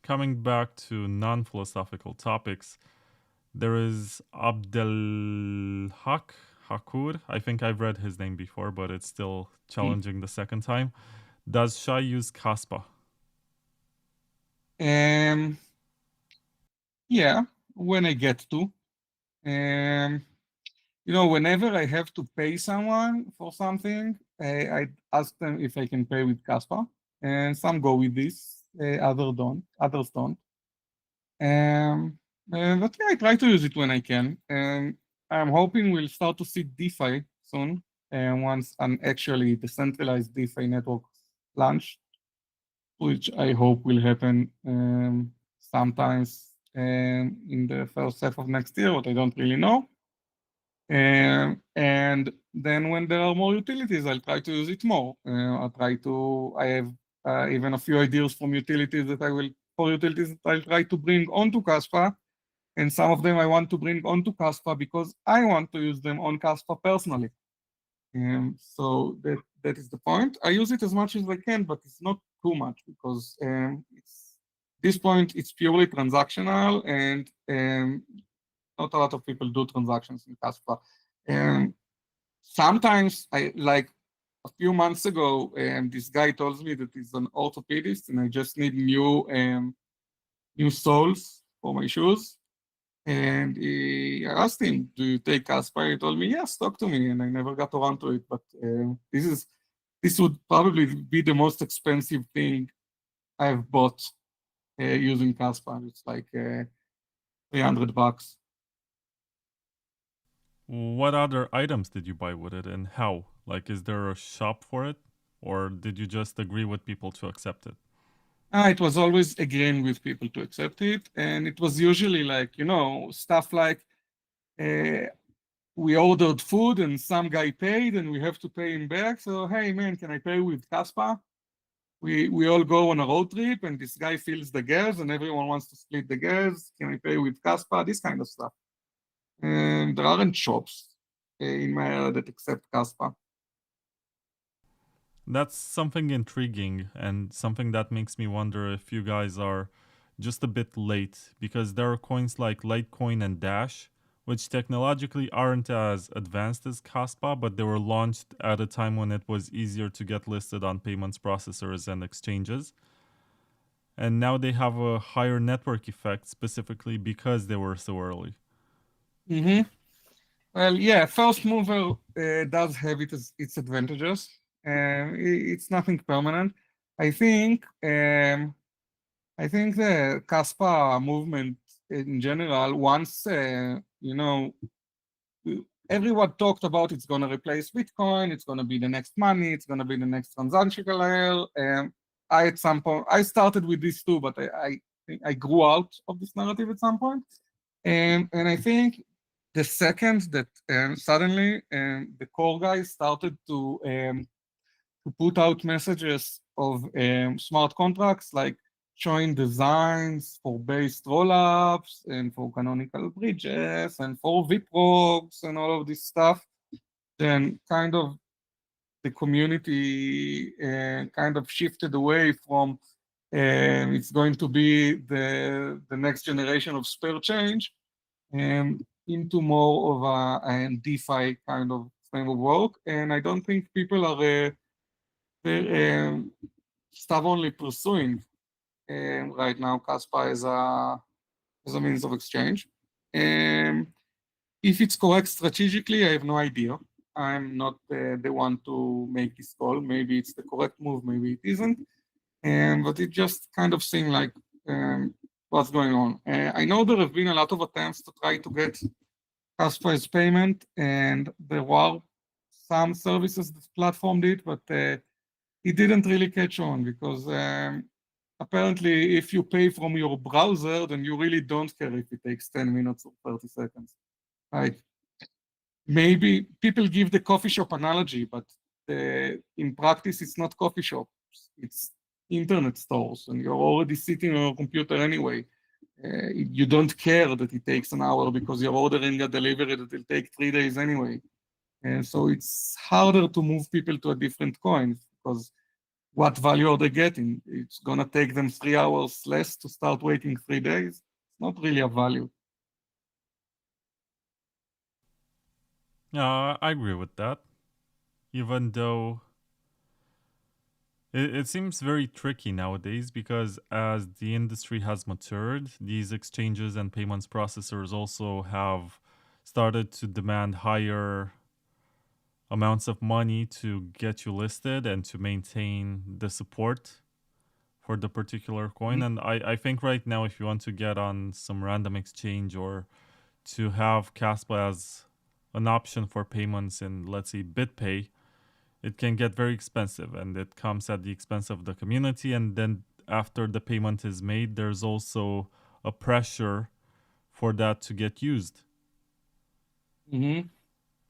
coming back to non-philosophical topics, there is Abdelhak Hakur. I think I've read his name before, but it's still challenging the second time. Does Shai use Kaspa? Yeah, when I get to. Whenever I have to pay someone for something, I ask them if I can pay with Kaspa, and some go with this, others don't. But yeah, I try to use it when I can. I'm hoping we'll start to see DeFi soon, once an actually decentralized DeFi network launched, which I hope will happen sometimes in the first half of next year, but I don't really know. And then when there are more utilities, I'll try to use it more. I have even a few ideas from utilities that I'll try to bring onto Kaspa. And some of them I want to bring onto Kaspa because I want to use them on Kaspa personally. So that is the point. I use it as much as I can, but it's not too much because this point it's purely transactional, and not a lot of people do transactions in Kaspa. Sometimes, like a few months ago, this guy told me that he's an orthopedist and I just need new soles for my shoes. And I asked him, "Do you take Kaspa?" He told me, "Yes, talk to me." And I never got around to it. But this would probably be the most expensive thing I've bought using Kaspa. It's like $300. What other items did you buy with it, and how? Like, is there a shop for it, or did you just agree with people to accept it? It was always agreeing with people to accept it, and it was usually like, stuff like we ordered food and some guy paid and we have to pay him back. So, hey man, can I pay with Kaspa? We all go on a road trip and this guy fills the gas and everyone wants to split the gas. Can I pay with Kaspa? This kind of stuff. And there aren't shops in my area that accept Kaspa. That's something intriguing and something that makes me wonder if you guys are just a bit late, because there are coins like Litecoin and Dash, which technologically aren't as advanced as Kaspa, but they were launched at a time when it was easier to get listed on payments processors and exchanges. And now they have a higher network effect specifically because they were so early. Well, yeah, first mover does have its advantages. It's nothing permanent. I think the Kaspa movement in general, once everyone talked about it's going to replace Bitcoin, it's going to be the next money, it's going to be the next transactional layer. At some point, I started with this too, but I grew out of this narrative at some point. And I think the second that suddenly the core guys started to put out messages of smart contracts, like showing designs for based rollups and for canonical bridges and for VPROGs and all of this stuff, then kind of the community kind of shifted away from it's going to be the next generation of spare change into more of a DeFi kind of frame of work. And I don't think people are stubbornly pursuing right now Kaspa as a means of exchange. If it's correct strategically, I have no idea. I'm not the one to make this call. Maybe it's the correct move, maybe it isn't. But it just kind of seemed like what's going on. I know there have been a lot of attempts to try to get Kaspa as payment, and there were some services that platform did, but it didn't really catch on because apparently if you pay from your browser, then you really don't care if it takes 10 minutes or 30 seconds. Like, maybe people give the coffee shop analogy, but in practice, it's not coffee shops, it's internet stores, and you're already sitting on your computer anyway. You don't care that it takes an hour because you're ordering a delivery that will take 3 days anyway. And so it's harder to move people to a different coin because what value are they getting? It's gonna take them 3 hours less to start waiting 3 days. It's not really a value. Yeah, I agree with that. Even though it seems very tricky nowadays because as the industry has matured, these exchanges and payments processors also have started to demand higher amounts of money to get you listed and to maintain the support for the particular coin. And I think right now, if you want to get on some random exchange or to have Kaspa as an option for payments in, let's say, BitPay, it can get very expensive and it comes at the expense of the community. And then after the payment is made, there's also a pressure for that to get used. Mm-hmm.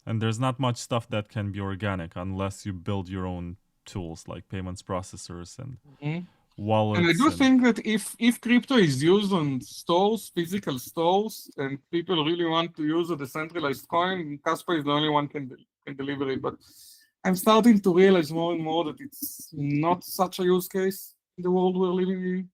And there's not much stuff that can be organic unless you build your own tools like payments processors and wallets. And I do think that if crypto is used on stores, physical stores, and people really want to use a decentralized coin, Kaspa is the only one can deliver it. But I'm starting to realize more and more that it's not such a use case in the world we're living in.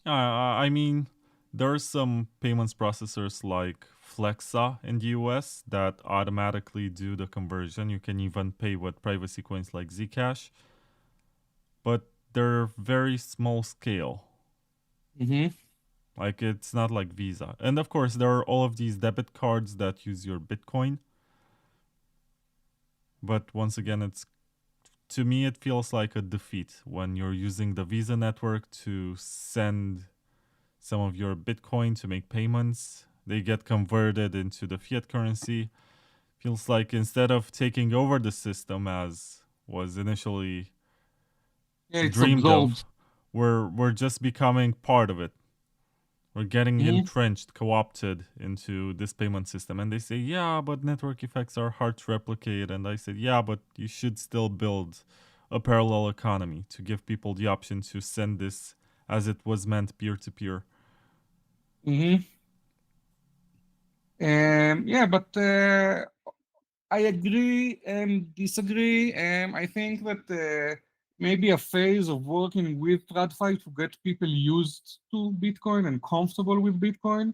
I mean, there are some payments processors like Flexa in the US that automatically do the conversion. You can even pay with privacy coins like Zcash, but they're very small scale. Like it's not like Visa. And of course, there are all of these debit cards that use your Bitcoin. But once again, to me, it feels like a defeat when you're using the Visa network to send some of your Bitcoin to make payments. They get converted into the fiat currency. Feels like instead of taking over the system as was initially dreamed of, we're just becoming part of it. We're getting entrenched, co-opted into this payment system. And they say, yeah, but network effects are hard to replicate. And I said, yeah, but you should still build a parallel economy to give people the option to send this as it was meant peer-to-peer. Yeah, but I agree and disagree. I think that maybe a phase of working with TradFi to get people used to Bitcoin and comfortable with Bitcoin,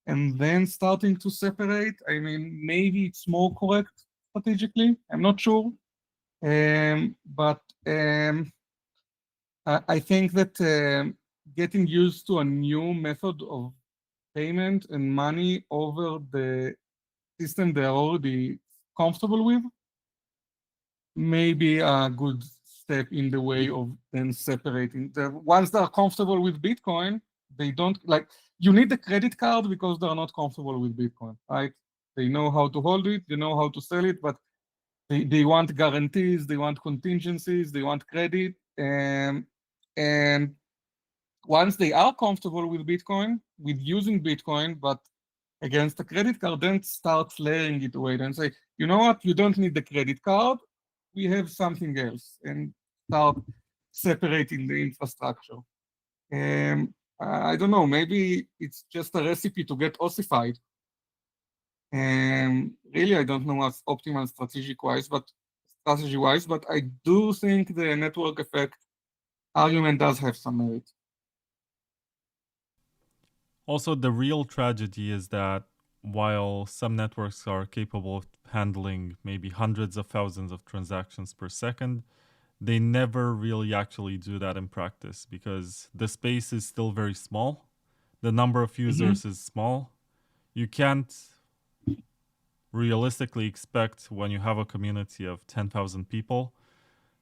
and then starting to separate. I mean, maybe it's more correct strategically. I'm not sure. But I think that getting used to a new method of payment and money over the system they're already comfortable with may be a good step in the way of then separating. Once they're comfortable with Bitcoin, they don't like, you need the credit card because they're not comfortable with Bitcoin, right? They know how to hold it, they know how to sell it, but they want guarantees, they want contingencies, they want credit. And once they are comfortable with Bitcoin, with using Bitcoin, but against a credit card, then starts layering it away. Then say, you know what, you don't need the credit card, we have something else, and start separating the infrastructure. I don't know, maybe it's just a recipe to get ossified. Really, I don't know what's optimal strategy-wise, but I do think the network effect argument does have some merit. Also, the real tragedy is that while some networks are capable of handling maybe hundreds of thousands of transactions per second, they never really actually do that in practice because the space is still very small. The number of users is small. You can't realistically expect when you have a community of 10,000 people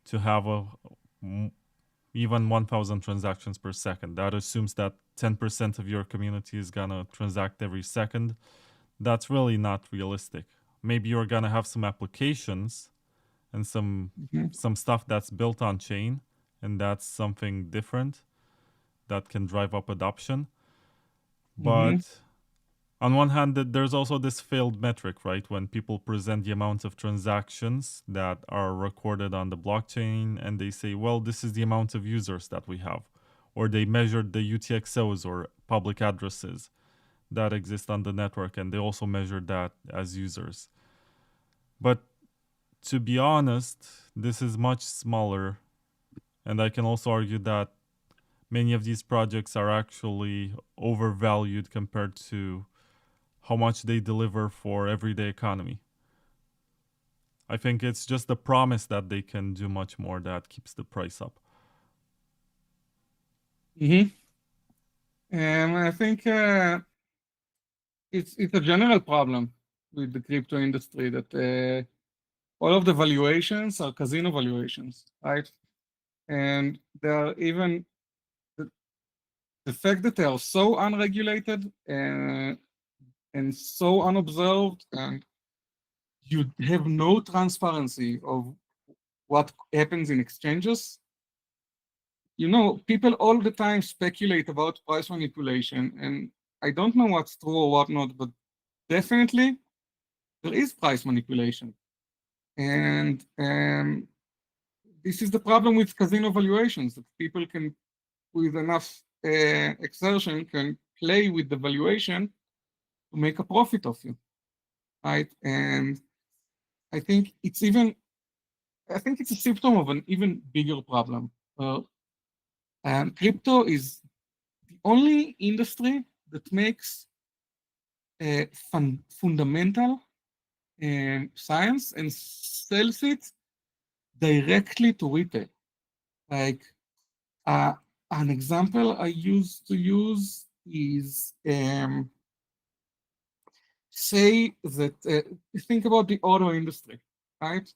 to have even 1,000 transactions per second. That assumes that 10% of your community is gonna transact every second. That's really not realistic. Maybe you're gonna have some applications and some stuff that's built on chain, and that's something different that can drive up adoption. But on one hand, there's also this failed metric, right? When people present the amount of transactions that are recorded on the blockchain and they say, well, this is the amount of users that we have. Or they measured the UTXOs or public addresses that exist on the network and they also measured that as users. But to be honest, this is much smaller. And I can also argue that many of these projects are actually overvalued compared to how much they deliver for everyday economy. I think it's just the promise that they can do much more that keeps the price up. And I think it's a general problem with the crypto industry that all of the valuations are casino valuations, right? And there are even the fact that they are so unregulated and so unobserved, and you have no transparency of what happens in exchanges. You know, people all the time speculate about price manipulation, and I don't know what's true or what not, but definitely there is price manipulation. And this is the problem with casino valuations, that people can, with enough exertion, can play with the valuation to make a profit of you, right? And I think it's a symptom of an even bigger problem. Crypto is the only industry that makes fundamental science and sells it directly to retail. Like an example I used to use is say that think about the auto industry, right?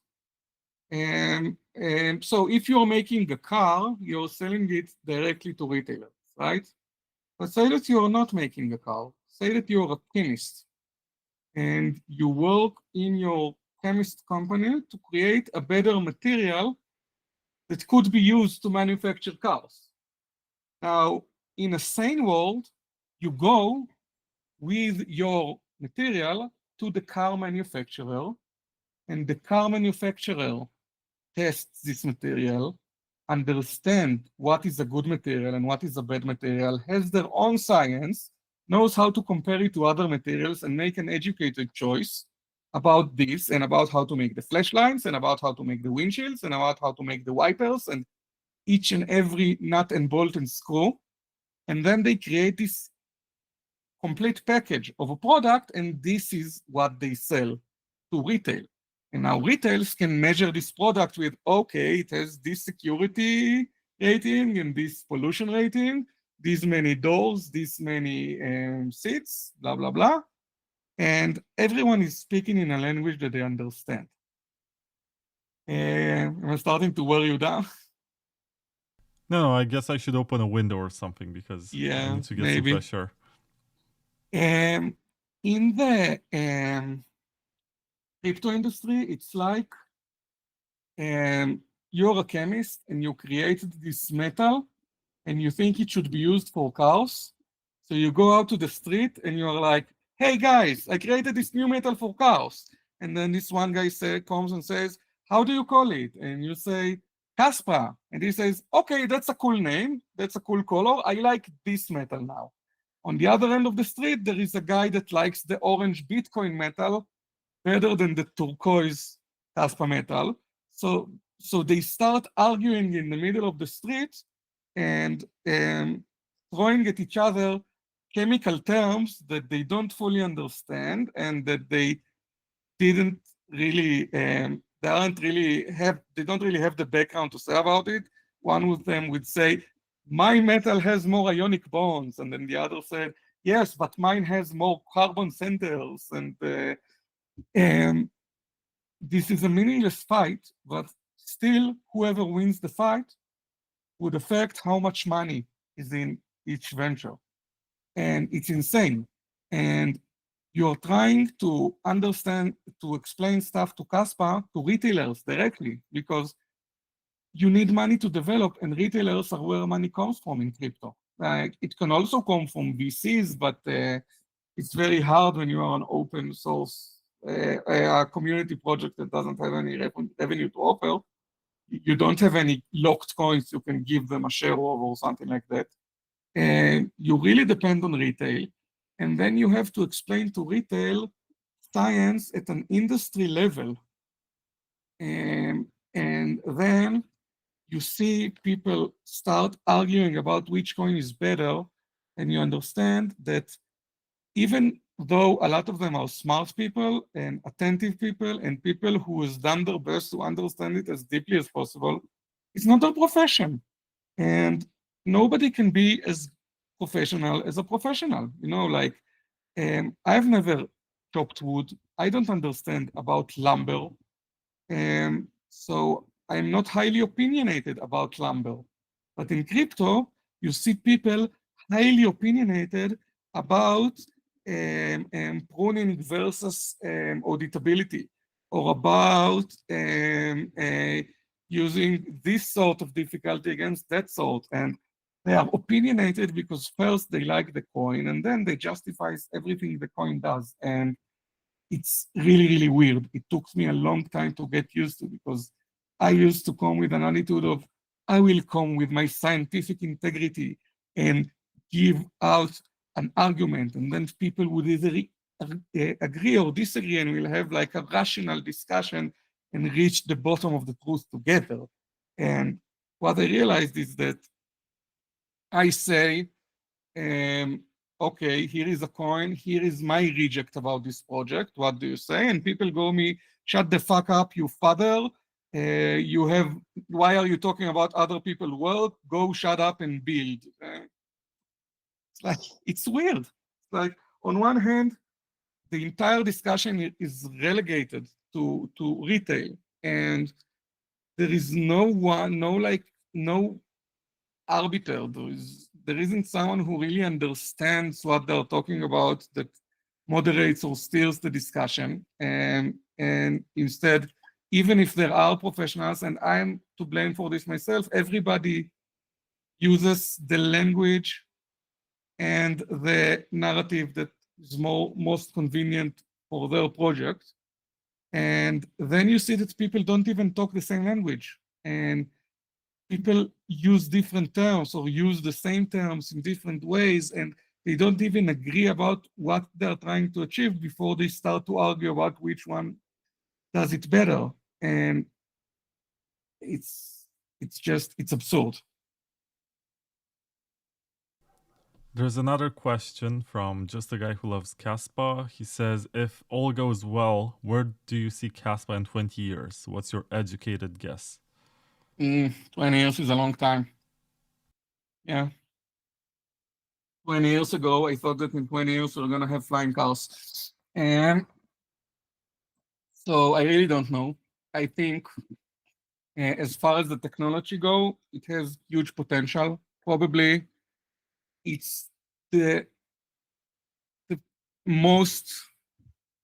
So if you're making a car, you're selling it directly to retailers, right? But say that you're not making a car. Say that you're a chemist and you work in your chemist company to create a better material that could be used to manufacture cars. Now, in a sane world, you go with your material to the car manufacturer, and the car manufacturer tests this material, understand what is a good material and what is a bad material, has their own science, knows how to compare it to other materials and make an educated choice about this and about how to make the flashlights and about how to make the windshields and about how to make the wipers and each and every nut and bolt and screw. And then they create this complete package of a product, and this is what they sell to retail. And now retailers can measure this product with, okay, it has this security rating and this pollution rating, these many doors, this many seats, blah, blah, blah. And everyone is speaking in a language that they understand. Am I starting to wear you down? No, I guess I should open a window or something because I need to get some fresh air. In the crypto industry, it's like you're a chemist and you created this metal and you think it should be used for cars. So you go out to the street and you're like, hey guys, I created this new metal for cars. And then this one guy comes and says, how do you call it? And you say, Kaspa. And he says, okay, that's a cool name. That's a cool color. I like this metal now. On the other end of the street, there is a guy that likes the orange Bitcoin metal better than the turquoise Kaspa metal. So they start arguing in the middle of the street and throwing at each other chemical terms that they don't fully understand and that they didn't really, they don't really have the background to say about it. One of them would say, my metal has more ionic bonds, and then the other said, yes, but mine has more carbon centers. And this is a meaningless fight, but still, whoever wins the fight would affect how much money is in each venture. And it's insane. And you're trying to understand, to explain stuff to Kaspa, to retailers directly, because you need money to develop, and retailers are where money comes from in crypto. It can also come from VCs, but it's very hard when you are an open source, a community project that doesn't have any revenue to offer. You don't have any locked coins you can give them a share of or something like that. And you really depend on retail. And then you have to explain to retail science at an industry level And then you see people start arguing about which coin is better, and you understand that even though a lot of them are smart people and attentive people and people who has done their best to understand it as deeply as possible, it's not their profession. And nobody can be as professional as a professional. You know, like I've never chopped wood. I don't understand about lumber. So I'm not highly opinionated about lumber. But in crypto, you see people highly opinionated about pruning versus auditability, or about using this sort of difficulty against that sort. And they are opinionated because first they like the coin, and then they justify everything the coin does. And it's really, really weird. It took me a long time to get used to, because I used to come with an attitude of, I will come with my scientific integrity and give out an argument, and then people would either agree or disagree, and we'll have like a rational discussion and reach the bottom of the truth together. And what I realized is that I say, okay, here is a coin, here is my reject about this project, what do you say? And people go me, shut the fuck up, you father. Why are you talking about other people's work? Go shut up and build. It's like, it's weird. It's like, on one hand, the entire discussion is relegated to retail, and there is no arbiter. There isn't someone who really understands what they're talking about, that moderates or steers the discussion. And instead, even if there are professionals, and I'm to blame for this myself, everybody uses the language and the narrative that is most convenient for their project. And then you see that people don't even talk the same language. And people use different terms or use the same terms in different ways, and they don't even agree about what they're trying to achieve before they start to argue about which one does it better. And it's absurd. There's another question from just a guy who loves Kaspa. He says, if all goes well, where do you see Kaspa in 20 years? What's your educated guess? 20 years is a long time. Yeah. 20 years ago, I thought that in 20 years we're going to have flying cars. And so I really don't know. I think as far as the technology go, it has huge potential. Probably it's the most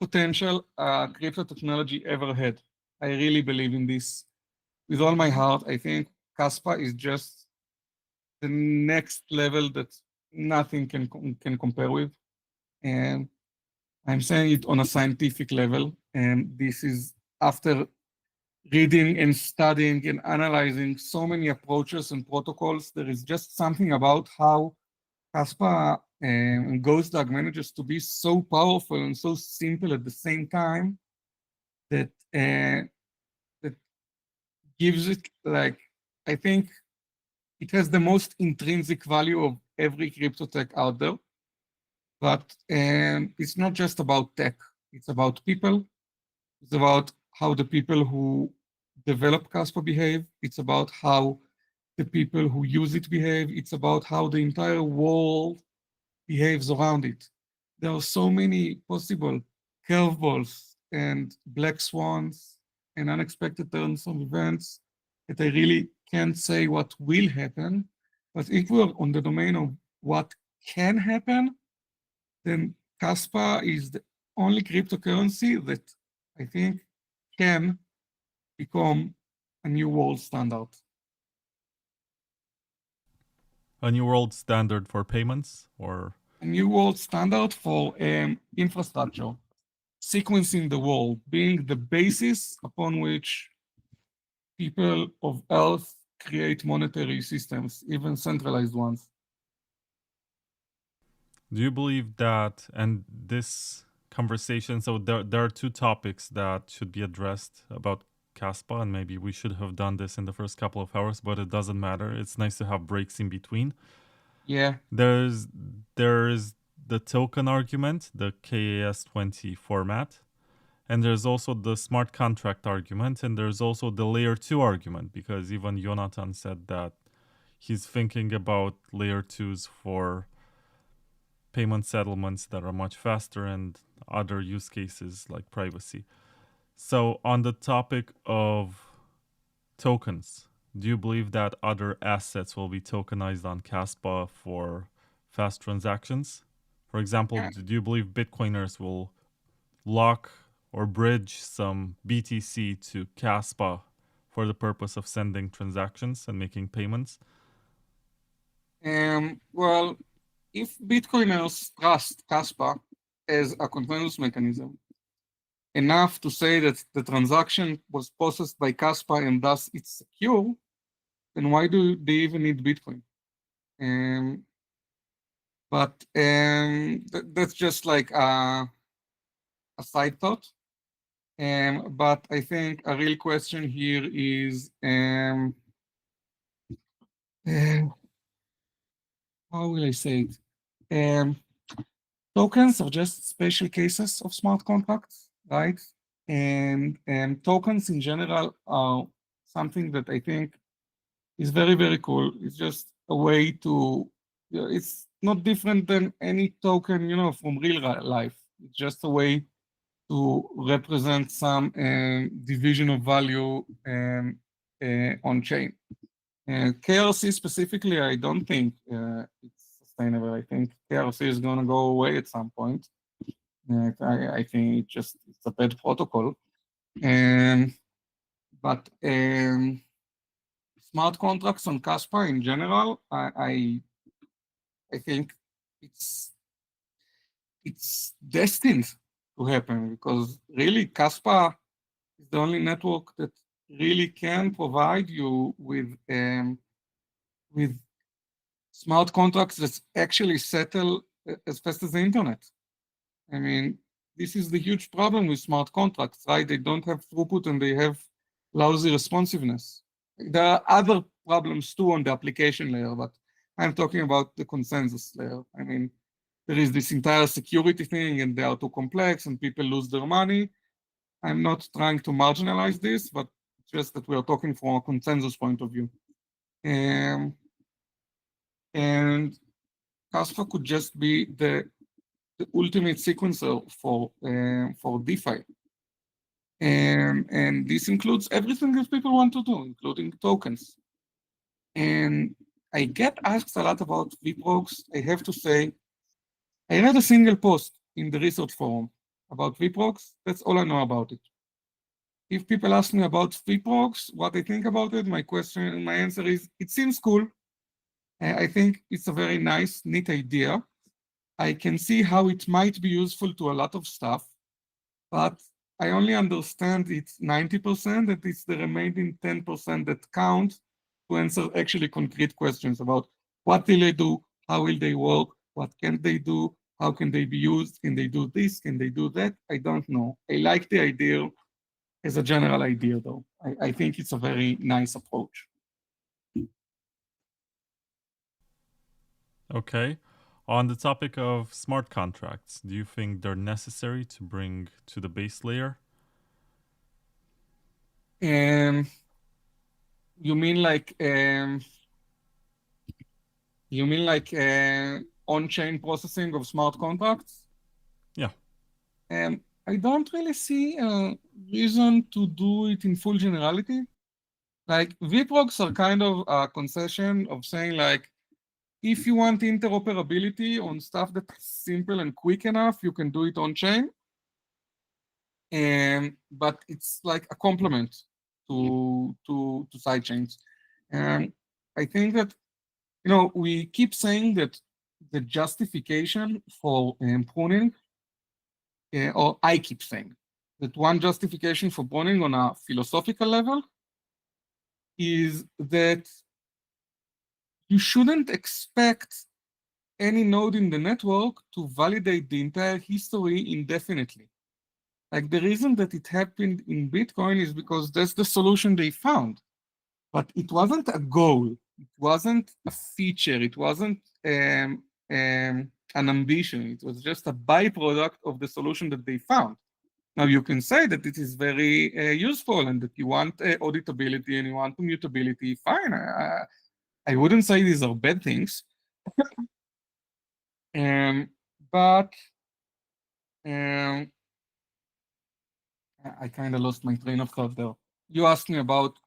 potential crypto technology ever had. I really believe in this with all my heart. I think Kaspa is just the next level that nothing can compare with. And I'm saying it on a scientific level. And this is after reading and studying and analyzing so many approaches and protocols. There is just something about how Kaspa and GhostDAG manages to be so powerful and so simple at the same time that that gives it, like, I think it has the most intrinsic value of every crypto tech out there. But it's not just about tech. It's about people. It's about how the people who develop Kaspa behave. It's about how the people who use it behave. It's about how the entire world behaves around it. There are so many possible curveballs and black swans and unexpected turns of events that I really can't say what will happen. But if we're on the domain of what can happen, then Kaspa is the only cryptocurrency that I think can become a new world standard. A new world standard for payments, or a new world standard for infrastructure, sequencing the world, being the basis upon which people of Earth create monetary systems, even centralized ones. do you believe that, and this conversation, so there are two topics that should be addressed about Kaspa, and maybe we should have done this in the first couple of hours, but it doesn't matter. It's nice to have breaks in between. Yeah. There's the token argument, the KAS20 format, and there's also the smart contract argument, and there's also the layer 2 argument, because even Jonathan said that he's thinking about layer 2s for payment settlements that are much faster and other use cases like privacy. So on the topic of tokens, do you believe that other assets will be tokenized on Kaspa for fast transactions? For example, do you believe Bitcoiners will lock or bridge some BTC to Kaspa for the purpose of sending transactions and making payments? Well, if Bitcoiners trust Kaspa as a consensus mechanism enough to say that the transaction was processed by Kaspa and thus it's secure, then why do they even need Bitcoin? But that's just like a side thought. But I think a real question here is how will I say it? Tokens are just special cases of smart contracts, right? And tokens in general are something that I think is very, very cool. It's just a way to, it's not different than any token, from real life. It's just a way to represent some division of value on chain. KRC specifically, I don't think it's sustainable. I think KRC is going to go away at some point. I think it's a bad protocol. But smart contracts on Kaspa in general, I think it's destined to happen, because really Kaspa is the only network that really can provide you with smart contracts that actually settle as fast as the internet. I mean, this is the huge problem with smart contracts, right? They don't have throughput and they have lousy responsiveness. There are other problems too on the application layer, but I'm talking about the consensus layer. I mean, there is this entire security thing and they are too complex and people lose their money. I'm not trying to marginalize this, but just that we are talking from a consensus point of view. And Kaspa could just be the ultimate sequencer for DeFi. And this includes everything that people want to do, including tokens. And I get asked a lot about vProgs. I have to say, I read a single post in the research forum about vProgs. That's all I know about it. If people ask me about vProgs, what I think about it, my answer is, it seems cool. I think it's a very nice, neat idea. I can see how it might be useful to a lot of stuff, but I only understand it's 90%, and it's the remaining 10% that count to answer actually concrete questions about what will they do, how will they work, what can they do, how can they be used, can they do this, can they do that? I don't know. I like the idea as a general idea, though. I think it's a very nice approach. Okay. On the topic of smart contracts, do you think they're necessary to bring to the base layer? You mean like on-chain processing of smart contracts? Yeah. I don't really see a reason to do it in full generality. Like, vProgs are kind of a concession of saying, like, if you want interoperability on stuff that's simple and quick enough, you can do it on-chain. But it's like a complement to sidechains. And I think that, we keep saying that the justification for pruning, or I keep saying that one justification for pruning on a philosophical level is that you shouldn't expect any node in the network to validate the entire history indefinitely. Like the reason that it happened in Bitcoin is because that's the solution they found. But it wasn't a goal. It wasn't a feature. It wasn't an ambition. It was just a byproduct of the solution that they found. Now you can say that it is very useful and that you want auditability and you want immutability. Fine. I wouldn't say these are bad things. But I kind of lost my train of thought there. You asked me about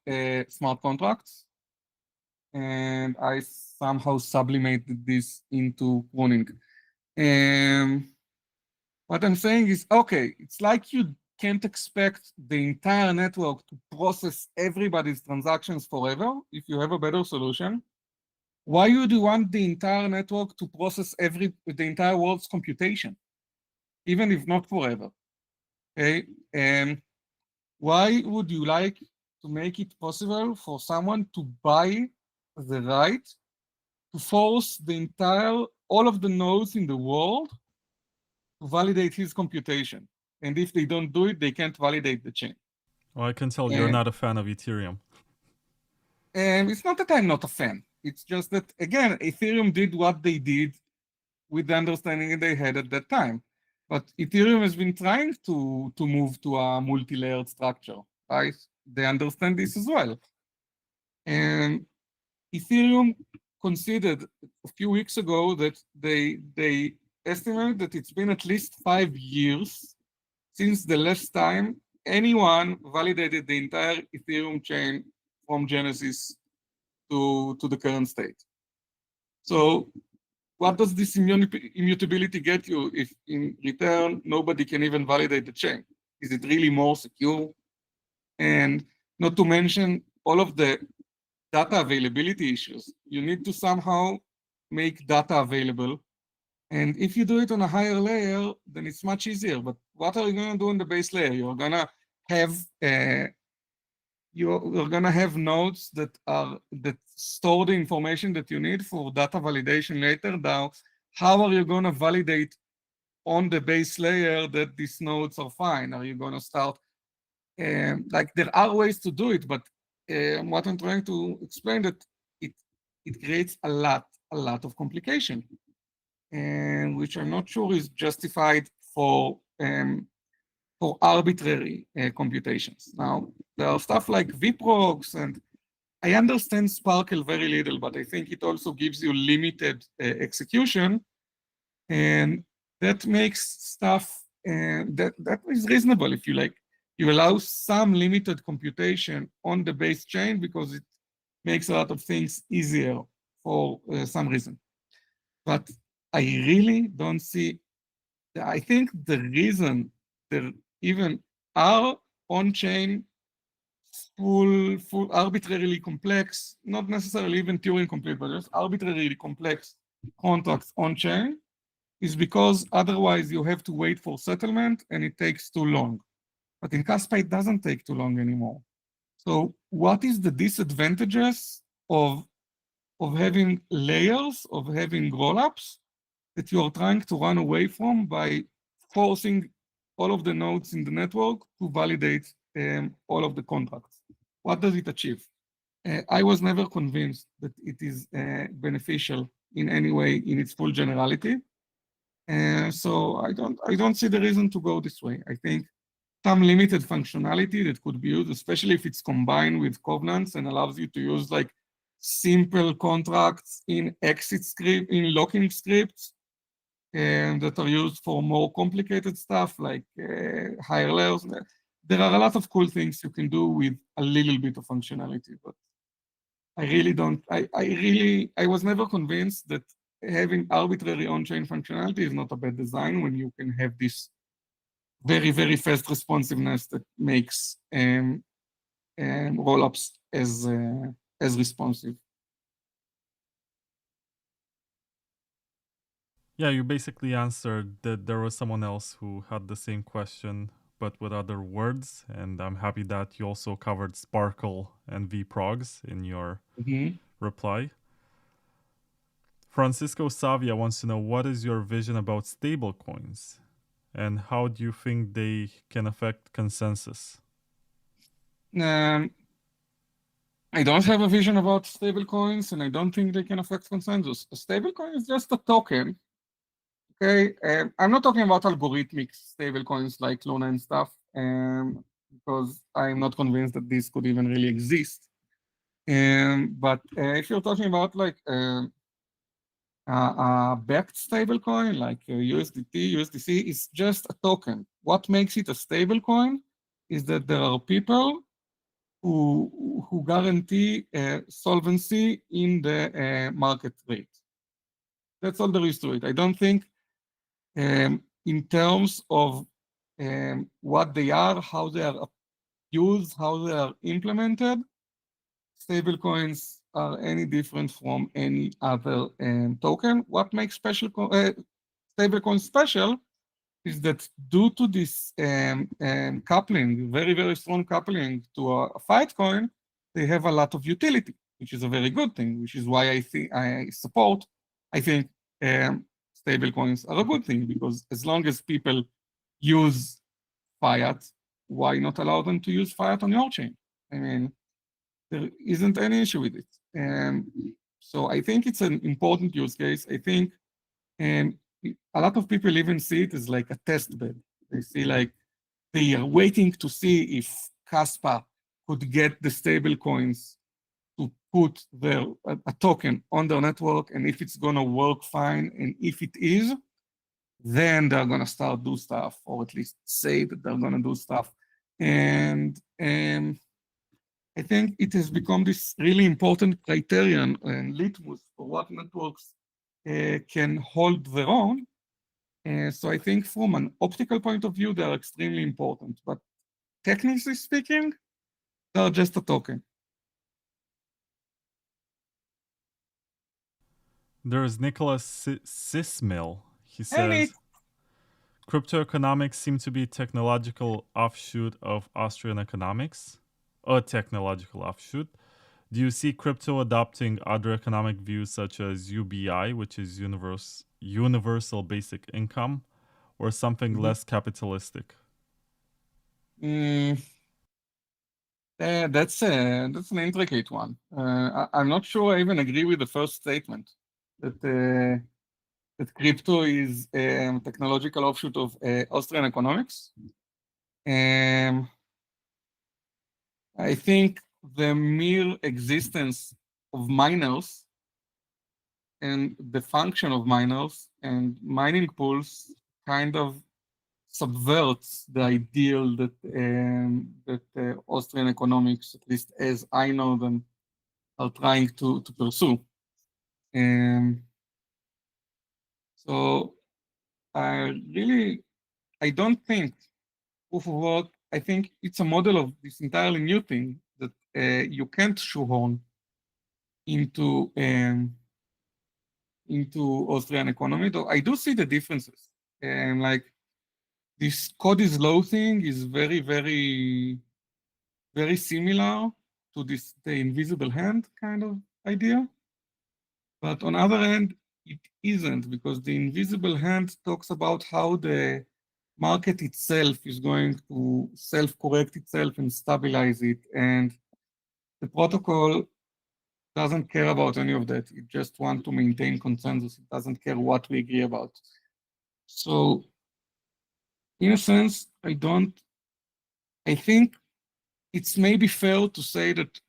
smart contracts, and I somehow sublimated this into pruning. What I'm saying is, okay, it's like you can't expect the entire network to process everybody's transactions forever if you have a better solution. Why would you want the entire network to process the entire world's computation, even if not forever? Okay, and why would you like to make it possible for someone to buy the right to force all of the nodes in the world to validate his computation? And if they don't do it, they can't validate the chain. Well, I can tell you're not a fan of Ethereum. And it's not that I'm not a fan. It's just that, again, Ethereum did what they did with the understanding they had at that time. But Ethereum has been trying to move to a multi-layered structure, right? They understand this as well. And Ethereum considered a few weeks ago that they estimate that it's been at least 5 years since the last time anyone validated the entire Ethereum chain from Genesis to the current state. So what does this immutability get you if in return nobody can even validate the chain? Is it really more secure? And not to mention all of the data availability issues. You need to somehow make data available. And if you do it on a higher layer, then it's much easier. But what are you going to do on the base layer? You're going to have nodes that store the information that you need for data validation later. Now, how are you going to validate on the base layer that these nodes are fine? Are you going to start? Like there are ways to do it, but what I'm trying to explain that it creates a lot of complication, and which I'm not sure is justified for arbitrary computations. Now, there are stuff like vprogs, and I understand Sparkle very little, but I think it also gives you limited execution, and that makes stuff that is reasonable if you like. You allow some limited computation on the base chain because it makes a lot of things easier for some reason. But I really don't see, I think the reason there even are on-chain full arbitrarily complex, not necessarily even Turing complete, but just arbitrarily complex contracts on-chain is because otherwise you have to wait for settlement and it takes too long. But in Kaspa, it doesn't take too long anymore. So what is the disadvantages of having layers, of having rollups that you are trying to run away from by forcing all of the nodes in the network to validate all of the contracts? What does it achieve? I was never convinced that it is beneficial in any way in its full generality. So I don't see the reason to go this way. I think some limited functionality that could be used, especially if it's combined with covenants and allows you to use like simple contracts in exit script, in locking scripts, and that are used for more complicated stuff like higher layers. There are a lot of cool things you can do with a little bit of functionality, but I really don't, I was never convinced that having arbitrary on-chain functionality is not a bad design when you can have this very, very fast responsiveness that makes rollups as responsive. Yeah, you basically answered that there was someone else who had the same question, but with other words. And I'm happy that you also covered Sparkle and vprogs in your reply. Francisco Savia wants to know, what is your vision about stablecoins? And how do you think they can affect consensus? I don't have a vision about stablecoins, and I don't think they can affect consensus. A stablecoin is just a token. Okay, I'm not talking about algorithmic stablecoins like Luna and stuff, because I'm not convinced that this could even really exist. But if you're talking about like a backed stablecoin like USDT, USDC is just a token. What makes it a stablecoin is that there are people who guarantee solvency in the market rate. That's all there is to it. I don't think in terms of what they are, how they are used, how they are implemented, stablecoins are any different from any other token. What makes stablecoins special is that due to this coupling, very, very strong coupling to a fiat coin, they have a lot of utility, which is a very good thing, which is why I think stablecoins are a good thing, because as long as people use fiat, why not allow them to use fiat on your chain? I mean, there isn't any issue with it. So I think it's an important use case. I think a lot of people even see it as like a test bed. They see like they are waiting to see if Kaspa could get the stable coins to put a token on their network, and if it's gonna work fine, and if it is, then they're gonna start do stuff, or at least say that they're gonna do stuff. And I think it has become this really important criterion and litmus for what networks can hold their own. So I think from an optical point of view, they are extremely important. But technically speaking, they are just a token. There's Nicholas Sismill. He Hey, says, Nick. crypto economics seem to be technological offshoot of Austrian economics. A technological offshoot. Do you see crypto adopting other economic views such as UBI, which is universal basic income, or something less capitalistic? That's an intricate one. I'm not sure I even agree with the first statement that that crypto is a technological offshoot of Austrian economics. I think the mere existence of miners and the function of miners and mining pools kind of subverts the ideal that Austrian economics, at least as I know them, are trying to pursue. So I don't think proof of work. I think it's a model of this entirely new thing that you can't shoehorn into Austrian economy. Though I do see the differences. Like this code is low thing is very, very, very similar to the invisible hand kind of idea. But on the other hand, it isn't, because the invisible hand talks about how the market itself is going to self-correct itself and stabilize it. And the protocol doesn't care about any of that. It just wants to maintain consensus. It doesn't care what we agree about. So in a sense, I think it's maybe fair to say that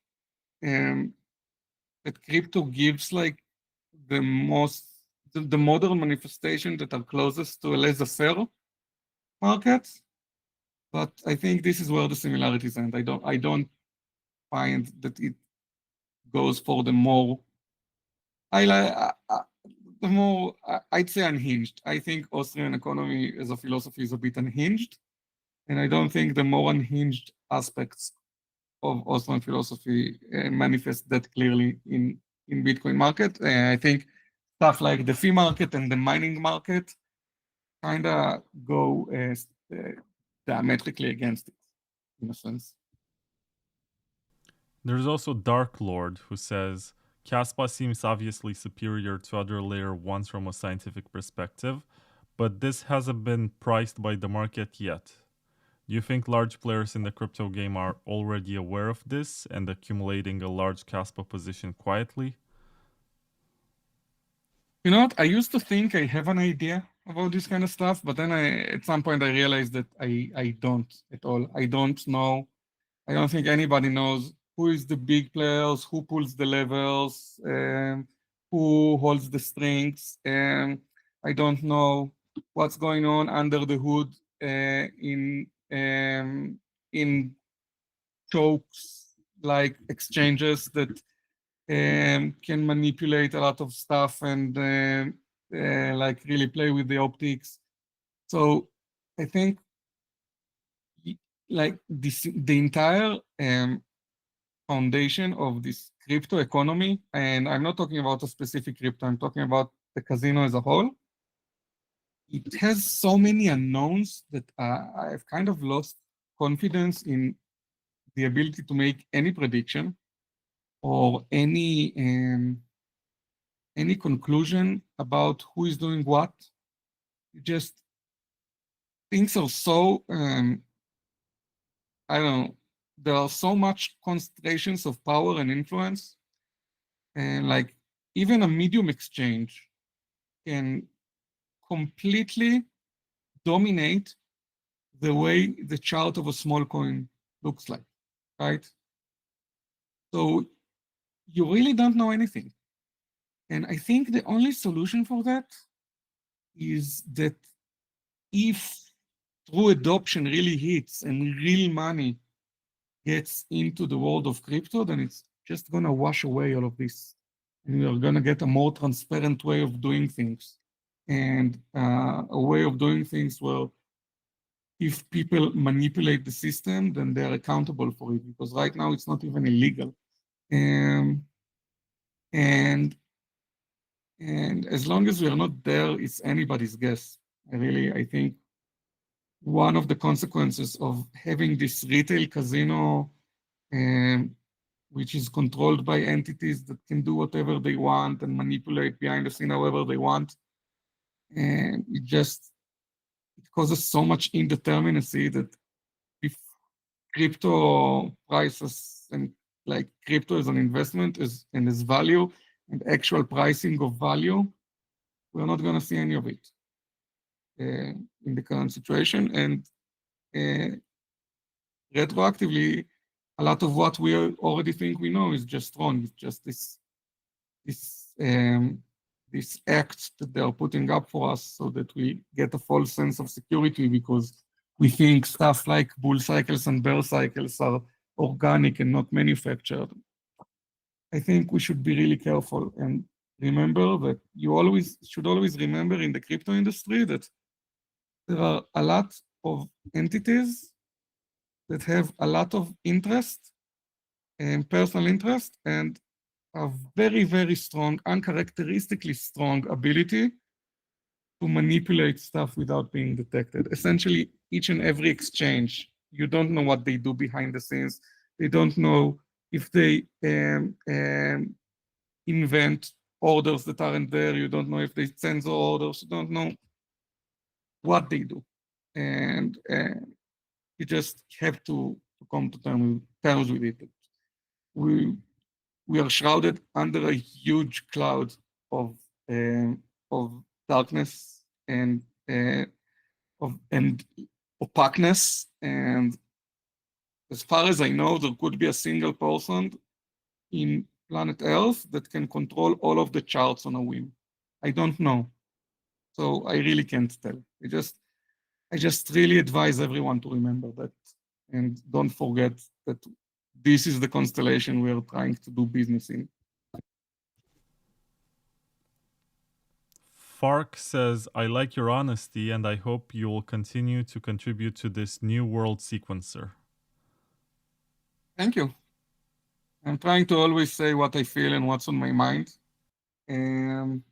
that crypto gives like the modern manifestation that are closest to a laissez-faire market. But I think this is where the similarities end. I don't find that it goes for the more I'd say unhinged. I think Austrian economy as a philosophy is a bit unhinged, and I don't think the more unhinged aspects of Austrian philosophy manifest that clearly in Bitcoin market. I think stuff like the fee market and the mining market kind of go diametrically against it, in a sense. There's also Dark Lord, who says, Kaspa seems obviously superior to other layer 1s from a scientific perspective, but this hasn't been priced by the market yet. Do you think large players in the crypto game are already aware of this and accumulating a large Kaspa position quietly? You know what? I used to think I have an idea about this kind of stuff, but then at some point I realized that I don't at all. I don't know. I don't think anybody knows who is the big players, who pulls the levers, who holds the strings. I don't know what's going on under the hood in chokes like exchanges that can manipulate a lot of stuff and like really play with the optics. So I think like the entire foundation of this crypto economy, and I'm not talking about a specific crypto, I'm talking about the casino as a whole. It has so many unknowns that I've kind of lost confidence in the ability to make any prediction or any conclusion about who is doing what. Just things are so I don't know. There are so much concentrations of power and influence, and like even a medium exchange can completely dominate the way the chart of a small coin looks like, right? So you really don't know anything. And I think the only solution for that is that if true adoption really hits and real money gets into the world of crypto, then it's just going to wash away all of this. And we are going to get a more transparent way of doing things. And a way of doing things where if people manipulate the system, then they're accountable for it. Because right now it's not even illegal. And as long as we are not there, it's anybody's guess. I think one of the consequences of having this retail casino, which is controlled by entities that can do whatever they want and manipulate behind the scene however they want, and it causes so much indeterminacy that if crypto prices and like crypto as an investment and as value and actual pricing of value, we're not going to see any of it in the current situation. And retroactively, a lot of what we already think we know is just wrong. It's just this act that they are putting up for us so that we get a false sense of security because we think stuff like bull cycles and bear cycles are organic and not manufactured. I think we should be really careful and remember that you should always remember in the crypto industry that there are a lot of entities that have a lot of interest and personal interest and a very, very strong, uncharacteristically strong ability to manipulate stuff without being detected. Essentially, each and every exchange, you don't know what they do behind the scenes. They don't know if they invent orders that aren't there. You don't know if they censor orders. You don't know what they do. And you just have to come to terms with it. We are shrouded under a huge cloud of darkness and opaqueness. And as far as I know, there could be a single person in planet Earth that can control all of the charts on a whim. I don't know. So I really can't tell. I just really advise everyone to remember that and don't forget that this is the constellation we are trying to do business in. Fark says, I like your honesty and I hope you will continue to contribute to this new world sequencer. Thank you. I'm trying to always say what I feel and what's on my mind. And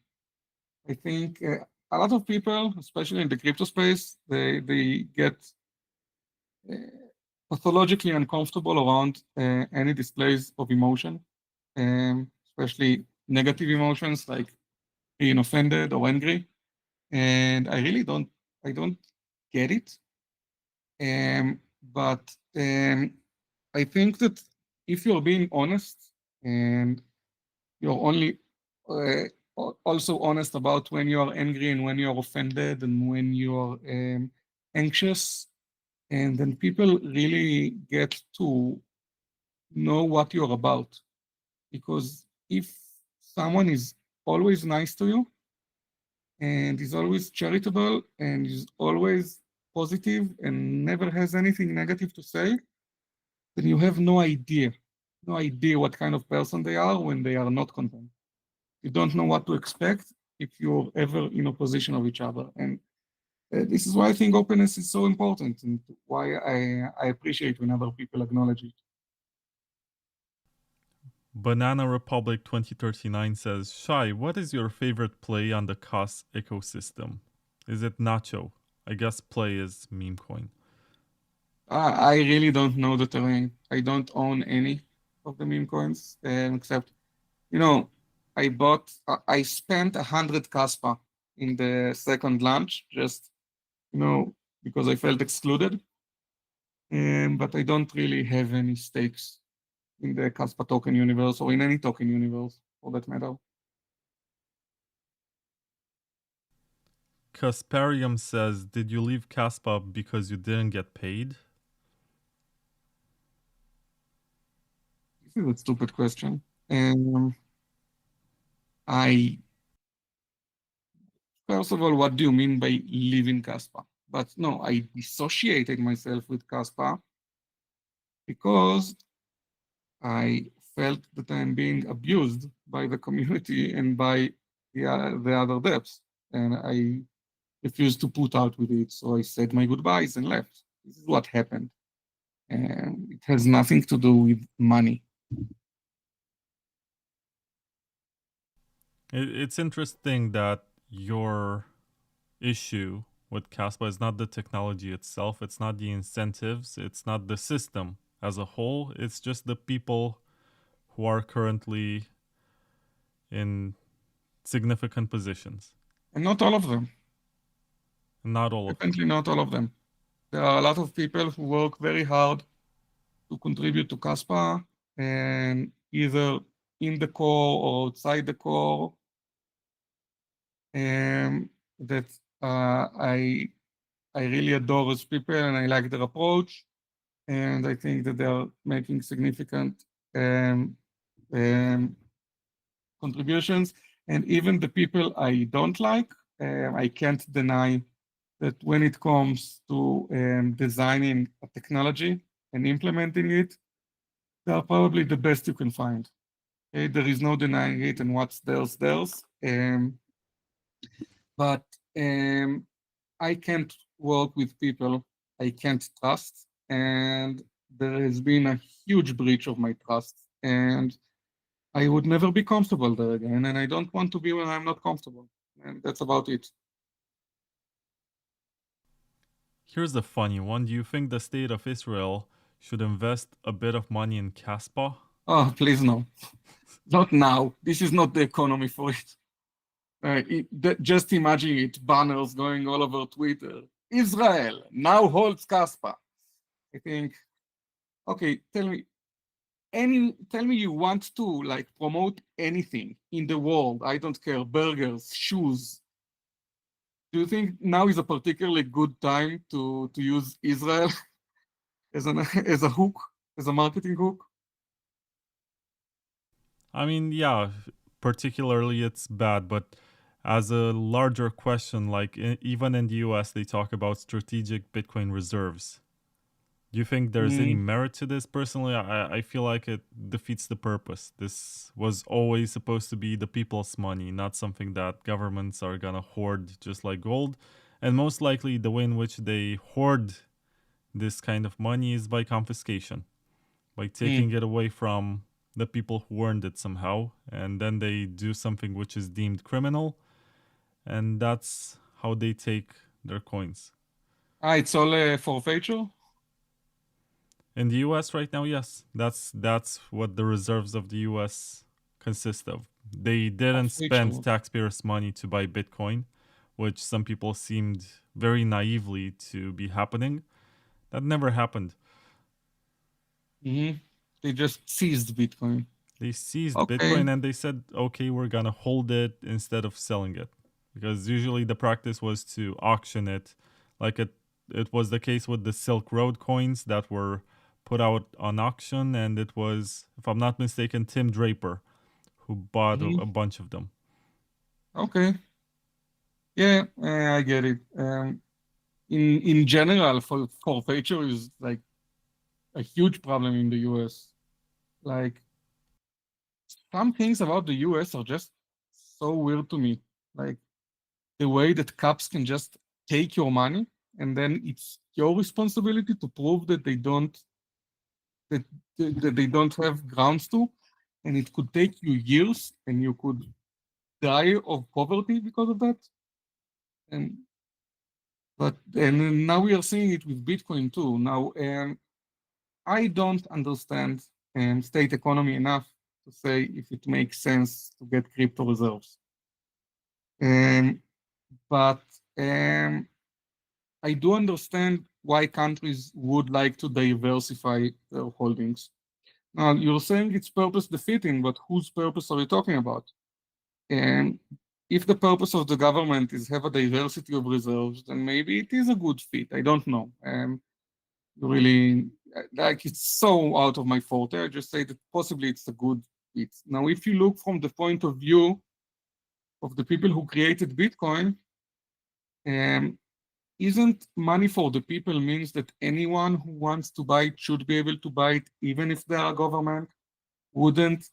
I think a lot of people, especially in the crypto space, they get pathologically uncomfortable around any displays of emotion, especially negative emotions like being offended or angry. and I really don't get it. But I think that if you're being honest and you're only also honest about when you are angry and when you're offended and when you're anxious, and then people really get to know what you're about. Because if someone is always nice to you and is always charitable and is always positive and never has anything negative to say, then you have no idea what kind of person they are when they are not content. You don't know what to expect if you're ever in opposition of each other. And this is why I think openness is so important and why I appreciate when other people acknowledge it. Banana Republic 2039 says, Shai, what is your favorite play on the COS ecosystem? Is it Nacho? I guess play is meme coin. I really don't know the terrain. I don't own any of the meme coins, except, I spent 100 Kaspa in the second launch, just, because I felt excluded. But I don't really have any stakes in the Kaspa token universe or in any token universe for that matter. Kasparium says, did you leave Kaspa because you didn't get paid? This is a stupid question. First of all, what do you mean by leaving Kaspa? But no, I dissociated myself with Kaspa because I felt that I'm being abused by the community and by the other devs. And I refused to put out with it. So I said my goodbyes and left. This is what happened. And it has nothing to do with money. It's interesting that your issue with Kaspa is not the technology itself, it's not the incentives, it's not the system as a whole, it's just the people who are currently in significant positions. And not all of them. Not all of them. Definitely not all of them. There are a lot of people who work very hard to contribute to Kaspa, and either in the core or outside the core. That I really adore those people and I like their approach. And I think that they are making significant contributions. And even the people I don't like, I can't deny that when it comes to designing a technology and implementing it, they are probably the best you can find. Okay? There is no denying it, and what's theirs. But I can't work with people I can't trust, and there has been a huge breach of my trust, and I would never be comfortable there again, and I don't want to be when I'm not comfortable, and that's about it. Here's the funny one. Do you think the state of Israel should invest a bit of money in Kaspa? Oh, please no. Not now. This is not the economy for it. Just imagine it, banners going all over Twitter. Israel now holds Kaspa. I think, okay, tell me you want to like promote anything in the world. I don't care, burgers, shoes. Do you think now is a particularly good time to use Israel as a hook, as a marketing hook? I mean, yeah, particularly it's bad, but as a larger question, like even in the US, they talk about strategic Bitcoin reserves. Do you think there's any merit to this? Personally, I feel like it defeats the purpose. This was always supposed to be the people's money, not something that governments are gonna hoard just like gold. And most likely the way in which they hoard this kind of money is by confiscation, by taking it away from the people who earned it somehow, and then they do something which is deemed criminal, and that's how they take their coins. It's all forfeiture? In the US right now, yes. That's what the reserves of the US consist of. They didn't spend taxpayers' money to buy Bitcoin, which some people seemed very naively to be happening. That never happened. They just seized Bitcoin. They seized Okay. Bitcoin and they said, okay, we're going to hold it instead of selling it. Because usually the practice was to auction it, like it was the case with the Silk Road coins that were put out on auction. And it was, if I'm not mistaken, Tim Draper who bought a bunch of them. Okay. Yeah, I get it. In general, forfeiture is like a huge problem in the US. Like, some things about the US are just so weird to me. Like, the way that cops can just take your money and then it's your responsibility to prove that they don't have grounds to, and it could take you years and you could die of poverty because of that. And now we are seeing it with Bitcoin too. Now, I don't understand state economy enough to say if it makes sense to get crypto reserves. But I do understand why countries would like to diversify their holdings. Now, you're saying it's purpose defeating, but whose purpose are you talking about? And if the purpose of the government is have a diversity of reserves, then maybe it is a good fit. I don't know. Really, like, it's so out of my forte. I just say that possibly it's a good fit. Now, if you look from the point of view of the people who created Bitcoin, isn't money for the people means that anyone who wants to buy it should be able to buy it, even if they are government? Wouldn't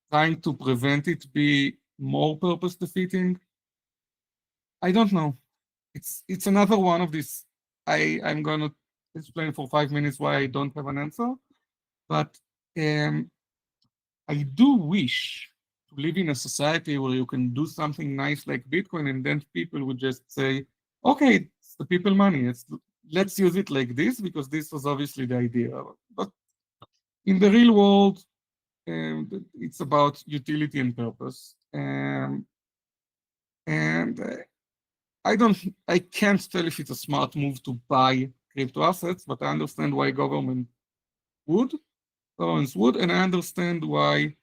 trying to prevent it be more purpose defeating? I don't know. It's another one of these. I'm gonna explain for 5 minutes why I don't have an answer, but I do wish to live in a society where you can do something nice like Bitcoin, and then people would just say, "Okay, it's the people money. Let's use it like this because this was obviously the idea." But in the real world, it's about utility and purpose. And I can't tell if it's a smart move to buy crypto assets, but I understand why governments would, and I understand why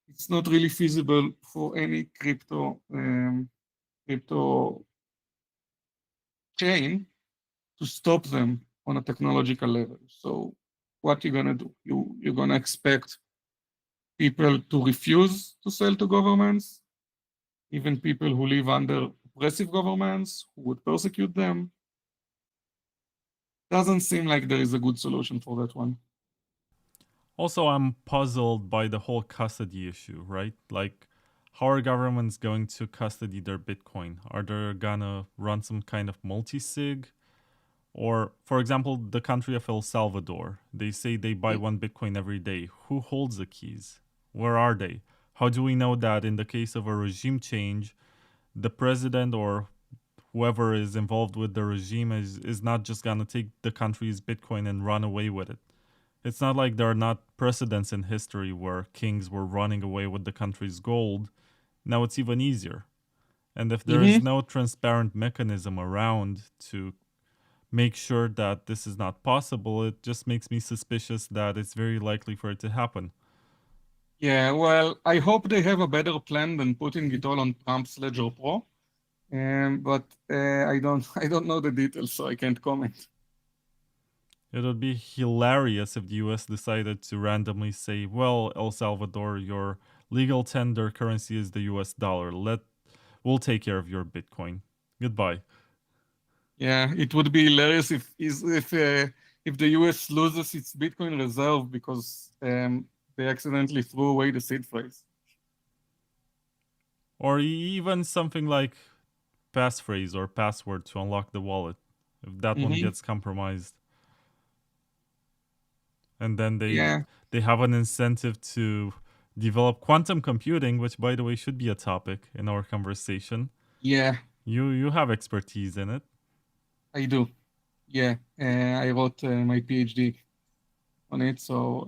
it's not really feasible for any crypto chain to stop them on a technological level. So what you're gonna do? You're gonna expect people to refuse to sell to governments, even people who live under oppressive governments who would persecute them. Doesn't seem like there is a good solution for that one. Also, I'm puzzled by the whole custody issue, right? Like, how are governments going to custody their Bitcoin? Are they gonna run some kind of multi-sig? Or, for example, the country of El Salvador. They say they buy one Bitcoin every day. Who holds the keys? Where are they? How do we know that in the case of a regime change, the president or whoever is involved with the regime is not just gonna take the country's Bitcoin and run away with it? It's not like there are not precedents in history where kings were running away with the country's gold. Now it's even easier. And if there is no transparent mechanism around to make sure that this is not possible, it just makes me suspicious that it's very likely for it to happen. Yeah, well, I hope they have a better plan than putting it all on Trump's Ledger Pro. But I don't know the details, so I can't comment. It would be hilarious if the US decided to randomly say, well, El Salvador, your legal tender currency is the US dollar. We'll take care of your Bitcoin. Goodbye. Yeah, it would be hilarious if the US loses its Bitcoin reserve because they accidentally threw away the seed phrase. Or even something like passphrase or password to unlock the wallet, if that one gets compromised. And then they have an incentive to develop quantum computing, which, by the way, should be a topic in our conversation. Yeah. You have expertise in it. I do. Yeah. I wrote my PhD on it, so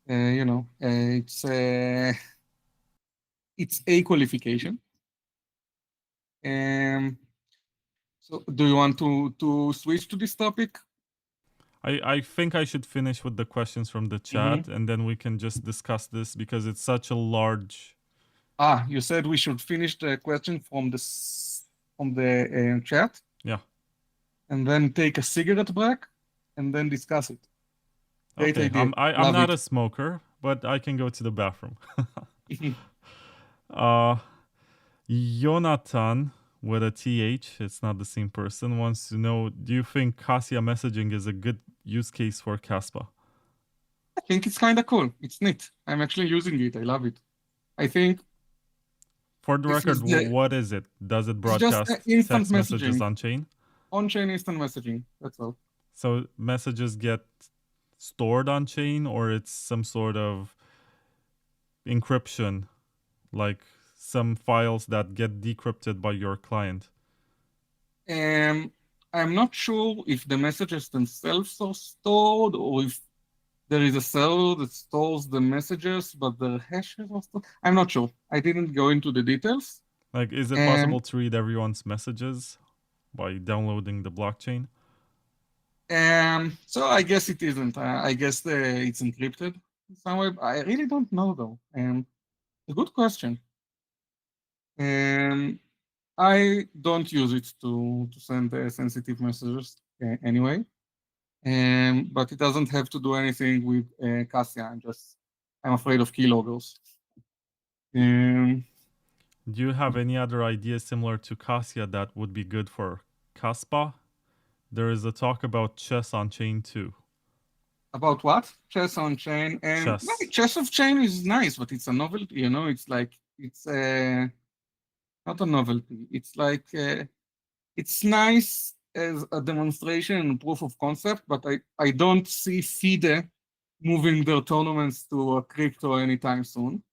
it's a qualification. So do you want to switch to this topic? I think I should finish with the questions from the chat, and then we can just discuss this because it's such a large. You said we should finish the question from the chat. Yeah. And then take a cigarette break, and then discuss it. Great Okay. idea. I'm not a smoker, but I can go to the bathroom. Jonathan with a TH, it's not the same person, wants to know, do you think Kassia messaging is a good use case for Kaspa? I think it's kind of cool. It's neat. I'm actually using it. I love it. I think... For the record, what is it? Does it broadcast instant text messages on-chain? On-chain instant messaging, that's all. So messages get stored on-chain, or it's some sort of encryption, like some files that get decrypted by your client? I'm not sure if the messages themselves are stored or if there is a server that stores the messages, but the hashes are stored. I'm not sure. I didn't go into the details. Like, is it possible to read everyone's messages by downloading the blockchain? So I guess it isn't. I guess it's encrypted somewhere. I really don't know though. A good question. I don't use it to send sensitive messages anyway. But it doesn't have to do anything with Kassia. I'm afraid of keyloggers. Do you have any other ideas similar to Kassia that would be good for Kaspa? There is a talk about chess on chain too. About what? Chess on chain? Chess. Chess of chain is nice, but it's a novelty, you know, it's like, it's not a novelty. It's like, it's nice as a demonstration and proof of concept, but I don't see FIDE moving their tournaments to a crypto anytime soon.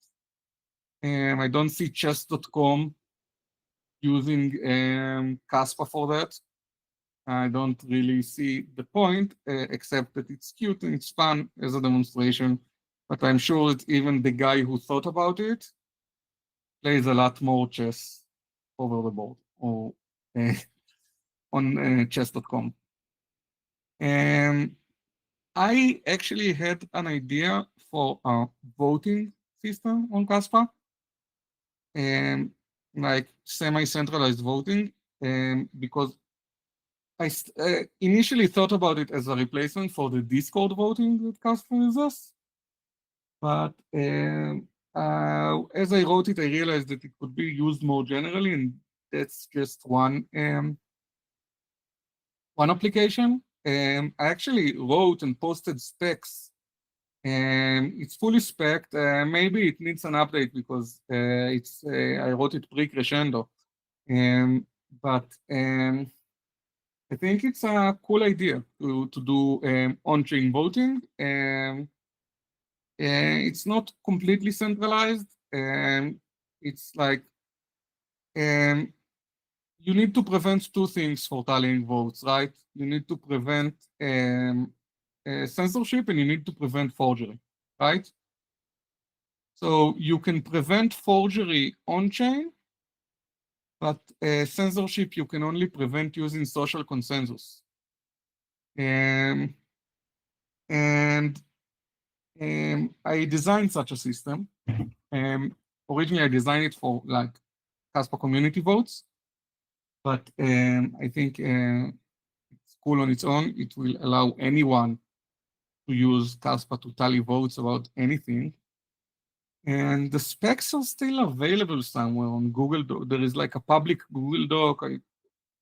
I don't see chess.com using Kaspa for that. I don't really see the point, except that it's cute and it's fun as a demonstration. But I'm sure that even the guy who thought about it plays a lot more chess over the board or on chess.com. I actually had an idea for a voting system on Kaspa, like semi-centralized voting, because I initially thought about it as a replacement for the Discord voting that Kaspa uses. But as I wrote it, I realized that it could be used more generally, and that's just one application. I actually wrote and posted specs, and it's fully spec'd. Maybe it needs an update because I wrote it pre-crescendo. But I think it's a cool idea to do on-chain voting. It's not completely centralized. It's like you need to prevent two things for tallying votes, right? You need to prevent censorship and you need to prevent forgery, right? So you can prevent forgery on-chain, but censorship you can only prevent using social consensus. And I designed such a system. Originally, I designed it for like Kaspa community votes, but I think it's cool on its own. It will allow anyone to use Kaspa to tally votes about anything. And the specs are still available somewhere on Google. There is like a public Google Doc. I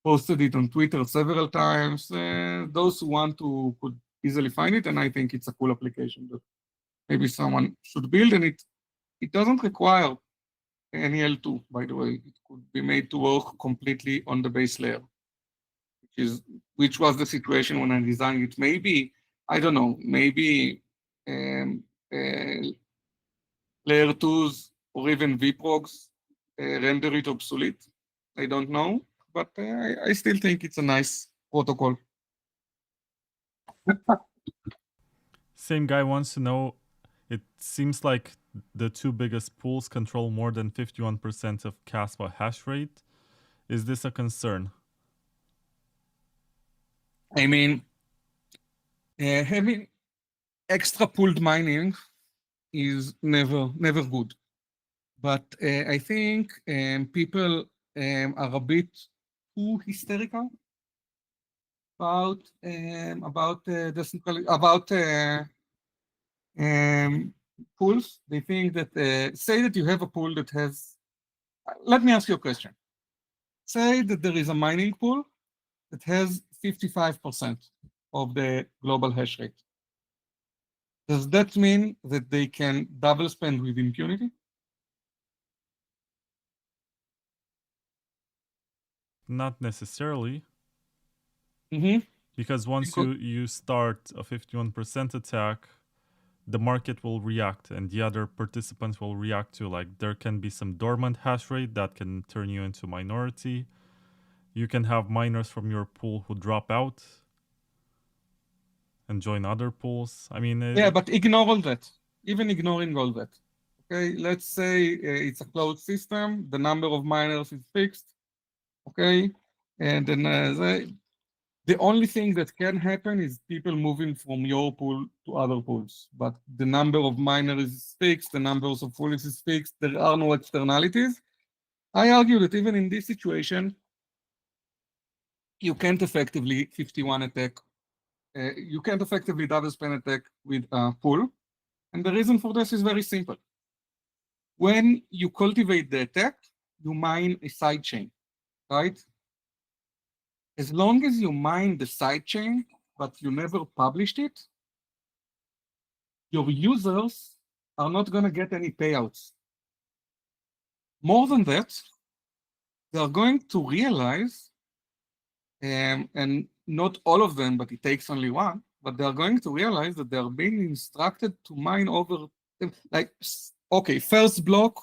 posted it on Twitter several times. Those who want to could easily find it, and I think it's a cool application that maybe someone should build. And it doesn't require any L2, by the way. It could be made to work completely on the base layer, which was the situation when I designed it. Maybe, I don't know, maybe layer 2s or even vprogs render it obsolete. I don't know, but I still think it's a nice protocol. Same guy wants to know, it seems like the two biggest pools control more than 51% of Kaspa hash rate. Is this a concern? I mean, having extra pooled mining is never good. But I think people are a bit too hysterical about pools. They think that say that you have a pool that has. Let me ask you a question. Say that there is a mining pool that has 55% of the global hash rate. Does that mean that they can double spend with impunity? Not necessarily. Mm-hmm. Because once you start a 51% attack, the market will react and the other participants will react to, like, there can be some dormant hash rate that can turn you into minority. You can have miners from your pool who drop out and join other pools. I mean, yeah, but ignore all that. Even ignoring all that. Okay, let's say it's a closed system. The number of miners is fixed. Okay, and then the only thing that can happen is people moving from your pool to other pools. But the number of miners is fixed, the numbers of pools is fixed, there are no externalities. I argue that even in this situation, you can't effectively 51 attack. You can't effectively double spend attack with a pool. And the reason for this is very simple. When you cultivate the attack, you mine a sidechain, right? As long as you mine the sidechain, but you never published it, your users are not going to get any payouts. More than that, they are going to realize, and not all of them, but it takes only one, but they are going to realize that they are being instructed to mine over, like, okay, first block,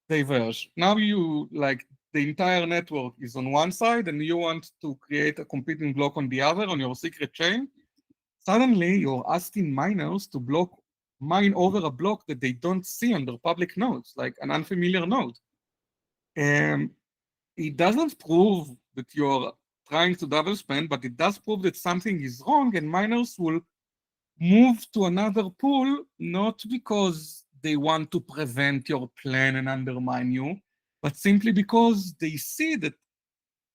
diverge. Now you, like, the entire network is on one side and you want to create a competing block on the other on your secret chain. Suddenly you're asking miners to mine over a block that they don't see on their public nodes, like an unfamiliar node. And it doesn't prove that you're trying to double spend, but it does prove that something is wrong, and miners will move to another pool, not because they want to prevent your plan and undermine you, but simply because they see that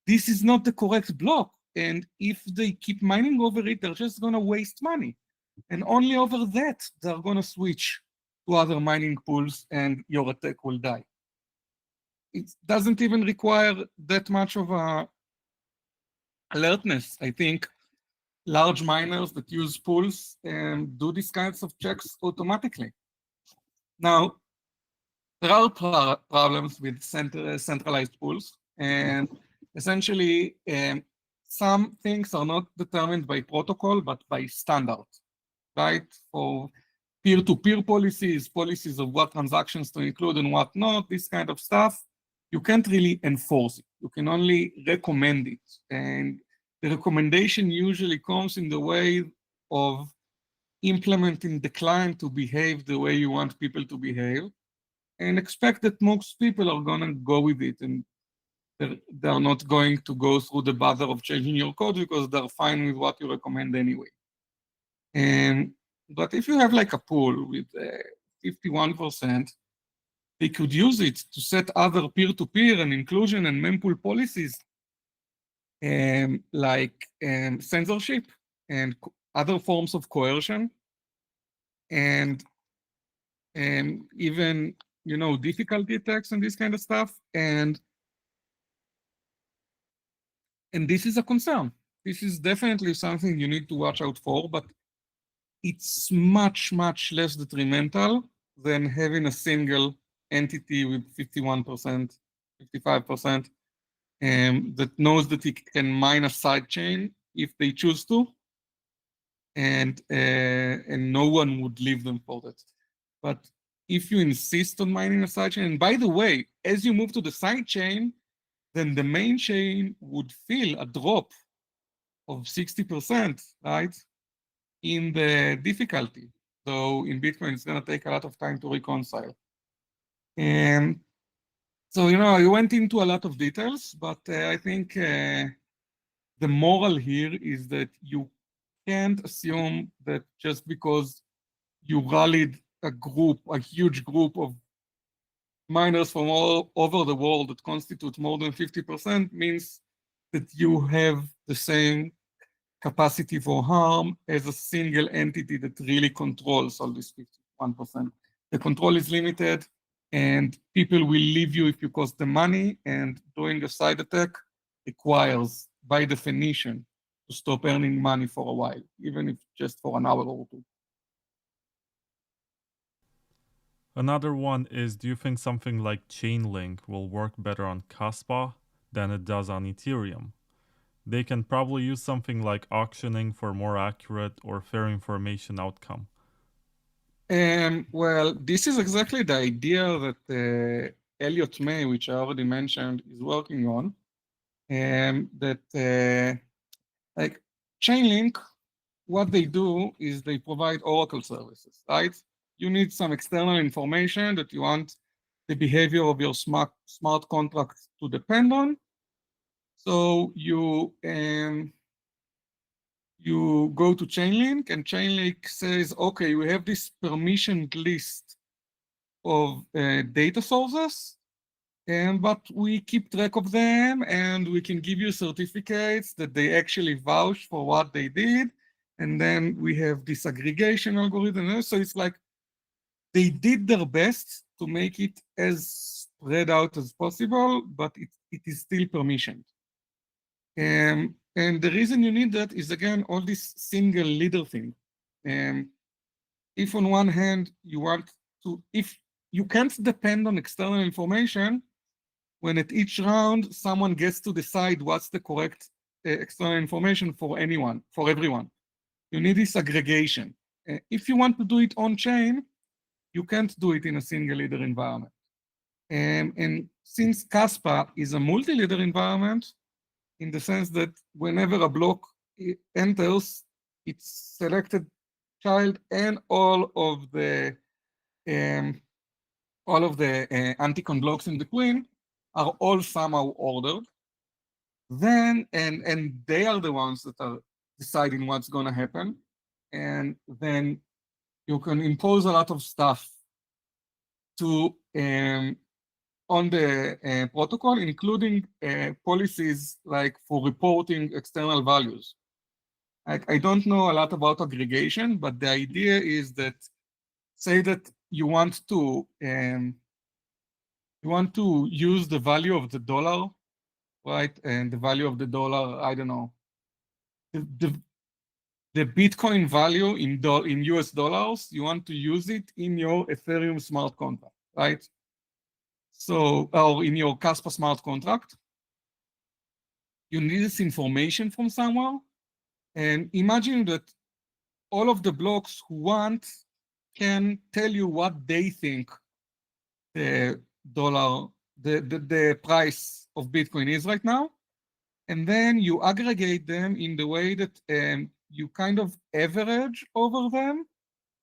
this is not the correct block. And if they keep mining over it, they're just going to waste money. And only over that, they're going to switch to other mining pools and your attack will die. It doesn't even require that much of a alertness. I think large miners that use pools do these kinds of checks automatically. Now, there are problems with centralized pools, and essentially some things are not determined by protocol, but by standard, right? For peer-to-peer policies, policies of what transactions to include and what not, this kind of stuff, you can't really enforce it. You can only recommend it. And the recommendation usually comes in the way of implementing the client to behave the way you want people to behave, and expect that most people are going to go with it, and they're not going to go through the bother of changing your code because they're fine with what you recommend anyway. But if you have like a pool with 51%, they could use it to set other peer-to-peer and inclusion and mempool policies like censorship and other forms of coercion, and even, you know, difficulty attacks and this kind of stuff. And this is a concern. This is definitely something you need to watch out for, but it's much, much less detrimental than having a single entity with 51%, 55%, that knows that it can mine a sidechain if they choose to, and no one would leave them for that. But if you insist on mining a sidechain, and by the way, as you move to the sidechain, then the main chain would feel a drop of 60%, right, in the difficulty. So in Bitcoin, it's going to take a lot of time to reconcile. And So, I went into a lot of details, but I think the moral here is that you can't assume that just because you rallied a huge group of miners from all over the world that constitute more than 50% means that you have the same capacity for harm as a single entity that really controls all this 51%. The control is limited, and people will leave you if you cost them money, and doing a side attack requires, by definition, to stop earning money for a while, even if just for an hour or two. Another one is, do you think something like Chainlink will work better on Kaspa than it does on Ethereum? They can probably use something like auctioning for more accurate or fair information outcome. Well, this is exactly the idea that Elliot Mabe, which I already mentioned, is working on. That like Chainlink, what they do is they provide Oracle services, right? You need some external information that you want the behavior of your smart contract to depend on. So you go to Chainlink, and Chainlink says, okay, we have this permissioned list of data sources, but we keep track of them, and we can give you certificates that they actually vouch for what they did. And then we have this aggregation algorithm. So it's like they did their best to make it as spread out as possible, but it is still permissioned. And the reason you need that is, again, all this single leader thing. If on one hand you want to, if you can't depend on external information, when at each round someone gets to decide what's the correct external information for everyone. You need this aggregation. If you want to do it on chain, you can't do it in a single leader environment. And since Kaspa is a multi-leader environment, in the sense that whenever a block enters, it's selected child and all of the anticon blocks in between are all somehow ordered. Then, and they are the ones that are deciding what's going to happen. And then you can impose a lot of stuff to on the protocol, including policies like for reporting external values. I don't know a lot about aggregation, but the idea is that, say that you want to use the value of the dollar, right? And the value of the dollar, I don't know, the Bitcoin value in US dollars, you want to use it in your Ethereum smart contract, right? So, or in your Kaspa smart contract, you need this information from somewhere. And imagine that all of the blocks who want can tell you what they think the dollar, the price of Bitcoin is right now. And then you aggregate them in the way that you kind of average over them.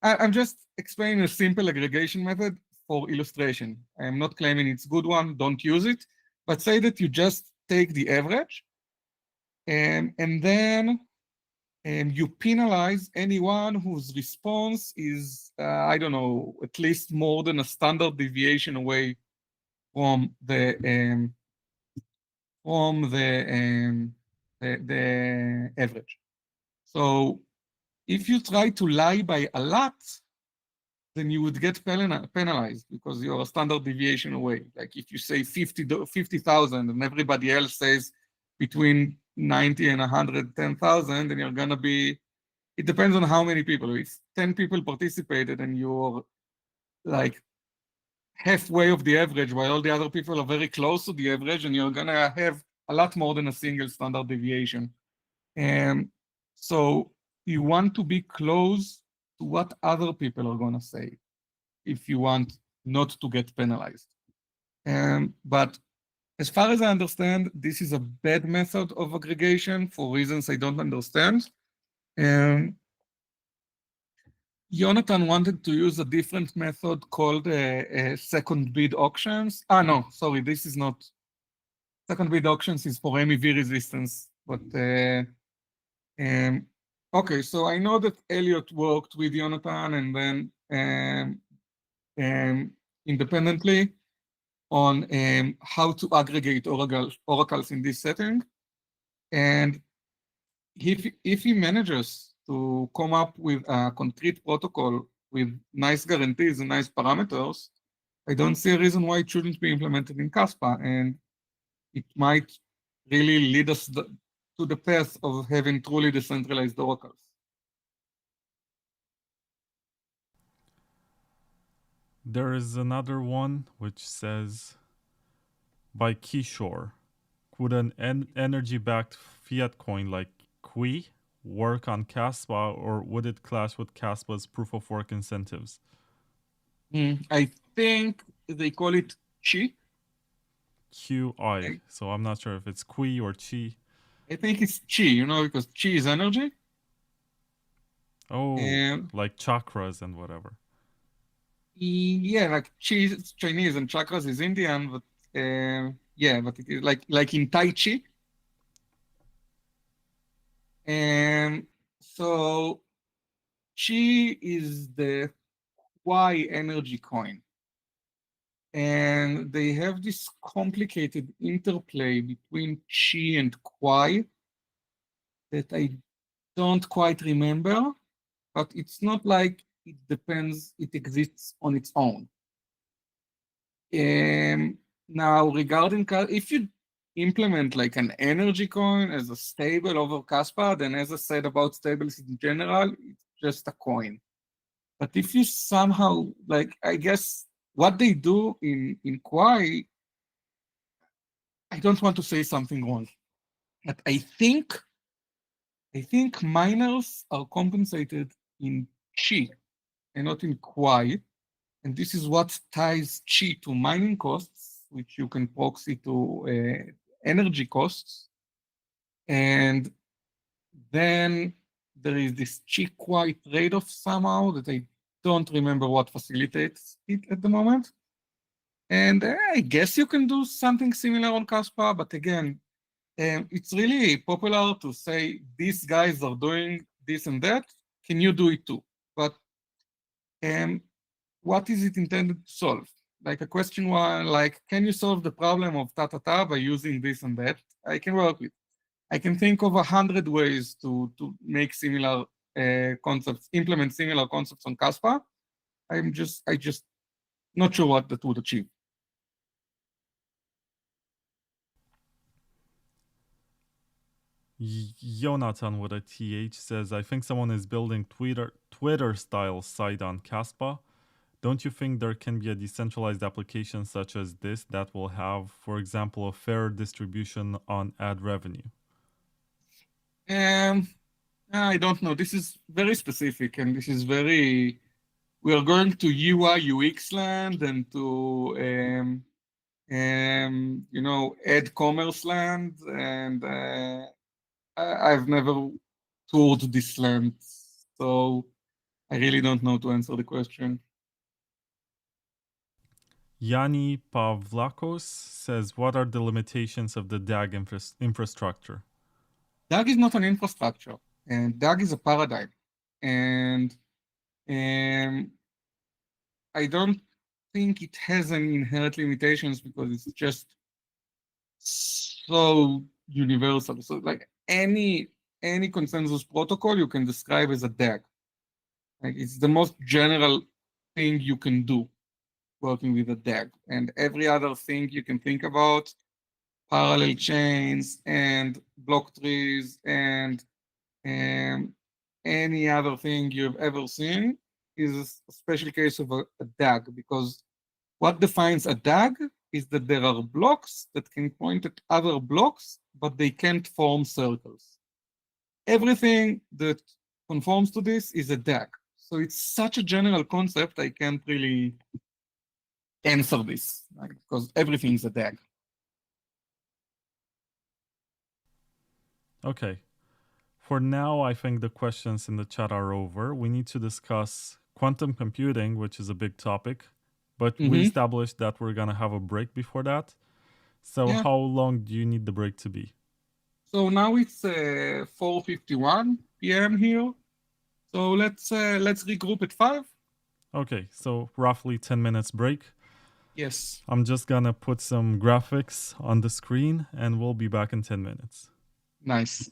I'm just explaining a simple aggregation method for illustration. I am not claiming it's a good one, don't use it, but say that you just take the average and then you penalize anyone whose response is, I don't know, at least more than a standard deviation away from the average. So if you try to lie by a lot, then you would get penalized because you're a standard deviation away. Like if you say 50,000 and everybody else says between 90 and 110,000, then you're gonna be, it depends on how many people. If 10 people participated and you're like halfway of the average while all the other people are very close to the average, and you're gonna have a lot more than a single standard deviation. And so you want to be close to what other people are gonna say if you want not to get penalized. But as far as I understand, this is a bad method of aggregation for reasons I don't understand. Jonathan wanted to use a different method called second bid auctions. No, sorry, this is not. Second bid auctions is for MEV resistance, but okay, so I know that Elliot worked with Jonathan and then independently on how to aggregate oracles in this setting. And if he manages to come up with a concrete protocol with nice guarantees and nice parameters, I don't see a reason why it shouldn't be implemented in Kaspa, and it might really lead us to the path of having truly decentralized oracles. There is another one which says, by Kishore, would an energy-backed fiat coin like Qui work on Kaspa, or would it clash with Kaspa's proof-of-work incentives? I think they call it Chi. QI. So I'm not sure if it's Qui or Chi. I think it's Chi, because Chi is energy. Oh, like chakras and whatever. Yeah, like Chi is Chinese and chakras is Indian, but yeah, but it is like in Tai Chi. And so Chi is the Qui energy coin. And they have this complicated interplay between Chi and Qui that I don't quite remember, but it's not like it depends, it exists on its own. Now, regarding, if you implement like an energy coin as a stable over Kaspa, then as I said about stables in general, it's just a coin. But if you somehow, like, I guess what they do in Kwai, I don't want to say something wrong, but I think miners are compensated in Chi and not in Kwai. And this is what ties Chi to mining costs, which you can proxy to energy costs. And then there is this Chi-Kwai trade-off somehow that I don't remember what facilitates it at the moment. And I guess you can do something similar on Kaspa, but again, it's really popular to say these guys are doing this and that. Can you do it too? But what is it intended to solve? Like a question one, like, can you solve the problem of ta-ta-ta by using this and that? I can work with. I can think of 100 ways to make similar concepts, implement similar concepts on Kaspa. I just not sure what that would achieve. Jonathan with a TH says, I think someone is building Twitter-style site on Kaspa. Don't you think there can be a decentralized application such as this that will have, for example, a fair distribution on ad revenue? I don't know. This is very specific, and this is very. We are going to UI UX land and to ad commerce land, and I've never toured this land, so I really don't know to answer the question. Yanni Pavlakos says, what are the limitations of the DAG infrastructure? DAG is not an infrastructure, and DAG is a paradigm. And I don't think it has any inherent limitations because it's just so universal. So like any consensus protocol you can describe as a DAG. Like it's the most general thing you can do working with a DAG. And every other thing you can think about, parallel chains and block trees and any other thing you've ever seen, is a special case of a DAG, because what defines a DAG is that there are blocks that can point at other blocks, but they can't form circles. Everything that conforms to this is a DAG. So it's such a general concept, I can't really answer this, because everything is a DAG. Okay. For now, I think the questions in the chat are over. We need to discuss quantum computing, which is a big topic, but we Mm-hmm. established that we're going to have a break before that. So Yeah. how long do you need the break to be? So now it's 4:51 p.m. here. So let's regroup at 5. Okay, so roughly 10 minutes break. Yes. I'm just gonna put some graphics on the screen and we'll be back in 10 minutes. Nice.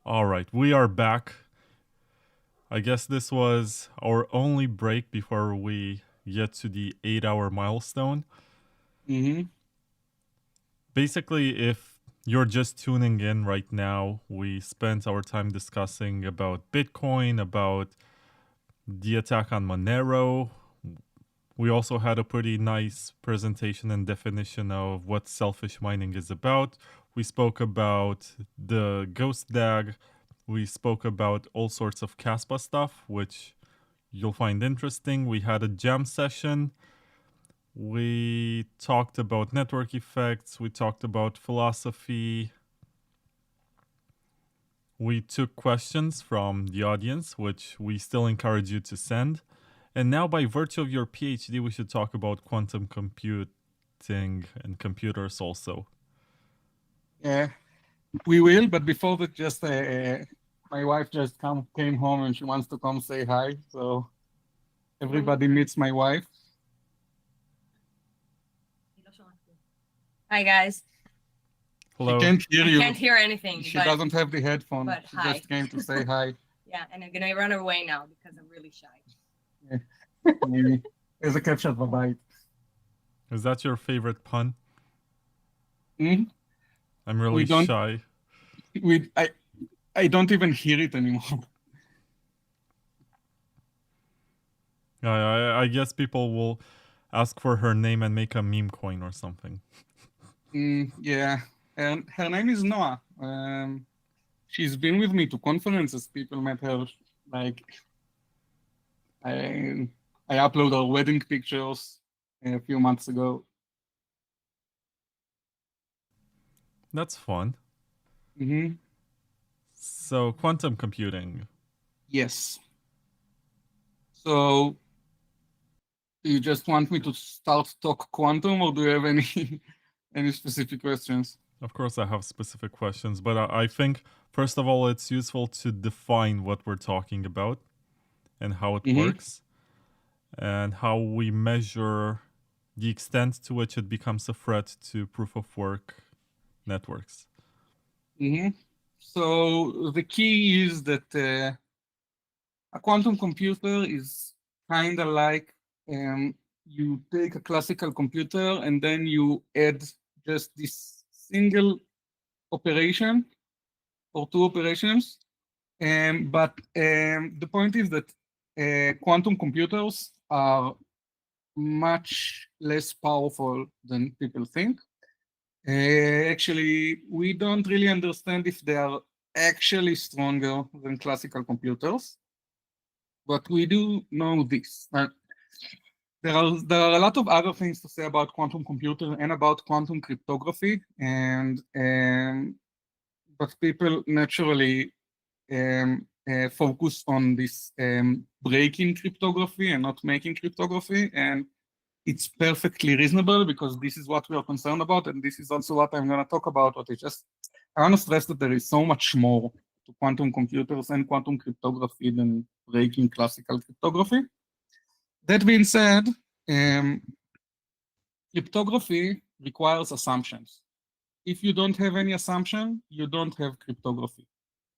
All right, we are back. I guess this was our only break before we get to the 8-hour milestone. Basically, if you're just tuning in right now, we spent our time discussing about Bitcoin, about the attack on Monero. We also had a pretty nice presentation and definition of what selfish mining is about. We spoke about the GhostDAG. We spoke about all sorts of Kaspa stuff, which you'll find interesting. We had a jam session. We talked about network effects. We talked about philosophy. We took questions from the audience, which we still encourage you to send. And now, by virtue of your PhD, we should talk about quantum computing and computers also. Yeah, we will. But before that, just my wife just came home and she wants to come say hi. So everybody meets my wife. Hi, guys. Hello. She can't hear you. I can't hear anything. She doesn't have the headphone. but She hi. just came to say hi. Yeah, and I'm gonna run away now because I'm really shy. איזה כיף שאת בבית. Is that your favorite pun? Hmm? I'm really don't- shy. I don't even hear it anymore. I guess people will ask for her name and make a meme coin or something. Yeah, and her name is Noah. She's been with me to conferences. People met her. Like, I uploaded her wedding pictures a few months ago. That's fun. Mm-hmm. So, quantum computing. Yes. So, you just want me to start talk quantum, or do you have any specific questions? Of course, I have specific questions, but I think, first of all, it's useful to define what we're talking about and how it works, and how we measure the extent to which it becomes a threat to proof-of-work networks. So the key is that a quantum computer is kind of like you take a classical computer and then you add just this single operation or two operations. But the point is that quantum computers are much less powerful than people think. Actually, we don't really understand if they are actually stronger than classical computers, but we do know this. There are a lot of other things to say about quantum computer and about quantum cryptography, but people naturally focus on this breaking cryptography and not making cryptography, and it's perfectly reasonable because this is what we are concerned about, and this is also what I'm going to talk about. But I want to stress that there is so much more to quantum computers and quantum cryptography than breaking classical cryptography. That being said, cryptography requires assumptions. If you don't have any assumption, you don't have cryptography.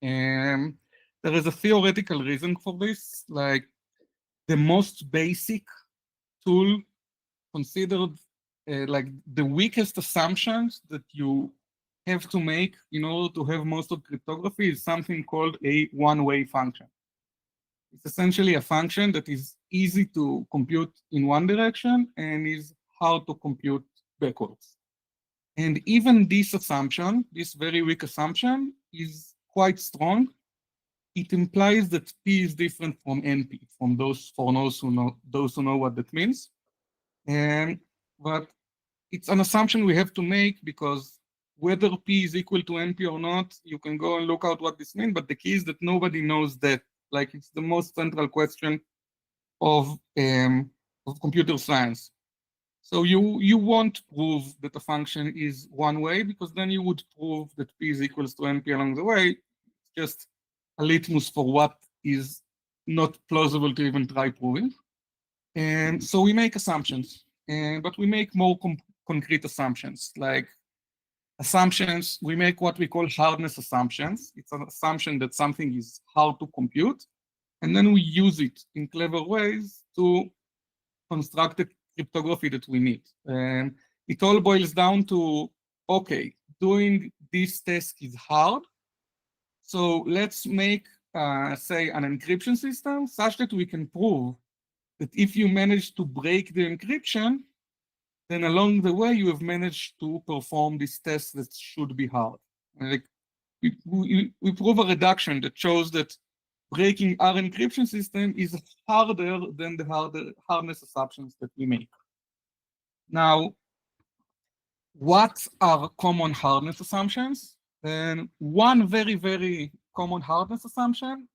There is a theoretical reason for this. Like, the most basic tool considered like the weakest assumptions that you have to make in order to have most of cryptography is something called a one-way function. It's essentially a function that is easy to compute in one direction and is hard to compute backwards. And even this assumption, this very weak assumption, is quite strong. It implies that P is different from NP, for those who know what that means. But it's an assumption we have to make because whether P is equal to NP or not, you can go and look out what this means, but the key is that nobody knows that. Like, it's the most central question of computer science. So you won't prove that a function is one way, because then you would prove that P is equals to NP along the way. It's just a litmus for what is not plausible to even try proving. And so we make assumptions, but we make more concrete assumptions. Like, assumptions, we make what we call hardness assumptions. It's an assumption that something is hard to compute, and then we use it in clever ways to construct the cryptography that we need. And it all boils down to, okay, doing this task is hard, so let's make, say, an encryption system such that we can prove that if you manage to break the encryption, then along the way you have managed to perform this test that should be hard. Like we prove a reduction that shows that breaking our encryption system is harder than the hardness assumptions that we make. Now, what are common hardness assumptions? And one very, very common hardness assumption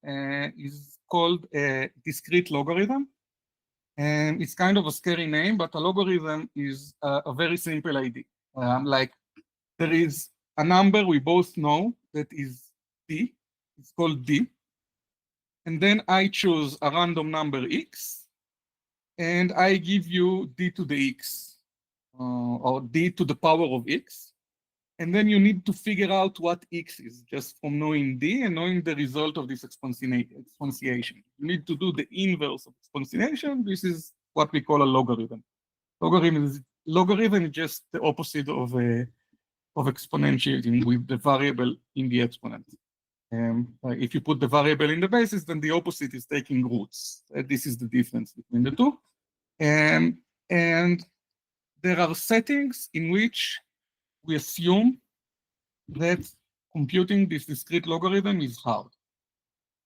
is called a discrete logarithm. And it's kind of a scary name, but a logarithm is a very simple idea. Like there is a number we both know that is d, it's called d. And then I choose a random number x, and I give you d to the x, or d to the power of x. And then you need to figure out what x is just from knowing d and knowing the result of this exponentiation. You need to do the inverse of exponentiation. This is what we call a logarithm. Logarithm is just the opposite of exponentiating with the variable in the exponent. If you put the variable in the basis, then the opposite is taking roots. This is the difference between the two. And there are settings in which we assume that computing this discrete logarithm is hard.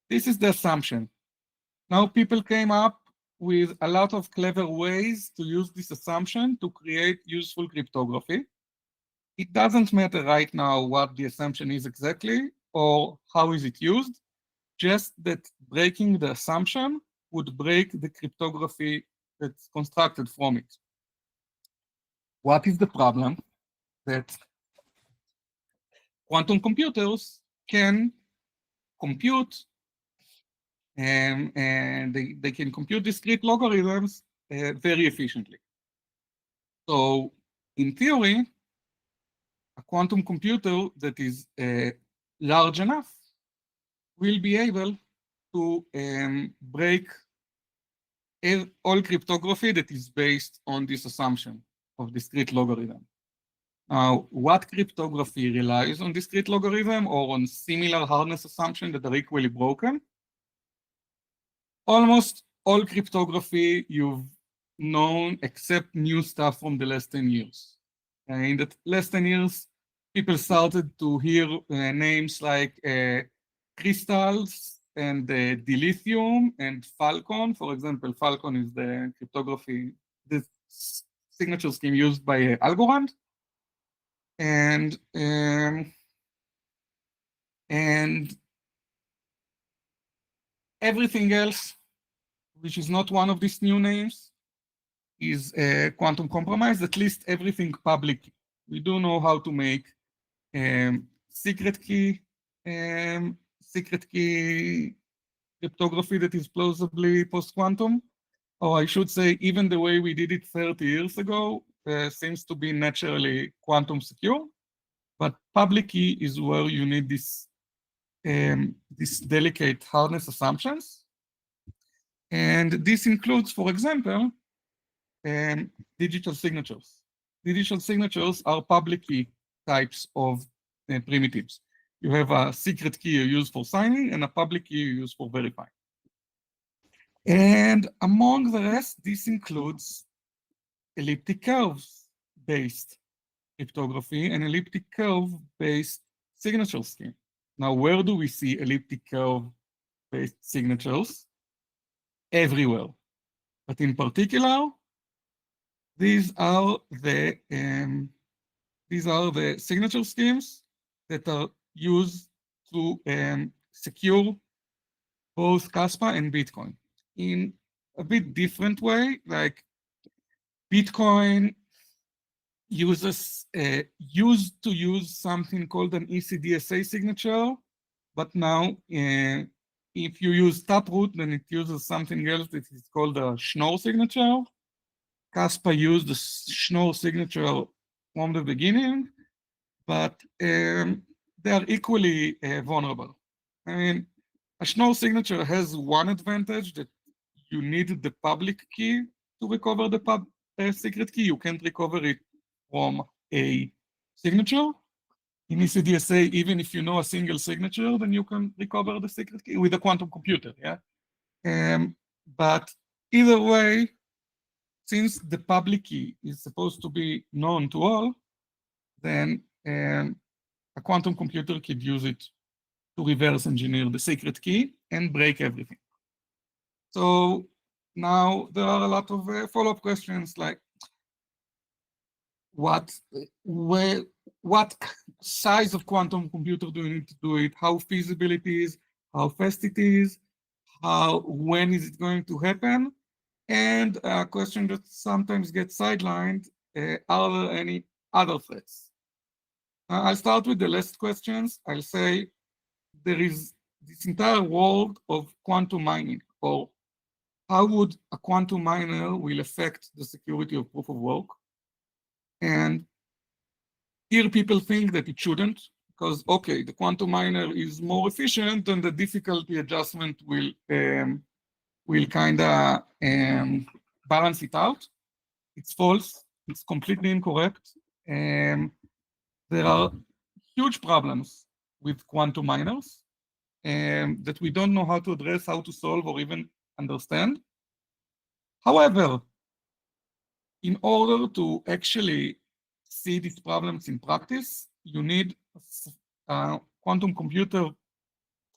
This is the assumption. Now people came up with a lot of clever ways to use this assumption to create useful cryptography. It doesn't matter right now what the assumption is exactly or how is it used, just that breaking the assumption would break the cryptography that's constructed from it. What is the problem? That quantum computers can compute and they can compute discrete logarithms very efficiently. So in theory, a quantum computer that is large enough will be able to break all cryptography that is based on this assumption of discrete logarithm. Now, what cryptography relies on discrete logarithm or on similar hardness assumptions that are equally broken? Almost all cryptography you've known except new stuff from the last 10 years. In the last 10 years, people started to hear names like crystals and dilithium and Falcon. For example, Falcon is the cryptography, the signature scheme used by Algorand. And everything else, which is not one of these new names, is quantum compromised, at least everything public. We do know how to make secret key cryptography that is plausibly post-quantum. Or I should say, even the way we did it 30 years ago seems to be naturally quantum secure. But public key is where you need this delicate hardness assumptions. And this includes, for example, digital signatures. Digital signatures are public key types of primitives. You have a secret key you use for signing and a public key you use for verifying. And among the rest, this includes elliptic curves-based cryptography and elliptic curve-based signature scheme. Now, where do we see elliptic curve-based signatures? Everywhere. But in particular, these are the signature schemes that are used to secure both Kaspa and Bitcoin in a bit different way. Like Bitcoin used to use something called an ECDSA signature, but now if you use Taproot, then it uses something else that is called a Schnorr signature. Kaspa used the Schnorr signature from the beginning, but they are equally vulnerable. I mean, a Schnorr signature has one advantage, that you need the public key to recover the secret key. You can't recover it from a signature. In ECDSA, even if you know a single signature, then you can recover the secret key with a quantum computer, yeah? But either way, since the public key is supposed to be known to all, then a quantum computer could use it to reverse engineer the secret key and break everything. So now there are a lot of follow-up questions like, what size of quantum computer do you need to do it? How feasible it is? How fast it is? When is it going to happen? And a question that sometimes gets sidelined, are there any other threats? I'll start with the last questions. I'll say there is this entire world of quantum mining, or how would a quantum miner will affect the security of proof of work? And here people think that it shouldn't, because, okay, the quantum miner is more efficient and the difficulty adjustment will kind of balance it out. It's false. It's completely incorrect. There are huge problems with quantum miners that we don't know how to address, how to solve, or even understand. However, in order to actually see these problems in practice, you need a quantum computer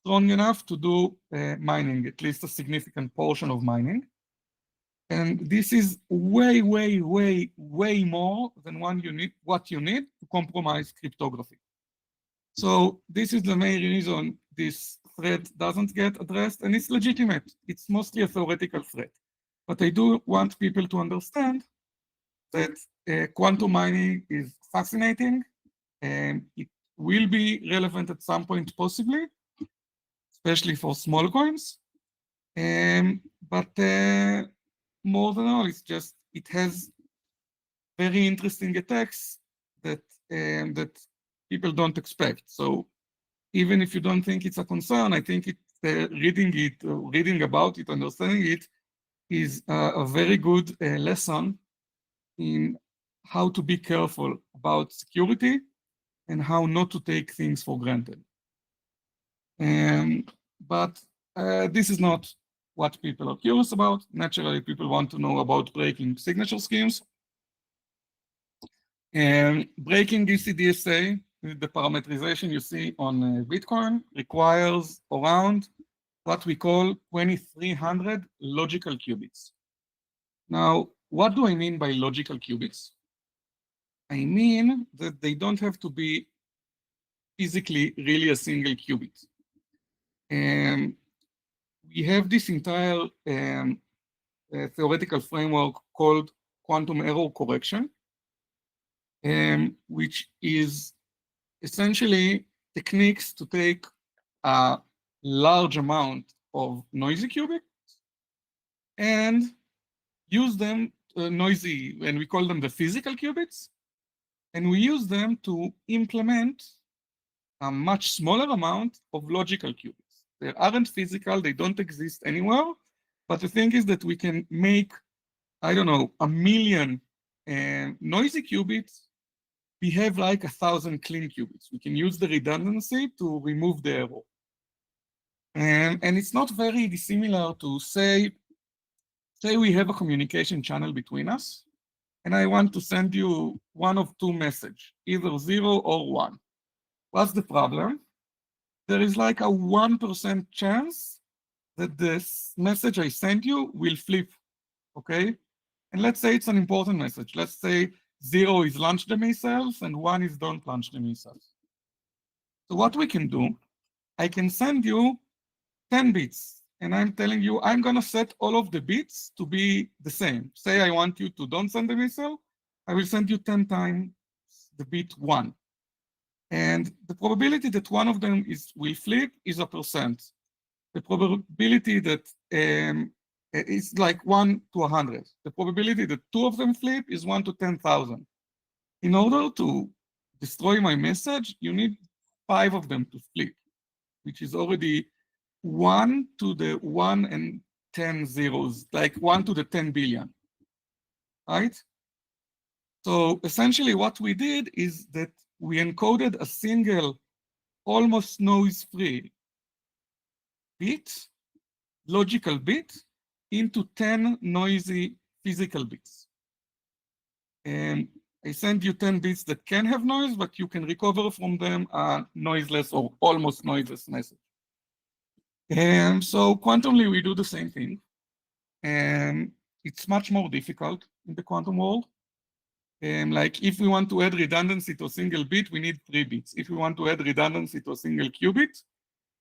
strong enough to do mining, at least a significant portion of mining. And this is way, way, way, way more than what you need to compromise cryptography. So this is the main reason this threat doesn't get addressed, and it's legitimate. It's mostly a theoretical threat. But I do want people to understand that quantum mining is fascinating, and it will be relevant at some point, possibly, especially for small coins. But more than all, it's just, it has very interesting attacks that people don't expect. So even if you don't think it's a concern, I think reading about it, understanding it, is a very good lesson in how to be careful about security and how not to take things for granted. But this is not what people are curious about. Naturally, people want to know about breaking signature schemes. Breaking ECDSA, the parameterization you see on Bitcoin, requires around what we call 2300 logical qubits. Now, what do I mean by logical qubits? I mean that they don't have to be physically really a single qubit. We have this entire theoretical framework called quantum error correction, which is essentially techniques to take a large amount of noisy qubits and use them, noisy, and we call them the physical qubits, and we use them to implement a much smaller amount of logical qubits. They aren't physical, they don't exist anywhere, but the thing is that we can make, I don't know, 1 million noisy qubits behave like 1,000 clean qubits. We can use the redundancy to remove the error. And it's not very dissimilar to say we have a communication channel between us, and I want to send you one of two messages, either 0 or 1. What's the problem? There is like a 1% chance that this message I sent you will flip, okay? And let's say it's an important message. Let's say 0 is launch the missiles and 1 is don't launch the missiles. So what we can do, I can send you 10 bits, and I'm telling you, I'm gonna set all of the bits to be the same. Say I want you to don't send the missile, I will send you 10 times the bit 1. And the probability that one of them will flip is 1%. The probability that it's like 1 to 100. The probability that 2 of them flip is 1 to 10,000. In order to destroy my message, you need 5 of them to flip, which is already 1 to the 1 and 10 zeros, like 1 to the 10 billion, right? So essentially what we did is that we encoded a single, almost noise-free bit, logical bit, into 10 noisy physical bits. And I send you 10 bits that can have noise, but you can recover from them a noiseless or almost noiseless message. And so quantumly, we do the same thing. And it's much more difficult in the quantum world. And like if we want to add redundancy to a single bit, we need 3 bits. If we want to add redundancy to a single qubit,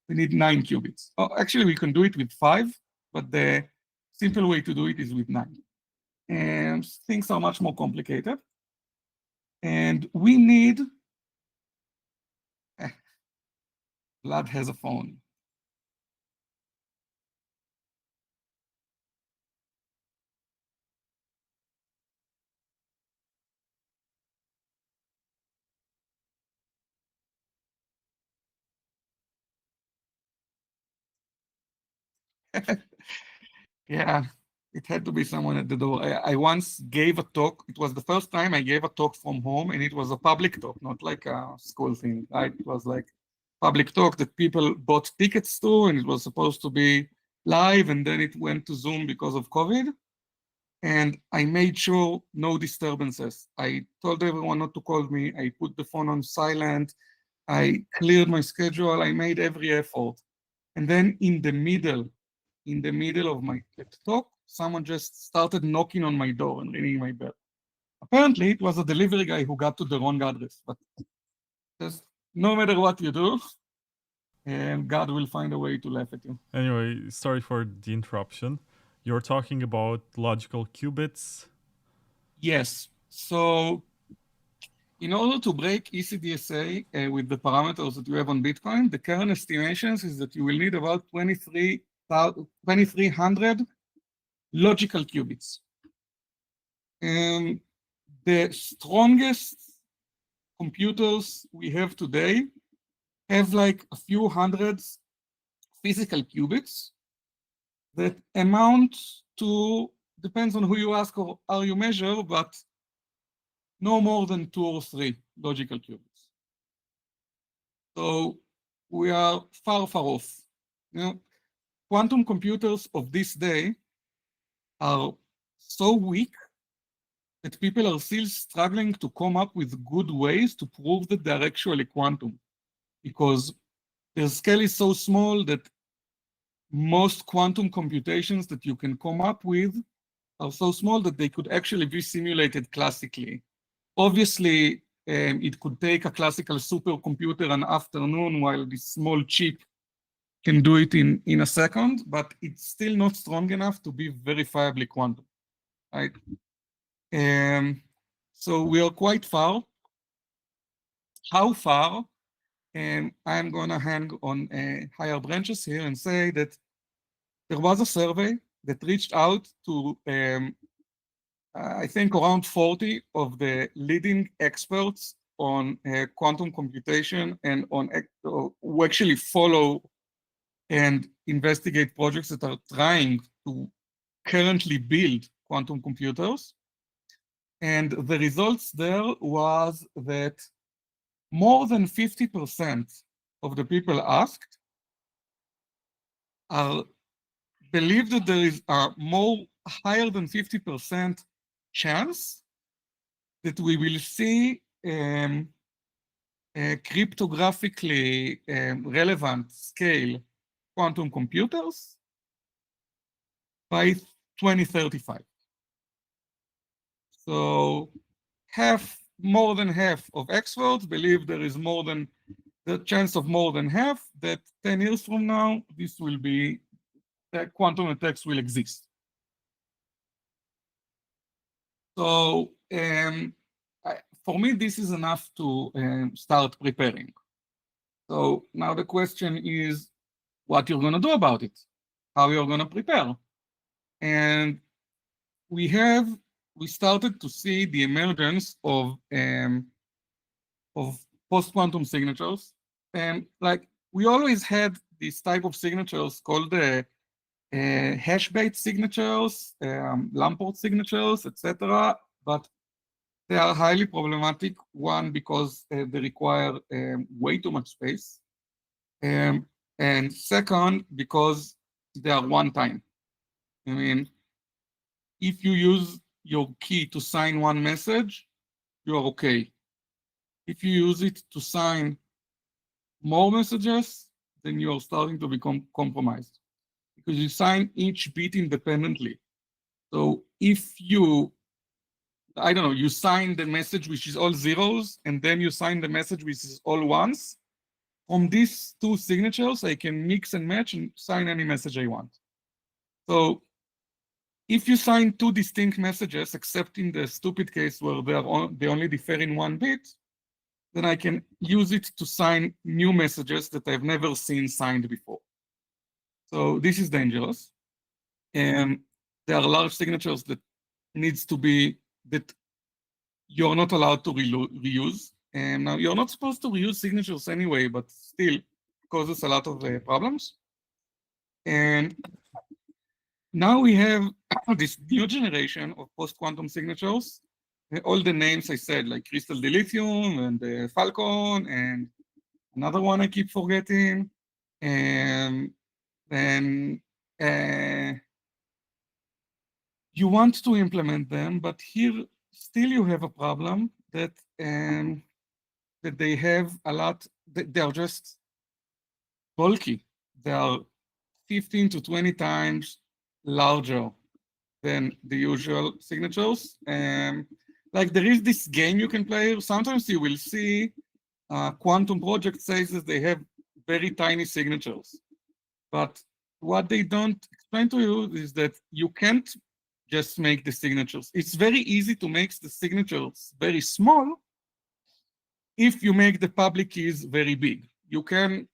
we need 9 qubits. Oh, actually, we can do it with 5, but the simple way to do it is with 9. And things are much more complicated. And we need, Vlad has a phone. Yeah, it had to be someone at the door. I once gave a talk. It was the first time I gave a talk from home, and it was a public talk, not like a school thing. Right? It was like public talk that people bought tickets to, and it was supposed to be live, and then it went to Zoom because of COVID. And I made sure no disturbances. I told everyone not to call me. I put the phone on silent. I cleared my schedule. I made every effort. And then in the middle of my talk, someone just started knocking on my door and ringing my bell. Apparently, it was a delivery guy who got to the wrong address. But just no matter what you do, and God will find a way to laugh at you. Anyway, sorry for the interruption. You're talking about logical qubits? Yes. So in order to break ECDSA with the parameters that you have on Bitcoin, the current estimations is that you will need about 2,300 logical qubits. And the strongest computers we have today have like a few hundreds physical qubits that amount to, depends on who you ask or how you measure, but no more than 2 or 3 logical qubits. So we are far, far off. You know, quantum computers of this day are so weak that people are still struggling to come up with good ways to prove that they're actually quantum, because their scale is so small that most quantum computations that you can come up with are so small that they could actually be simulated classically. Obviously, it could take a classical supercomputer an afternoon, while this small chip can do it in a second, but it's still not strong enough to be verifiably quantum, right? So we are quite far. How far? I'm going to hang on higher branches here and say that there was a survey that reached out to, I think, around 40 of the leading experts on quantum computation and on who actually follow and investigate projects that are trying to currently build quantum computers. And the results there was that more than 50% of the people asked believe that there is a more higher than 50% chance that we will see cryptographically relevant scale quantum computers by 2035. So more than half of experts believe there is more than the chance of more than half that 10 years from now, this will be, that quantum attacks will exist. So for me, this is enough to start preparing. So now the question is what you're going to do about it, how you're going to prepare. And we started to see the emergence of post-quantum signatures. And like we always had this type of signatures called hash-based signatures, Lamport signatures, etc. But they are highly problematic. One, because they require way too much space. And second, because they are one time. I mean, if you use your key to sign one message, you are okay. If you use it to sign more messages, then you are starting to become compromised because you sign each bit independently. So if you, I don't know, you sign the message which is all zeros, and then you sign the message which is all ones, from these two signatures, I can mix and match and sign any message I want. So if you sign two distinct messages, except in the stupid case where they only differ in one bit, then I can use it to sign new messages that I've never seen signed before. So this is dangerous. And there are large signatures that needs to be, that you're not allowed to reuse. And now you're not supposed to reuse signatures anyway, but still causes a lot of problems. And now we have this new generation of post-quantum signatures. All the names I said, like Crystal Dilithium and Falcon, and another one I keep forgetting. And then you want to implement them, but here still you have a problem that that they have a lot, they are just bulky. They are 15 to 20 times larger than the usual signatures. Like there is this game you can play. Sometimes you will see quantum project says that they have very tiny signatures. But what they don't explain to you is that you can't just make the signatures. It's very easy to make the signatures very small if you make the public keys very big. You can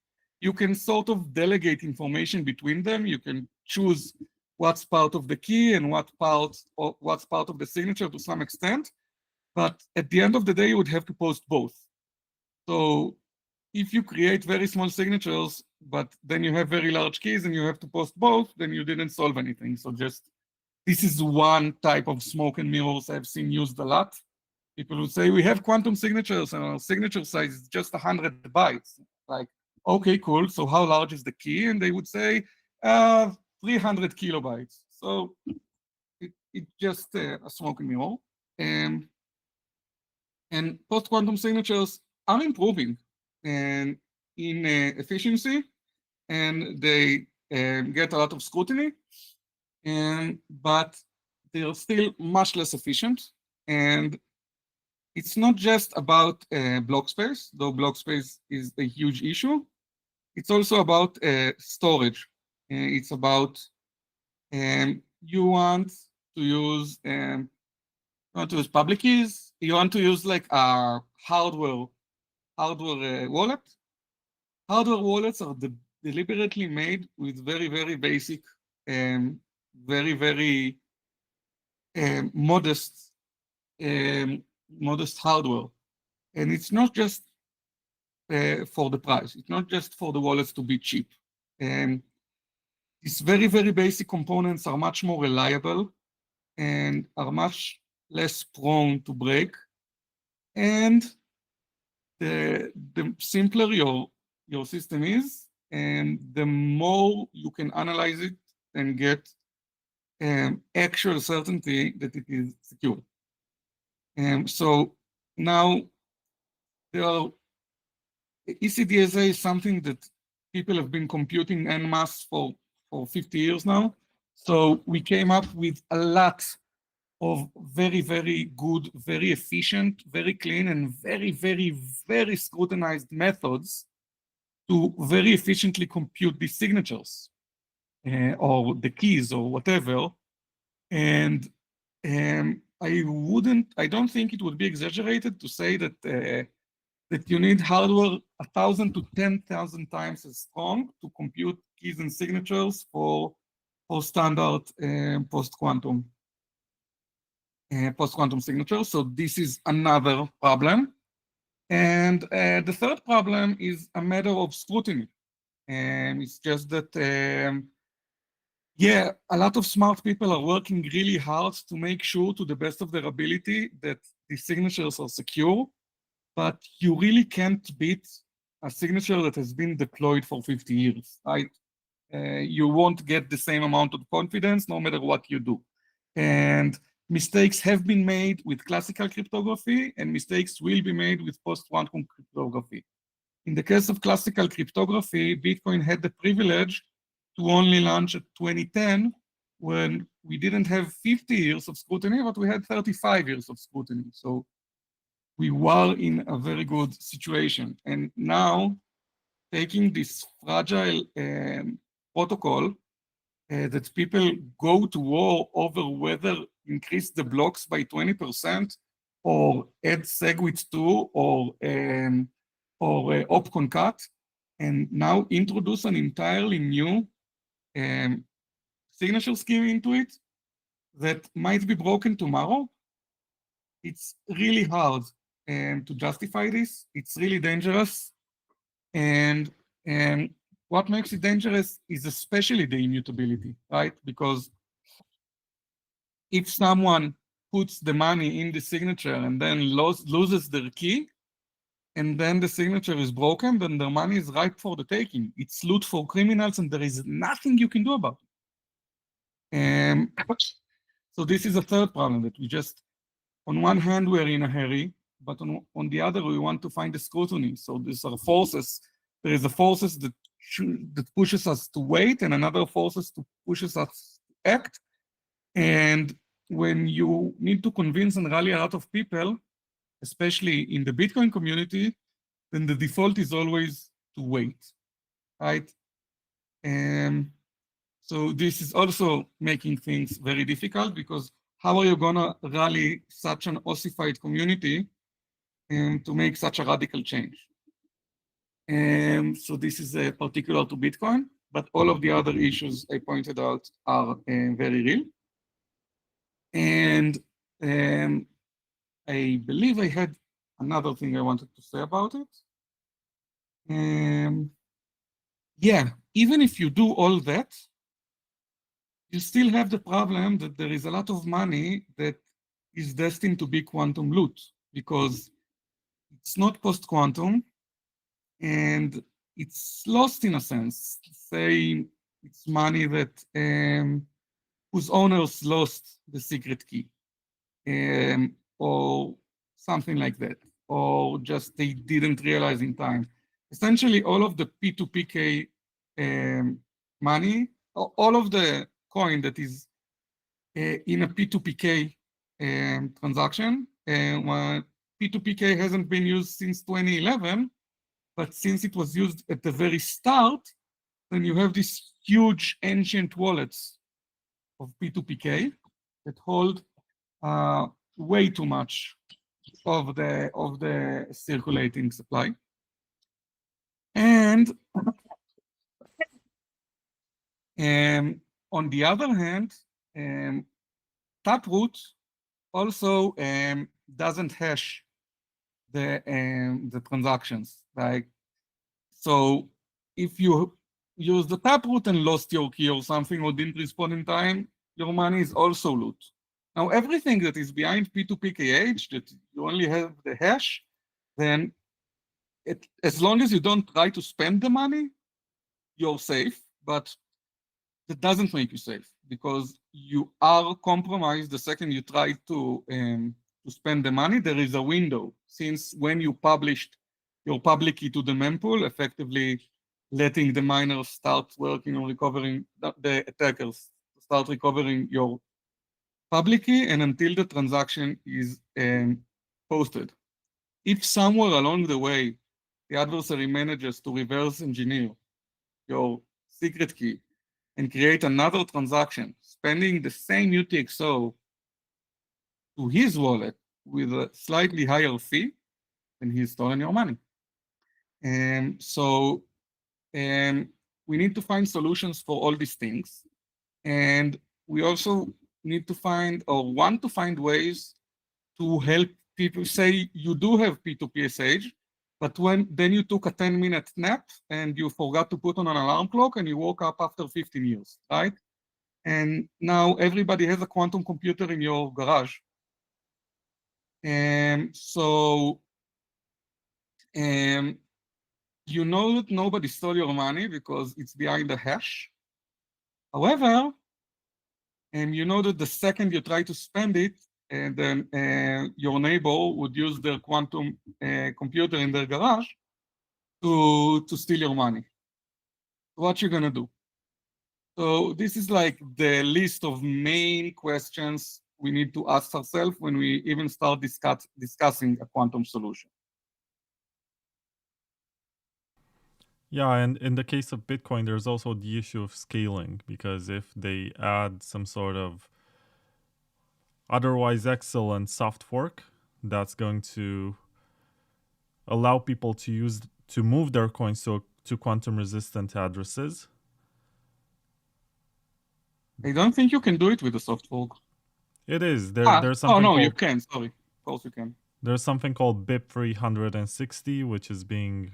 sort of delegate information between them. You can choose what's part of the key and what's part of the signature to some extent. But at the end of the day, you would have to post both. So if you create very small signatures, but then you have very large keys and you have to post both, then you didn't solve anything. So just, this is one type of smoke and mirrors I've seen used a lot. People would say, we have quantum signatures and our signature size is just 100 bytes. Like, okay, cool. So how large is the key? And they would say 300 kilobytes. So it's just a smoke and mirror. And post-quantum signatures are improving in efficiency, and they get a lot of scrutiny, but they're still much less efficient. And it's not just about block space, though block space is a huge issue. It's also about storage. It's about you want to use public keys. You want to use like a hardware wallet. Hardware wallets are deliberately made with very, very basic, very, very modest hardware. And it's not just for the price. It's not just for the wallets to be cheap. These very, very basic components are much more reliable and are much less prone to break. And the simpler your system is, and the more you can analyze it and get actual certainty that it is secure. So now ECDSA is something that people have been computing en masse for 50 years now. So we came up with a lot of very, very good, very efficient, very clean, and very, very, very scrutinized methods to very efficiently compute these signatures or the keys or whatever. And I don't think it would be exaggerated to say that that you need hardware 1,000 to 10,000 times as strong to compute keys and signatures for standard post-quantum signatures. So this is another problem. And the third problem is a matter of scrutiny. And it's just that, yeah, a lot of smart people are working really hard to make sure to the best of their ability that the signatures are secure, but you really can't beat a signature that has been deployed for 50 years, right? You won't get the same amount of confidence no matter what you do. And mistakes have been made with classical cryptography, and mistakes will be made with post-quantum cryptography. In the case of classical cryptography, Bitcoin had the privilege to only launch at 2010 when we didn't have 50 years of scrutiny, but we had 35 years of scrutiny. So we were in a very good situation. And now, taking this fragile protocol that people go to war over whether increase the blocks by 20% or add SegWit 2 or opcon cut, and now introduce an entirely new signature scheme into it that might be broken tomorrow. It's really hard to justify this. It's really dangerous. And what makes it dangerous is especially the immutability, right? Because if someone puts the money in the signature and then loses their key, and then the signature is broken, then their money is ripe for the taking. It's loot for criminals, and there is nothing you can do about it. So this is a third problem that we just, on one hand, we're in a hurry, but on the other, we want to find the scrutiny. So these are forces. There is a forces that pushes us to wait, and another forces to pushes us to act. And when you need to convince and rally a lot of people, especially in the Bitcoin community, then the default is always to wait, right? So this is also making things very difficult, because how are you gonna rally such an ossified community to make such a radical change? So this is particular to Bitcoin, but all of the other issues I pointed out are very real. And I believe I had another thing I wanted to say about it. Yeah, even if you do all that, you still have the problem that there is a lot of money that is destined to be quantum loot, because it's not post-quantum and it's lost in a sense. Say it's money that whose owners lost the secret key, or something like that, or just they didn't realize in time. Essentially, all of the P2PK money, all of the coin that is in a P2PK transaction, P2PK hasn't been used since 2011, but since it was used at the very start, then you have these huge ancient wallets of P2PK that hold way too much of the circulating supply. And on the other hand, Taproot also doesn't hash the transactions. Like, so if you use the Taproot and lost your key or something, or didn't respond in time, your money is also loot. Now, everything that is behind P2PKH, that you only have the hash, then as long as you don't try to spend the money, you're safe, but that doesn't make you safe, because you are compromised the second you try to spend the money. There is a window, since when you published your public key to the mempool, effectively letting the miners start working on recovering, the attackers start recovering your public key, and until the transaction is posted. If somewhere along the way, the adversary manages to reverse engineer your secret key and create another transaction, spending the same UTXO to his wallet with a slightly higher fee, then he's stolen your money. And so we need to find solutions for all these things. And we also need to find, or want to find, ways to help people. Say you do have P2PSH, but then you took a 10-minute nap and you forgot to put on an alarm clock and you woke up after 15 years, right? And now everybody has a quantum computer in your garage. So you know that nobody stole your money because it's behind a hash. However, you know that the second you try to spend it, and then your neighbor would use their quantum computer in their garage to steal your money. What you gonna do? So this is like the list of main questions we need to ask ourselves when we even start discussing a quantum solution. Yeah, and in the case of Bitcoin, there's also the issue of scaling, because if they add some sort of otherwise excellent soft fork that's going to allow people to move their coins to quantum resistant addresses. I don't think you can do it with a soft fork. It is. There's something no, called, you can. Sorry. Of course you can. There's something called BIP360, which is being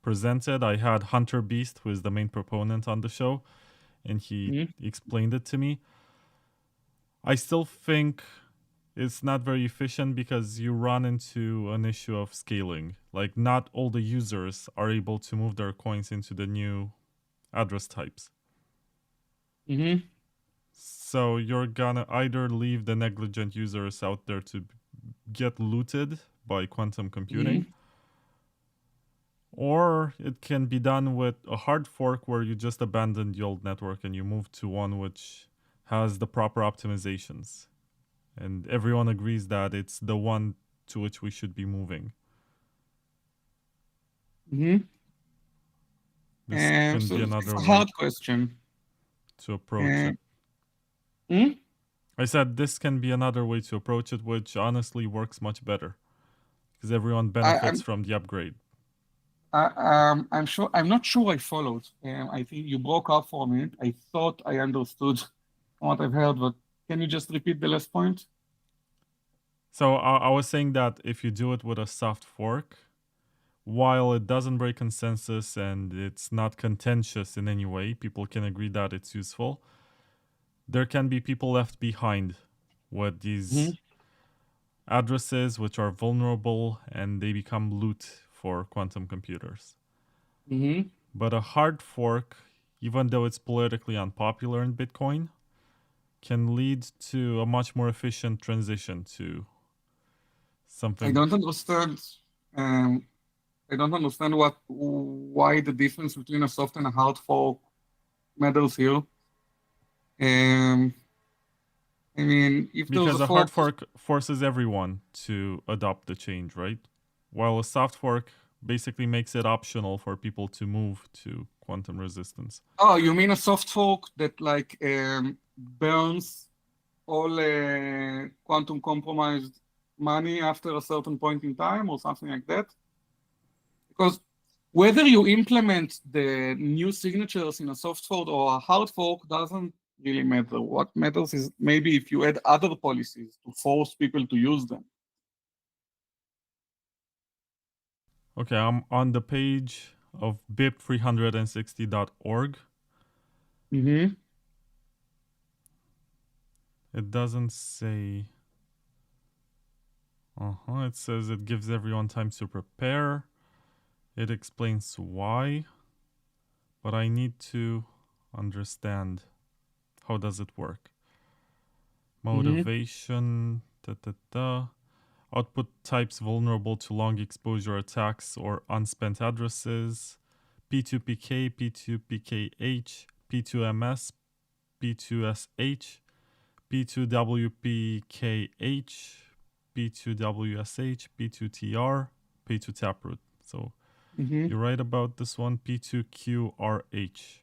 presented. I had Hunter Beast, who is the main proponent on the show, and he explained it to me. I still think it's not very efficient because you run into an issue of scaling. Like, not all the users are able to move their coins into the new address types. So you're gonna either leave the negligent users out there to get looted by quantum computing, or it can be done with a hard fork where you just abandon the old network and you move to one which has the proper optimizations. And everyone agrees that it's the one to which we should be moving. This can So be another it's a way hard question to approach it. I said this can be another way to approach it, which honestly works much better because everyone benefits from the upgrade. I'm not sure I followed. I think you broke up for a minute. I thought I understood what I've heard, but can you just repeat the last point? So I was saying that if you do it with a soft fork, while it doesn't break consensus and it's not contentious in any way, people can agree that it's useful, there can be people left behind with these addresses which are vulnerable and they become loot for quantum computers. But a hard fork, even though it's politically unpopular in Bitcoin, can lead to a much more efficient transition to something. I don't understand. I don't understand why the difference between a soft and a hard fork matters here. I mean, if because there's a hard fork forces everyone to adopt the change, right? While a soft fork basically makes it optional for people to move to quantum resistance. Oh, you mean a soft fork that like burns all quantum compromised money after a certain point in time or something like that? Because whether you implement the new signatures in a soft fork or a hard fork doesn't really matter. What matters is maybe if you add other policies to force people to use them. Okay, I'm on the page of BIP360.org. It doesn't say... It says it gives everyone time to prepare. It explains why. But I need to understand how does it work. Motivation, output types vulnerable to long exposure attacks or unspent addresses. P2PK, P2PKH, P2MS, P2SH, P2WPKH, P2WSH, P2TR, P2Taproot. So you're right about this one, P2QRH.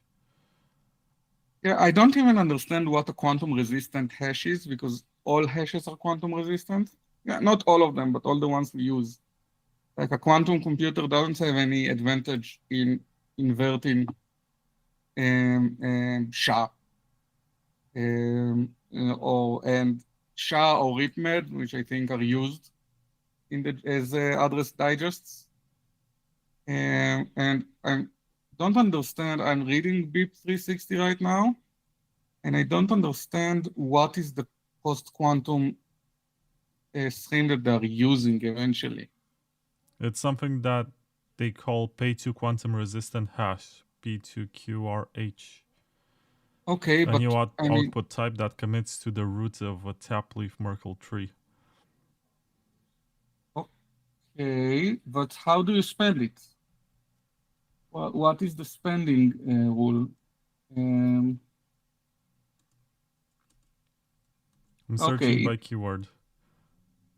Yeah, I don't even understand what a quantum resistant hash is because all hashes are quantum resistant. Yeah, not all of them, but all the ones we use. Like a quantum computer doesn't have any advantage in inverting SHA. And SHA or RIPMED, which I think are used in as address digests. And I don't understand. I'm reading BIP 360 right now, and I don't understand what is the post-quantum scheme that they're using eventually. It's something that they call pay-to quantum resistant hash, P2QRH. Okay, A but new I mean, output type that commits to the root of a tap-leaf Merkle tree. okay, but how do you spend it? What is the spending rule? Um, I'm okay, searching by keyword.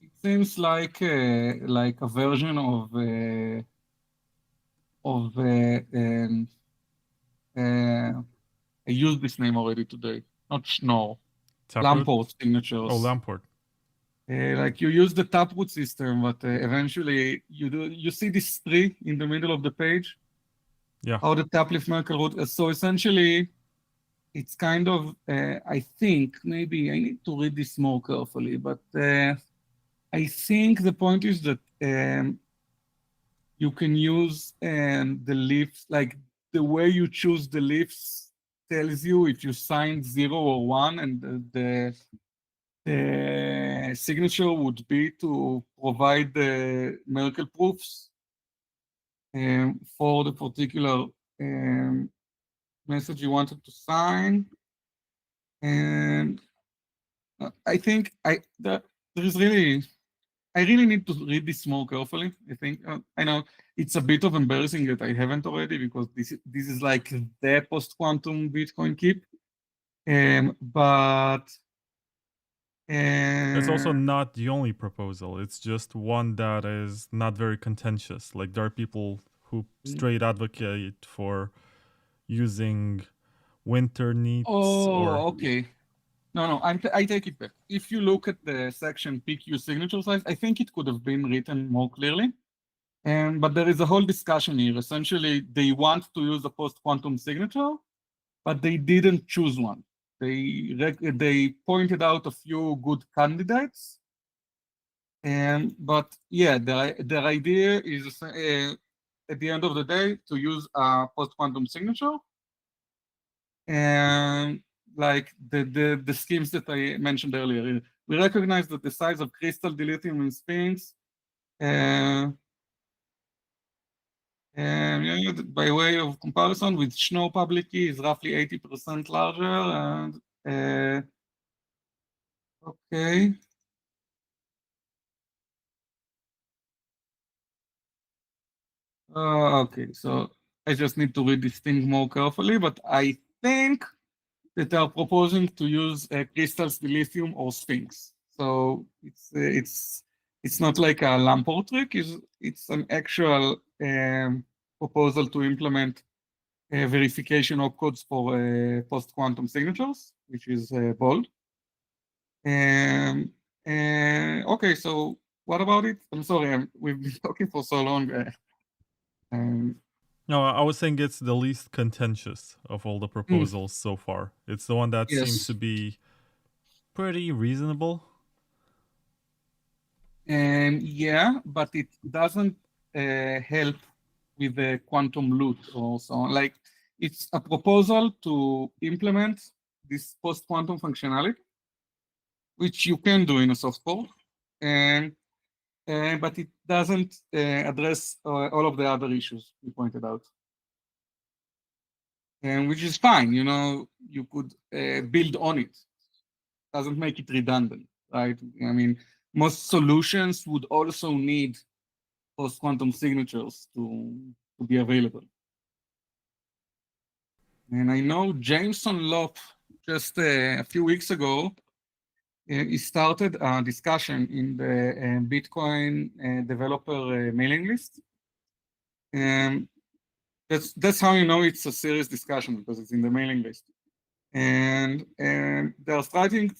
it seems like a version of I used this name already today. Not Schnorr. Taproot? Lamport signatures. Oh, Lamport. Like you use the taproot system, but eventually you see this tree in the middle of the page. Yeah. How the tap-leaf Merkle root. So essentially, it's kind of I think maybe I need to read this more carefully, but I think the point is that you can use the leaves, like the way you choose the leaves tells you if you signed 0 or 1, and the signature would be to provide the Merkle proofs for the particular message you wanted to sign. And I think there is really, I really need to read this more carefully. I think I know it's a bit of embarrassing that I haven't already, because this is like the post-quantum Bitcoin keep. But It's also not the only proposal. It's just one that is not very contentious. Like there are people who straight advocate for using winter neats or okay. No, I take it back. If you look at the section PQ signature size, I think it could have been written more clearly. But there is a whole discussion here. Essentially, they want to use a post-quantum signature, but they didn't choose one. They pointed out a few good candidates. But yeah, their idea is at the end of the day to use a post-quantum signature. And like the schemes that I mentioned earlier, we recognize that the size of crystal dilithium in spins, and by way of comparison with Schnorr public key, is roughly 80% larger. And okay. Okay, so I just need to read this thing more carefully, but I think that they are proposing to use crystals, dilithium, or Sphinx. So it's not like a Lamport trick. It's an actual proposal to implement verification opcodes for post-quantum signatures, which is bold. Okay, so what about it? I'm sorry, we've been talking for so long. no, I was saying it's the least contentious of all the proposals so far. It's the one that seems to be pretty reasonable. Yeah, but it doesn't help with the quantum loot or so on. Like, it's a proposal to implement this post-quantum functionality, which you can do in a soft core, but it doesn't address all of the other issues you pointed out. Which is fine, you could build on it. Doesn't make it redundant, right? I mean, most solutions would also need post-quantum signatures to be available. And I know Jameson Lopp, just a few weeks ago, he started a discussion in the Bitcoin developer mailing list. And that's how you know it's a serious discussion, because it's in the mailing list. And they're starting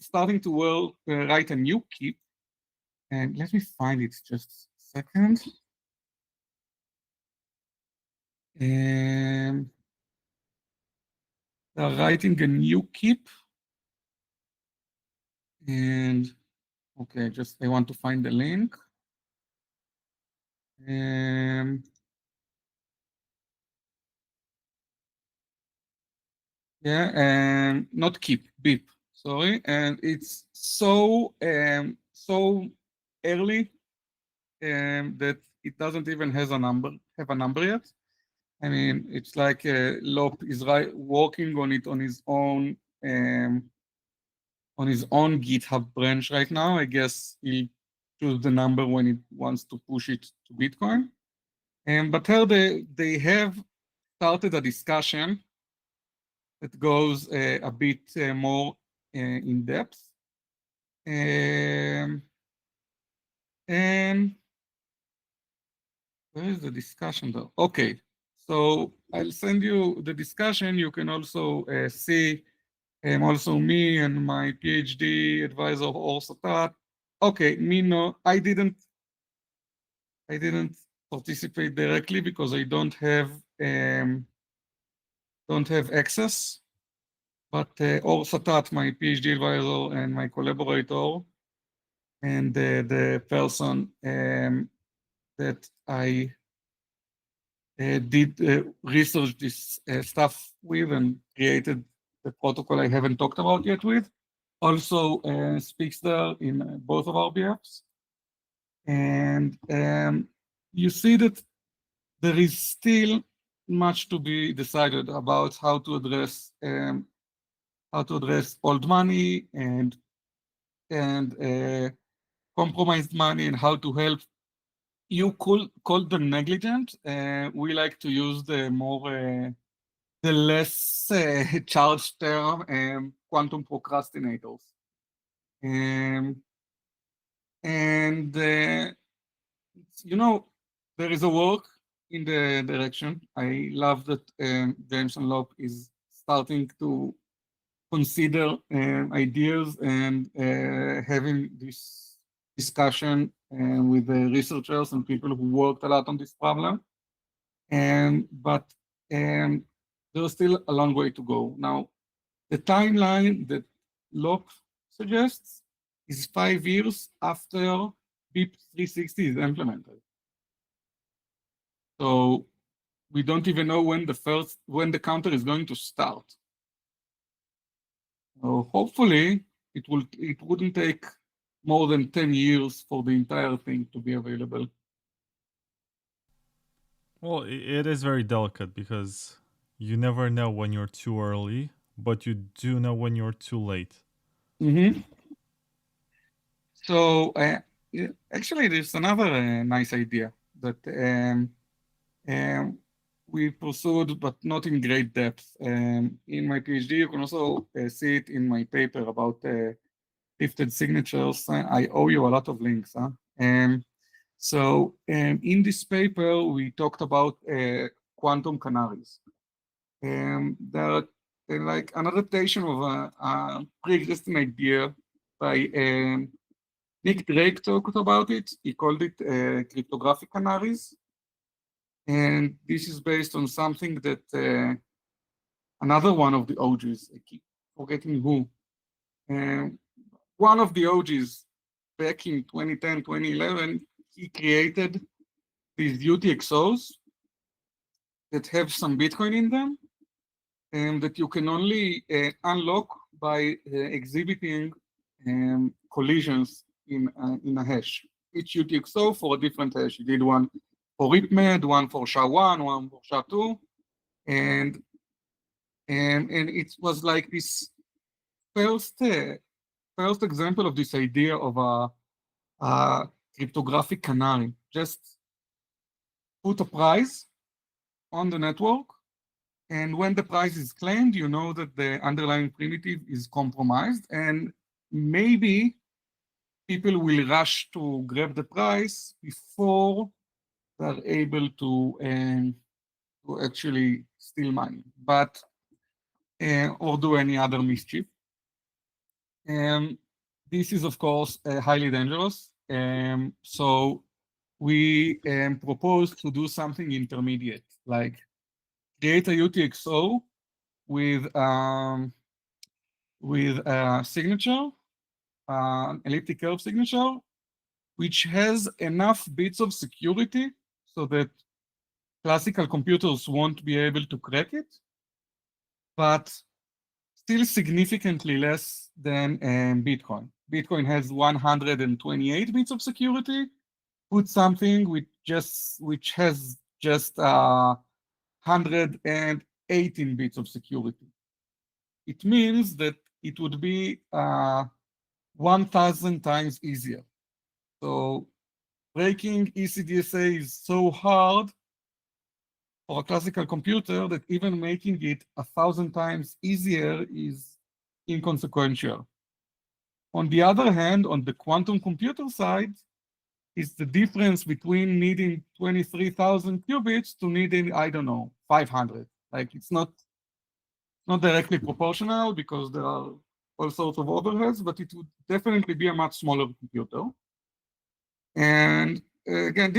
to write a new keep. And let me find it just a second. And they're writing a new keep. And okay, I want to find the link. Yeah, and not keep, beep. Sorry, and it's so early that it doesn't even have a number yet. I mean, it's like Lop is working on it on his own GitHub branch right now. I guess he'll choose the number when he wants to push it to Bitcoin. But here they have started a discussion that goes a bit more in depth. And where is the discussion though? Okay, so I'll send you the discussion. You can also see also me and my PhD advisor Or Satat. Okay, me no, I didn't participate directly because I don't have access. But Or Satat, my PhD advisor and my collaborator, and the person that I did research this stuff with and created the protocol I haven't talked about yet with, also speaks there in both of our BFs. And you see that there is still much to be decided about how to address old money and compromised money and how to help. You could call them negligent. We like to use the more the less charged term, quantum procrastinators. And you know, there is a work in the direction. I love that James and Lop is starting to consider ideas and having this discussion with the researchers and people who worked a lot on this problem. But there's still a long way to go. Now, the timeline that Lop suggests is 5 years after BIP 360 is implemented. So we don't even know when the counter is going to start. So hopefully it wouldn't take more than 10 years for the entire thing to be available. Well, it is very delicate because you never know when you're too early, but you do know when you're too late. Mm-hmm. So actually, there's another nice idea that we pursued, but not in great depth. In my PhD, you can also see it in my paper about shifted signatures. I owe you a lot of links. Huh? So in this paper, we talked about quantum canaries. They're like an adaptation of a pre-existing idea by Nick Drake talked about it. He called it cryptographic canaries. And this is based on something that another one of the OGs, I keep forgetting who, one of the OGs back in 2010, 2011, he created these UTXOs that have some Bitcoin in them and that you can only unlock by exhibiting collisions in a hash. Each UTXO for a different hash. You did one for RipMed, one for SHA-1, one for SHA-2, and it was like this first example of this idea of a cryptographic canary. Just put a price on the network, and when the price is claimed, you know that the underlying primitive is compromised, and maybe people will rush to grab the price before they're able to actually steal money, but or do any other mischief. This is, of course, highly dangerous. So we propose to do something intermediate, like create a UTXO with a signature, elliptic curve signature, which has enough bits of security so that classical computers won't be able to crack it, but still significantly less than Bitcoin. Bitcoin has 128 bits of security. Put something which has just 118 bits of security. It means that it would be 1,000 times easier. So breaking ECDSA is so hard for a classical computer that even making it 1,000 times easier is inconsequential. On the other hand, on the quantum computer side, is the difference between needing 23,000 qubits to needing, I don't know, 500. Like it's not directly proportional because there are all sorts of overheads, but it would definitely be a much smaller computer. And again,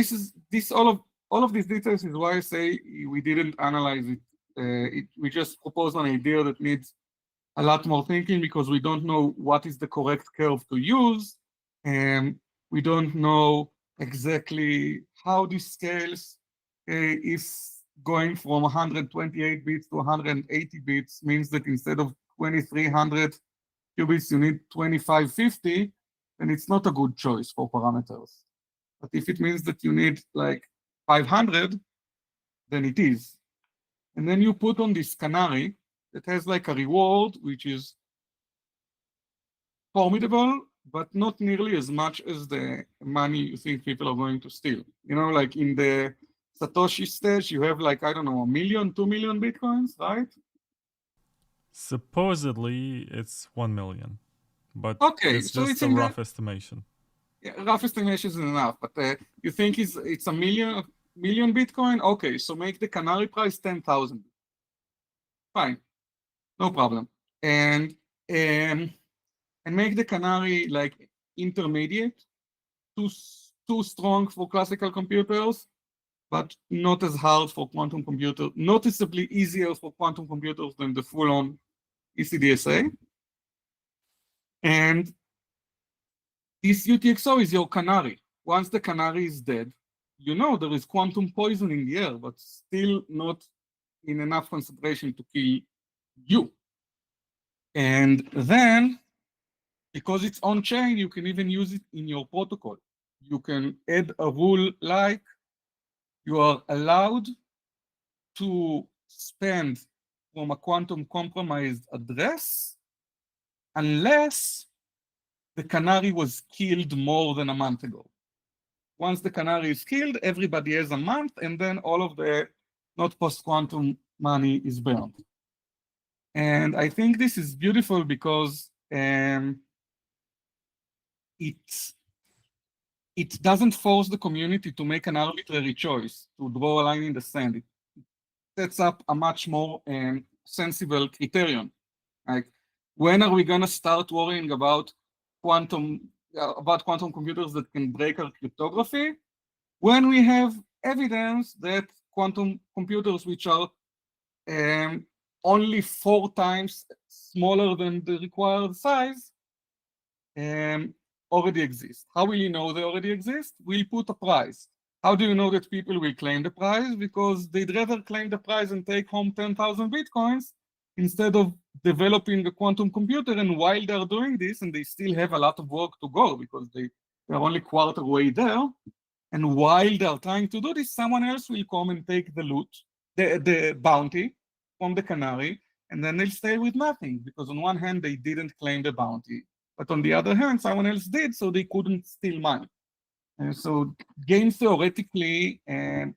all of these details is why I say we didn't analyze it. We just proposed an idea that needs a lot more thinking because we don't know what is the correct curve to use, and we don't know exactly how this scales. If going from 128 bits to 180 bits means that instead of 2,300 qubits, you need 2,550, then it's not a good choice for parameters. But if it means that you need like 500, then it is. And then you put on this canary that has like a reward, which is formidable, but not nearly as much as the money you think people are going to steal. You know, like in the Satoshi stage, you have like, I don't know, 1 million, 2 million Bitcoins, right? Supposedly it's 1 million, but okay, it's so just it's a in rough estimation. Yeah, rough estimation is enough, but you think it's a million Bitcoin? Okay, so make the canary price 10,000. Fine, no problem. And make the canary like intermediate, too strong for classical computers, but not as hard for quantum computers, noticeably easier for quantum computers than the full-on ECDSA. And this UTXO is your canary. Once the canary is dead, you know there is quantum poison in the air, but still not in enough concentration to kill you. And then, because it's on-chain, you can even use it in your protocol. You can add a rule like you are allowed to spend from a quantum compromised address unless the canary was killed more than a month ago. Once the canary is killed, everybody has a month, and then all of the not post-quantum money is burned. And I think this is beautiful because it doesn't force the community to make an arbitrary choice, to draw a line in the sand. It sets up a much more sensible criterion. Like, when are we going to start worrying about quantum computers that can break our cryptography? When we have evidence that quantum computers, which are only 4 times smaller than the required size, already exist. How will you know they already exist? We'll put a price. How do you know that people will claim the prize? Because they'd rather claim the prize and take home 10,000 Bitcoins instead of developing a quantum computer. And while they're doing this, and they still have a lot of work to go because they're only quarter way there, and while they're trying to do this, someone else will come and take the loot, the bounty from the canary, and then they'll stay with nothing because on one hand, they didn't claim the bounty, but on the other hand, someone else did, so they couldn't steal money. And so game theoretically,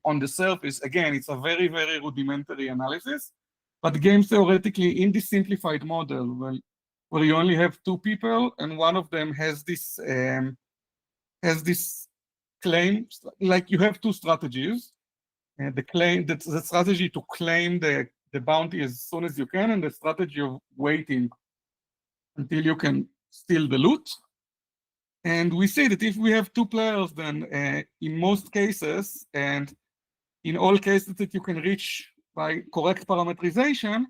on the surface, again, it's a very, very rudimentary analysis, but game theoretically in this simplified model, where you only have 2 people and one of them has this claim, like you have 2 strategies, and the strategy to claim the bounty as soon as you can, and the strategy of waiting until you can steal the loot. And we see that if we have 2 players, then in most cases, and in all cases that you can reach by correct parameterization,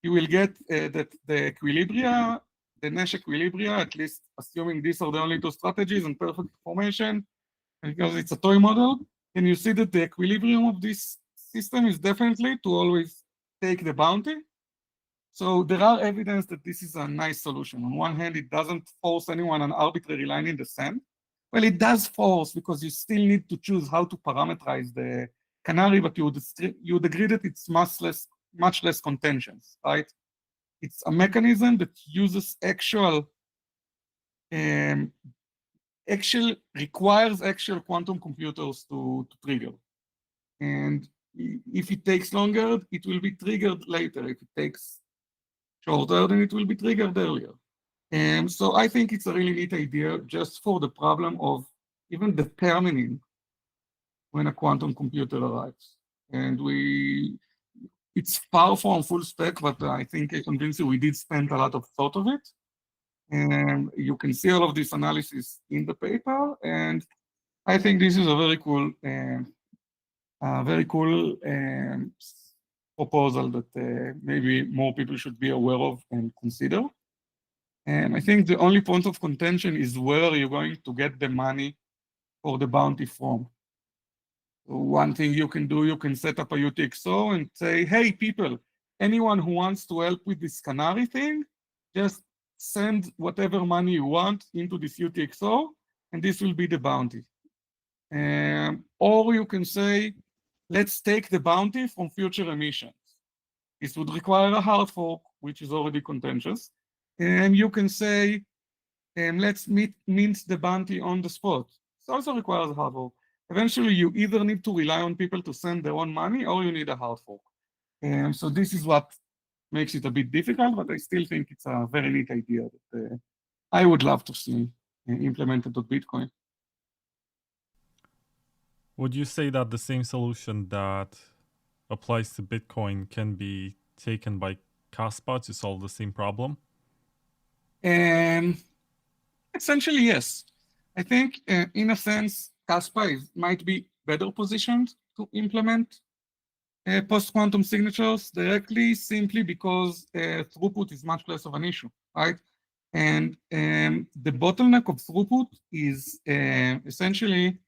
you will get that the equilibria, the Nash equilibria, at least assuming these are the only 2 strategies and perfect formation, because it's a toy model, and you see that the equilibrium of this system is definitely to always take the bounty. So there are evidence that this is a nice solution. On one hand, it doesn't force anyone an arbitrary line in the sand. Well, it does force because you still need to choose how to parameterize the canary, but you would agree that it's much less contentious, right? It's a mechanism that uses requires actual quantum computers to trigger. And if it takes longer, it will be triggered later. If it takes shorter, then it will be triggered earlier. And so I think it's a really neat idea just for the problem of even determining when a quantum computer arrives. And it's far from full spec, but I think I convinced you we did spend a lot of thought of it. And you can see all of this analysis in the paper. And I think this is a very cool proposal that maybe more people should be aware of and consider. And I think the only point of contention is where you're going to get the money for the bounty from. So one thing you can do, you can set up a UTXO and say, hey, people, anyone who wants to help with this canary thing, just send whatever money you want into this UTXO, and this will be the bounty. Or you can say, let's take the bounty from future emissions. This would require a hard fork, which is already contentious. And you can say, let's mint the bounty on the spot. It also requires a hard fork. Eventually, you either need to rely on people to send their own money, or you need a hard fork. So this is what makes it a bit difficult, but I still think it's a very neat idea that I would love to see implemented on Bitcoin. Would you say that the same solution that applies to Bitcoin can be taken by Kaspa to solve the same problem? Essentially, yes. I think, in a sense, Kaspa might be better positioned to implement post-quantum signatures directly, simply because throughput is much less of an issue, right? And the bottleneck of throughput is essentially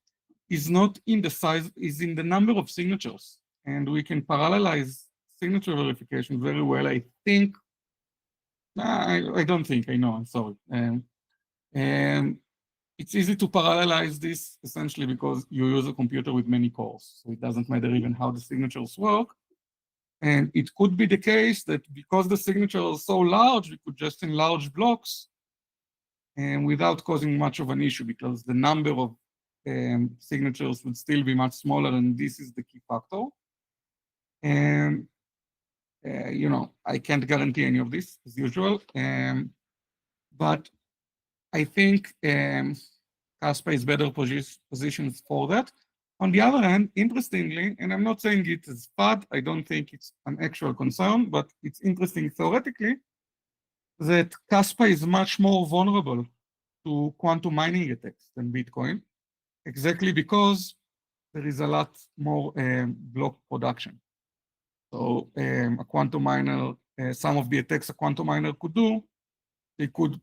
not in the size, is in the number of signatures. And we can parallelize signature verification very well. I think, I don't think, I know, I'm sorry. It's easy to parallelize this essentially because you use a computer with many cores. So it doesn't matter even how the signatures work. And it could be the case that because the signatures are so large, we could just enlarge blocks and without causing much of an issue because the number of signatures would still be much smaller, and this is the key factor. And, you know, I can't guarantee any of this as usual, but I think Kaspa is better positioned for that. On the other hand, interestingly, and I'm not saying it is bad, I don't think it's an actual concern, but it's interesting theoretically that Kaspa is much more vulnerable to quantum mining attacks than Bitcoin, exactly because there is a lot more block production. So a quantum miner, some of the attacks a quantum miner could do, they could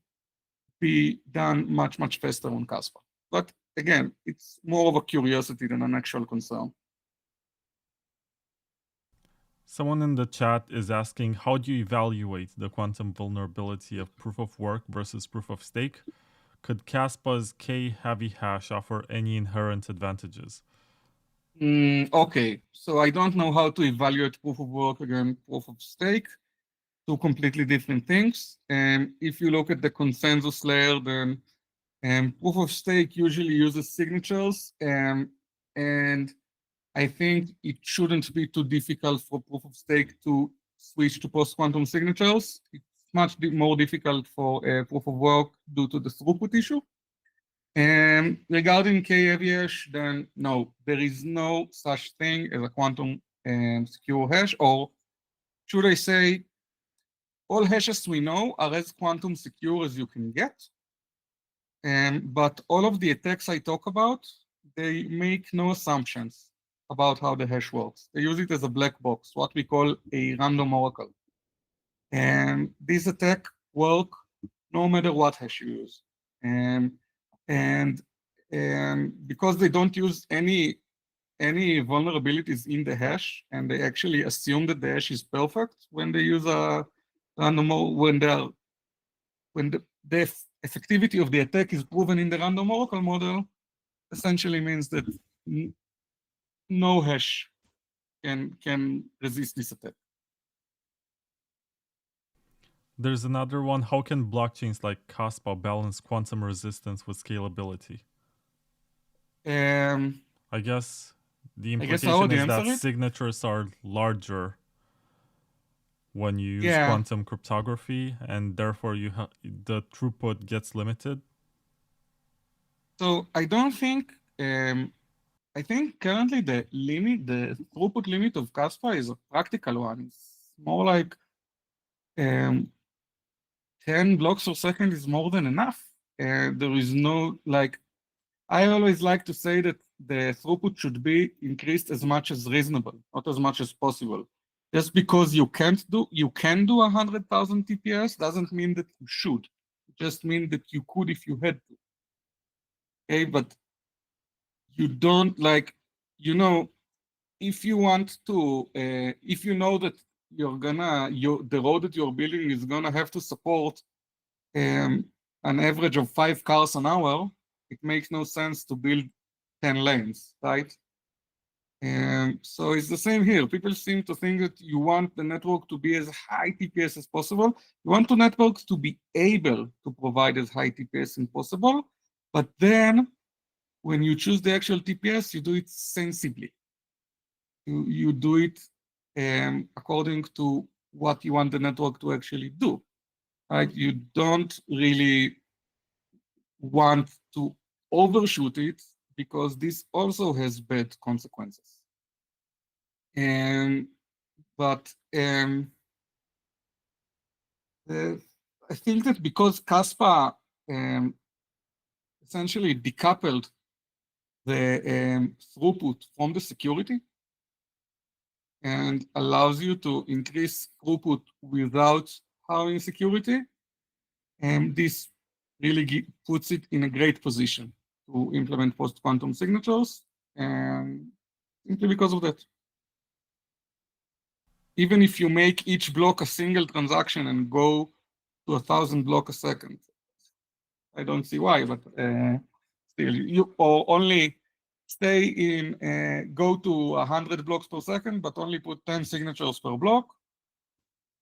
be done much, much faster on Kaspa. But again, it's more of a curiosity than an actual concern. Someone in the chat is asking, how do you evaluate the quantum vulnerability of proof of work versus proof of stake? Could Kaspa's K-heavy hash offer any inherent advantages? Okay, so I don't know how to evaluate proof of work against proof of stake. Two completely different things. If you look at the consensus layer, then proof of stake usually uses signatures, and I think it shouldn't be too difficult for proof of stake to switch to post-quantum signatures. It's much more difficult for proof of work due to the throughput issue. Regarding K-heavy hash, then no, there is no such thing as a quantum secure hash, or should I say, all hashes we know are as quantum secure as you can get. But all of the attacks I talk about, they make no assumptions about how the hash works. They use it as a black box, what we call a random oracle. And these attacks work no matter what hash you use. And because they don't use any vulnerabilities in the hash, and they actually assume that the hash is perfect when they use a random oracle, when the effectivity of the attack is proven in the random oracle model, essentially means that no hash can resist this attack. There's another one. How can blockchains like Kaspa balance quantum resistance with scalability? I guess the guess I implication already is that answered it. signatures are larger when you use Yeah. quantum cryptography, and therefore the throughput gets limited. So I don't think, I think currently the throughput limit of Kaspa is a practical one. It's more like 10 blocks per second is more than enough. There is no, like, I always like to say that the throughput should be increased as much as reasonable, not as much as possible. Just because you can do 100,000 TPS doesn't mean that you should. It just means that you could if you had to. Okay, but you don't, like, you know, if you want to, if you know that the road that you're building is gonna have to support an average of 5 cars an hour, it makes no sense to build 10 lanes, right? So it's the same here. People seem to think that you want the network to be as high TPS as possible. You want the networks to be able to provide as high TPS as possible, but then when you choose the actual TPS, you do it sensibly. You do it according to what you want the network to actually do. Right? You don't really want to overshoot it because this also has bad consequences. But I think that because Kaspa essentially decoupled the throughput from the security and allows you to increase throughput without harming security, and this really puts it in a great position to implement post-quantum signatures, and simply because of that. Even if you make each block a single transaction and go to 1,000 blocks a second, I don't see why, but still, you or only stay in, go to 100 blocks per second, but only put 10 signatures per block.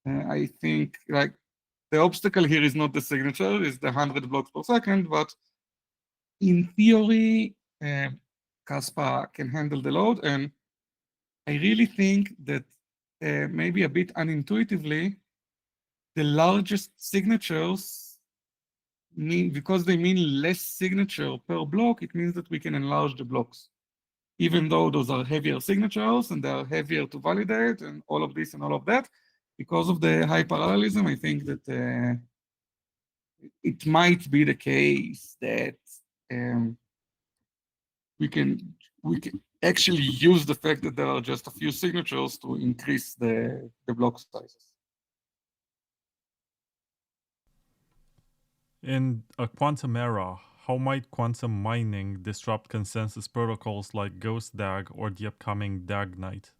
I think, like, the obstacle here is not the signature, it's the 100 blocks per second, but in theory, Kaspa can handle the load, and I really think that maybe a bit unintuitively, the largest signatures mean, because they mean less signature per block, it means that we can enlarge the blocks. Even though those are heavier signatures and they are heavier to validate and all of this and all of that, because of the high parallelism, I think that it might be the case that we can actually use the fact that there are just a few signatures to increase the block sizes. In a quantum era, how might quantum mining disrupt consensus protocols like GhostDAG or the upcoming DAG night?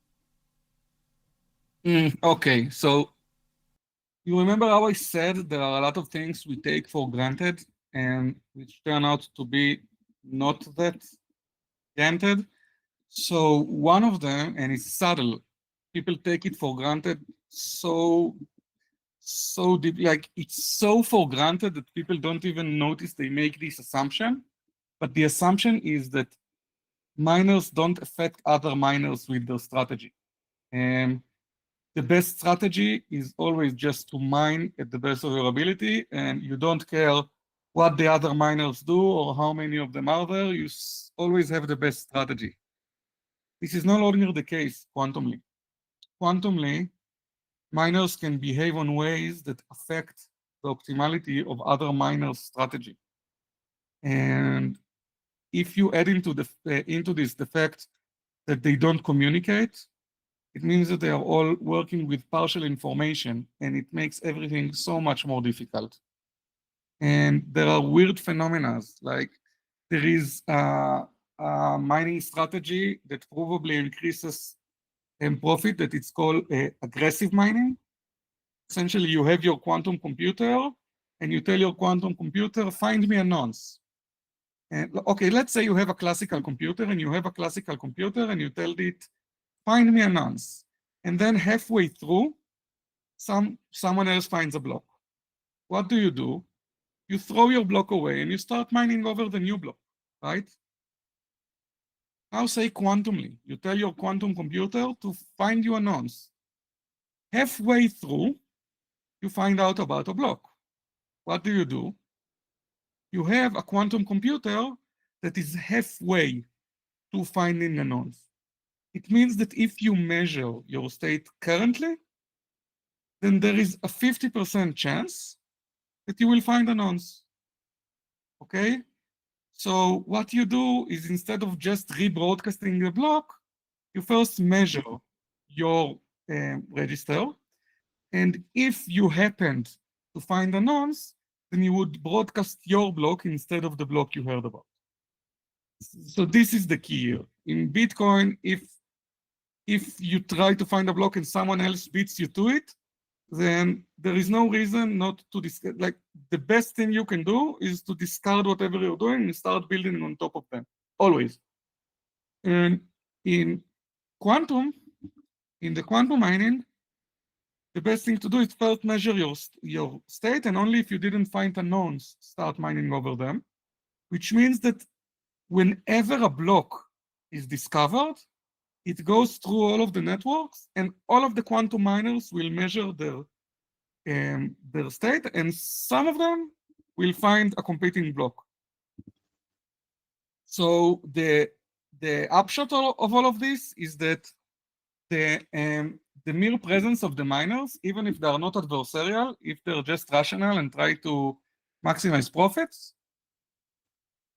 Okay, so you remember how I said there are a lot of things we take for granted and which turn out to be not that granted? So one of them, and it's subtle, people take it for granted so deep, like it's so for granted that people don't even notice they make this assumption. But the assumption is that miners don't affect other miners with their strategy. And the best strategy is always just to mine at the best of your ability, and you don't care what the other miners do or how many of them are there. You always have the best strategy. This is no longer the case quantumly. Quantumly, miners can behave in ways that affect the optimality of other miners' strategy. And if you add into this the fact that they don't communicate, it means that they are all working with partial information, and it makes everything so much more difficult. And there are weird phenomena, like there is a mining strategy that probably increases in profit that it's called aggressive mining. Essentially, you have your quantum computer, and you tell your quantum computer, find me a nonce. And okay, let's say you have a classical computer, and you tell it, find me a nonce. And then halfway through, someone else finds a block. What do? You throw your block away and you start mining over the new block, right? Now say quantumly, you tell your quantum computer to find you a nonce. Halfway through, you find out about a block. What do? You have a quantum computer that is halfway to finding a nonce. It means that if you measure your state currently, then there is a 50% chance that you will find a nonce. Okay? So what you do is instead of just rebroadcasting the block, you first measure your register. And if you happened to find a nonce, then you would broadcast your block instead of the block you heard about. So this is the key here. In Bitcoin, if you try to find a block and someone else beats you to it, then there is no reason not to discard. Like, the best thing you can do is to discard whatever you're doing and start building on top of them, always. And in the quantum mining, the best thing to do is first measure your state, and only if you didn't find unknowns, start mining over them, which means that whenever a block is discovered, it goes through all of the networks, and all of the quantum miners will measure their state, and some of them will find a competing block. So the upshot of all of this is that the mere presence of the miners, even if they are not adversarial, if they're just rational and try to maximize profits,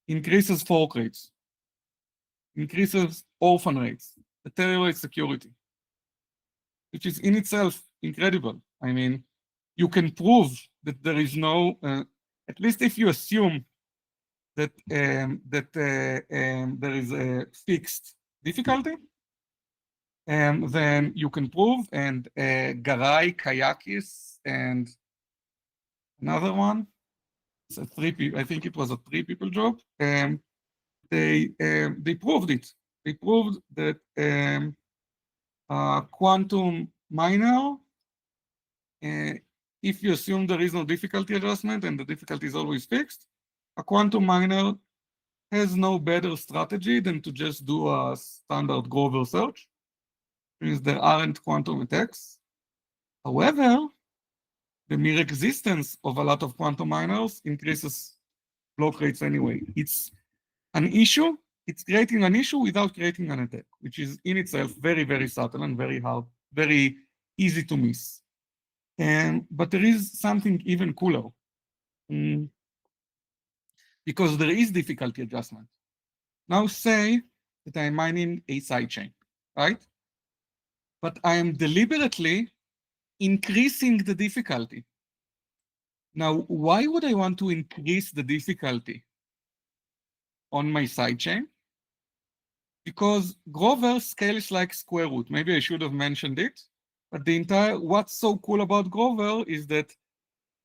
increases fork rates, increases orphan rates, deteriorates security, which is in itself incredible. I mean, you can prove that there is no, at least if you assume that there is a fixed difficulty, then you can prove, and Garay, Kayakis, and another one, it's a I think it was a 3 people job, they proved it. They proved that quantum miner, if you assume there is no difficulty adjustment and the difficulty is always fixed, a quantum miner has no better strategy than to just do a standard Grover search. It means there aren't quantum attacks. However, the mere existence of a lot of quantum miners increases block rates anyway. It's an issue. It's creating an issue without creating an attack, which is in itself very, very subtle and very hard, very easy to miss. But there is something even cooler, because there is difficulty adjustment. Now say that I'm mining a sidechain, right? But I am deliberately increasing the difficulty. Now, why would I want to increase the difficulty on my sidechain? Because Grover scales like square root. Maybe I should have mentioned it, but what's so cool about Grover is that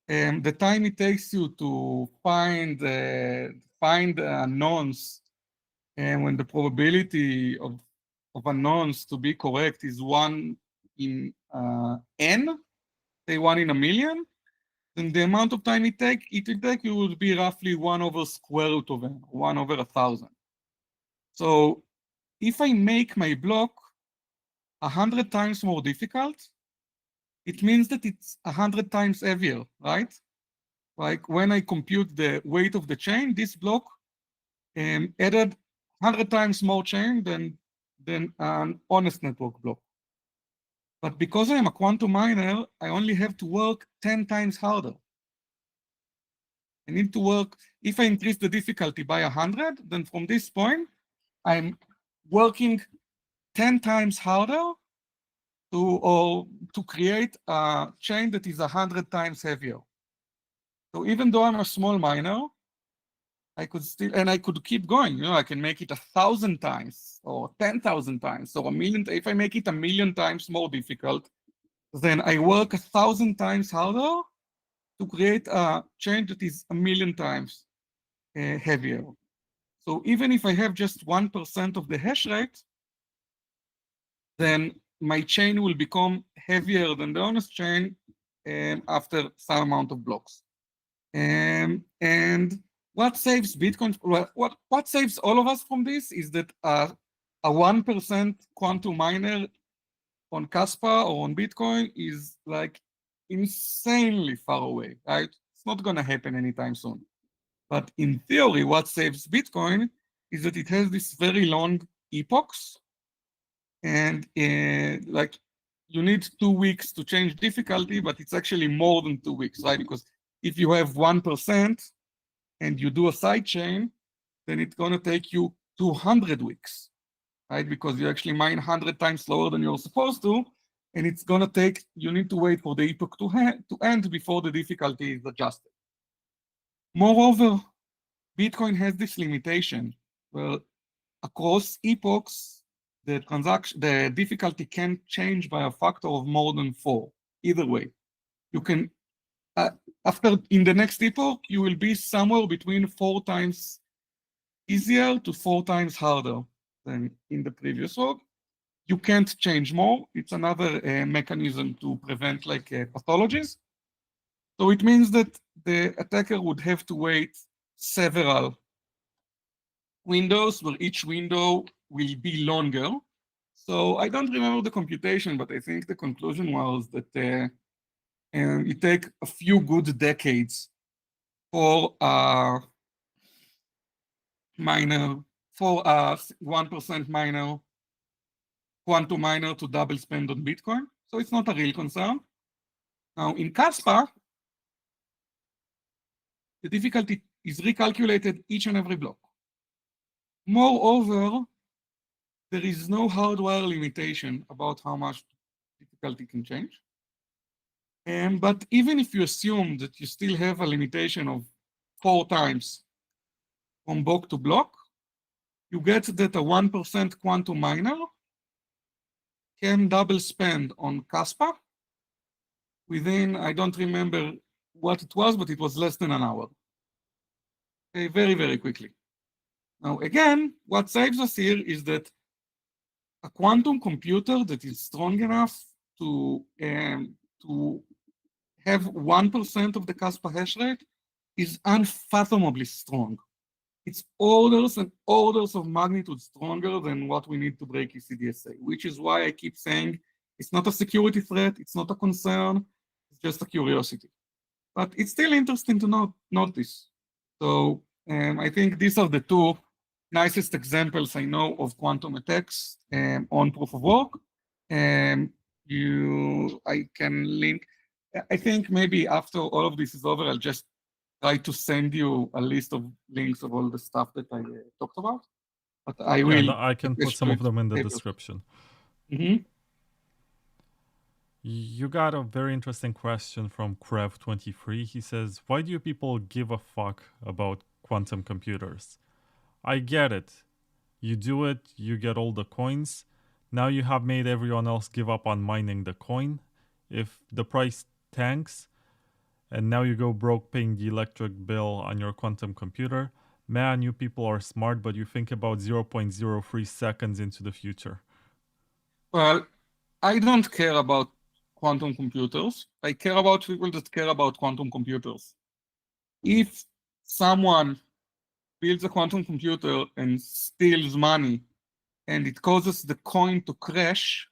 the time it takes you to find a nonce, and when the probability of a nonce to be correct is 1 in n, say 1 in a million, then the amount of time it will take you would be roughly 1 over square root of n, 1 over 1,000. So if I make my block 100 times more difficult, it means that it's 100 times heavier, right? Like when I compute the weight of the chain, this block added 100 times more chain than an honest network block. But because I'm a quantum miner, I only have to work 10 times harder. I need to work, if I increase the difficulty by 100, then from this point, I'm working 10 times harder to create a chain that is 100 times heavier. So even though I'm a small miner, I could still, and I could keep going. You know, I can make it 1,000 times or 10,000 times or 1 million. If I make it 1 million times more difficult, then I work 1,000 times harder to create a chain that is 1,000,000 times heavier. So even if I have just 1% of the hash rate, then my chain will become heavier than the honest chain after some amount of blocks. And what saves Bitcoin, what saves all of us from this is that a 1% quantum miner on Kaspa or on Bitcoin is like insanely far away, right? It's not going to happen anytime soon. But in theory, what saves Bitcoin is that it has this very long epochs, and like you need 2 weeks to change difficulty, but it's actually more than 2 weeks, right? Because if you have 1% and you do a side chain, then it's going to take you 200 weeks, right? Because you actually mine 100 times slower than you're supposed to, and it's going to take, you need to wait for the epoch to end before the difficulty is adjusted. Moreover, Bitcoin has this limitation where across epochs, the difficulty can change by a factor of more than 4. Either way, you can, in the next epoch, you will be somewhere between 4 times easier to 4 times harder than in the previous work. You can't change more. It's another mechanism to prevent like pathologies. So it means that the attacker would have to wait several windows where each window will be longer. So I don't remember the computation, but I think the conclusion was that it takes a few good decades for a miner, for a 1% miner, quantum miner to double spend on Bitcoin. So it's not a real concern. Now in Kaspa, the difficulty is recalculated each and every block. Moreover, there is no hardware limitation about how much difficulty can change. But even if you assume that you still have a limitation of 4 times from block to block, you get that a 1% quantum miner can double spend on Kaspa within, I don't remember what it was, but it was less than an hour. Okay, very, very quickly. Now, again, what saves us here is that a quantum computer that is strong enough to have 1% of the Kaspa hash rate is unfathomably strong. It's orders and orders of magnitude stronger than what we need to break ECDSA, which is why I keep saying it's not a security threat, it's not a concern, it's just a curiosity. But it's still interesting to note this. So I think these are the 2 nicest examples I know of quantum attacks on proof of work. I can link, I think maybe after all of this is over, I'll just try to send you a list of links of all the stuff that I talked about. But I will. Yeah, I can put some of them in the description. You got a very interesting question from Krev23. He says, why do you people give a fuck about quantum computers? I get it. You do it, you get all the coins. Now you have made everyone else give up on mining the coin. If the price tanks, and now you go broke paying the electric bill on your quantum computer, man, you people are smart, but you think about 0.03 seconds into the future. Well, I don't care about quantum computers. I care about people that care about quantum computers. If someone builds a quantum computer and steals money and it causes the coin to crash,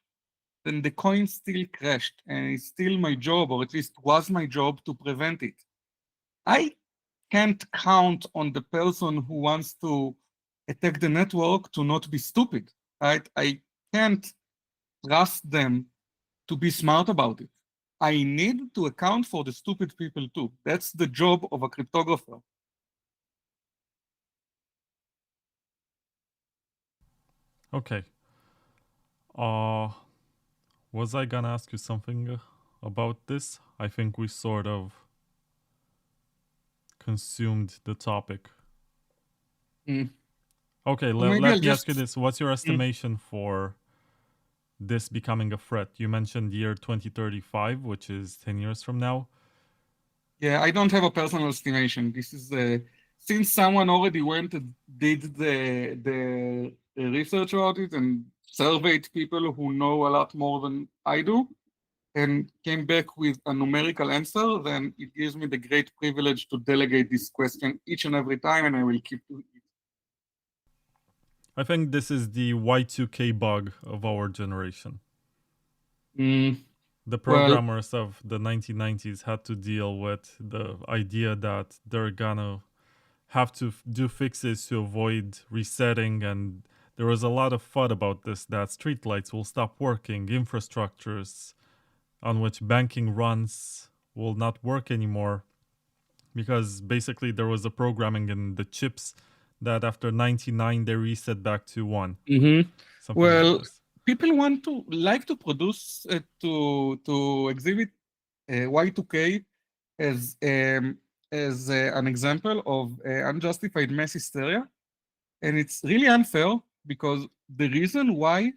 then the coin still crashed and it's still my job, or at least was my job, to prevent it. I can't count on the person who wants to attack the network to not be stupid, right? I can't trust them to be smart about it. I need to account for the stupid people too. That's the job of a cryptographer. Okay. Was I gonna ask you something about this? I think we sort of consumed the topic. Okay, let me ask you this. What's your estimation for this becoming a threat? You mentioned year 2035, which is 10 years from now. Yeah, I don't have a personal estimation. This is since someone already went and did the research about it and surveyed people who know a lot more than I do, and came back with a numerical answer, then it gives me the great privilege to delegate this question each and every time, and I will keep doing it. I think this is the Y2K bug of our generation. The programmers of the 1990s had to deal with the idea that they're gonna have to do fixes to avoid resetting, and there was a lot of FUD about this, that streetlights will stop working, infrastructures on which banking runs will not work anymore, because basically there was a programming in the chips that after 99 they reset back to 1. Well, like people like to produce to exhibit Y2K as an example of unjustified mass hysteria, and it's really unfair because the reason why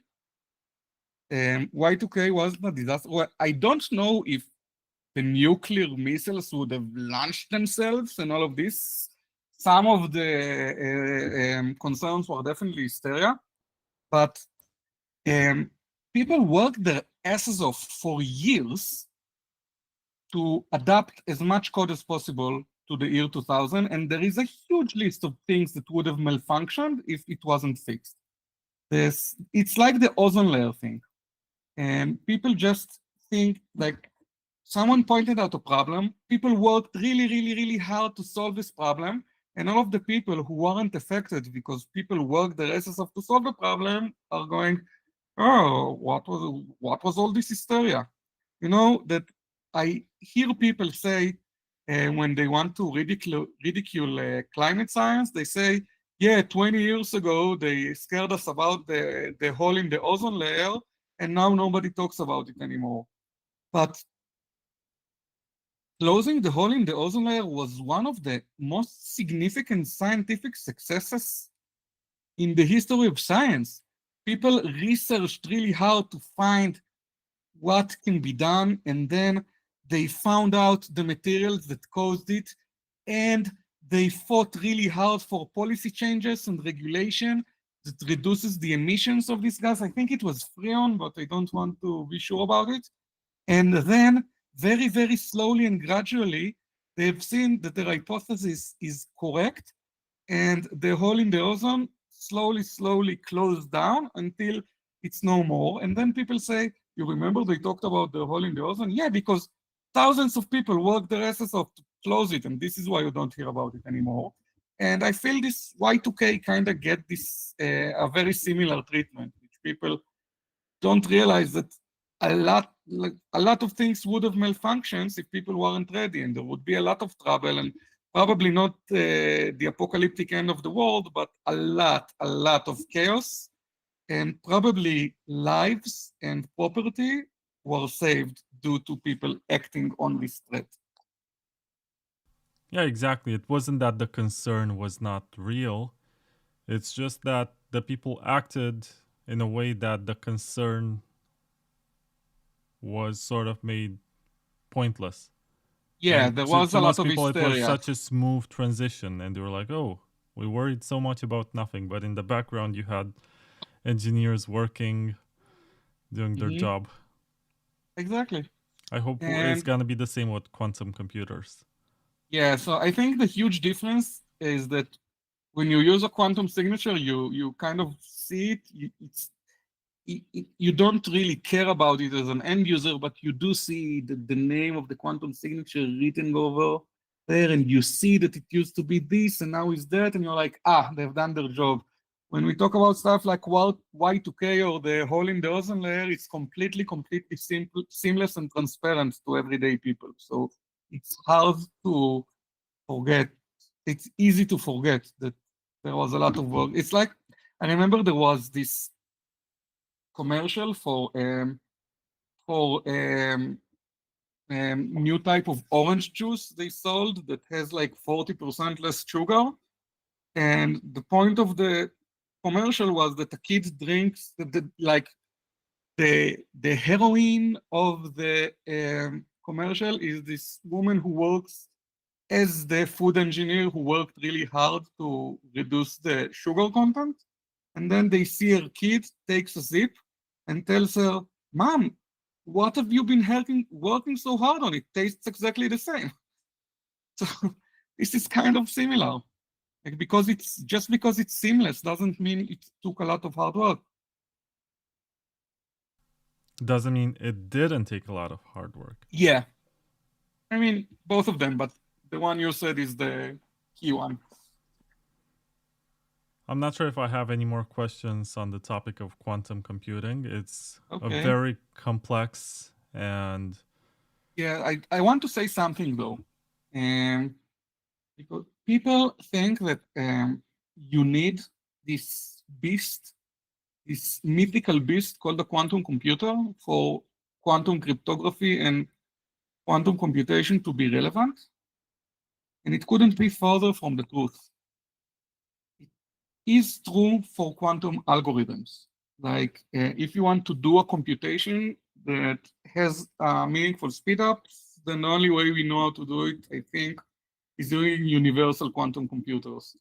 Y2K wasn't a disaster, well, I don't know if the nuclear missiles would have launched themselves and all of this. Some of the concerns were definitely hysteria, but people worked their asses off for years to adapt as much code as possible to the year 2000, and there is a huge list of things that would have malfunctioned if it wasn't fixed. It's like the ozone layer thing, and people just think like someone pointed out a problem, people worked really, really, really hard to solve this problem, and all of the people who weren't affected because people worked their asses off to solve the problem are going, oh, what was all this hysteria? You know, that I hear people say when they want to ridicule climate science, they say, yeah, 20 years ago, they scared us about the hole in the ozone layer, and now nobody talks about it anymore. But closing the hole in the ozone layer was one of the most significant scientific successes in the history of science. People researched really hard to find what can be done, and then they found out the materials that caused it, and they fought really hard for policy changes and regulation that reduces the emissions of this gas. I think it was Freon, but I don't want to be sure about it. And then very, very slowly and gradually, they've seen that their hypothesis is correct, and the hole in the ozone slowly closed down until it's no more. And then people say, you remember they talked about the hole in the ozone? Yeah, because thousands of people worked their asses off to close it, and this is why you don't hear about it anymore. And I feel this Y2K kind of get this a very similar treatment, which people don't realize that a lot of things would have malfunctioned if people weren't ready, and there would be a lot of trouble, and probably not the apocalyptic end of the world, but a lot of chaos, and probably lives and property were saved due to people acting on this threat. Yeah, exactly. It wasn't that the concern was not real. It's just that the people acted in a way that the concern was sort of made pointless. Yeah, and there was a lot of people, hysteria. It was such a smooth transition, and they were like, oh, we worried so much about nothing. But in the background, you had engineers working, doing their job. Exactly. I hope it's going to be the same with quantum computers. Yeah, so I think the huge difference is that when you use a quantum signature, you kind of see it. You don't really care about it as an end user, but you do see the name of the quantum signature written over there, and you see that it used to be this, and now it's that, and you're like, they've done their job. When we talk about stuff like Y2K or the hole in the ozone layer, it's completely simple, seamless, and transparent to everyday people. So it's hard to forget. It's easy to forget that there was a lot of work. It's like, I remember there was this commercial for new type of orange juice they sold that has like 40% less sugar, and the point of the commercial was that a kid drinks like the heroine of the commercial is this woman who works as the food engineer who worked really hard to reduce the sugar content. And then they see her kid takes a sip and tells her, "Mom, what have you been working so hard on? It tastes exactly the same." So this is kind of similar. Like because it's seamless doesn't mean it took a lot of hard work. Doesn't mean it didn't take a lot of hard work. Yeah. I mean, both of them, but the one you said is the key one. I'm not sure if I have any more questions on the topic of quantum computing. It's Okay. a very complex and... Yeah, I want to say something though. Because people think that you need this beast, this mythical beast called the quantum computer for quantum cryptography and quantum computation to be relevant. And it couldn't be further from the truth. It is true for quantum algorithms. Like if you want to do a computation that has meaningful speedups, then the only way we know how to do it, I think, is doing universal quantum computers.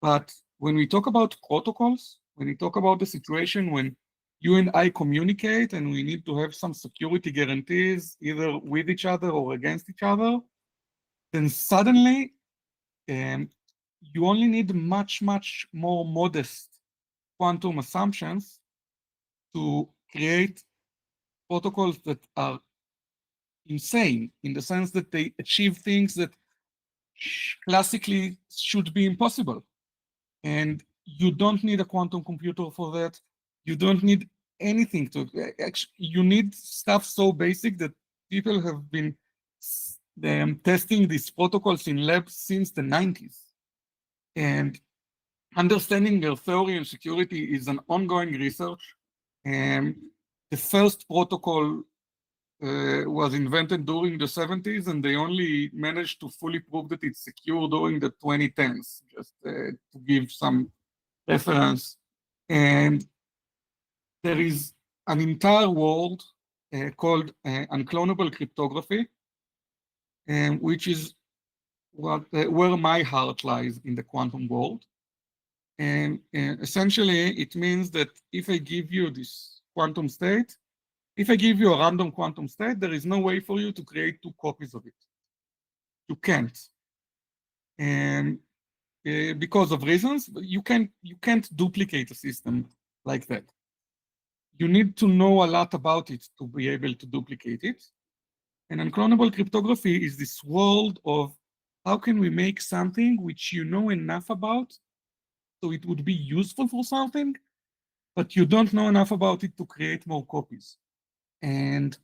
But when we talk about protocols, when we talk about the situation when you and I communicate and we need to have some security guarantees either with each other or against each other, then suddenly you only need much, much more modest quantum assumptions to create protocols that are insane in the sense that they achieve things that classically should be impossible. And you don't need a quantum computer for that. You don't need anything to, actually, you need stuff so basic that people have been testing these protocols in labs since the 90s. And understanding their theory and security is an ongoing research. And the first protocol was invented during the 70s, and they only managed to fully prove that it's secure during the 2010s, just to give some reference. And there is an entire world called unclonable cryptography, which is where my heart lies in the quantum world. And essentially, it means that if I give you this quantum state, if I give you a random quantum state, there is no way for you to create two copies of it. You can't. And because of reasons, you can't duplicate a system like that. You need to know a lot about it to be able to duplicate it. And unclonable cryptography is this world of how can we make something which you know enough about so it would be useful for something, but you don't know enough about it to create more copies. And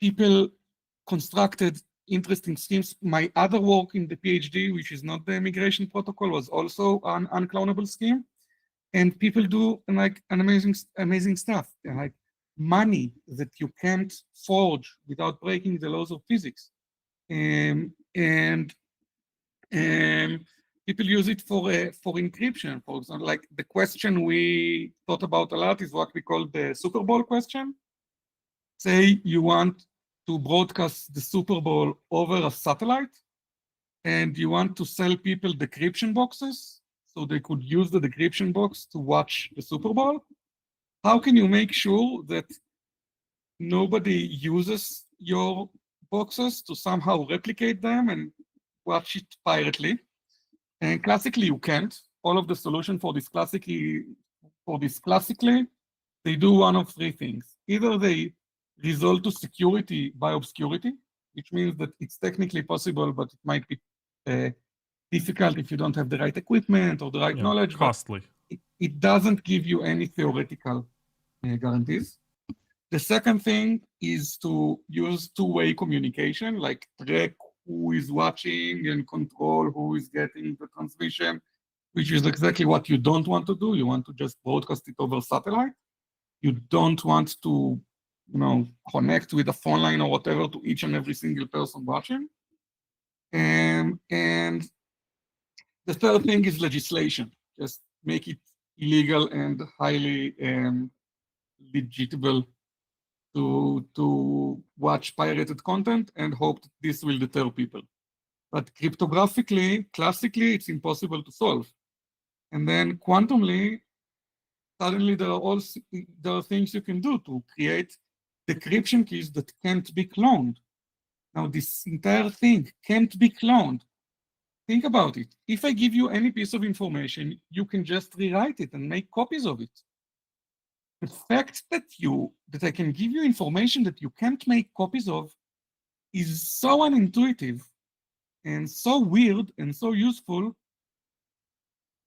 people constructed interesting schemes. My other work in the PhD, which is not the migration protocol, was also an unclonable scheme. And people do like an amazing stuff. Like money that you can't forge without breaking the laws of physics. And people use it for encryption, for example. Like the question we thought about a lot is what we call the Super Bowl question. Say you want to broadcast the Super Bowl over a satellite, and you want to sell people decryption boxes so they could use the decryption box to watch the Super Bowl. How can you make sure that nobody uses your boxes to somehow replicate them and watch it pirately? And classically, you can't. All of the solution for this classically, they do one of three things. Either they result to security by obscurity, which means that it's technically possible, but it might be difficult if you don't have the right equipment or the right knowledge. Costly. It doesn't give you any theoretical guarantees. The second thing is to use two-way communication, like track who is watching and control who is getting the transmission, which is exactly what you don't want to do. You want to just broadcast it over satellite. You don't want to, connect with a phone line or whatever to each and every single person watching. And the third thing is legislation. Just make it illegal and highly legitimate to watch pirated content and hope that this will deter people. But cryptographically, classically, it's impossible to solve. And then quantumly, suddenly there are things you can do to create decryption keys that can't be cloned. Now, this entire thing can't be cloned. Think about it. If I give you any piece of information, you can just rewrite it and make copies of it. The fact that I can give you information that you can't make copies of is so unintuitive and so weird and so useful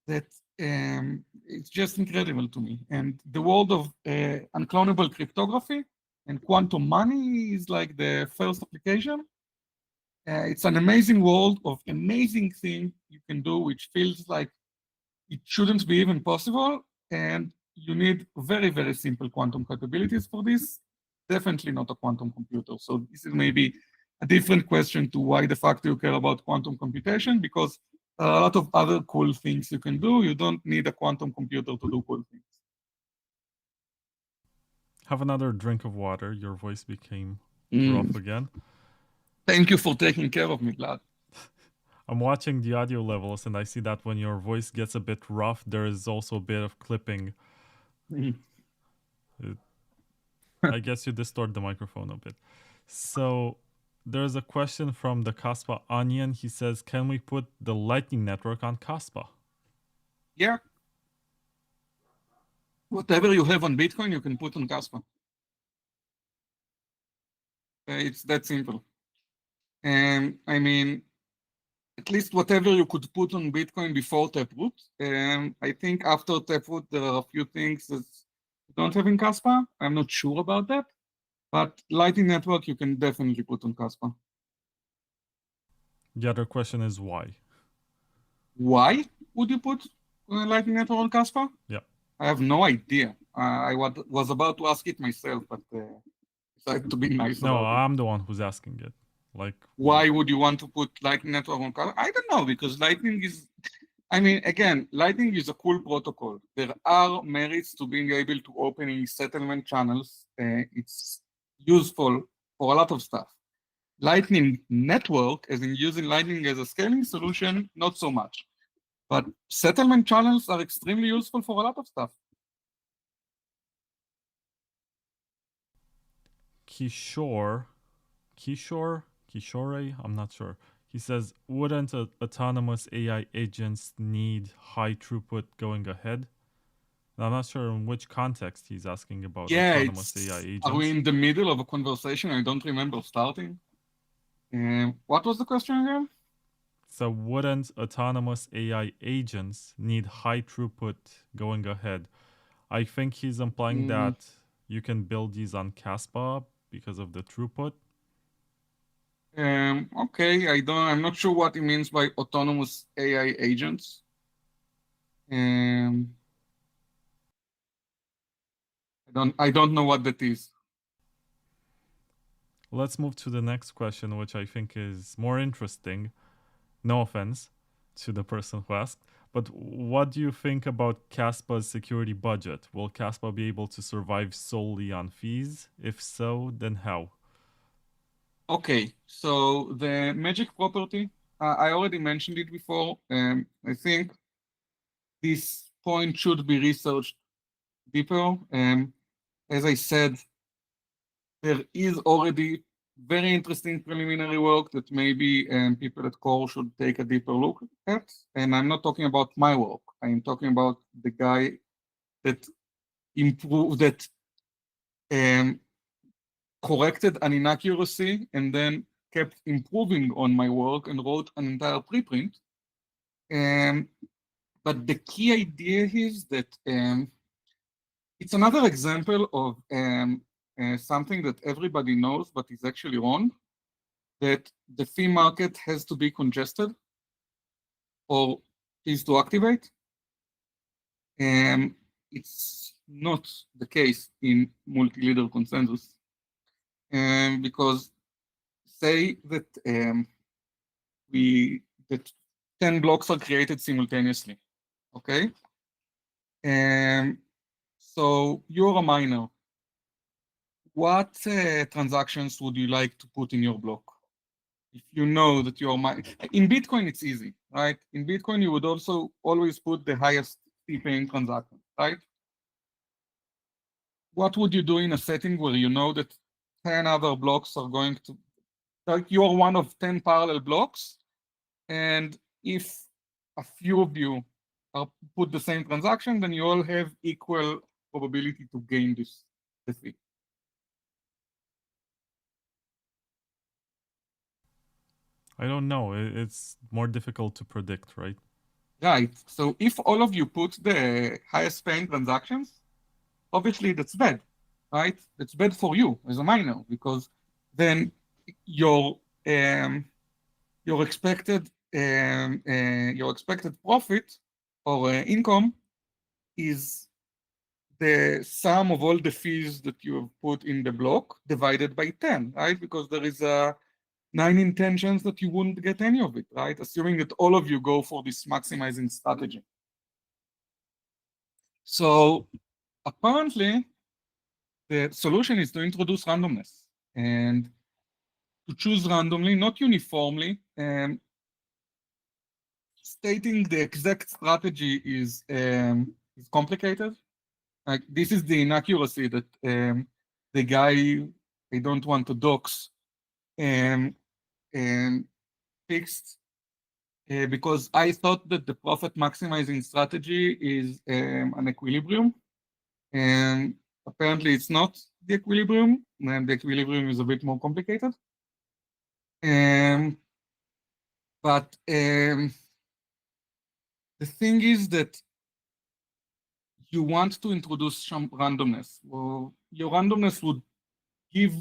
that it's just incredible to me. And the world of unclonable cryptography and quantum money is like the first application. It's an amazing world of amazing things you can do, which feels like it shouldn't be even possible. And you need very, very simple quantum capabilities for this. Definitely not a quantum computer. So this is maybe a different question to why the fact you care about quantum computation, because there are a lot of other cool things you can do. You don't need a quantum computer to do cool things. Have another drink of water. Your voice became rough again. Thank you for taking care of me, Vlad. I'm watching the audio levels and I see that when your voice gets a bit rough, there is also a bit of clipping. I guess you distort the microphone a bit. So there's a question from the Kaspa Onion. He says, can we put the Lightning Network on Kaspa? Yeah. Whatever you have on Bitcoin, you can put on Kaspa. It's that simple. And I mean, at least whatever you could put on Bitcoin before Taproot. I think after Taproot, there are a few things that you don't have in Kaspa. I'm not sure about that. But Lightning Network, you can definitely put on Kaspa. The other question is why? Why would you put Lightning Network on Kaspa? Yeah. I have no idea. I was about to ask it myself, but decided to be nice No, about it. I'm the one who's asking it. Like, why would you want to put Lightning Network on Kaspa? I don't know, because Lightning is, I mean, again, Lightning is a cool protocol. There are merits to being able to open settlement channels. It's useful for a lot of stuff. Lightning Network, as in using Lightning as a scaling solution, not so much. But settlement channels are extremely useful for a lot of stuff. Kishore, I'm not sure. He says, wouldn't autonomous AI agents need high throughput going ahead? Now, I'm not sure in which context he's asking about autonomous AI agents. Are we in the middle of a conversation? I don't remember starting. What was the question again? So wouldn't autonomous AI agents need high throughput going ahead? I think he's implying that you can build these on Kaspa because of the throughput. Okay, I'm not sure what he means by autonomous AI agents. I don't know what that is. Let's move to the next question, which I think is more interesting. No offense to the person who asked, but what do you think about Kaspa's security budget? Will Kaspa be able to survive solely on fees? If so, then how? Okay, so the magic property, I already mentioned it before. I think this point should be researched deeper. As I said, there is already very interesting preliminary work that maybe people at Core should take a deeper look at. And I'm not talking about my work. I'm talking about the guy that corrected an inaccuracy and then kept improving on my work and wrote an entire preprint. But the key idea is that it's another example of something that everybody knows, but is actually wrong, that the fee market has to be congested or is to activate. It's not the case in multi-leader consensus. Because say that that 10 blocks are created simultaneously, okay? So you're a miner what transactions would you like to put in your block? If you know that you're in Bitcoin, it's easy, right? In Bitcoin, you would also always put the highest fee paying transaction, right? What would you do in a setting where you know that 10 other blocks are going to, like you are one of 10 parallel blocks, and if a few of you are put the same transaction, then you all have equal probability to gain the fee. I don't know. It's more difficult to predict, right? Right. So if all of you put the highest paying transactions, obviously that's bad, right? It's bad for you as a miner because then your expected profit or income is the sum of all the fees that you have put in the block divided by 10, right? Because there is 9 intentions that you wouldn't get any of it, right? Assuming that all of you go for this maximizing strategy. So apparently, the solution is to introduce randomness and to choose randomly, not uniformly. Stating the exact strategy is complicated. Like this is the inaccuracy that the guy I don't want to dox fixed because I thought that the profit maximizing strategy is an equilibrium, and apparently it's not the equilibrium, and the equilibrium is a bit more complicated. But the thing is that you want to introduce some randomness. Well, your randomness would give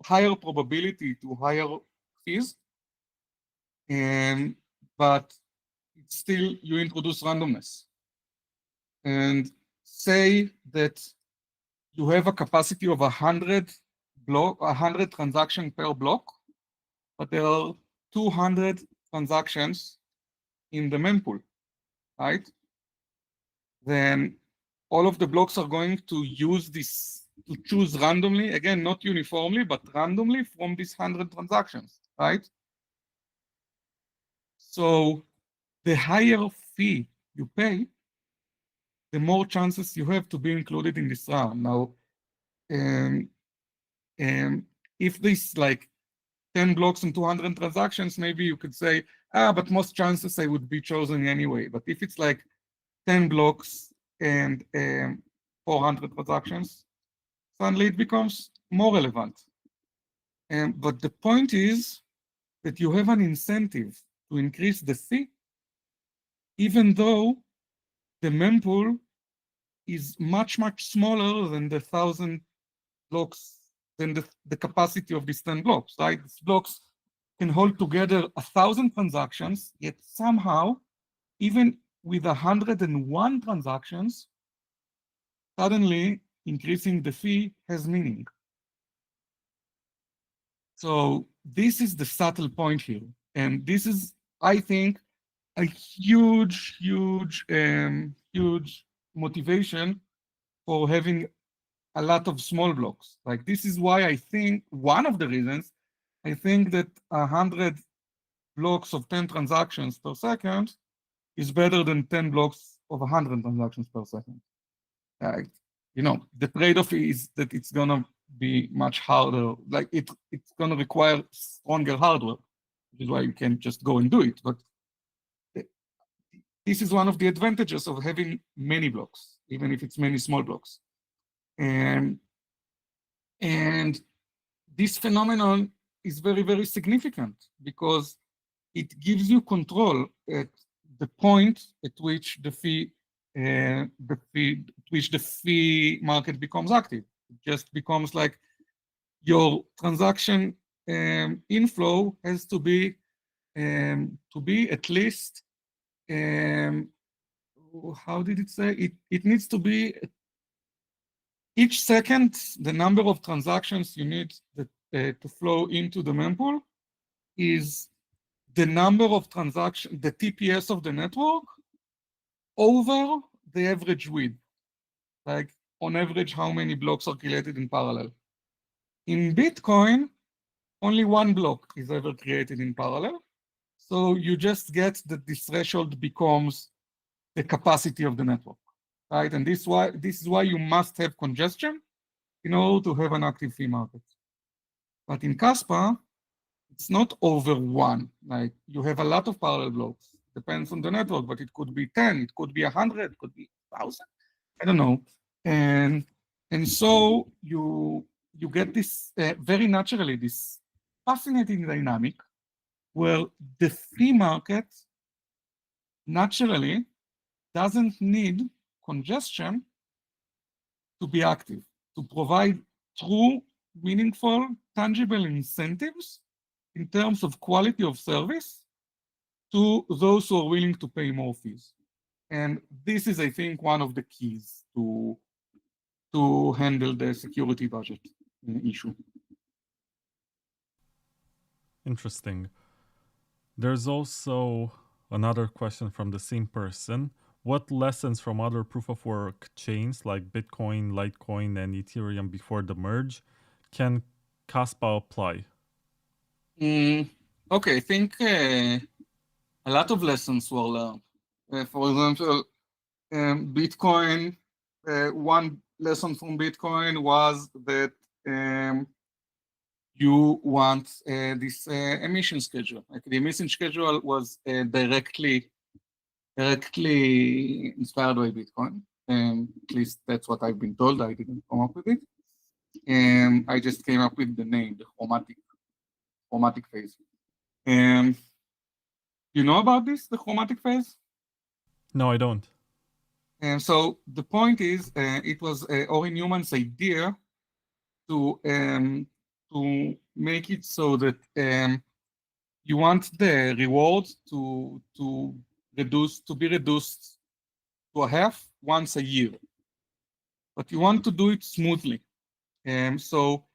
higher probability to higher fees, but still you introduce randomness. And say that you have a capacity of 100 transactions per block, but there are 200 transactions in the mempool, right? Then all of the blocks are going to use this, to choose randomly, again, not uniformly, but randomly from these 100 transactions, right? So the higher fee you pay, the more chances you have to be included in this round. Now, if this like 10 blocks and 200 transactions, maybe you could say, but most chances I would be chosen anyway. But if it's like 10 blocks and 400 transactions, suddenly it becomes more relevant. But the point is that you have an incentive to increase the fee, even though the mempool is much, much smaller than the 1,000 blocks, than the capacity of these 10 blocks, right? These blocks can hold together 1,000 transactions, yet somehow, even with 101 transactions, suddenly increasing the fee has meaning. So this is the subtle point here. And this is, I think, a huge, huge, huge motivation for having a lot of small blocks. Like this is why I think, one of the reasons, I think that 100 blocks of 10 transactions per second is better than 10 blocks of 100 transactions per second. You know, the trade-off is that it's gonna be much harder. Like it's gonna require stronger hardware, which is why you can't just go and do it. But this is one of the advantages of having many blocks, even if it's many small blocks. And this phenomenon is very, very significant because it gives you control at the point at which the fee market becomes active. It just becomes like your transaction inflow has to be at least how did it say? It needs to be each second the number of transactions you need to flow into the mempool is the number of transactions, the TPS of the network over the average width. Like on average, how many blocks are created in parallel. In Bitcoin, only one block is ever created in parallel. So you just get that this threshold becomes the capacity of the network, right? And this is why you must have congestion in order to have an active fee market. But in Kaspa, it's not over one. Like you have a lot of parallel blocks. Depends on the network, but it could be 10, it could be 100, it could be 1,000. I don't know. And so you get this very naturally, this fascinating dynamic where the fee market naturally doesn't need congestion to be active, to provide true, meaningful, tangible incentives in terms of quality of service to those who are willing to pay more fees. And this is, I think, one of the keys to handle the security budget issue. Interesting. There's also another question from the same person. What lessons from other proof-of-work chains like Bitcoin, Litecoin, and Ethereum before the merge can Kaspa apply? Okay, I think a lot of lessons were learned. For example, Bitcoin, one lesson from Bitcoin was that you want this emission schedule. Like the emission schedule was directly inspired by Bitcoin. At least that's what I've been told. I didn't come up with it. I just came up with the name, the chromatic phase. You know about this, the chromatic phase? No, I don't. And so the point is, it was Ori Newman's idea to make it so that you want the reward to be reduced to a half once a year, but you want to do it smoothly. So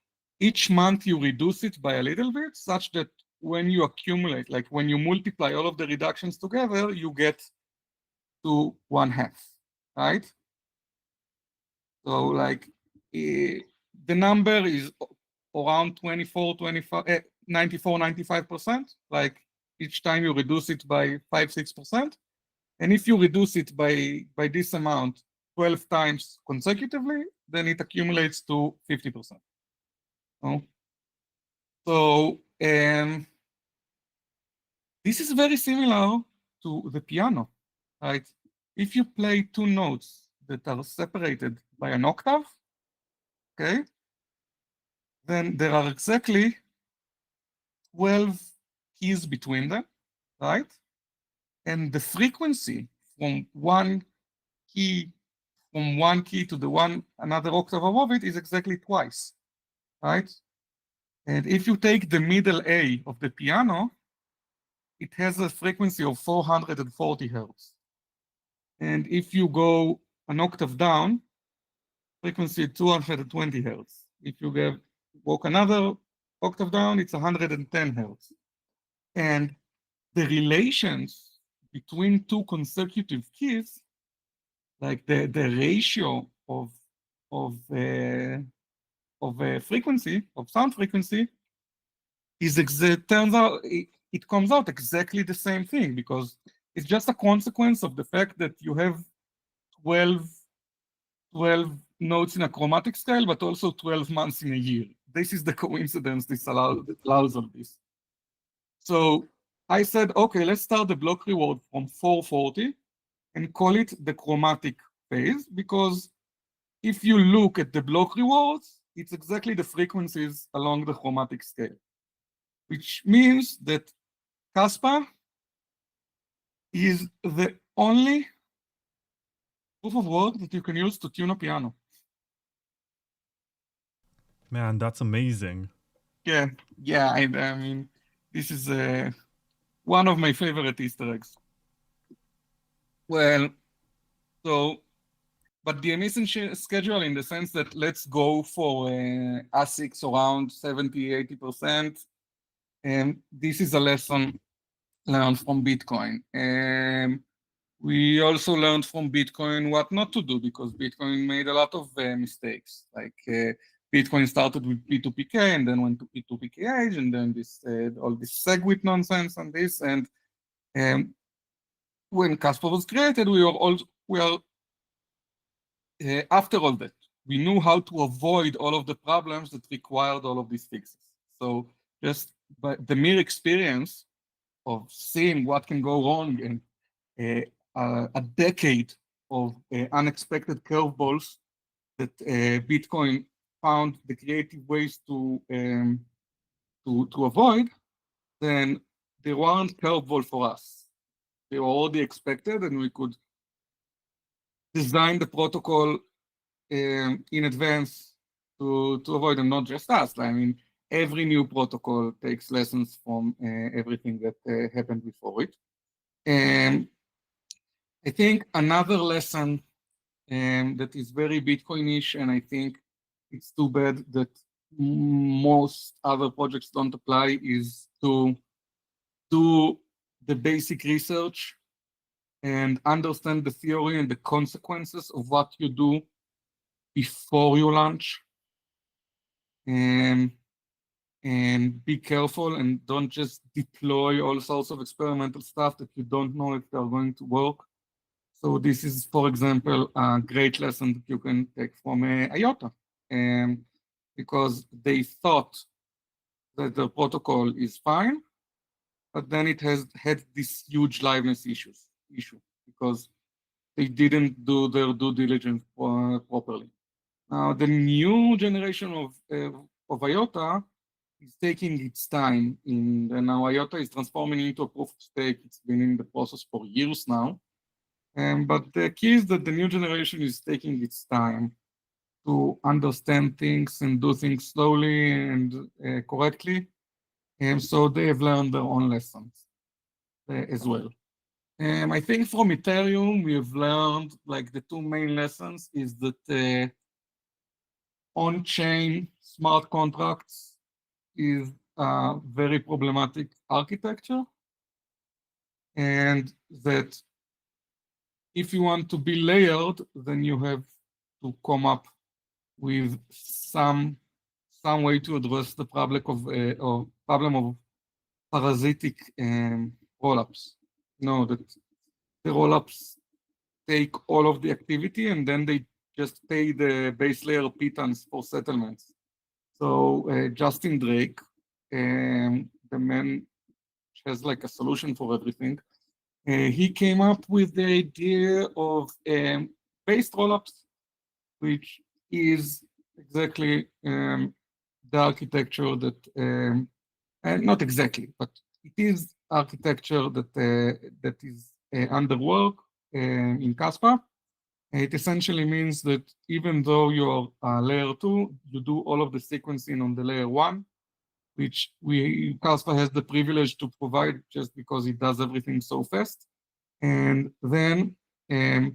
each month you reduce it by a little bit, such that when you accumulate, like when you multiply all of the reductions together, you get to 1/2, right? So like the number is around 94, 95%. Like each time you reduce it by 5-6%. And if you reduce it by this amount 12 times consecutively, then it accumulates to 50%. Oh. So this is very similar to the piano, right? If you play two notes that are separated by an octave, okay, then there are exactly 12 keys between them, right? And the frequency from one key to the another octave above it is exactly twice, right? And if you take the middle A of the piano, it has a frequency of 440 hertz. And if you go an octave down, frequency 220 hertz. If you walk another octave down, it's 110 hertz. And the relations between two consecutive keys, like the ratio of frequency, of sound frequency, turns out it comes out exactly the same thing, because it's just a consequence of the fact that you have 12 notes in a chromatic scale, but also 12 months in a year. This is the coincidence that allows all this. So I said, okay, let's start the block reward from 440 and call it the chromatic phase, because if you look at the block rewards, it's exactly the frequencies along the chromatic scale, which means that Kaspa is the only proof of work that you can use to tune a piano. Man, that's amazing. Yeah, I mean, this is one of my favorite Easter eggs. Well, so, but the emission schedule in the sense that let's go for ASICs around 70-80%. And this is a lesson learned from Bitcoin. We also learned from Bitcoin what not to do, because Bitcoin made a lot of mistakes. Like Bitcoin started with P2PK and then went to P2PKH, and then this all this SegWit nonsense and this. And when Kaspa was created, after all that, we knew how to avoid all of the problems that required all of these fixes. So just by the mere experience of seeing what can go wrong and a decade of unexpected curveballs that Bitcoin found the creative ways to avoid, then they weren't curveball for us. They were already expected, and we could design the protocol in advance to avoid them, not just us. I mean, every new protocol takes lessons from everything that happened before it. And I think another lesson that is very Bitcoin-ish, and I think it's too bad that most other projects don't apply, is to do the basic research and understand the theory and the consequences of what you do before you launch. And be careful and don't just deploy all sorts of experimental stuff that you don't know if they're going to work. So this is, for example, a great lesson that you can take from IOTA, because they thought that the protocol is fine, but then it has had this huge liveness issue because they didn't do their due diligence properly. Now, the new generation of IOTA is taking its time, and now IOTA is transforming into a proof of stake. It's been in the process for years now. But the key is that the new generation is taking its time to understand things and do things slowly and correctly. And so they have learned their own lessons as well. I think from Ethereum, we have learned, like, the two main lessons is that on-chain smart contracts is a very problematic architecture, and that if you want to be layered, then you have to come up with some way to address the problem of parasitic rollups. You know, that the rollups take all of the activity and then they just pay the base layer pittance for settlements. So Justin Drake, the man has like a solution for everything. He came up with the idea of based rollups, which is exactly the architecture that, not exactly, but it is architecture that is under work in Kaspa. It essentially means that even though you're layer 2, you do all of the sequencing on the layer 1, which Kaspa has the privilege to provide just because it does everything so fast. And then it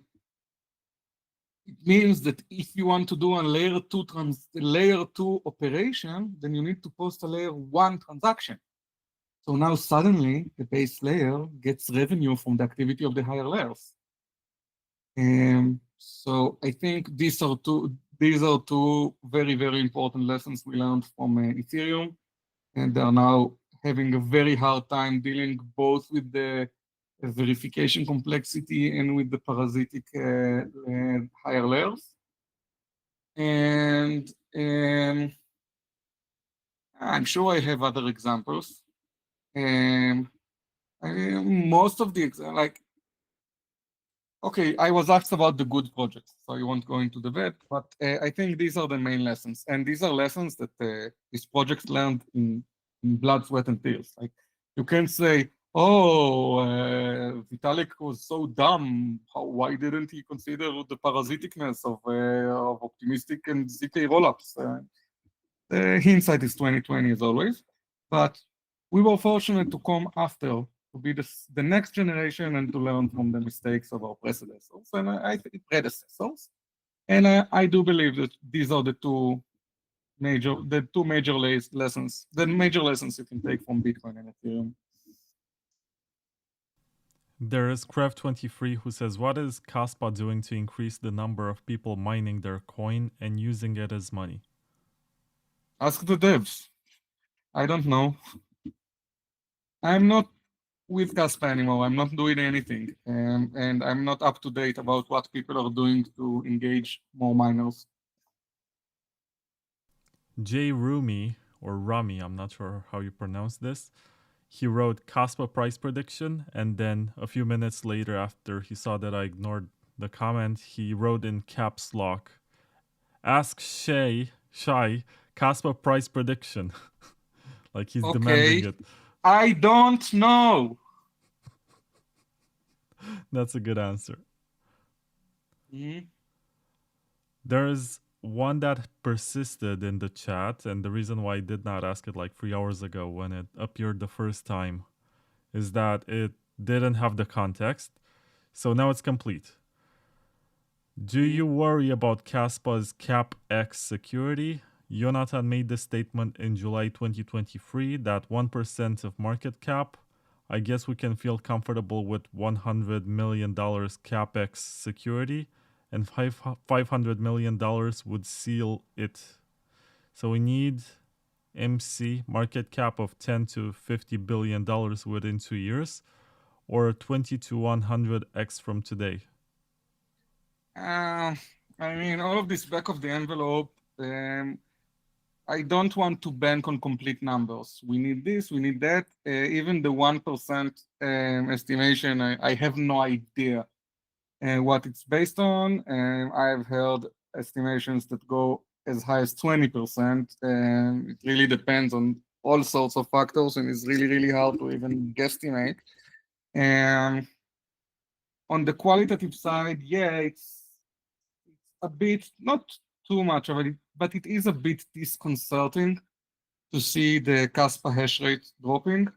means that if you want to do a layer 2 operation, then you need to post a layer 1 transaction. So now suddenly the base layer gets revenue from the activity of the higher layers. So I think these are two very, very important lessons we learned from Ethereum, and they are now having a very hard time dealing both with the verification complexity and with the parasitic higher layers. And I'm sure I have other examples. Most of the like. Okay, I was asked about the good projects, so I won't go into the vet, but I think these are the main lessons. And these are lessons that these projects learned in blood, sweat, and tears. Like, you can't say, oh, Vitalik was so dumb. Why didn't he consider the parasiticness of optimistic and ZK rollups? Hindsight is 2020 as always. But we were fortunate to come after, to be the next generation and to learn from the mistakes of our predecessors. And I think predecessors. And I do believe that these are the two major lessons, the major lessons you can take from Bitcoin and Ethereum. There is Craft23 who says, what is Kaspa doing to increase the number of people mining their coin and using it as money? Ask the devs. I don't know. I'm not with Kaspa anymore. I'm not doing anything. And I'm not up to date about what people are doing to engage more miners. J. Rumi, or Rami, I'm not sure how you pronounce this, he wrote Kaspa price prediction, and then a few minutes later, after he saw that I ignored the comment, he wrote in caps lock, ask Shai, Kaspa price prediction. Like he's demanding it. I don't know. That's a good answer. Mm-hmm. There's one that persisted in the chat, and the reason why I did not ask it like 3 hours ago when it appeared the first time is that it didn't have the context. So now it's complete. Do you worry about Kaspa's Cap X security? Jonathan made this statement in July 2023 that 1% of market cap. I guess we can feel comfortable with $100 million CapEx security, and $500 million would seal it. So we need MC market cap of $10 to $50 billion within 2 years, or 20 to 100x from today. I mean, all of this back of the envelope, I don't want to bank on complete numbers. We need this, we need that. Even the 1% estimation, I have no idea what it's based on. I've heard estimations that go as high as 20%. It really depends on all sorts of factors, and it's really, really hard to even guesstimate. On the qualitative side, yeah, it's a bit, not too much of it, but it is a bit disconcerting to see the Kaspa hash rate dropping,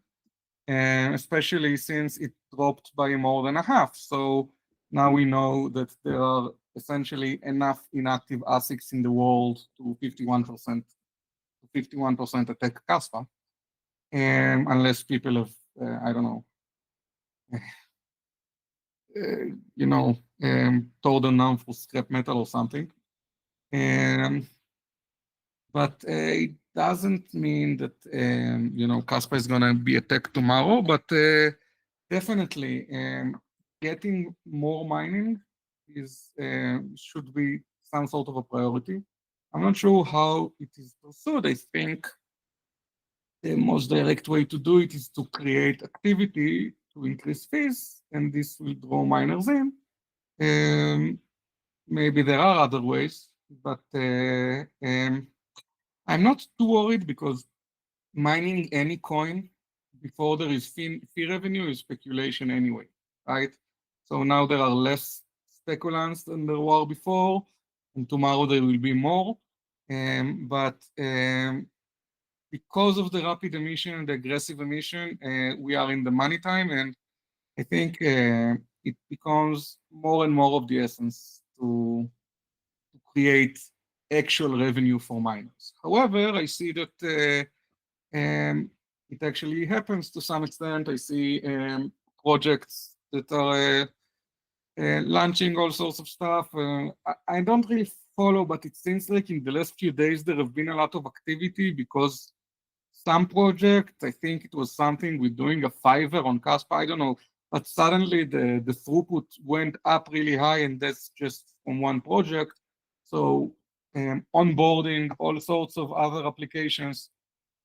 especially since it dropped by more than a half. So now we know that there are essentially enough inactive ASICs in the world to 51% attack Kaspa, unless people have, I don't know, tore them down for scrap metal or something. But it doesn't mean that Kaspa is going to be attacked tomorrow. But definitely, getting more mining should be some sort of a priority. I'm not sure how it is pursued. I think the most direct way to do it is to create activity to increase fees, and this will draw miners in. Maybe there are other ways, but I'm not too worried because mining any coin before there is fee revenue is speculation anyway, right? So now there are less speculants than there were before, and tomorrow there will be more. But because of the rapid emission and the aggressive emission, we are in the money time, and I think it becomes more and more of the essence to create actual revenue for miners. However, I see that it actually happens to some extent. I see projects that are launching all sorts of stuff. I don't really follow, but it seems like in the last few days there have been a lot of activity because some project, I think it was something with doing a Fiverr on Kaspa, I don't know, but suddenly the throughput went up really high, and that's just from one project. So onboarding all sorts of other applications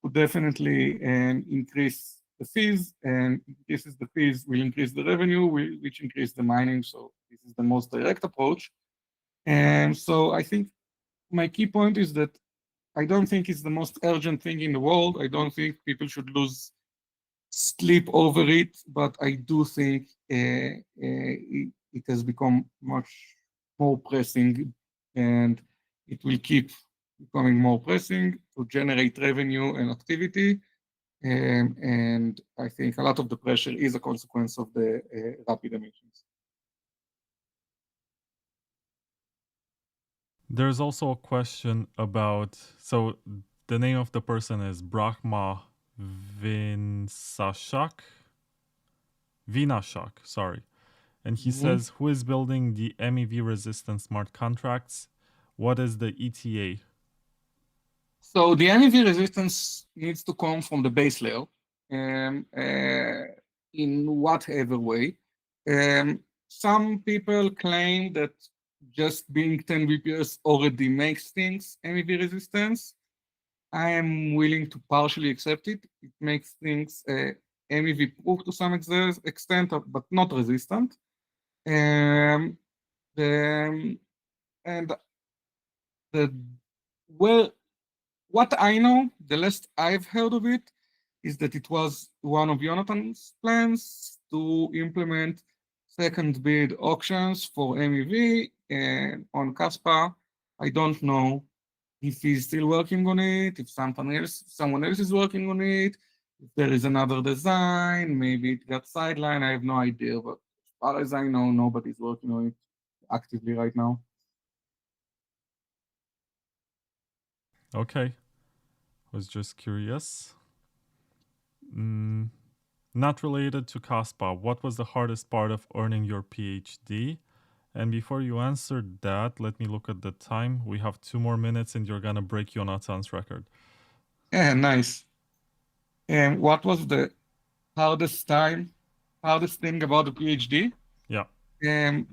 would definitely increase the fees, and increases the fees will increase the revenue, which increase the mining. So this is the most direct approach. And so I think my key point is that I don't think it's the most urgent thing in the world. I don't think people should lose sleep over it, but I do think it has become much more pressing, and it will keep becoming more pressing to generate revenue and activity. And I think a lot of the pressure is a consequence of the rapid emissions. There's also a question about, so the name of the person is Brahma Vinashak, sorry. And he says, who is building the MEV resistant smart contracts? What is the ETA? So the MEV resistance needs to come from the base layer in whatever way. Some people claim that just being 10 BPS already makes things MEV resistance. I am willing to partially accept it. It makes things MEV proof to some extent, but not resistant. And what I know, the last I've heard of it, is that it was one of Jonathan's plans to implement second bid auctions for MEV and on Kaspa. I don't know if he's still working on it, if someone else is working on it, if there is another design, maybe it got sidelined, I have no idea, but as far as I know, nobody's working on it actively right now. Okay. Was just curious. Not related to Kaspa, what was the hardest part of earning your PhD? And before you answer that, let me look at the time. We have 2 more minutes and you're gonna break Jonathan's record. Yeah, nice. And what was the hardest thing about the PhD? Yeah.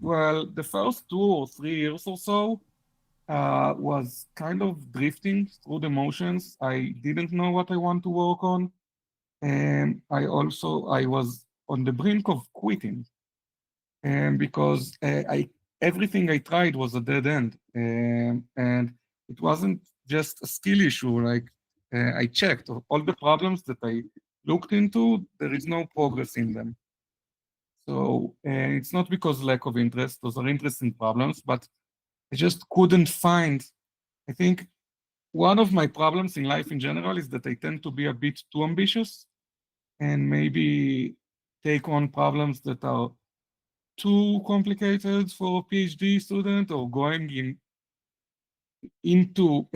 Well, the first 2 or 3 years or so was kind of drifting through the motions. I didn't know what I want to work on. And I was on the brink of quitting. And because everything I tried was a dead end. And it wasn't just a skill issue. Like I checked all the problems that I looked into, there is no progress in them. So it's not because lack of interest, those are interesting problems, but I just couldn't find, I think one of my problems in life in general is that I tend to be a bit too ambitious and maybe take on problems that are too complicated for a PhD student or going into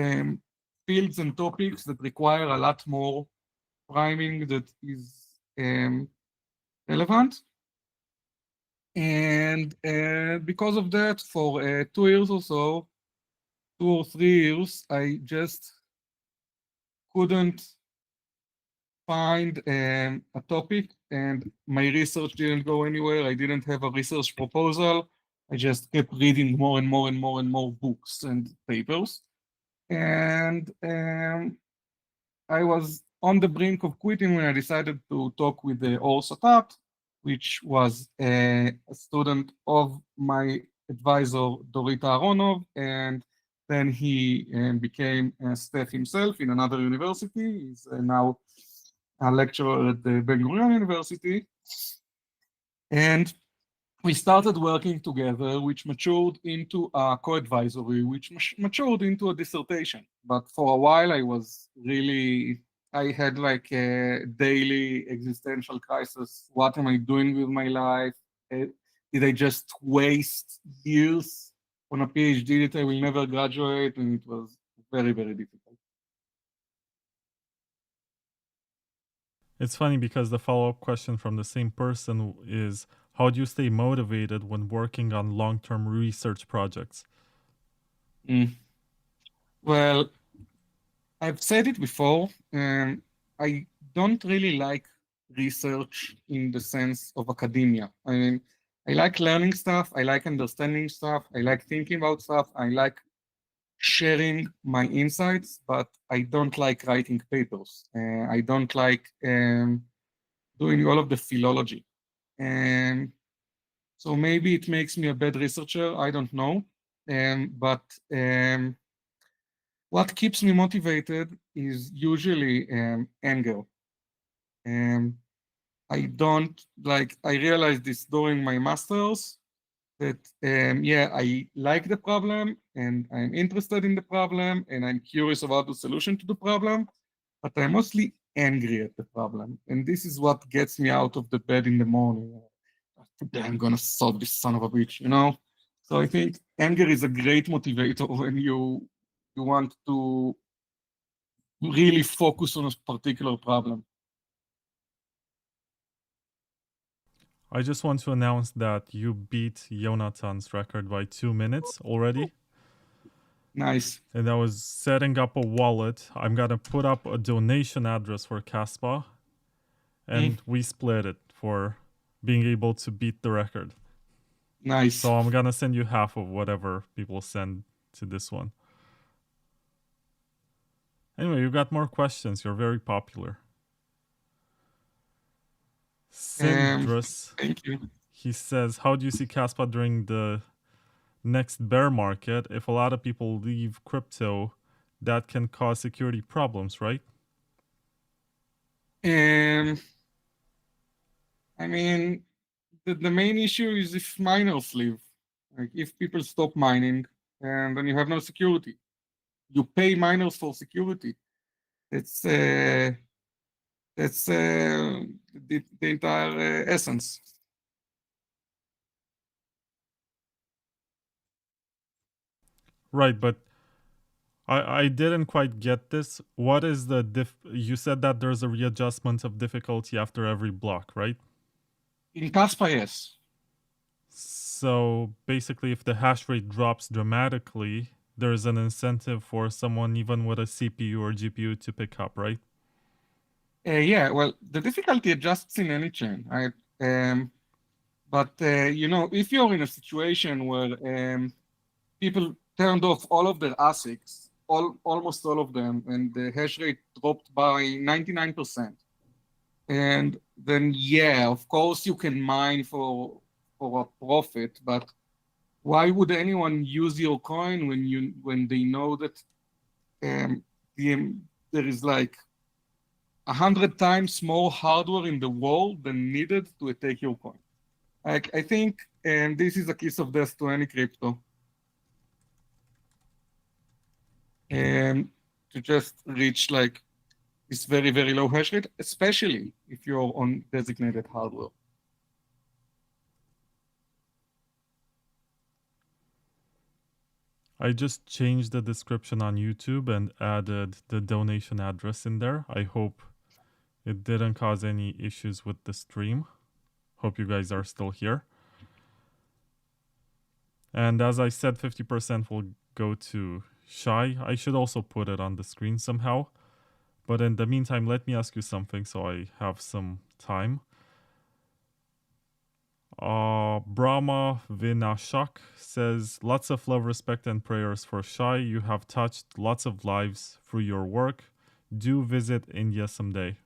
fields and topics that require a lot more priming that is relevant. And because of that, for 2 years or so, 2 or 3 years, I just couldn't find a topic and my research didn't go anywhere. I didn't have a research proposal. I just kept reading more and more and more and more books and papers. And I was on the brink of quitting when I decided to talk with the Or Satat, which was a student of my advisor, Dorit Aharonov, and then he became a staff himself in another university. He's now a lecturer at the Ben-Gurion University. And we started working together, which matured into a co-advisory, which matured into a dissertation. But for a while, I had like a daily existential crisis. What am I doing with my life? Did I just waste years on a PhD that I will never graduate? And it was very, very difficult. It's funny because the follow-up question from the same person is, how do you stay motivated when working on long-term research projects? Well, I've said it before, I don't really like research in the sense of academia. I mean, I like learning stuff, I like understanding stuff, I like thinking about stuff, I like sharing my insights, but I don't like writing papers. I don't like doing all of the philology. And so maybe it makes me a bad researcher, I don't know. But what keeps me motivated is usually anger. I realized this during my master's that, yeah, I like the problem and I'm interested in the problem and I'm curious about the solution to the problem, but I'm mostly angry at the problem. And this is what gets me out of the bed in the morning. Today I'm gonna solve this son of a bitch, you know? So I think anger is a great motivator when you want to really focus on a particular problem. I just want to announce that you beat Jonathan's record by 2 minutes already. Nice. And I was setting up a wallet. I'm gonna put up a donation address for Kaspa, and we split it for being able to beat the record. Nice. So I'm gonna send you half of whatever people send to this one. Anyway, you got more questions. You're very popular. Sindrus, Thank you. he says, how do you see Kaspa during the next bear market? If a lot of people leave crypto, that can cause security problems, right? I mean, the main issue is if miners leave. Like if people stop mining, and then you have no security. You pay miners for security. It's that's the entire essence. Right, but I didn't quite get this. What is the you said that there's a readjustment of difficulty after every block, right? In Kaspa, yes. So basically, if the hash rate drops dramatically, there's an incentive for someone even with a CPU or GPU to pick up, right? Yeah, well, the difficulty adjusts in any chain, right? But you know, if you're in a situation where people turned off all of their ASICs, almost all of them, and the hash rate dropped by 99%, and then yeah, of course you can mine for a profit, but why would anyone use your coin when they know that there is like 100 times more hardware in the world than needed to attack your coin? I think this is a kiss of death to any crypto. To just reach like this very, very low hash rate, especially if you're on designated hardware. I just changed the description on YouTube and added the donation address in there. I hope it didn't cause any issues with the stream. Hope you guys are still here. And as I said, 50% will go to Shai. I should also put it on the screen somehow. But in the meantime, let me ask you something so I have some time. Brahma Vinashak says, lots of love, respect, and prayers for Shai. You have touched lots of lives through your work. Do visit India someday.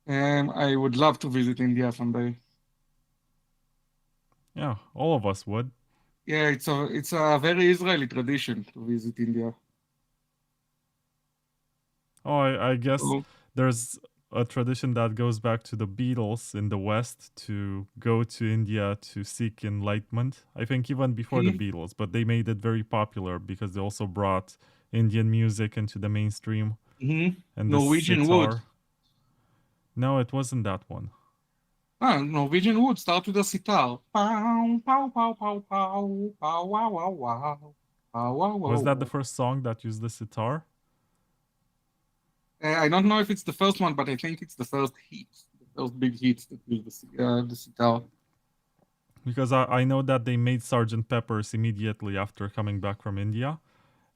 I would love to visit India someday. Yeah, all of us would. Yeah, it's a very Israeli tradition to visit India. Oh, I guess there's a tradition that goes back to the Beatles in the West to go to India to seek enlightenment. I think even before the Beatles, but they made it very popular because they also brought Indian music into the mainstream. And Norwegian the sitar. wood. No, it wasn't that one. Norwegian wood start with a sitar. Pow, pow, pow, pow, pow, pow, wow, wow, wow. Was that the first song that used the sitar? I don't know if it's the first one, but I think it's the first hit, the first big hit that used the sitar. Because I know that they made Sgt. Pepper's immediately after coming back from India.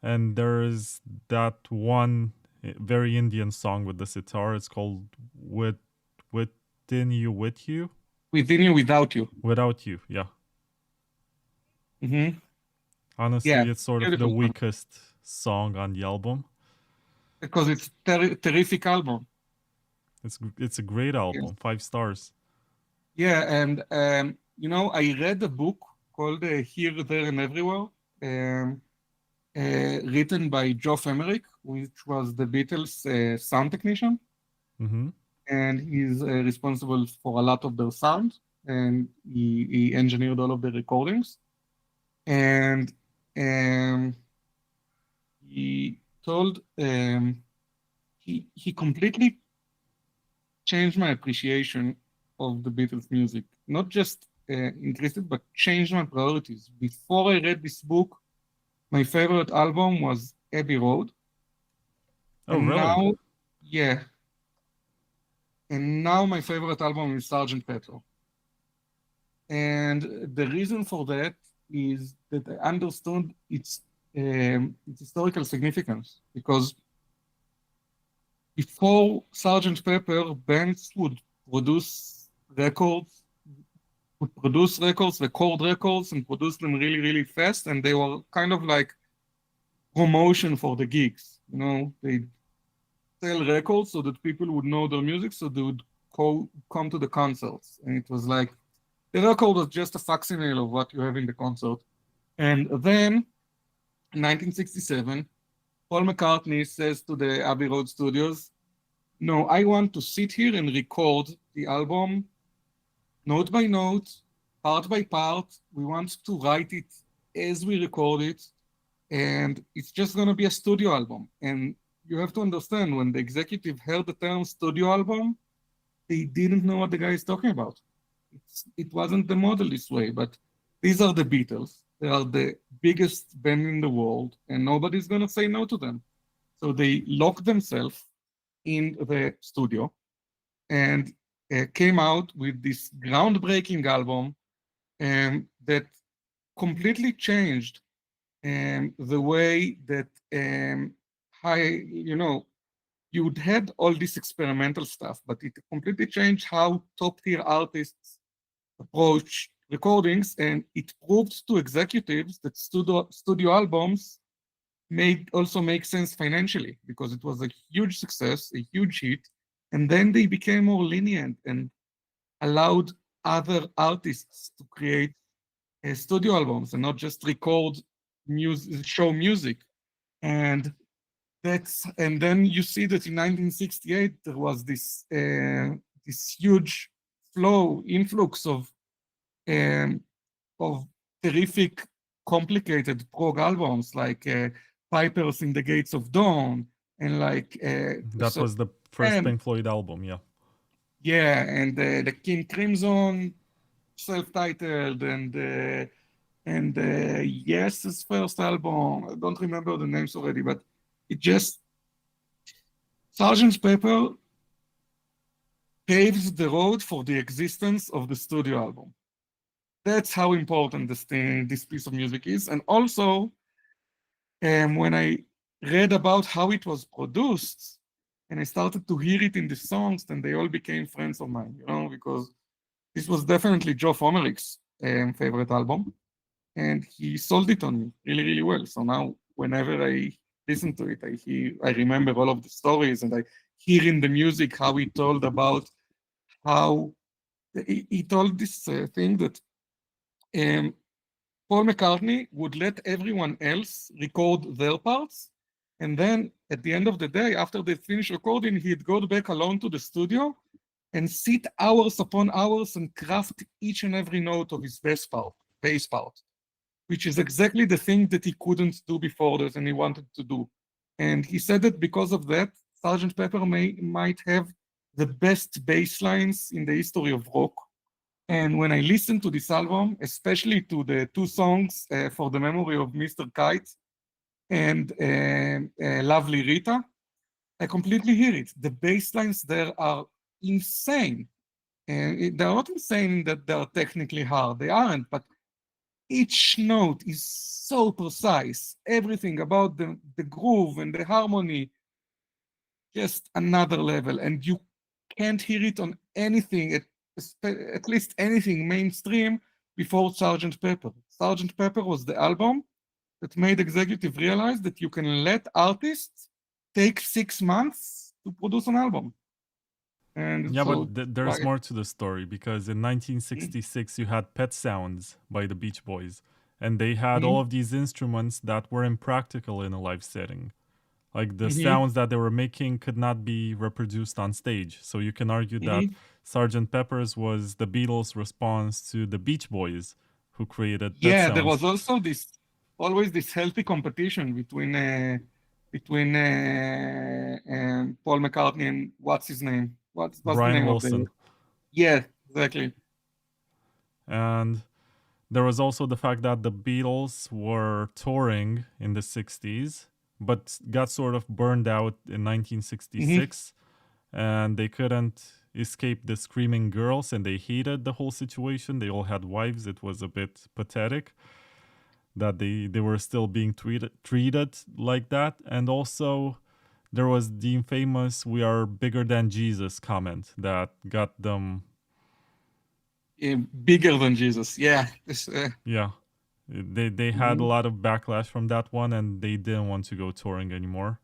And there's that one very Indian song with the sitar. It's called Within You, With You? Within You, Without You. Without You, yeah. Honestly, yeah, it's sort of the weakest song on the album. Because it's terrific album. It's a great album, 5 stars. Yeah, and you know, I read a book called Here, There, and Everywhere, written by Geoff Emerick, which was the Beatles' sound technician. And he's responsible for a lot of their sound, and he engineered all of the recordings. And he told he completely changed my appreciation of the Beatles music. Not just increased it, but changed my priorities. Before I read this book, my favorite album was Abbey Road. Oh, and really? Now, yeah. And now my favorite album is Sgt. Pepper. And the reason for that is that I understood it's its historical significance, because before Sgt. Pepper, bands would record records, and produce them really, really fast, and they were kind of like promotion for the gigs. You know, they sell records so that people would know their music, so they would come to the concerts. And it was like the record was just a facsimile of what you have in the concert. And then, in 1967, Paul McCartney says to the Abbey Road Studios, "No, I want to sit here and record the album note by note, part by part. We want to write it as we record it, and it's just going to be a studio album." And you have to understand, when the executive heard the term studio album, they didn't know what the guy is talking about. It wasn't the model this way, but these are the Beatles. They are the biggest band in the world, and nobody's going to say no to them. So they locked themselves in the studio and came out with this groundbreaking album that completely changed the way that you would had all this experimental stuff, but it completely changed how top-tier artists approach recordings, and it proved to executives that studio albums also make sense financially, because it was a huge success, a huge hit, and then they became more lenient and allowed other artists to create studio albums and not just record music, show music. And then you see that in 1968 there was this huge influx of terrific, complicated prog albums like Pipers in the Gates of Dawn, and like that was the first Pink Floyd album, yeah. Yeah, and the King Crimson self-titled, and Yes's first album. I don't remember the names already, but it just, Sgt. Pepper paves the road for the existence of the studio album. That's how important this piece of music is. And also, when I read about how it was produced, and I started to hear it in the songs, then they all became friends of mine, you know, because this was definitely Joe Fomerich's favorite album, and he sold it on me really, really well. So now, whenever I listen to it, I remember all of the stories, and I hear in the music how he told about how he told this thing that Paul McCartney would let everyone else record their parts, and then at the end of the day, after they finish recording, he'd go back alone to the studio and sit hours upon hours and craft each and every note of his bass part, which is exactly the thing that he couldn't do before this and he wanted to do. And he said that because of that, Sgt. Pepper might have the best bass lines in the history of rock. And when I listen to this album, especially to the two songs For the Memory of Mr. Kite and Lovely Rita, I completely hear it. The bass lines there are insane. And they're not insane that they're technically hard. They aren't, but each note is so precise. Everything about the groove and the harmony, just another level. And you can't hear it on anything, at least anything mainstream, before Sgt. Pepper. Sgt. Pepper was the album that made executive realize that you can let artists take 6 months to produce an album. And yeah, so, but there's more to the story, because in 1966 you had Pet Sounds by the Beach Boys, and they had all of these instruments that were impractical in a live setting. Like the sounds that they were making could not be reproduced on stage. So you can argue that Sgt. Pepper's was the Beatles' response to the Beach Boys, who created Pet Sounds. There was also always this healthy competition between Paul McCartney and what's his name? What's Brian the name Wilson. of the? Yeah, exactly. And there was also the fact that the Beatles were touring in the 60s, but got sort of burned out in 1966, and they couldn't escape the screaming girls, and they hated the whole situation. They all had wives. It was a bit pathetic. that they were still being treated like that. And also there was the infamous "We are bigger than Jesus" comment that got them. Bigger than Jesus. Yeah. Yeah, they had a lot of backlash from that one, and they didn't want to go touring anymore.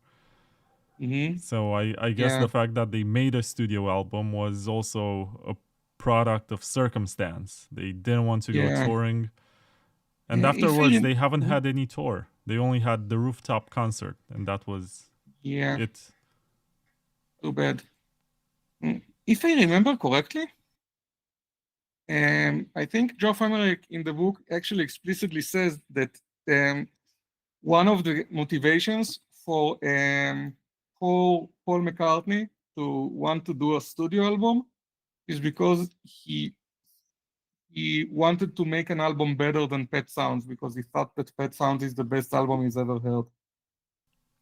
So I guess the fact that they made a studio album was also a product of circumstance. They didn't want to go touring. And afterwards, they haven't had any tour. They only had the rooftop concert, and that was it. Too bad. If I remember correctly, I think Geoff Emerick in the book actually explicitly says that one of the motivations for Paul McCartney to want to do a studio album is because he wanted to make an album better than Pet Sounds, because he thought that Pet Sounds is the best album he's ever heard.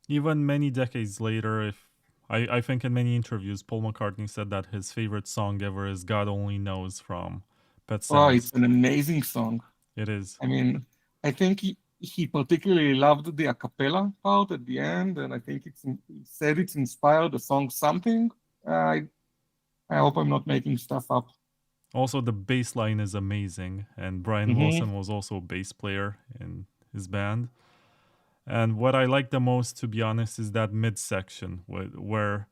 Even many decades later, I think in many interviews, Paul McCartney said that his favorite song ever is "God Only Knows" from Pet Sounds. Oh, it's an amazing song. It is. I mean, I think he particularly loved the a cappella part at the end, and I think he said it's inspired the song something. I hope I'm not making stuff up. Also, the bass line is amazing, and Brian Wilson was also a bass player in his band. And what I like the most, to be honest, is that midsection where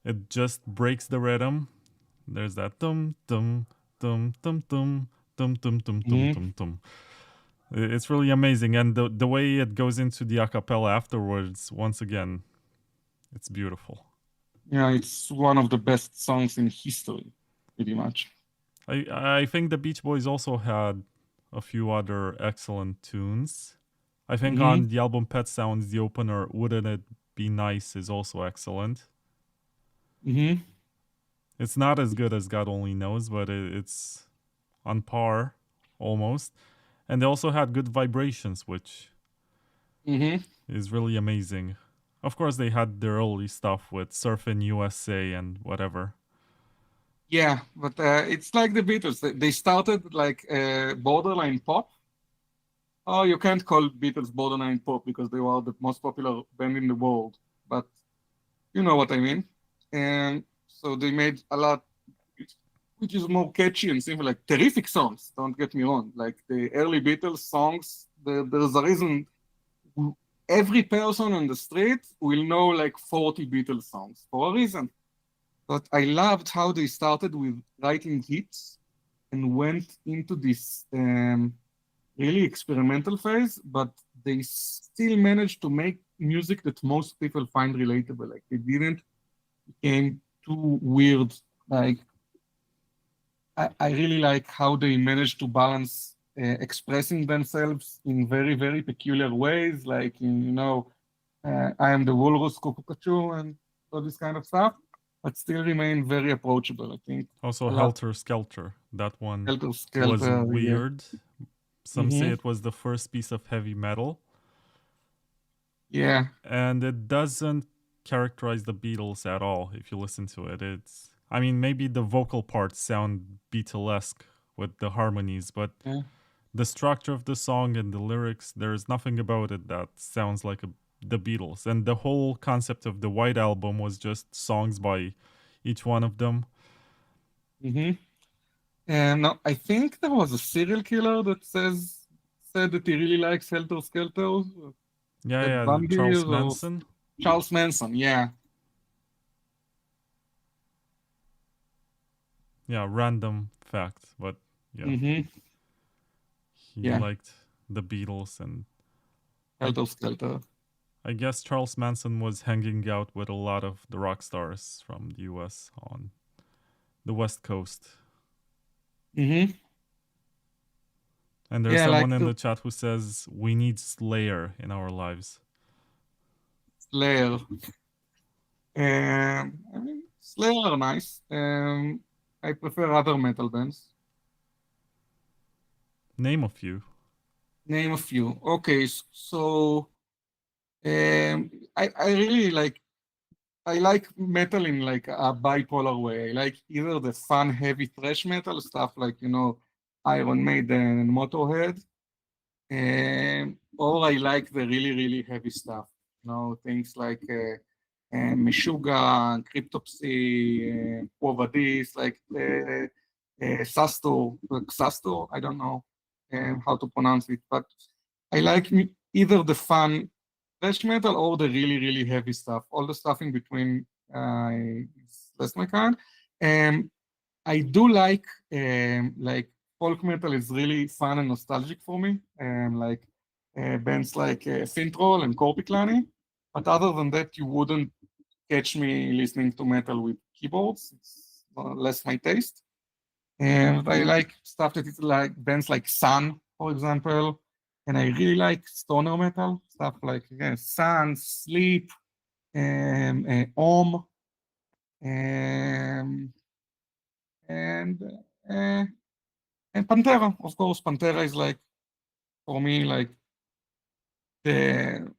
it just breaks the rhythm. There's that tum tum tum tum tum tum tum tum tum tum tum. It's really amazing, and the way it goes into the a cappella afterwards, once again, it's beautiful. Yeah, it's one of the best songs in history, pretty much. I think the Beach Boys also had a few other excellent tunes. I think on the album Pet Sounds, the opener "Wouldn't It Be Nice" is also excellent. It's not as good as God Only Knows, but it's on par, almost. And they also had good vibrations, which is really amazing. Of course, they had their early stuff with Surfin' USA and whatever. Yeah, but it's like the Beatles. They started like borderline pop. Oh, you can't call Beatles borderline pop because they were the most popular band in the world. But you know what I mean. And so they made a lot, which is more catchy and simple, like terrific songs. Don't get me wrong. Like the early Beatles songs, there's a reason every person on the street will know like 40 Beatles songs for a reason. But I loved how they started with writing hits and went into this really experimental phase, but they still managed to make music that most people find relatable. Like they didn't become too weird. Like I really like how they managed to balance expressing themselves in very, very peculiar ways, like in, I am the walrus Cuckoo and all this kind of stuff, but still remain very approachable, I think. Also, Helter Skelter. That one was weird. Yeah. Some say it was the first piece of heavy metal. Yeah. And it doesn't characterize the Beatles at all, if you listen to it. I mean, maybe the vocal parts sound Beatlesque with the harmonies, but the structure of the song and the lyrics, there's nothing about it that sounds like the Beatles. And the whole concept of the White Album was just songs by each one of them. And I think there was a serial killer that said that he really likes Helter Skelter. Yeah, Charles Manson. Charles Manson, yeah. Yeah, random fact, but yeah. He liked the Beatles and Helter Skelter. I guess Charles Manson was hanging out with a lot of the rock stars from the US on the West Coast. And there's someone in the chat who says we need Slayer in our lives. Slayer. I mean, Slayer are nice. I prefer other metal bands. Name a few. Name a few. Okay, so I really like metal in like a bipolar way. I like either the fun, heavy thrash metal stuff like, Iron Maiden and Motorhead. or I like the really, really heavy stuff. Things like Meshuggah, Cryptopsy, Quo Vadis, like Xastor, I don't know how to pronounce it, but I like either the fun thrash metal or the really, really heavy stuff. All the stuff in between is less my kind. I do like folk metal is really fun and nostalgic for me, like bands like Fintroll and Korpiklani. But other than that, you wouldn't catch me listening to metal with keyboards. It's less my taste. And I like stuff that is like bands like Sun, for example. And I really like stoner metal, stuff like Sun, Sleep, Om, and Pantera, of course. Pantera is like, for me, like the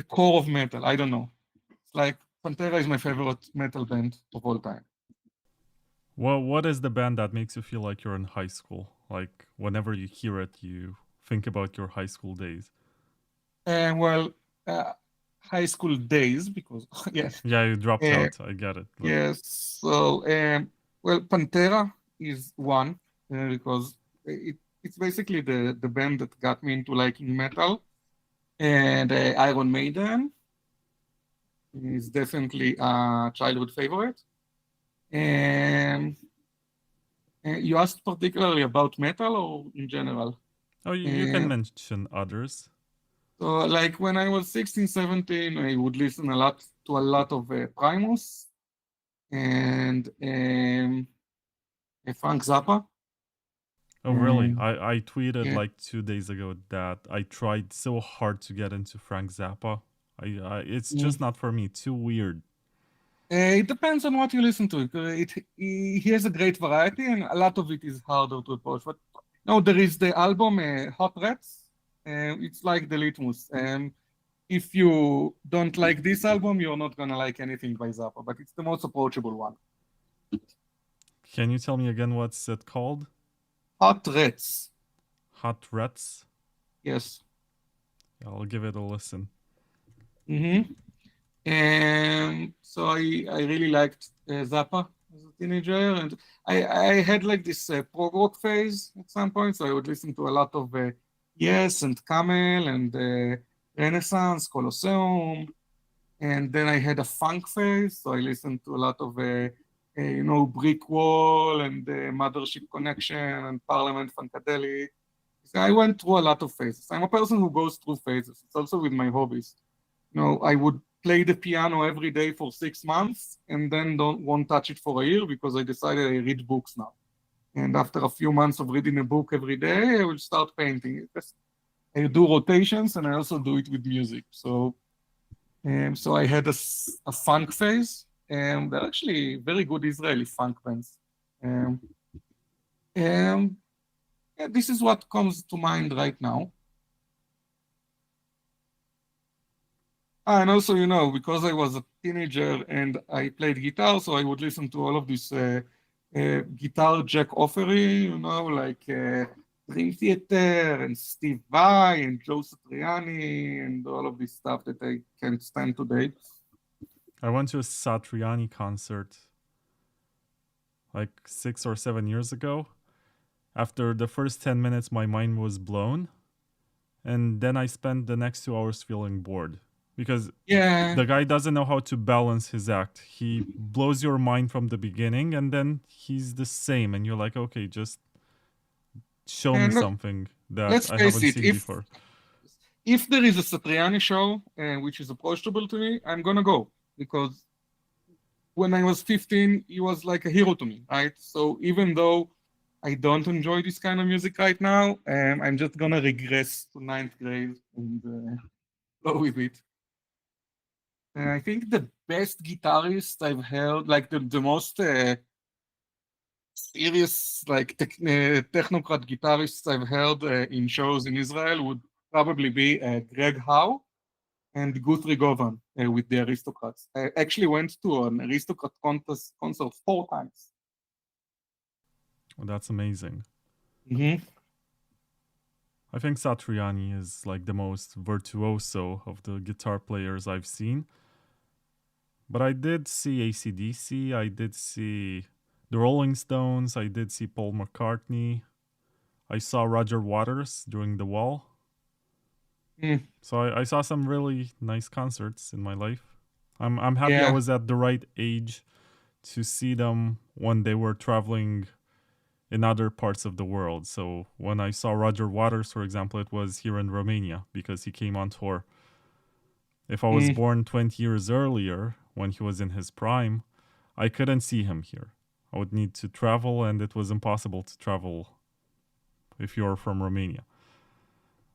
core of metal. I don't know. It's like Pantera is my favorite metal band of all time. Well, what is the band that makes you feel like you're in high school? Like whenever you hear it, you think about your high school days. High school days, because yes. Yeah, you dropped out. I get it. But... Yes. So, Pantera is one because it's basically the band that got me into liking metal, and Iron Maiden is definitely a childhood favorite. And you asked particularly about metal or in general? Oh, you can mention others. So, like when I was 16, 17, I would listen to a lot of Primus and Frank Zappa. Oh, really? I tweeted like 2 days ago that I tried so hard to get into Frank Zappa. It's just not for me. Too weird. It depends on what you listen to. He has a great variety, and a lot of it is harder to approach. But no, there is the album Hot Rats. It's like the litmus. If you don't like this album, you're not gonna like anything by Zappa. But it's the most approachable one. Can you tell me again what's it called? Hot Rats. Hot Rats? Yes. I'll give it a listen. And so I really liked Zappa as a teenager, and I had like this prog rock phase at some point, so I would listen to a lot of Yes and Camel and Renaissance, Colosseum, and then I had a funk phase, so I listened to a lot of Brick Wall and Mothership Connection and Parliament Funkadelic. So I went through a lot of phases. I'm a person who goes through phases. It's also with my hobbies. I would play the piano every day for 6 months and then won't touch it for a year because I decided I read books now. And after a few months of reading a book every day, I will start painting. I do rotations and I also do it with music. So I had a funk phase, and they're actually very good Israeli funk bands. This is what comes to mind right now. And also, because I was a teenager and I played guitar, so I would listen to all of this guitar jack offery, like Dream Theater and Steve Vai and Joe Satriani and all of this stuff that I can't stand today. I went to a Satriani concert like 6 or 7 years ago. After the first 10 minutes, my mind was blown. And then I spent the next 2 hours feeling bored. Because the guy doesn't know how to balance his act. He blows your mind from the beginning, and then he's the same. And you're like, okay, just show me something that I haven't seen before. If there is a Satriani show, which is approachable to me, I'm going to go. Because when I was 15, he was like a hero to me, right? So even though I don't enjoy this kind of music right now, I'm just going to regress to 9th grade and go with it. And I think the best guitarist I've heard, like the most serious, like technocrat guitarists I've heard in shows in Israel would probably be Greg Howe and Guthrie Govan with the Aristocrats. I actually went to an Aristocrat concert 4 times. Well, that's amazing. Mm-hmm. I think Satriani is like the most virtuoso of the guitar players I've seen. But I did see AC/DC, I did see the Rolling Stones, I did see Paul McCartney, I saw Roger Waters during The Wall. So I saw some really nice concerts in my life. I'm happy I Yeah. was at the right age to see them when they were traveling in other parts of the world. So when I saw Roger Waters, for example, it was here in Romania because he came on tour. If I was born 20 years earlier, when he was in his prime, I couldn't see him here. I would need to travel, and it was impossible to travel if you're from Romania.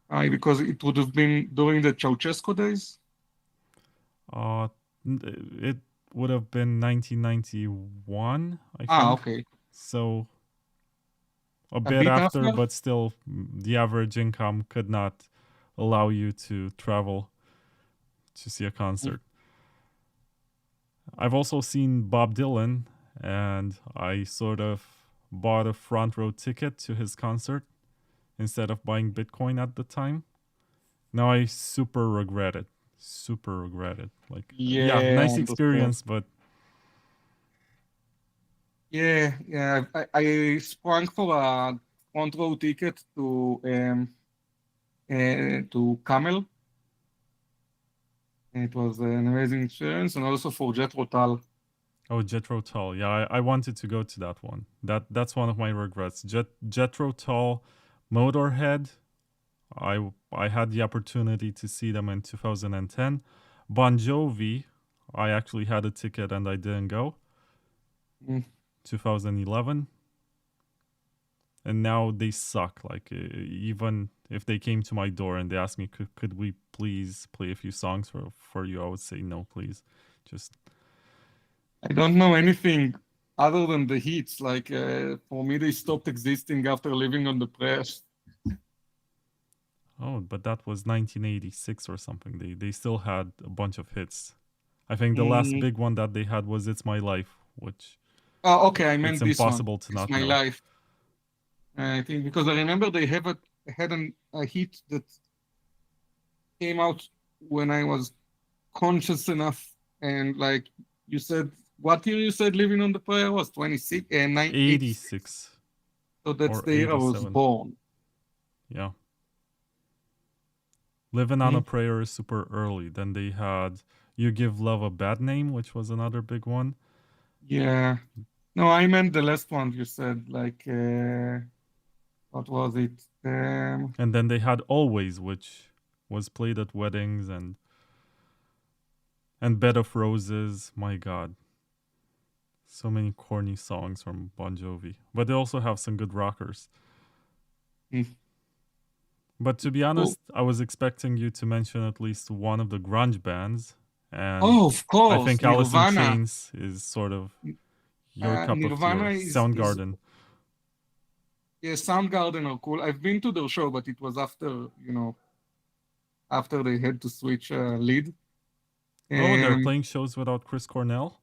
Because it would have been during the Ceausescu days? It would have been 1991, I think. Okay. So a A bit bit after, after? but still the average income could not allow you to travel to see a concert. I've also seen Bob Dylan, and I sort of bought a front row ticket to his concert instead of buying Bitcoin at the time. Now I super regret it. Super regret it. Like, yeah, Yeah, nice I experience, but Yeah. I sprang for a front row ticket to Camel. It was an amazing experience, and also for Jethro Tull. oh, Jethro Tull. Yeah, I wanted to go to that one. That's one of my regrets. Jethro Tull, Motorhead. I had the opportunity to see them in 2010. Bon Jovi, I actually had a ticket and I didn't go. 2011. And now they suck. Like, even if they came to my door and they asked me, could we please play a few songs for you, I would say no, please. Just I don't know anything other than the hits. Like for me, they stopped existing after living on the press. oh, but that was 1986 or something. They still had a bunch of hits. I think the last big one that they had was "It's My Life," which Oh, okay, I meant it's this one. impossible to It's not My know. Life. I think because I remember they had a hit that came out when I was conscious enough, and like you said, what year you said living on the prayer was 26 and 86. 86 So that's or the year I was 87. born. Yeah. Living on a Prayer is super early. Then they had You Give Love a Bad Name, which was another big one. Yeah. No, I meant the last one you said, like, what was it? And then they had Always, which was played at weddings, and Bed of Roses. My God. So many corny songs from Bon Jovi. But they also have some good rockers. But to be honest, I was expecting you to mention at least one of the grunge bands. And Oh, of I course, think Alice in Nirvana. Chains is sort of your cup of tea, Nirvana or is Soundgarden. yeah, Soundgarden are cool. I've been to their show, but it was after they had to switch lead. Oh, they're playing shows without Chris Cornell?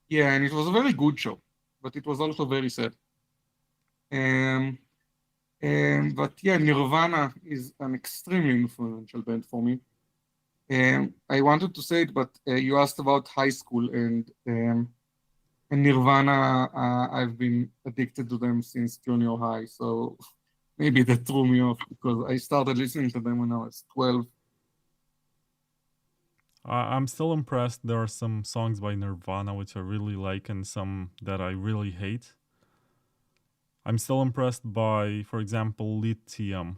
Yeah, and it was a very good show, but it was also very sad. But yeah, Nirvana is an extremely influential band for me. I wanted to say it, but you asked about high school, and Nirvana, I've been addicted to them since junior high, so maybe that threw me off because I started listening to them when I was 12. I'm still impressed. There are some songs by Nirvana which I really like and some that I really hate. I'm still impressed by, for example, Lithium.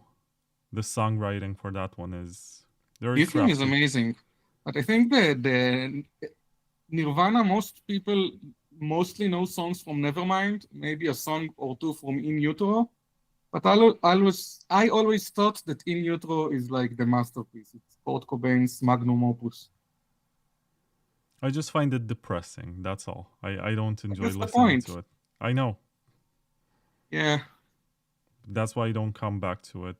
The songwriting for that one is very Lithium is crafty. amazing, but I think the Nirvana, most people mostly know songs from Nevermind, maybe a song or two from In Utero. But I always thought that In Utero is like the masterpiece. It's Kurt Cobain's magnum opus. I just find it depressing, that's all. I don't enjoy That's the listening point. to it. I know. Yeah. That's why I don't come back to it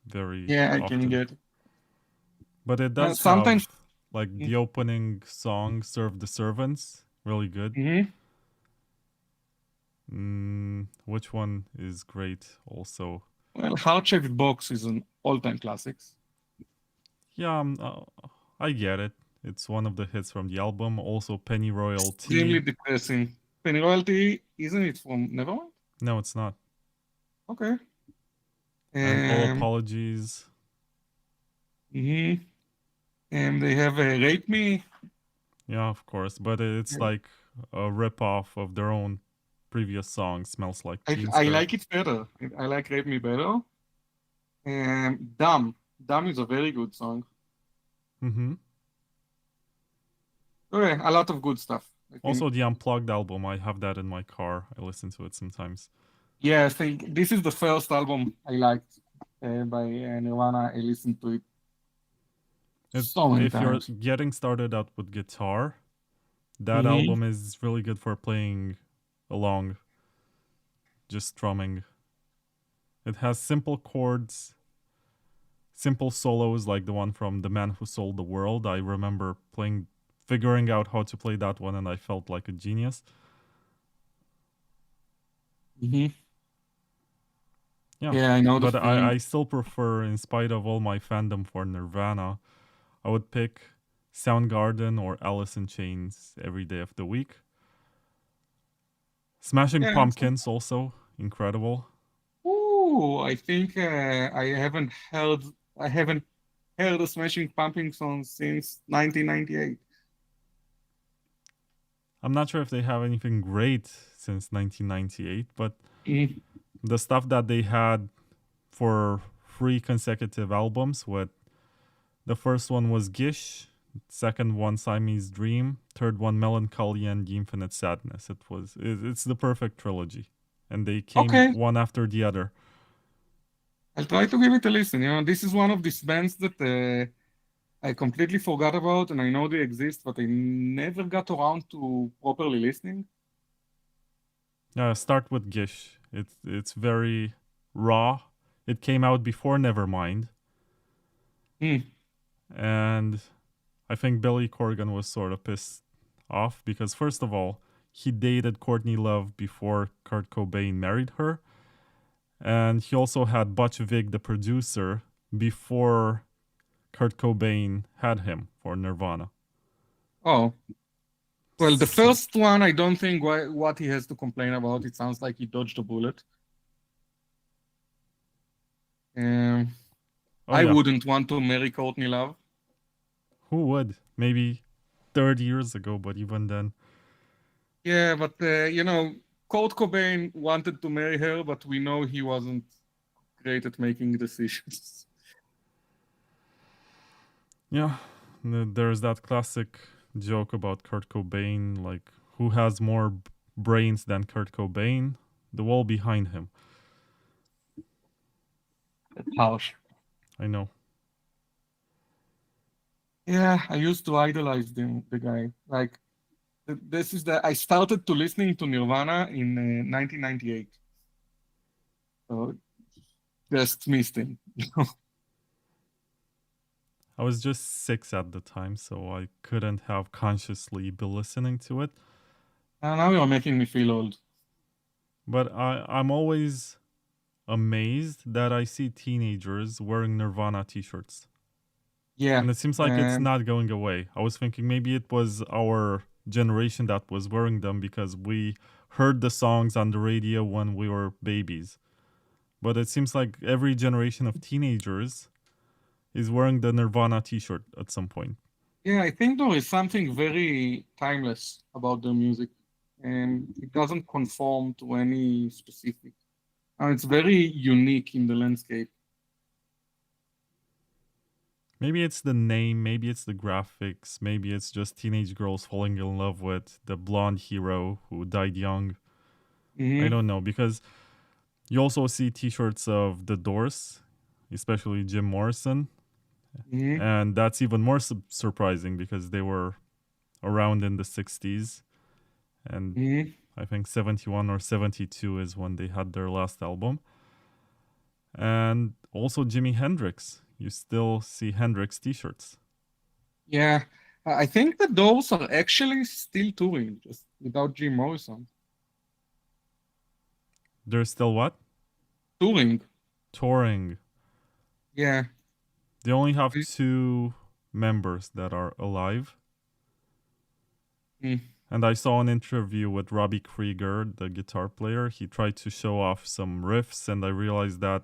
very Yeah, I often. can get. But it does Sometimes have, like, the opening song, Serve the Servants, really good. Which one is great also? Well, Heart-Shaped Box is an all-time classic. Yeah, I get it. It's one of the hits from the album. Also, Penny Extremely Royalty. depressing. Penny Royalty, isn't it from Nevermind? No, it's not. Okay. And All Apologies. Mm-hmm. And they have a Rape Me. Yeah, of course. But it's like a rip-off of their own previous song, Smells Like Teen I Spirit. like it better. I like Rape Me better. And Dumb. Dumb is a very good song. Mm-hmm. Okay, a lot of good stuff. Also, the Unplugged album, I have that in my car. I listen to it sometimes. Yeah, I think this is the first album I liked by Nirvana. I listened to it so many If times. you're getting started out with guitar, that album is really good for playing along, just strumming. It has simple chords, simple solos like the one from The Man Who Sold the World. I remember figuring out how to play that one, and I felt like a genius. Yeah, Yeah, I know the but feeling. I still prefer, in spite of all my fandom for Nirvana, I would pick Soundgarden or Alice in Chains every day of the week. Smashing Pumpkins also incredible. Ooh, I think I haven't heard a Smashing Pumpkins song since 1998. I'm not sure if they have anything great since 1998, but the stuff that they had for 3 consecutive albums, with the first one was Gish, second one Siamese Dream, third one Melancholy, and The Infinite Sadness. It's the perfect trilogy, and they came one after the other. I'll try to give it a listen. This is one of these bands that I completely forgot about, and I know they exist, but I never got around to properly listening. Start with Gish. It's very raw. It came out before Nevermind. And I think Billy Corgan was sort of pissed off because, first of all, he dated Courtney Love before Kurt Cobain married her. And he also had Butch Vig, the producer, before Kurt Cobain had him for Nirvana. Oh. Well, the first one, I don't think what he has to complain about. It sounds like he dodged a bullet. I wouldn't want to marry Courtney Love. Who would? Maybe 30 years ago, but even then. Yeah, but, Kurt Cobain wanted to marry her, but we know he wasn't great at making decisions. Yeah, there's that classic joke about Kurt Cobain, like, who has more brains than Kurt Cobain? The wall behind him. That's harsh. I know. Yeah, I used to idolize the guy. Like, I started to listening to Nirvana in 1998. So just missed him. I was just 6 at the time, so I couldn't have consciously been listening to it. Now you're making me feel old. But I'm always amazed that I see teenagers wearing Nirvana t-shirts. Yeah. And it seems like it's not going away. I was thinking maybe it was our generation that was wearing them because we heard the songs on the radio when we were babies. But it seems like every generation of teenagers is wearing the Nirvana t-shirt at some point. Yeah, I think there is something very timeless about their music. And it doesn't conform to any specific. It's very unique in the landscape. Maybe it's the name, maybe it's the graphics, maybe it's just teenage girls falling in love with the blonde hero who died young. I don't know, because you also see t-shirts of The Doors, especially Jim Morrison. And that's even more surprising because they were around in the 60s. And I think 71 or 72 is when they had their last album. And also Jimi Hendrix. You still see Hendrix t-shirts. Yeah, I think the Doors are actually still touring, just without Jim Morrison. They're still what? Touring. Touring. Yeah. They only have Mm. 2 members that are alive. Mm. And I saw an interview with Robbie Krieger, the guitar player. He tried to show off some riffs, and I realized that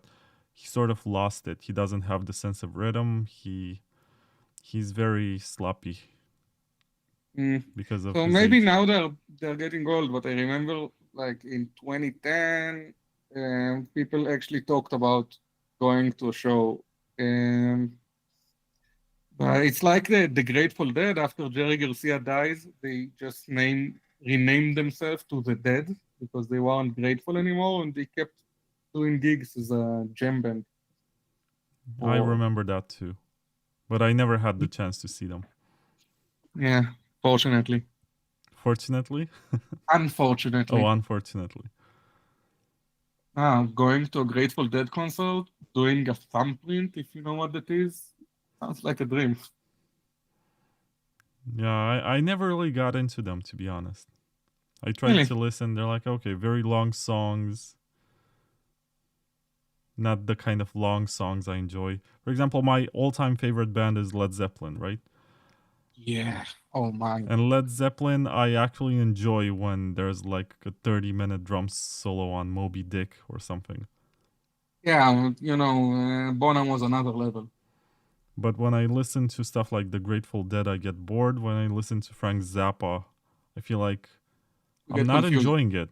he sort of lost it. He doesn't have the sense of rhythm. He's very sloppy Mm. because of So his maybe age. now they're getting old, but I remember like in 2010, people actually talked about going to a show. It's like the Grateful Dead. After Jerry Garcia dies, they just renamed themselves to the Dead because they weren't grateful anymore, and they kept doing gigs as a jam band. I Or remember that too. But I never had the chance to see them. yeah, fortunately, Fortunately? unfortunately. Oh, unfortunately. Going to a Grateful Dead concert, doing a thumbprint, if you know what that is, sounds like a dream. Yeah, I never really got into them, to be honest. I tried Really? to listen. They're like, okay, very long songs. Not the kind of long songs I enjoy. For example, my all-time favorite band is Led Zeppelin, right? Yeah. Oh my. And Led Zeppelin, I actually enjoy when there's like a 30-minute drum solo on Moby Dick or something. Yeah, Bonham was another level. But when I listen to stuff like The Grateful Dead, I get bored. When I listen to Frank Zappa, I feel like You I'm get not confused. enjoying it.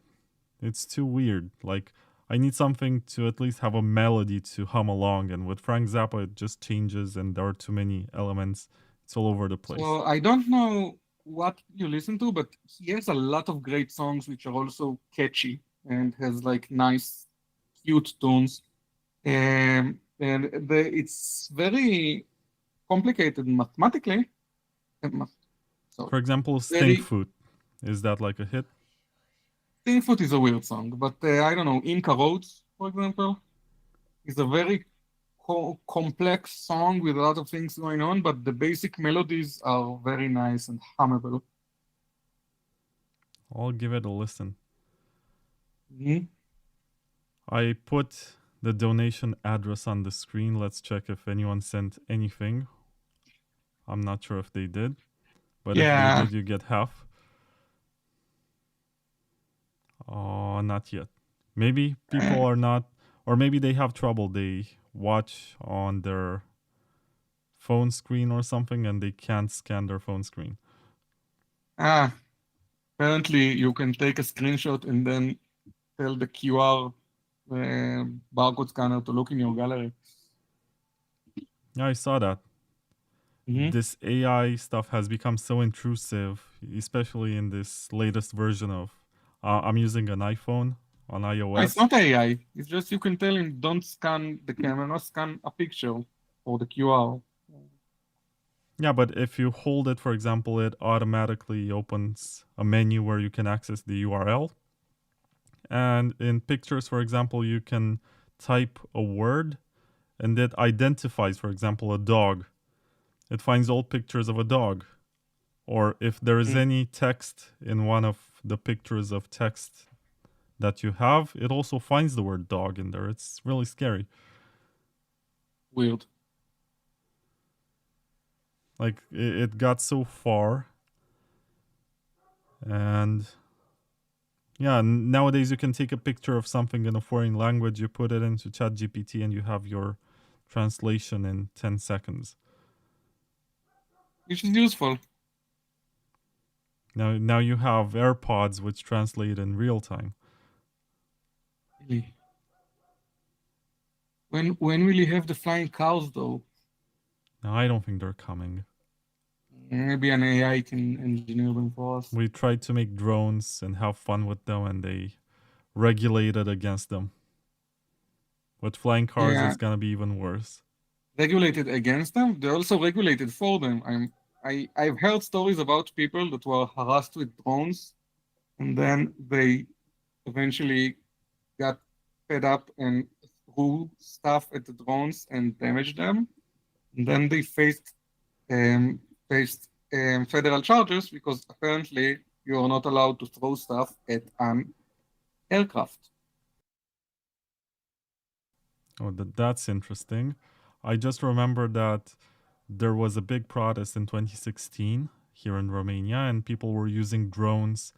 It's too weird. Like, I need something to at least have a melody to hum along. And with Frank Zappa, it just changes and there are too many elements. It's all over the place. So I don't know what you listen to, but he has a lot of great songs which are also catchy and has like nice, cute tunes. It's very complicated mathematically. So For example, Stink very Foot. Is that like a hit? Thingfoot is a weird song, but I don't know. Inca Roads, for example, is a very complex song with a lot of things going on, but the basic melodies are very nice and hummable. I'll give it a listen. Mhm. I put the donation address on the screen. Let's check if anyone sent anything. I'm not sure if they did, but if they Yeah. did, you get half. Oh, not yet. Maybe people are not, or maybe they have trouble. They watch on their phone screen or something and they can't scan their phone screen. Apparently you can take a screenshot and then tell the QR barcode scanner to look in your gallery. Yeah, I saw that. Mhm. This AI stuff has become so intrusive, especially in this latest version of. I'm using an iPhone on iOS. It's not AI. It's just you can tell him don't scan the camera, scan a picture or the QR. Yeah, but if you hold it, for example, it automatically opens a menu where you can access the URL. And in pictures, for example, you can type a word and it identifies, for example, a dog. It finds all pictures of a dog. Or if there is any text in one of the pictures of text that you have, it also finds the word dog in there. It's really scary. Weird. Like, it got so far. And yeah, nowadays you can take a picture of something in a foreign language, you put it into ChatGPT, and you have your translation in 10 seconds. Which is useful. Now you have AirPods which translate in real time. Really. When will you have the flying cows though? Now I don't think they're coming. Maybe an AI can engineer them for us. We tried to make drones and have fun with them, and they regulated against them. With flying cars, Yeah. it's gonna be even worse. Regulated against them. They're also regulated for them. I've heard stories about people that were harassed with drones, and then they eventually got fed up and threw stuff at the drones and damaged them. And then they faced federal charges because apparently you are not allowed to throw stuff at an aircraft. Oh, that's interesting. I just remember that there was a big protest in 2016 here in Romania, and people were using drones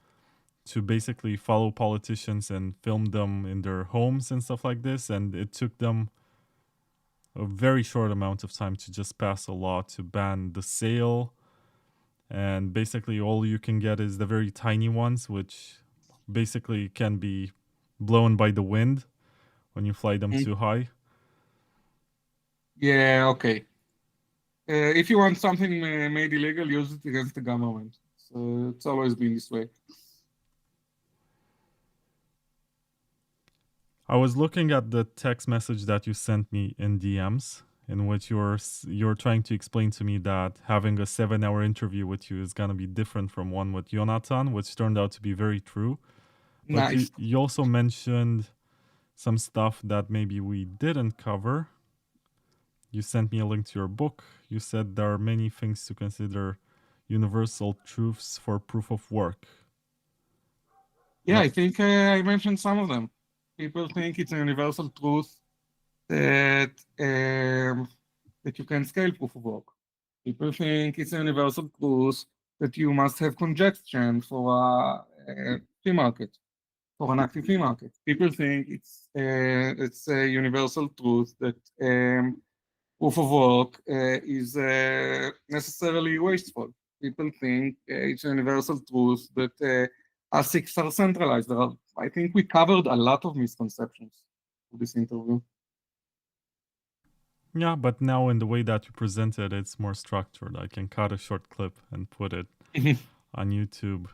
to basically follow politicians and film them in their homes and stuff like this. And it took them a very short amount of time to just pass a law to ban the sale. And basically, all you can get is the very tiny ones, which basically can be blown by the wind when you fly them too high. Yeah, okay. If you want something made illegal, use it against the government. So it's always been this way. I was looking at the text message that you sent me in DMs, in which you're trying to explain to me that having a 7-hour interview with you is gonna be different from one with Jonathan, which turned out to be very true. But Nice. you also mentioned some stuff that maybe we didn't cover. You sent me a link to your book. You said there are many things to consider universal truths for proof of work. Yeah, I think I mentioned some of them. People think it's a universal truth that that you can scale proof of work. People think it's a universal truth that you must have congestion for a fee market, for an active fee market. People think it's a universal truth that proof of work is necessarily wasteful. People think it's a universal truth that ASICs are centralized. I think we covered a lot of misconceptions in this interview. Yeah, but now in the way that you present it, it's more structured. I can cut a short clip and put it on YouTube.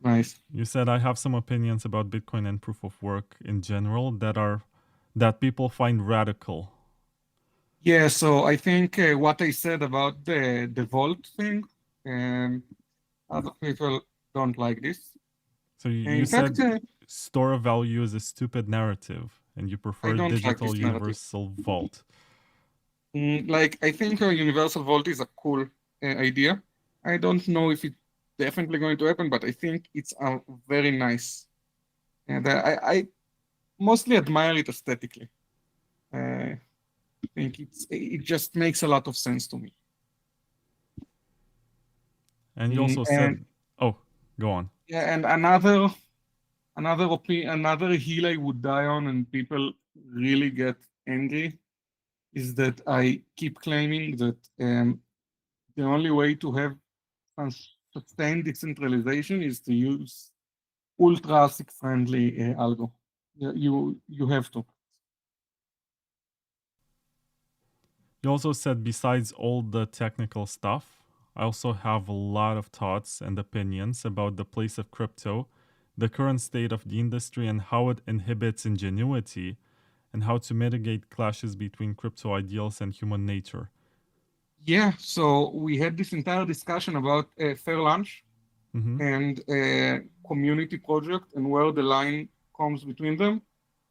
Nice. You said I have some opinions about Bitcoin and proof of work in general that people find radical. Yeah, so I think what I said about the vault thing, other people don't like this. So you said store of value is a stupid narrative, and you prefer digital universal vault. I think a universal vault is a cool idea. I don't know if it's definitely going to happen, but I think it's very nice. And I mostly admire it aesthetically. I think it just makes a lot of sense to me. And you also said, oh, go on. Yeah, and another hill I would die on, and people really get angry, is that I keep claiming that the only way to have sustained decentralization is to use ultra-ASIC-friendly algo. You have to. You also said besides all the technical stuff, I also have a lot of thoughts and opinions about the place of crypto, the current state of the industry, and how it inhibits ingenuity, and how to mitigate clashes between crypto ideals and human nature. Yeah, so we had this entire discussion about fair lunch and community project and where the line comes between them.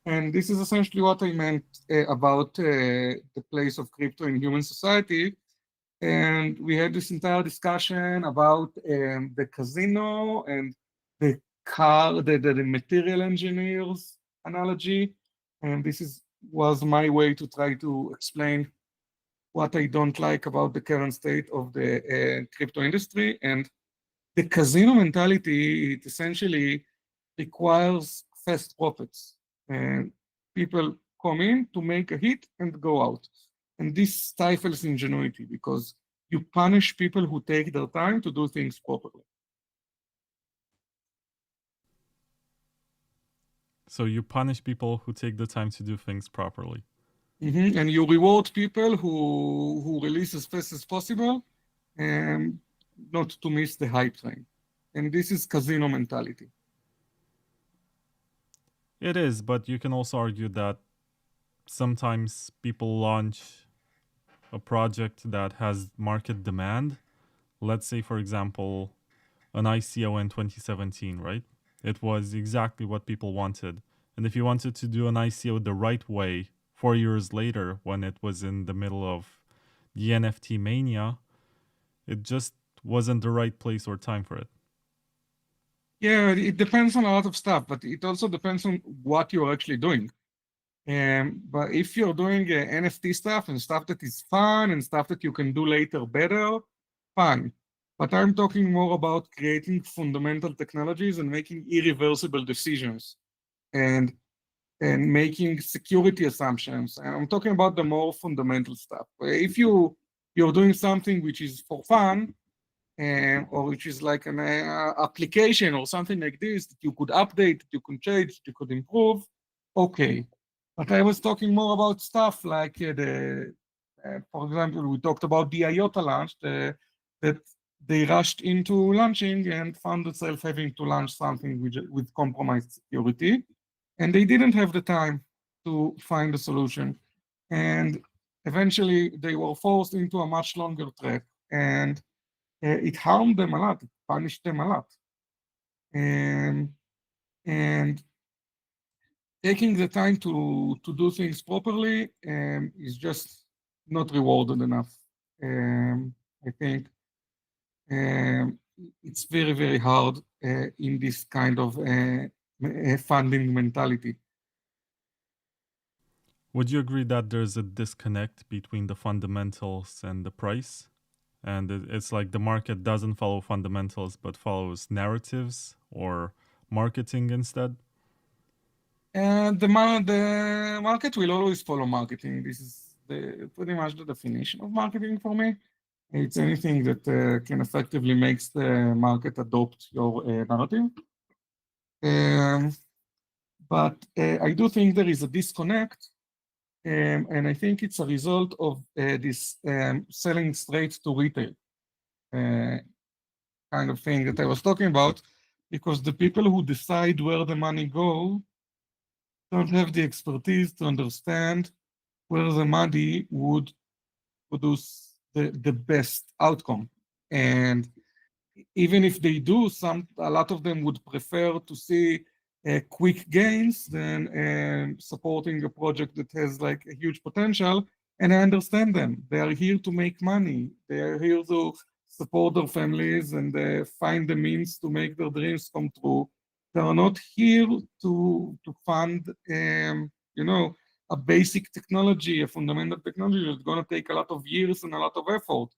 And this is essentially what I meant about the place of crypto in human society. And we had this entire discussion about the casino and the car, the material engineers analogy. And this was my way to try to explain what I don't like about the current state of the crypto industry. And the casino mentality, it essentially requires fast profits. And people come in to make a hit and go out. And this stifles ingenuity because you punish people who take their time to do things properly. So you punish people who take the time to do things properly. And you reward people who release as fast as possible and not to miss the hype train. And this is casino mentality. It is, but you can also argue that sometimes people launch a project that has market demand. Let's say, for example, an ICO in 2017, right? It was exactly what people wanted. And if you wanted to do an ICO the right way 4 years later, when it was in the middle of the NFT mania, it just wasn't the right place or time for it. Yeah, it depends on a lot of stuff, but it also depends on what you're actually doing. But if you're doing NFT stuff and stuff that is fun and stuff that you can do later better, fine. But I'm talking more about creating fundamental technologies and making irreversible decisions and making security assumptions. And I'm talking about the more fundamental stuff. If you're doing something which is for fun, or which is like an application or something like this that you could update, that you could change, that you could improve, okay. But I was talking more about stuff like for example, we talked about the IOTA launch that they rushed into launching and found themselves having to launch something with compromised security. And they didn't have the time to find a solution. And eventually they were forced into a much longer track. And it harmed them a lot, it punished them a lot. And taking the time to do things properly is just not rewarded enough. I think it's very, very hard in this kind of funding mentality. Would you agree that there's a disconnect between the fundamentals and the price? And it's like the market doesn't follow fundamentals, but follows narratives or marketing instead? And the market will always follow marketing. This is pretty much the definition of marketing for me. It's anything that can effectively makes the market adopt your narrative. But I do think there is a disconnect, and I think it's a result of this selling straight to retail kind of thing that I was talking about, because the people who decide where the money goes don't have the expertise to understand where the money would produce the best outcome. And even if they do, a lot of them would prefer to see quick gains than supporting a project that has like a huge potential. And I understand them. They are here to make money. They are here to support their families and find the means to make their dreams come true. They are not here to fund, you know, a basic technology, a fundamental technology that's going to take a lot of years and a lot of effort.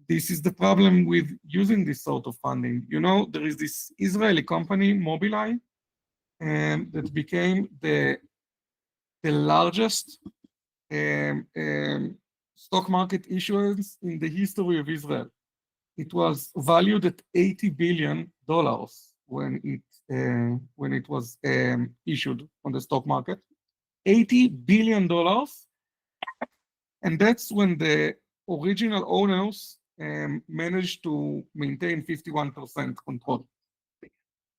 This is the problem with using this sort of funding. You know, there is this Israeli company, Mobileye, that became the largest stock market issuance in the history of Israel. It was valued at $80 billion when it was issued on the stock market. $80 billion. And that's when the original owners managed to maintain 51% control.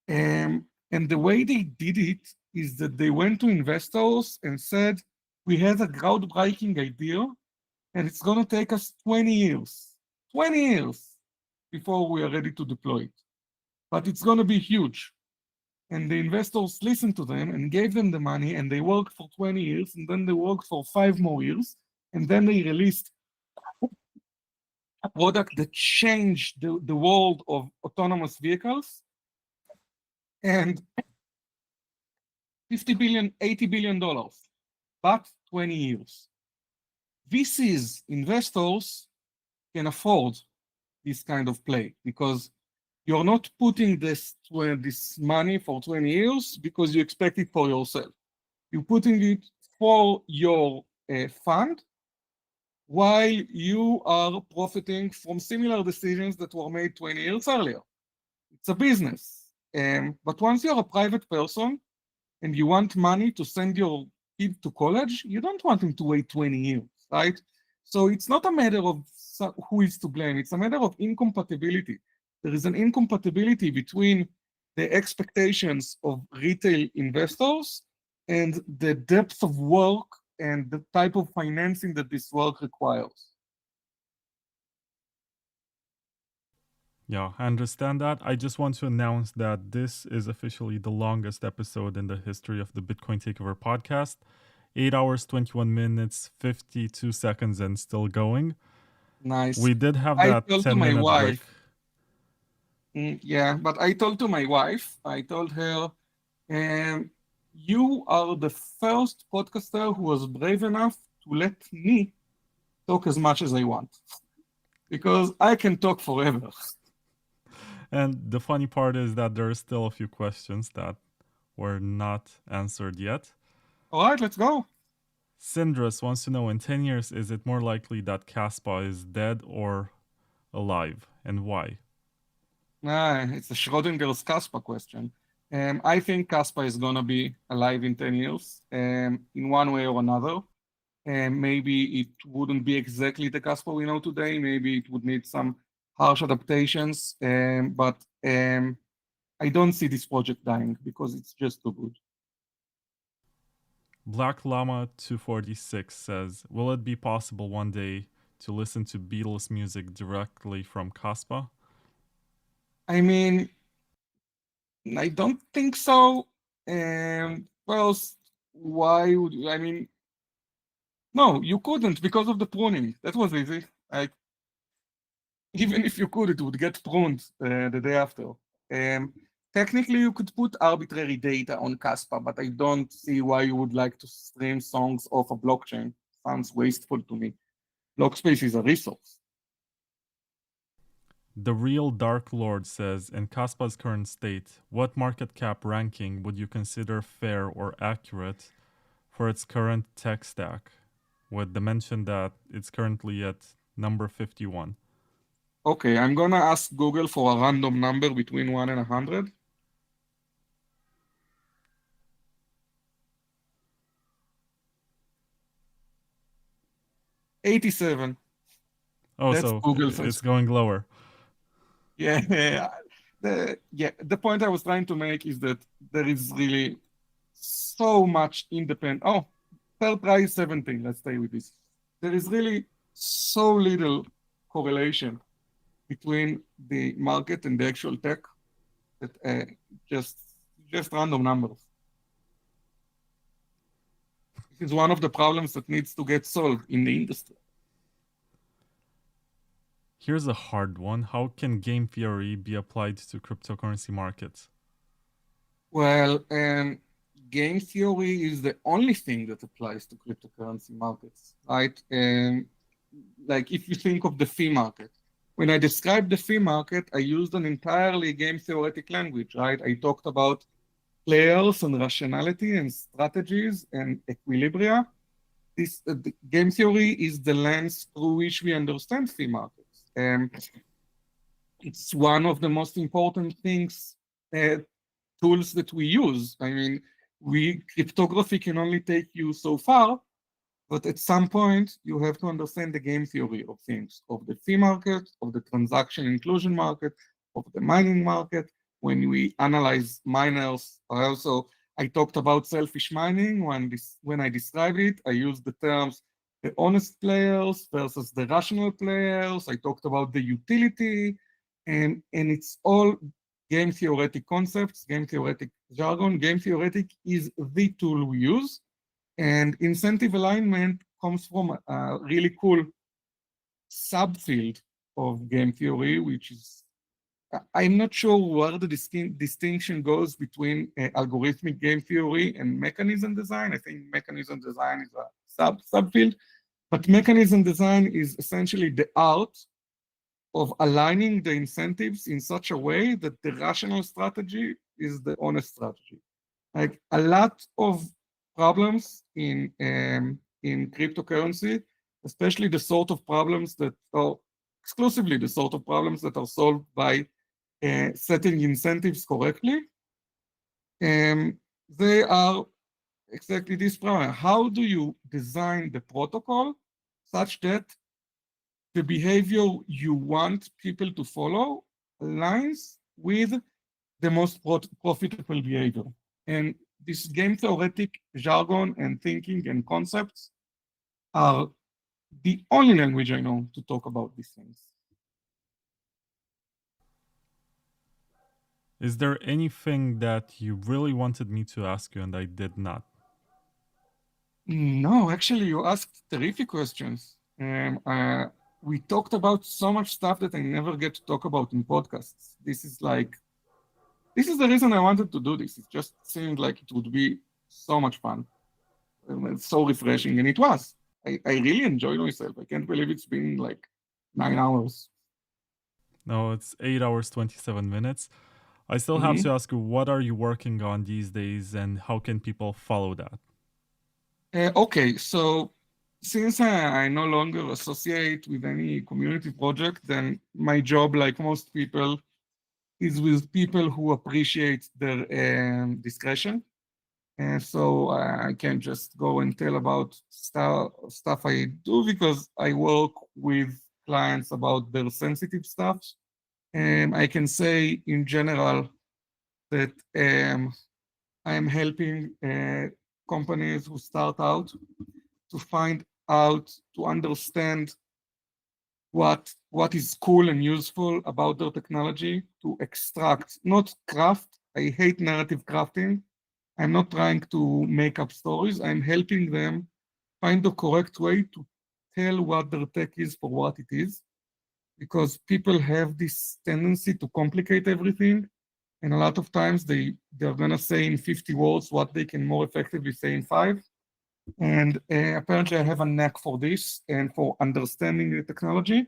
And the way they did it is that they went to investors and said, we have a groundbreaking idea, and it's going to take us 20 years before we are ready to deploy it. But it's going to be huge. And the investors listened to them and gave them the money, and they worked for 20 years, and then they worked for 5 more years, and then they released a product that changed the world of autonomous vehicles. And $50 billion, $80 billion, but 20 years. VCs, investors, can afford this kind of play because you're not putting this money for 20 years because you expect it for yourself. You're putting it for your fund while you are profiting from similar decisions that were made 20 years earlier. It's a business. But once you're a private person and you want money to send your kid to college, you don't want him to wait 20 years, right? So it's not a matter of who is to blame. It's a matter of incompatibility. There is an incompatibility between the expectations of retail investors and the depth of work and the type of financing that this work requires. Yeah, I understand that. I just want to announce that this is officially the longest episode in the history of the Bitcoin Takeover podcast. 8 hours, 21 minutes, 52 seconds, and still going. Nice. We did have that 10-minute break. Yeah, but I told to my wife, I told her, you are the first podcaster who was brave enough to let me talk as much as I want, because I can talk forever. And the funny part is that there are still a few questions that were not answered yet. All right, let's go. Syndrus wants to know, in 10 years, is it more likely that Kaspa is dead or alive, and why? It's a Schrodinger's Kaspa question. I think Kaspa is going to be alive in 10 years in one way or another. Maybe it wouldn't be exactly the Kaspa we know today. Maybe it would need some harsh adaptations. But I don't see this project dying because it's just too good. Black Llama 246 says, will it be possible one day to listen to Beatles music directly from Kaspa? I mean, I don't think so. Well, why would you? I mean, no, you couldn't because of the pruning. That was easy. Like, even if you could, it would get pruned the day after. Technically, you could put arbitrary data on Kaspa, but I don't see why you would like to stream songs off a blockchain. Sounds wasteful to me. Block space is a resource. The Real Dark Lord says, in Kaspa's current state, what market cap ranking would you consider fair or accurate for its current tech stack, with the mention that it's currently at number 51? Okay, I'm gonna ask Google for a random number between 1 and 100. $87. Oh, That's so Google it's first. going lower. Yeah, the point I was trying to make is that there is really so much independent. Oh, fair price 17. Let's stay with this. There is really so little correlation between the market and the actual tech that just random numbers. This is one of the problems that needs to get solved in the industry. Here's a hard one. How can game theory be applied to cryptocurrency markets? Well, game theory is the only thing that applies to cryptocurrency markets, right? Like if you think of the fee market, when I described the fee market, I used an entirely game theoretic language, right? I talked about players and rationality and strategies and equilibria. The game theory is the lens through which we understand fee markets. It's one of the most important things, tools that we use. I mean, cryptography can only take you so far, but at some point you have to understand the game theory of things, of the fee market, of the transaction inclusion market, of the mining market. When we analyze miners, I talked about selfish mining. When I described it, I used the terms the honest players versus the rational players. I talked about the utility, and it's all game theoretic concepts, game theoretic jargon. Game theoretic is the tool we use, and incentive alignment comes from a really cool subfield of game theory, which is, I'm not sure where the distinction goes between algorithmic game theory and mechanism design. I think mechanism design is a subfield, but mechanism design is essentially the art of aligning the incentives in such a way that the rational strategy is the honest strategy. Like a lot of problems in cryptocurrency, especially the sort of problems that are exclusively the sort of problems that are solved by setting incentives correctly, they are exactly this problem. How do you design the protocol such that the behavior you want people to follow aligns with the most profitable behavior? And this game theoretic jargon and thinking and concepts are the only language I know to talk about these things. Is there anything that you really wanted me to ask you and I did not? No, actually, you asked terrific questions. We talked about so much stuff that I never get to talk about in podcasts. This is the reason I wanted to do this. It just seemed like it would be so much fun. It's so refreshing, and it was. I really enjoyed myself. I can't believe it's been like 9 hours. No, it's 8 hours, 27 minutes. I still have to ask you, what are you working on these days and how can people follow that? Okay, so since I no longer associate with any community project, then my job, like most people, is with people who appreciate their discretion. And so I can't just go and tell about stuff I do because I work with clients about their sensitive stuff. And I can say in general that I am helping companies who start out to find out, to understand what is cool and useful about their technology, to extract, not craft. I hate narrative crafting. I'm not trying to make up stories. I'm helping them find the correct way to tell what their tech is for what it is, because people have this tendency to complicate everything. And a lot of times they're going to say in 50 words what they can more effectively say in 5. And apparently I have a knack for this and for understanding the technology.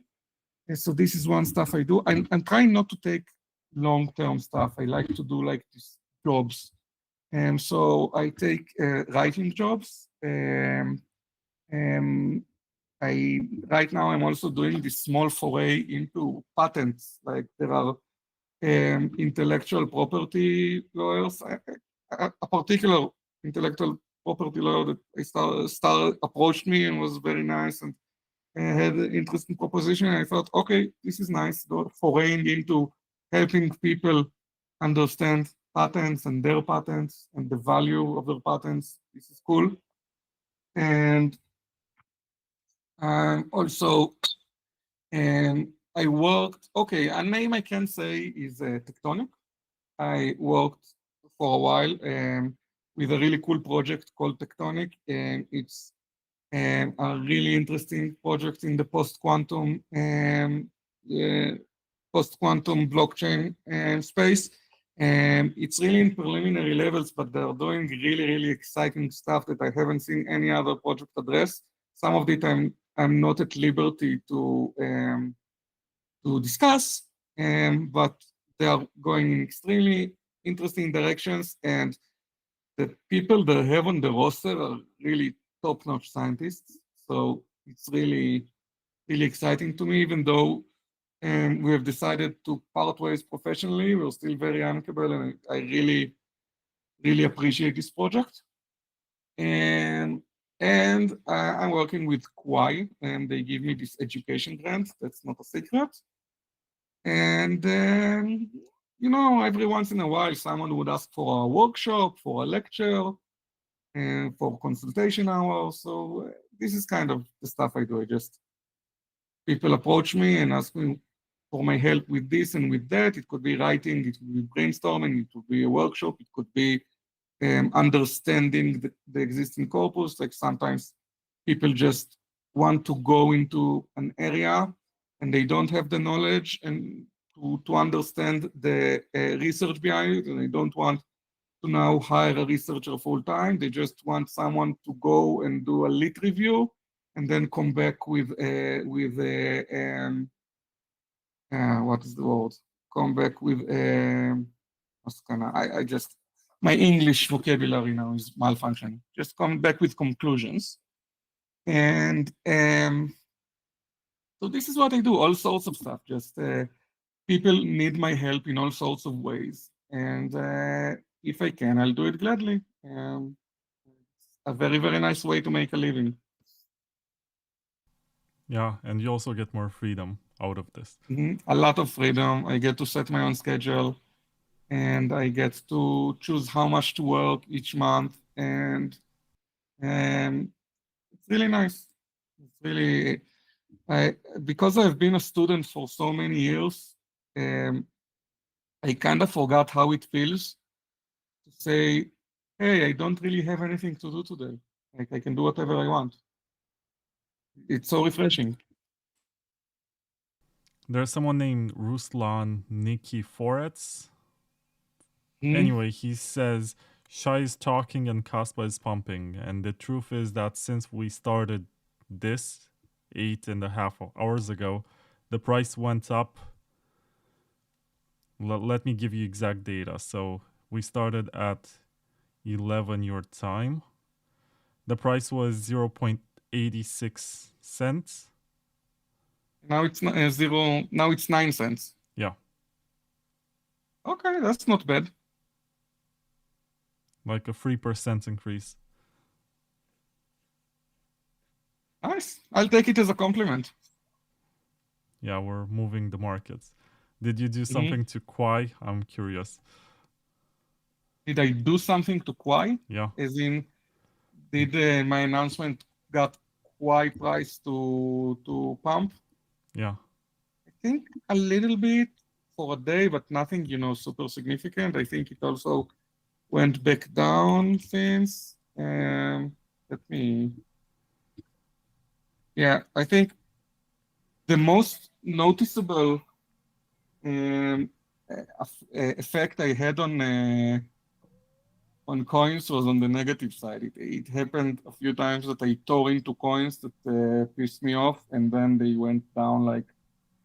And so this is one stuff I do. I'm trying not to take long-term stuff. I like to do like these jobs. And so I take writing jobs. Right now I'm also doing this small foray into patents. Like there are intellectual property lawyers. A particular intellectual property lawyer that I approached me and was very nice and had an interesting proposition. And I thought, okay, this is nice. Foraying into helping people understand patents and their patents and the value of their patents. This is cool. And also, I worked, okay, a name I can say is Tectonic. I worked for a while with a really cool project called Tectonic, and it's a really interesting project in the post-quantum blockchain space. It's really in preliminary levels, but they're doing really, really exciting stuff that I haven't seen any other project address. Some of it I'm not at liberty to discuss, but they are going in extremely interesting directions, and the people they have on the roster are really top-notch scientists. So it's really, really exciting to me, even though we have decided to part ways professionally. We're still very amicable, and I really, really appreciate this project. And I'm working with Kwai, and they give me this education grant. That's not a secret. And you know, every once in a while, someone would ask for a workshop, for a lecture, and for consultation hours. So this is kind of the stuff I do. People approach me and ask me for my help with this and with that. It could be writing, it could be brainstorming, it could be a workshop, it could be understanding the existing corpus. Like sometimes people just want to go into an area and they don't have the knowledge and to understand the research behind it, and they don't want to now hire a researcher full time. They just want someone to go and do a lit review and then come back with what is the word? Come back with my English vocabulary now is malfunctioning. Just come back with conclusions. And so this is what I do, all sorts of stuff. Just people need my help in all sorts of ways. And if I can, I'll do it gladly. It's a very, very nice way to make a living. Yeah, and you also get more freedom out of this. A lot of freedom. I get to set my own schedule, and I get to choose how much to work each month. And it's really nice. It's really, because I've been a student for so many years, I kind of forgot how it feels to say, hey, I don't really have anything to do today. Like I can do whatever I want. It's so refreshing. There's someone named Ruslan Nikiforets. Anyway, he says, Shai is talking and Kaspa is pumping. And the truth is that since we started this 8.5 hours ago, the price went up. Let me give you exact data. So we started at 11 your time. The price was 0.86 cents. Now it's zero. Now it's 9 cents. Yeah. Okay, that's not bad. Like a 3% increase. Nice. I'll take it as a compliment. Yeah, we're moving the markets. Did you do Mm-hmm. something to Kwai? I'm curious. Did I do something to Kwai? Yeah. As in, did my announcement got Kwai price to pump? Yeah. I think a little bit for a day, but nothing, super significant. I think it also went back down since. Let me. Yeah, I think the most noticeable effect I had on coins was on the negative side. It happened a few times that I tore into coins that pissed me off, and then they went down like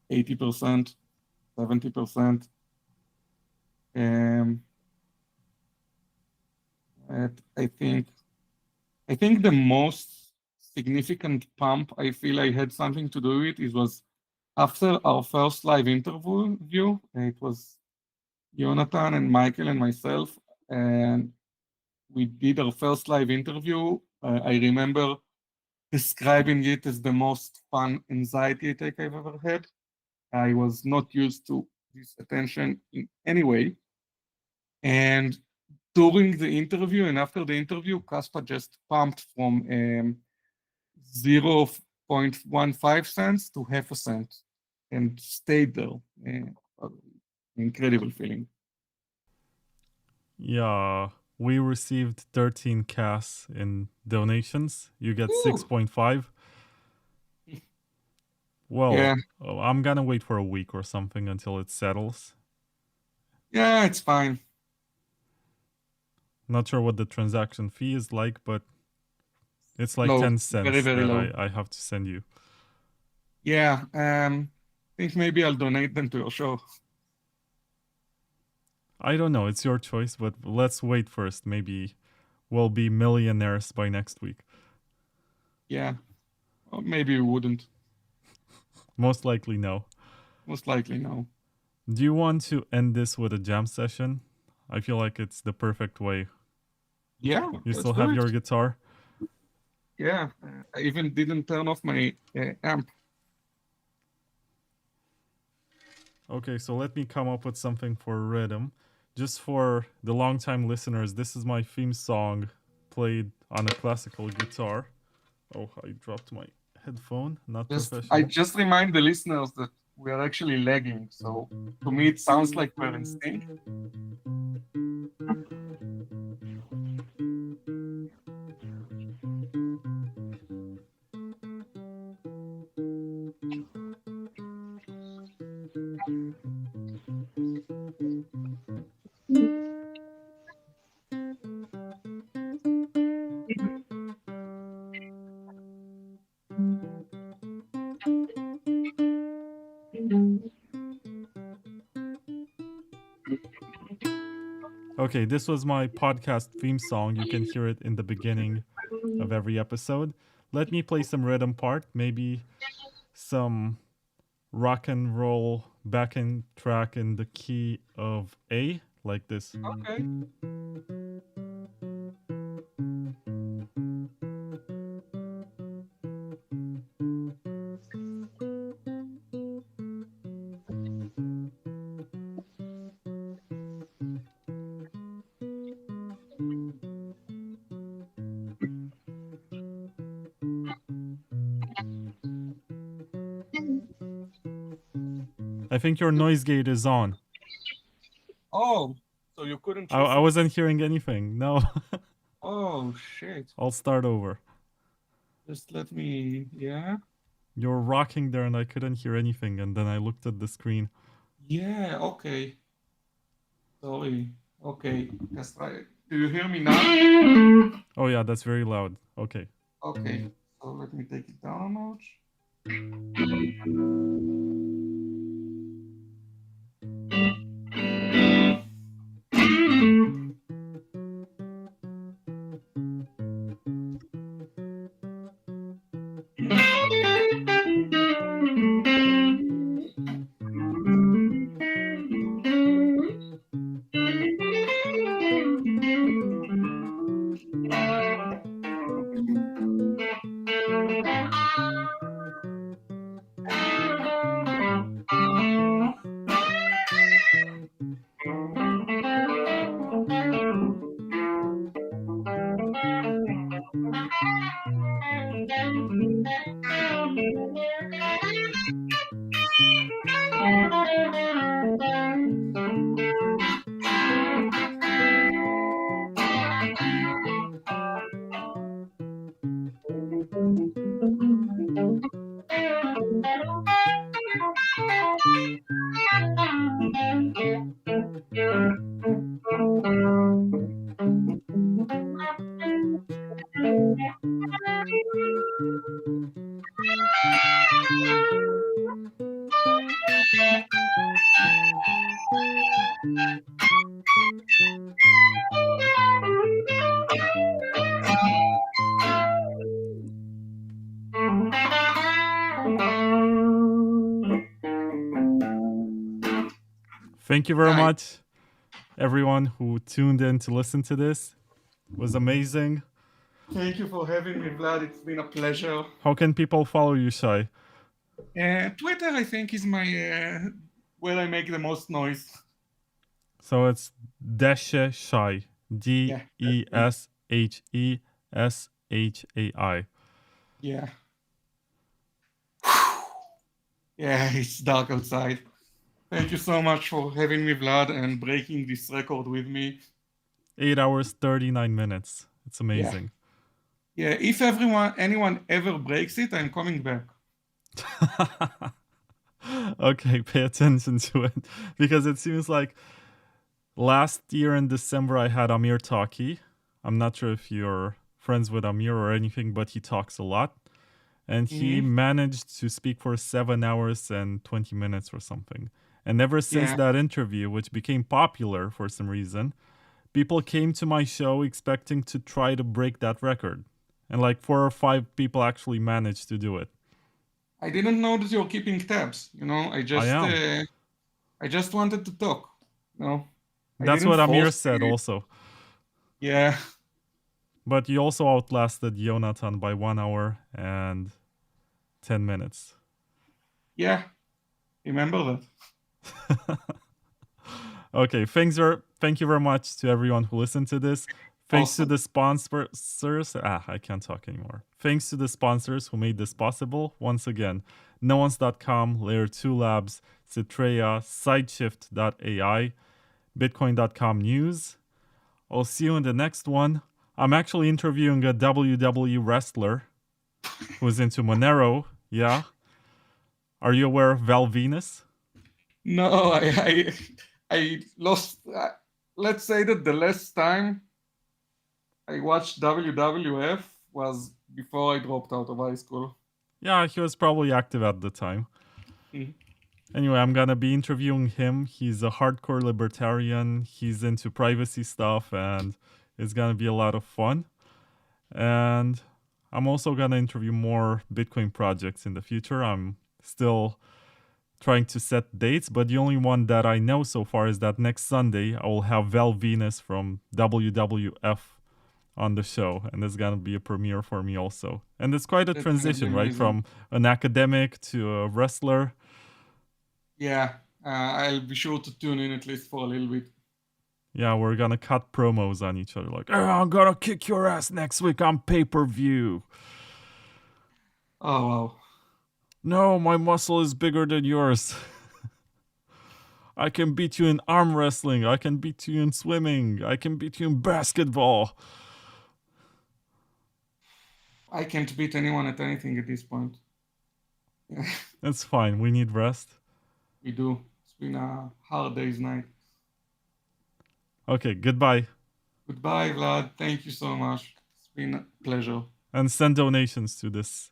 80%, 70%. I think the most significant pump I feel I had something to do with was after our first live interview. It was Jonathan and Michael and myself, and we did our first live interview. I remember describing it as the most fun anxiety attack I've ever had. I was not used to this attention in any way. And during the interview and after the interview, Kaspa just pumped from 0.15 cents to half a cent and stayed there. Incredible feeling. Yeah. We received 13 CAS in donations. You get Ooh. 6.5. Well, Yeah. I'm gonna wait for a week or something until it settles. Yeah, it's fine. Not sure what the transaction fee is like, but it's like Low. 10 cents Very, very that low. I have to send you. Yeah, I think maybe I'll donate them to your show. I don't know. It's your choice, but let's wait first. Maybe we'll be millionaires by next week. Yeah, or maybe we wouldn't. Most likely, no. Most likely, no. Do you want to end this with a jam session? I feel like it's the perfect way. Yeah, You let's still do have it. your guitar? Yeah, I even didn't turn off my amp. Okay, so let me come up with something for rhythm. Just for the long-time listeners, this is my theme song played on a classical guitar. Oh, I dropped my headphone. Not professional. I just remind the listeners that we are actually lagging. So to me, it sounds like we're in sync. Okay, this was my podcast theme song. You can hear it in the beginning of every episode. Let me play some rhythm part, maybe some rock and roll backing track in the key of A, like this. Okay. I think your noise gate is on. Oh, so you couldn't. I wasn't hearing anything. No. Oh shit! I'll start over. Just let me. Yeah. You're rocking there and I couldn't hear anything, and then I looked at the screen. Yeah. Okay. Sorry. Okay. Let's try it. Do you hear me now? Oh yeah, that's very loud. Okay. Okay, so let me take it down a notch. Thank you very Hi. much, everyone who tuned in to listen to this. It was amazing. Thank you for having me, Vlad. It's been a pleasure. How can people follow you, Shai? Twitter, I think, is my where I make the most noise. So it's Deshe Shai. DESHESHAI. Yeah. Yeah, it's dark outside. Thank you so much for having me, Vlad, and breaking this record with me. 8 hours, 39 minutes. It's amazing. Yeah, if anyone ever breaks it, I'm coming back. Okay, pay attention to it. Because it seems like last year in December I had Amir Taki. I'm not sure if you're friends with Amir or anything, but he talks a lot. And he managed to speak for 7 hours and 20 minutes or something. And ever since that interview, which became popular for some reason, people came to my show expecting to try to break that record. And like 4 or 5 people actually managed to do it. I didn't know that you're keeping tabs. You know, I just wanted to talk. You know, that's what Amir said also. Yeah. But you also outlasted Jonathan by 1 hour and 10 minutes. Yeah. Remember that. Okay, thank you very much to everyone who listened to this. Thanks to the sponsors. I can't talk anymore. Thanks to the sponsors who made this possible. Once again, noons.com, LayerTwo Labs, Citrea, Sideshift.ai, Bitcoin.com News. I'll see you in the next one. I'm actually interviewing a WWE wrestler who's into Monero. Yeah. Are you aware of Val Venis? No, I lost. Let's say that the last time I watched WWF was before I dropped out of high school. Yeah, he was probably active at the time. Anyway, I'm gonna be interviewing him. He's a hardcore libertarian. He's into privacy stuff, and it's gonna be a lot of fun. And I'm also gonna interview more Bitcoin projects in the future. I'm still trying to set dates, but the only one that I know so far is that next Sunday I will have Val Venis from WWF on the show, and it's gonna be a premiere for me also. And it's quite a transition, right, from an academic to a wrestler. Yeah, I'll be sure to tune in at least for a little bit. Yeah, we're gonna cut promos on each other, like, I'm gonna kick your ass next week on pay-per-view. Oh, wow. No, my muscle is bigger than yours. I can beat you in arm wrestling. I can beat you in swimming. I can beat you in basketball. I can't beat anyone at anything at this point. That's fine. We need rest. We do. It's been a hard day's night. Okay, goodbye. Goodbye, Vlad. Thank you so much. It's been a pleasure. And send donations to this